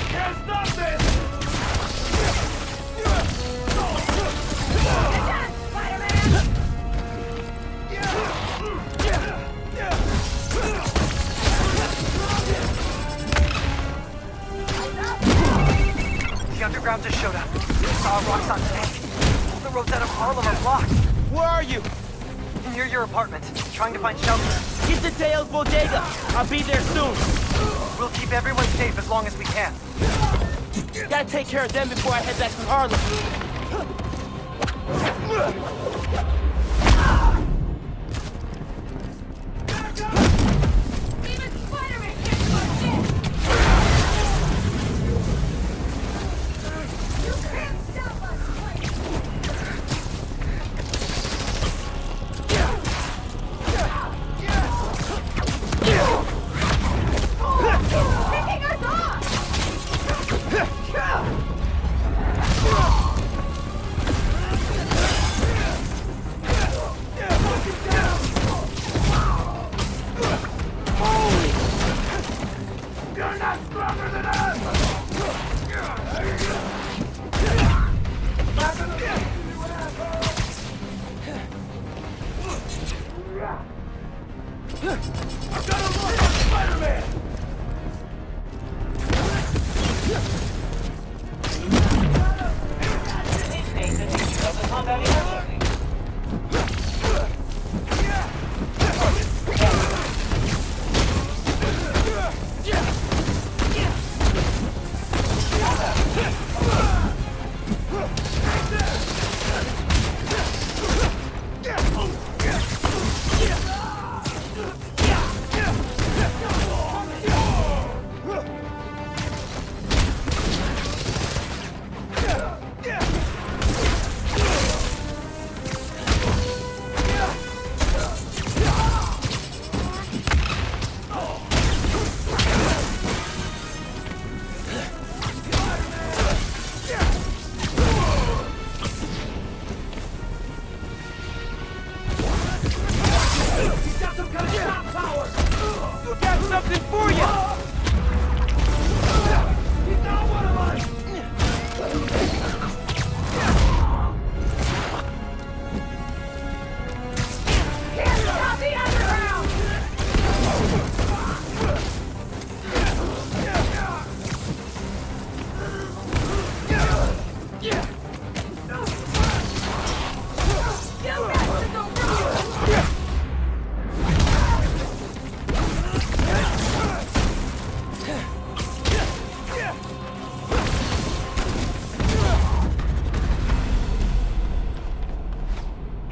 Can't stop this! The underground just showed up. Saw a Roxxon tank. All the roads out of Harlem are blocked. Where are you? Near your apartment, trying to find shelter. Get to Dale's bodega. I'll be there soon. We'll keep everyone safe as long as we can. Gotta take care of them before I head back to Harlem. Even Spider-Man can't do our shit! You can't stop us, Blake! Picking us off! You're not stronger than us! I've got a look on Spider-Man!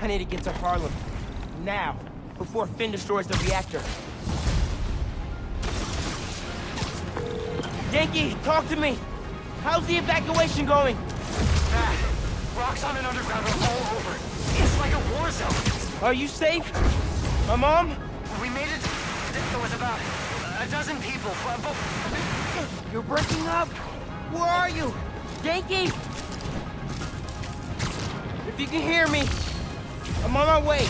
I need to get to Harlem. Now, before Finn destroys the reactor. Yankee, talk to me! How's the evacuation going? Bad. Roxxon and Underground are all over. It's like a war zone. Are you safe? My mom? We made it. There was about a dozen people, but... You're breaking up? Where are you? Yankee? If you can hear me, I'm on my way.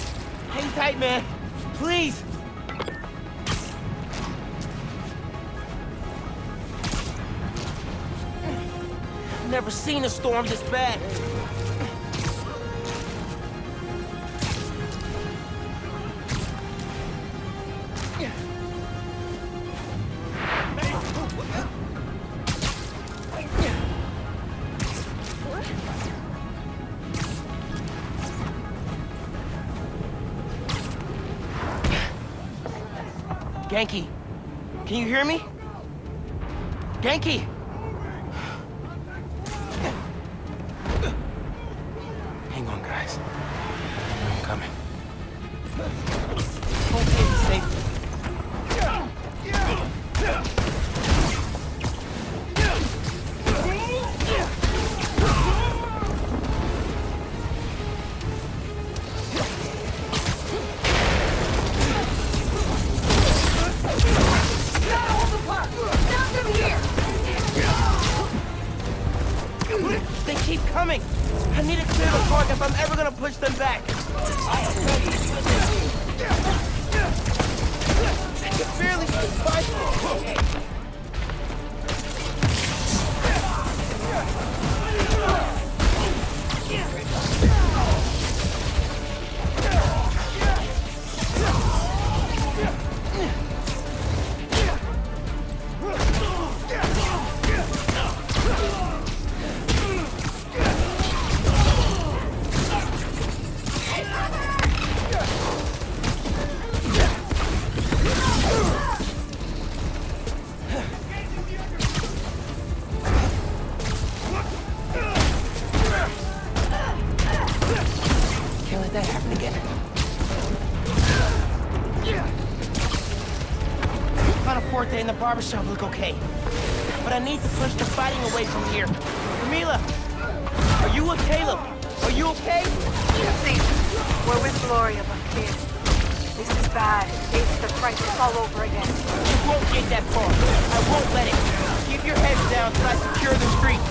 Hang tight, man. Please. I've never seen a storm this bad. Yankee, can you hear me? Yankee! Hang on, guys. I'm coming. Okay, be safe. They keep coming! I need to clear the park if I'm ever gonna push them back! I can barely fight! That happen again. Pianoforte and the barbershop look okay. But I need to push the fighting away from here. Camila! Are you with Caleb? Are you okay? See, we're with Gloria, but kid, this is bad. It's the crisis all over again. You won't get that far. I won't let it. Keep your heads down till I secure the street.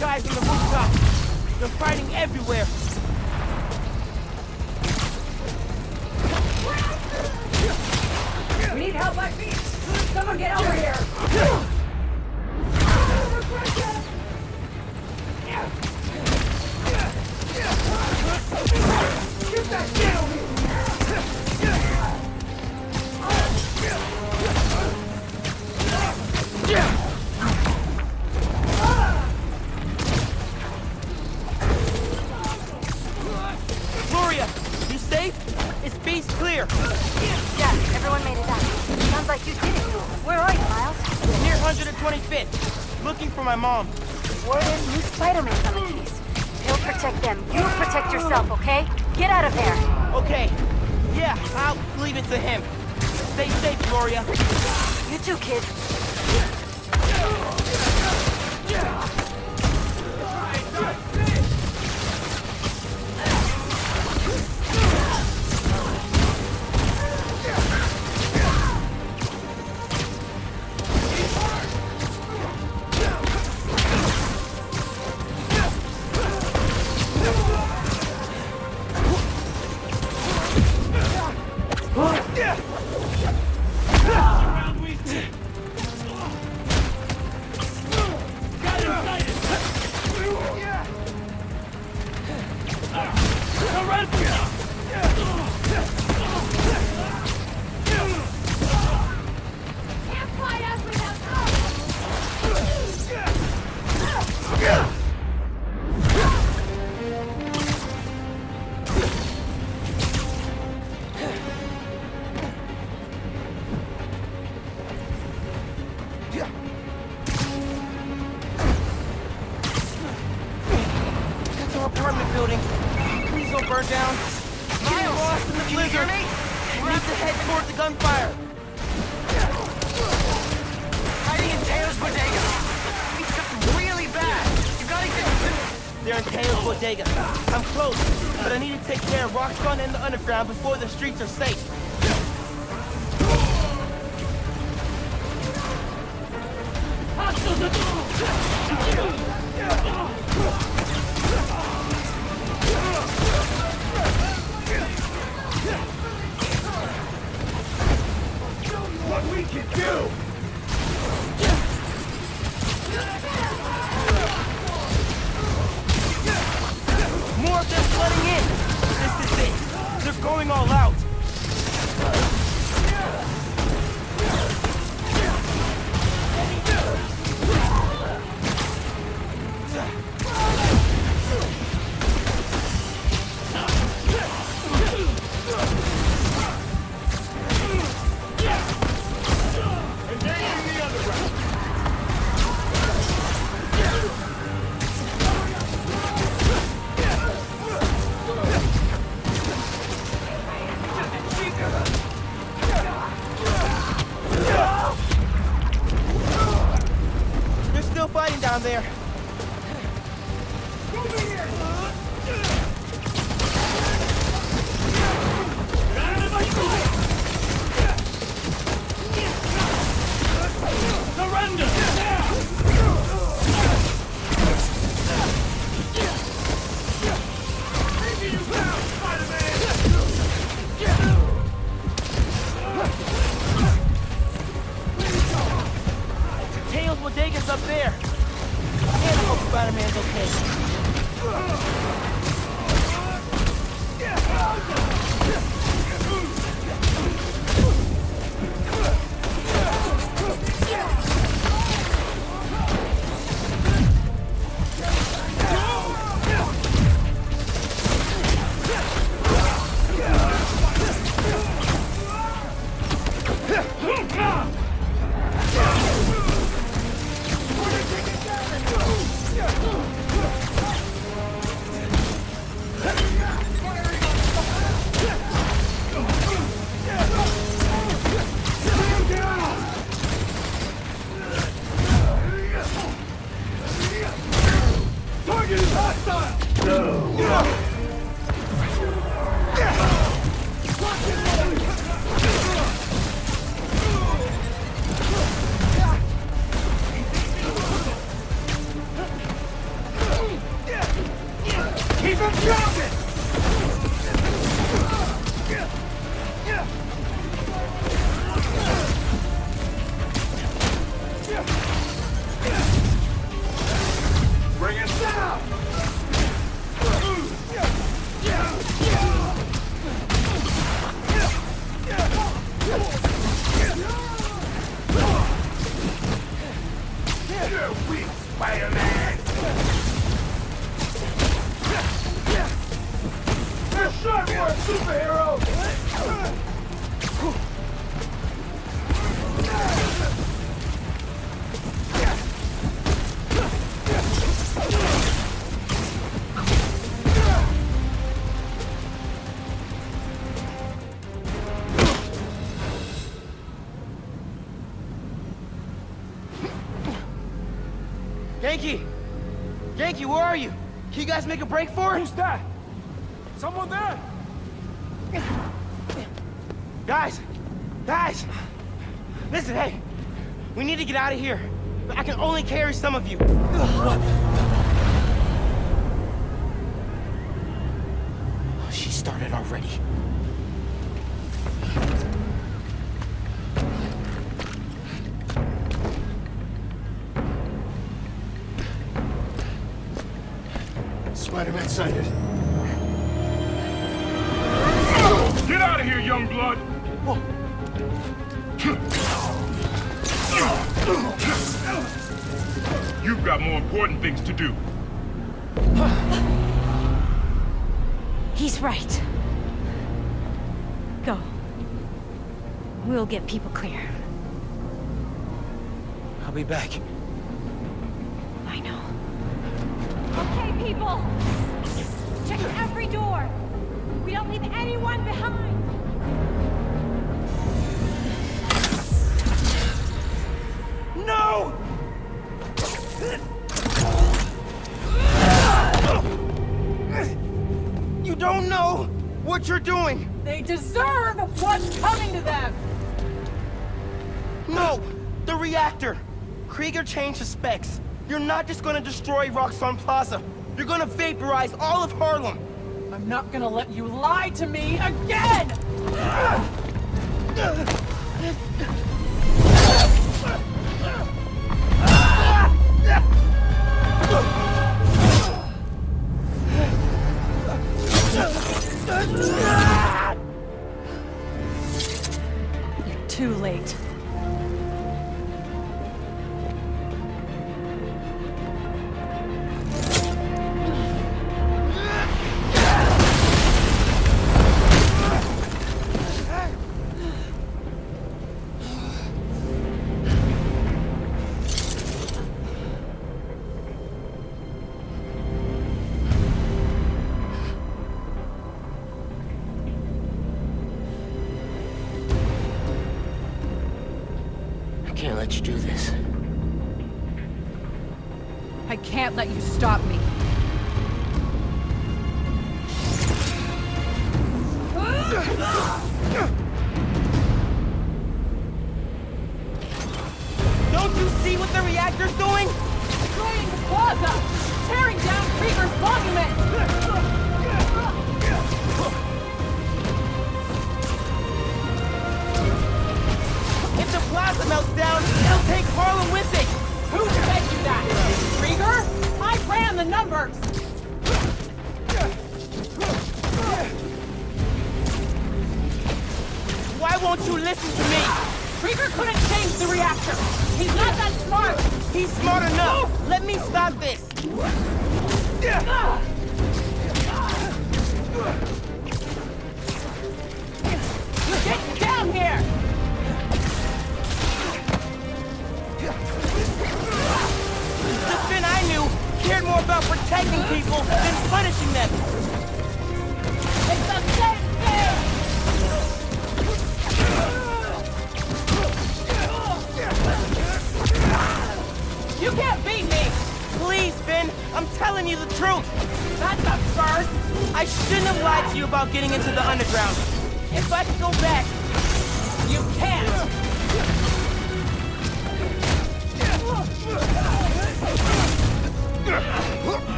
Guys on the rooftop. They're fighting everywhere. We need help like me. Someone get over here. 25th. Looking for my mom. Word is new Spider-Man's on the case. He'll protect them. You protect yourself, okay? Get out of there. Okay. Yeah, I'll leave it to him. Stay safe, Gloria. You too, kid. Apartment building. Please don't burn down. Get lost in the blizzard. Need to head towards the gunfire. Hiding in Taylor's bodega. It's just really bad. You gotta get... They're in Taylor's bodega. I'm close, but I need to take care of Roxxon and the underground before the streets are safe. What we can do! More of them flooding in! This is it! They're going all out! They're still fighting down there. Surrender! Tails Bodega's up there. Man, I hope Spider-Man's okay. Target is hostile! Keep him grounded! Bring it down! You're weak, Spider-Man! You're sure you're a superhero! Yankee! Yankee, where are you? Can you guys make a break for it? Who's that? Someone there? Guys! Guys! Listen, hey! We need to get out of here. But I can only carry some of you. What? She started already. Spider-Man sighted. Get out of here, young blood! You've got more important things to do. He's right. Go. We'll get people clear. I'll be back. I know. Okay, people! Check every door! We don't leave anyone behind! No! You don't know what you're doing! They deserve what's coming to them! No! The reactor! Krieger changed the specs. You're not just gonna destroy Roxxon Plaza. You're gonna vaporize all of Harlem! I'm not gonna let you lie to me again! You're too late. I can't let you do this. I can't let you stop me. Don't you see what the reactor's doing? Destroying the plaza! Tearing down Krieger's monument! If the plaza melts down, it'll take Harlem with it! Who said you that? Krieger? I ran the numbers! Why won't you listen to me? Krieger couldn't change the reactor! He's not that smart! He's smart enough! Let me stop this! Get down here! The Finn I knew cared more about protecting people than punishing them! It's the same thing! You can't beat me! Please, Finn! I'm telling you the truth! That's a first! I shouldn't have lied to you about getting into the underground. If I could go back... You can't!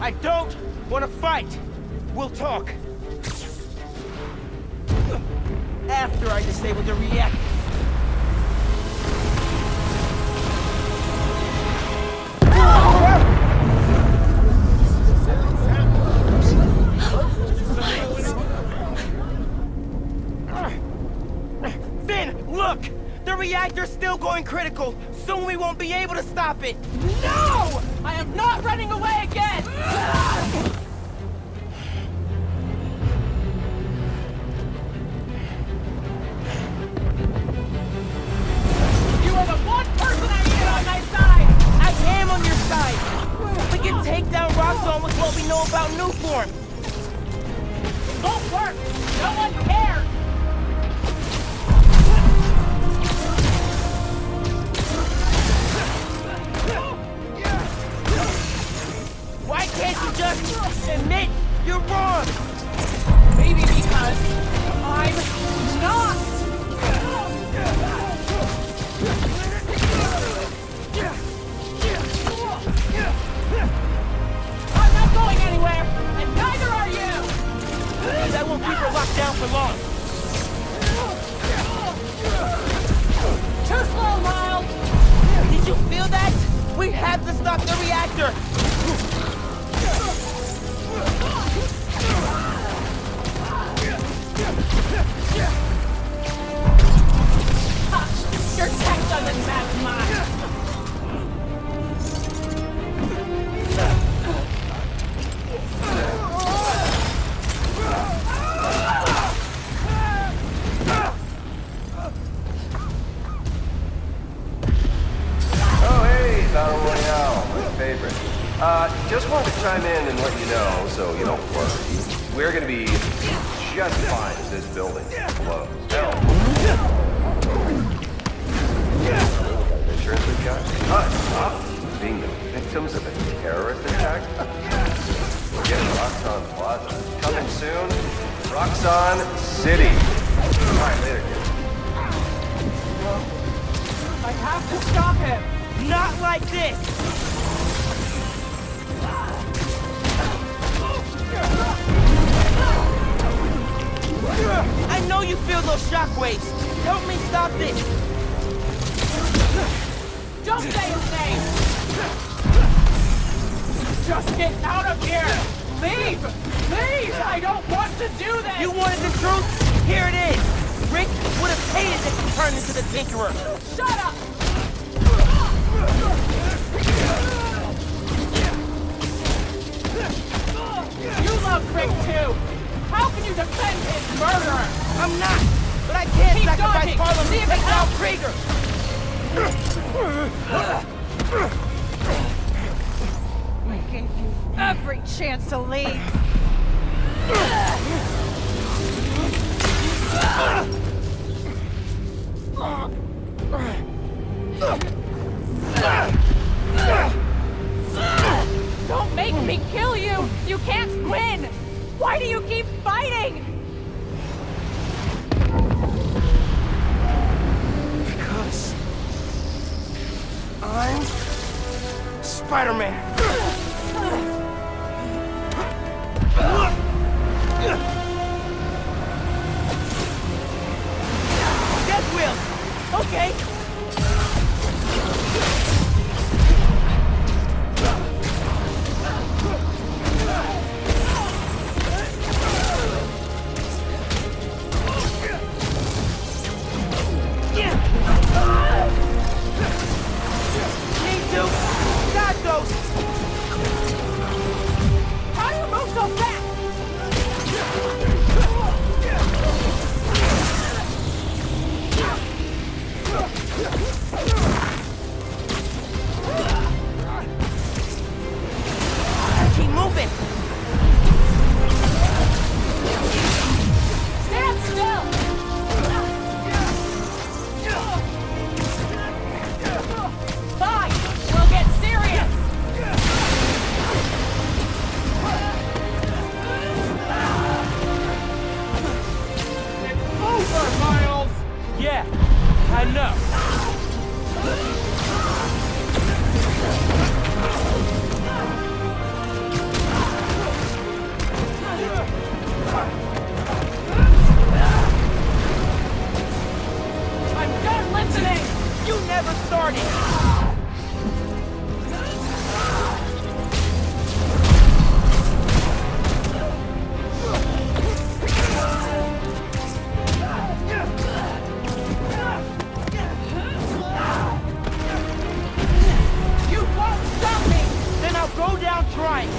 I don't want to fight! We'll talk. After I disable the reactor. Finn, look! The reactor's still going critical. Soon we won't be able to stop it. No! I am not running away again! You are the one person I need on my side! I am on your side! We can take down Roxxon with what we know about Newform. It won't work! No one cares! have to stop the reactor! Your tech doesn't match mine! Oh, hey, Battle Royale, my favorite. Just wanted to chime in and let you know, so you don't worry. We're gonna be just fine as this building blows. Hell. The insurance we've got? Us being the victims of a terrorist attack? Forget Roxxon Plaza. Coming soon, Roxxon City. Alright, later, kids. I have to stop him! Not like this! I know you feel those shockwaves! Help me stop this! Don't say his name! Just get out of here! Leave! Leave! I don't want to do this! You wanted the truth? Here it is! Rick would have hated if you turned into the Tinkerer! Shut up! You love Rick too! How can you defend his murderer? I'm not! But I can't Keep sacrifice dodging. Harlem See to if take it out helps. Krieger! I gave you every chance to leave. Don't make me kill you! You can't win! Why do you keep fighting? Because I'm Spider-Man. Death wheels! Okay! Need to! Got those! How do you move so fast? Keep moving! Stand still! Fine! We'll get serious! It's over, Miles! Yeah, I know. I'm done listening! You never started! You won't stop me! Then I'll go down trying!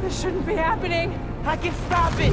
This shouldn't be happening! I can stop it!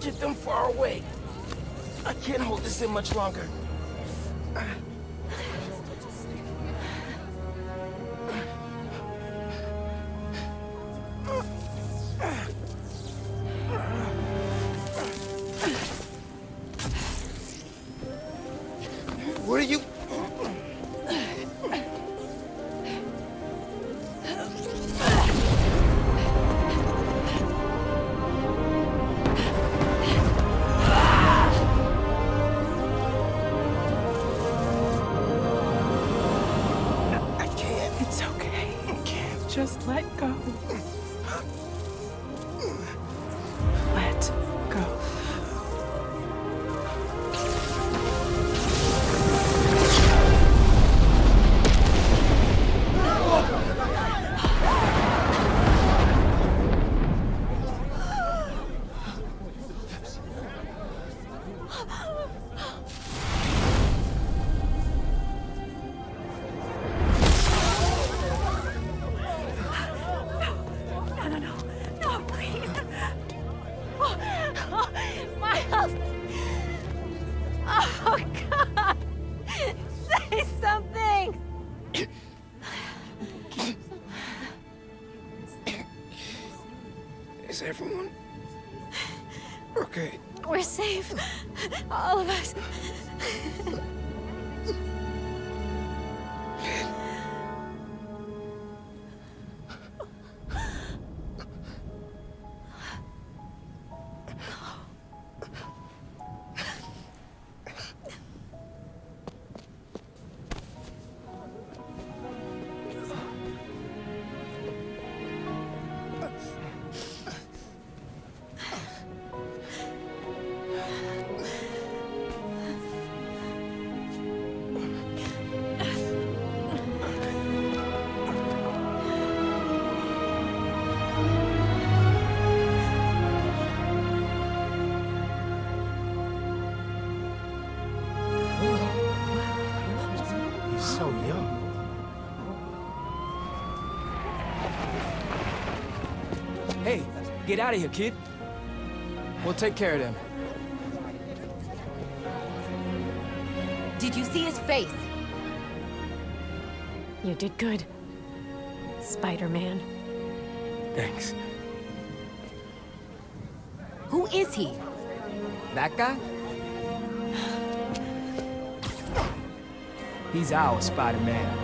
get them far away. I can't hold this in much longer. What are you... It's okay. Just let go. Let go. No, please. Miles. Oh, God. Say something. Is everyone... okay? We're safe. All of us. He's so young. Hey, get out of here, kid. We'll take care of them. Did you see his face? You did good, Spider-Man. Thanks. Who is he? That guy? He's our Spider-Man.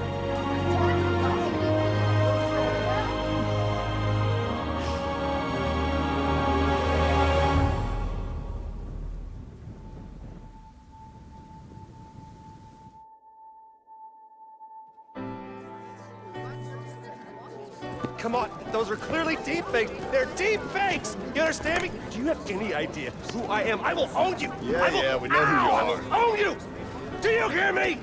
Come on, those are clearly deep fakes. They're deep fakes. You understand me? Do you have any idea who I am? I will own you. Yeah, we know who you I are. will own you. Do you hear me?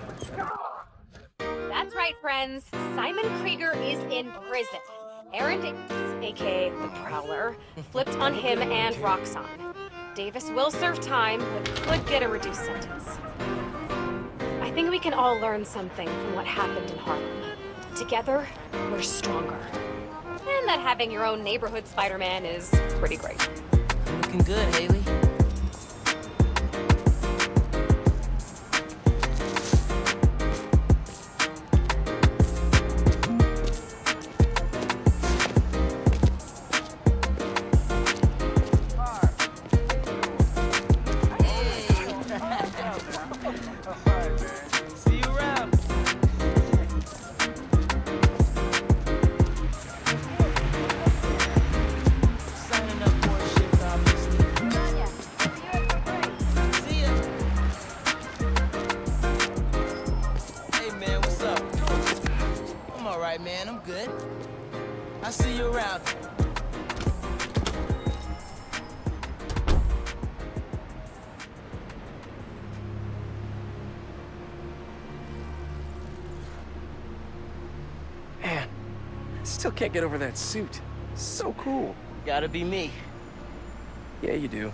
That's right, friends. Simon Krieger is in prison. Aaron Davis, aka the Prowler, flipped on him and Roxxon. Davis will serve time, but could get a reduced sentence. I think we can all learn something from what happened in Harlem. Together, we're stronger. And that having your own neighborhood Spider-Man is pretty great. Looking good, Haley. See you around. Signing up for a shift, obviously. See ya. Hey, man, what's up? I'm all right, man. I'm good. I'll see you around. Man, I still can't get over that suit. So cool. Gotta be me. Yeah, you do.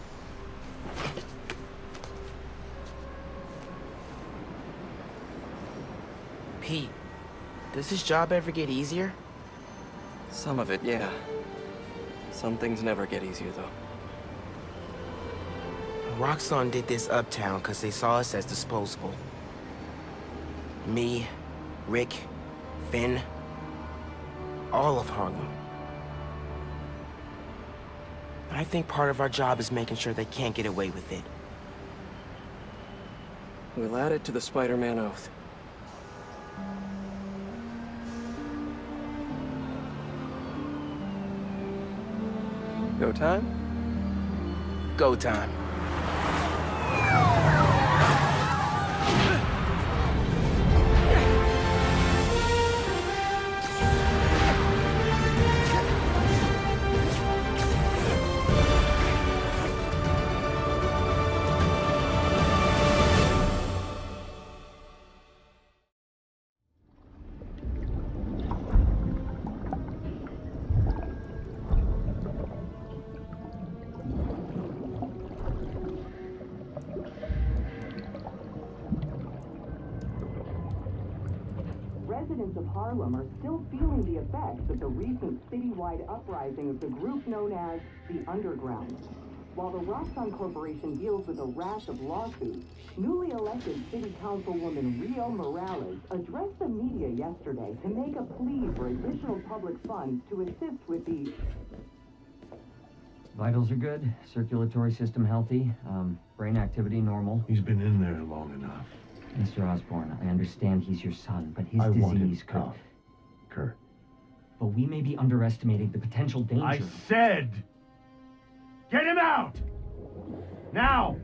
Pete, does this job ever get easier? Some of it, yeah. Some things never get easier, though. Roxxon did this uptown because they saw us as disposable. Me, Rick, Finn, all of Harlem. I think part of our job is making sure they can't get away with it. We'll add it to the Spider-Man oath. Go time? Go time. Residents of Harlem are still feeling the effects of the recent citywide uprising of the group known as the Underground. While the Roxxon Corporation deals with a rash of lawsuits, newly elected City Councilwoman Rio Morales addressed the media yesterday to make a plea for additional public funds to assist with the... Vitals are good, circulatory system healthy, brain activity normal. He's been in there long enough. Mr. Osborn, I understand he's your son, but his disease could... Kurt. But we may be underestimating the potential danger. I said, get him out! Now!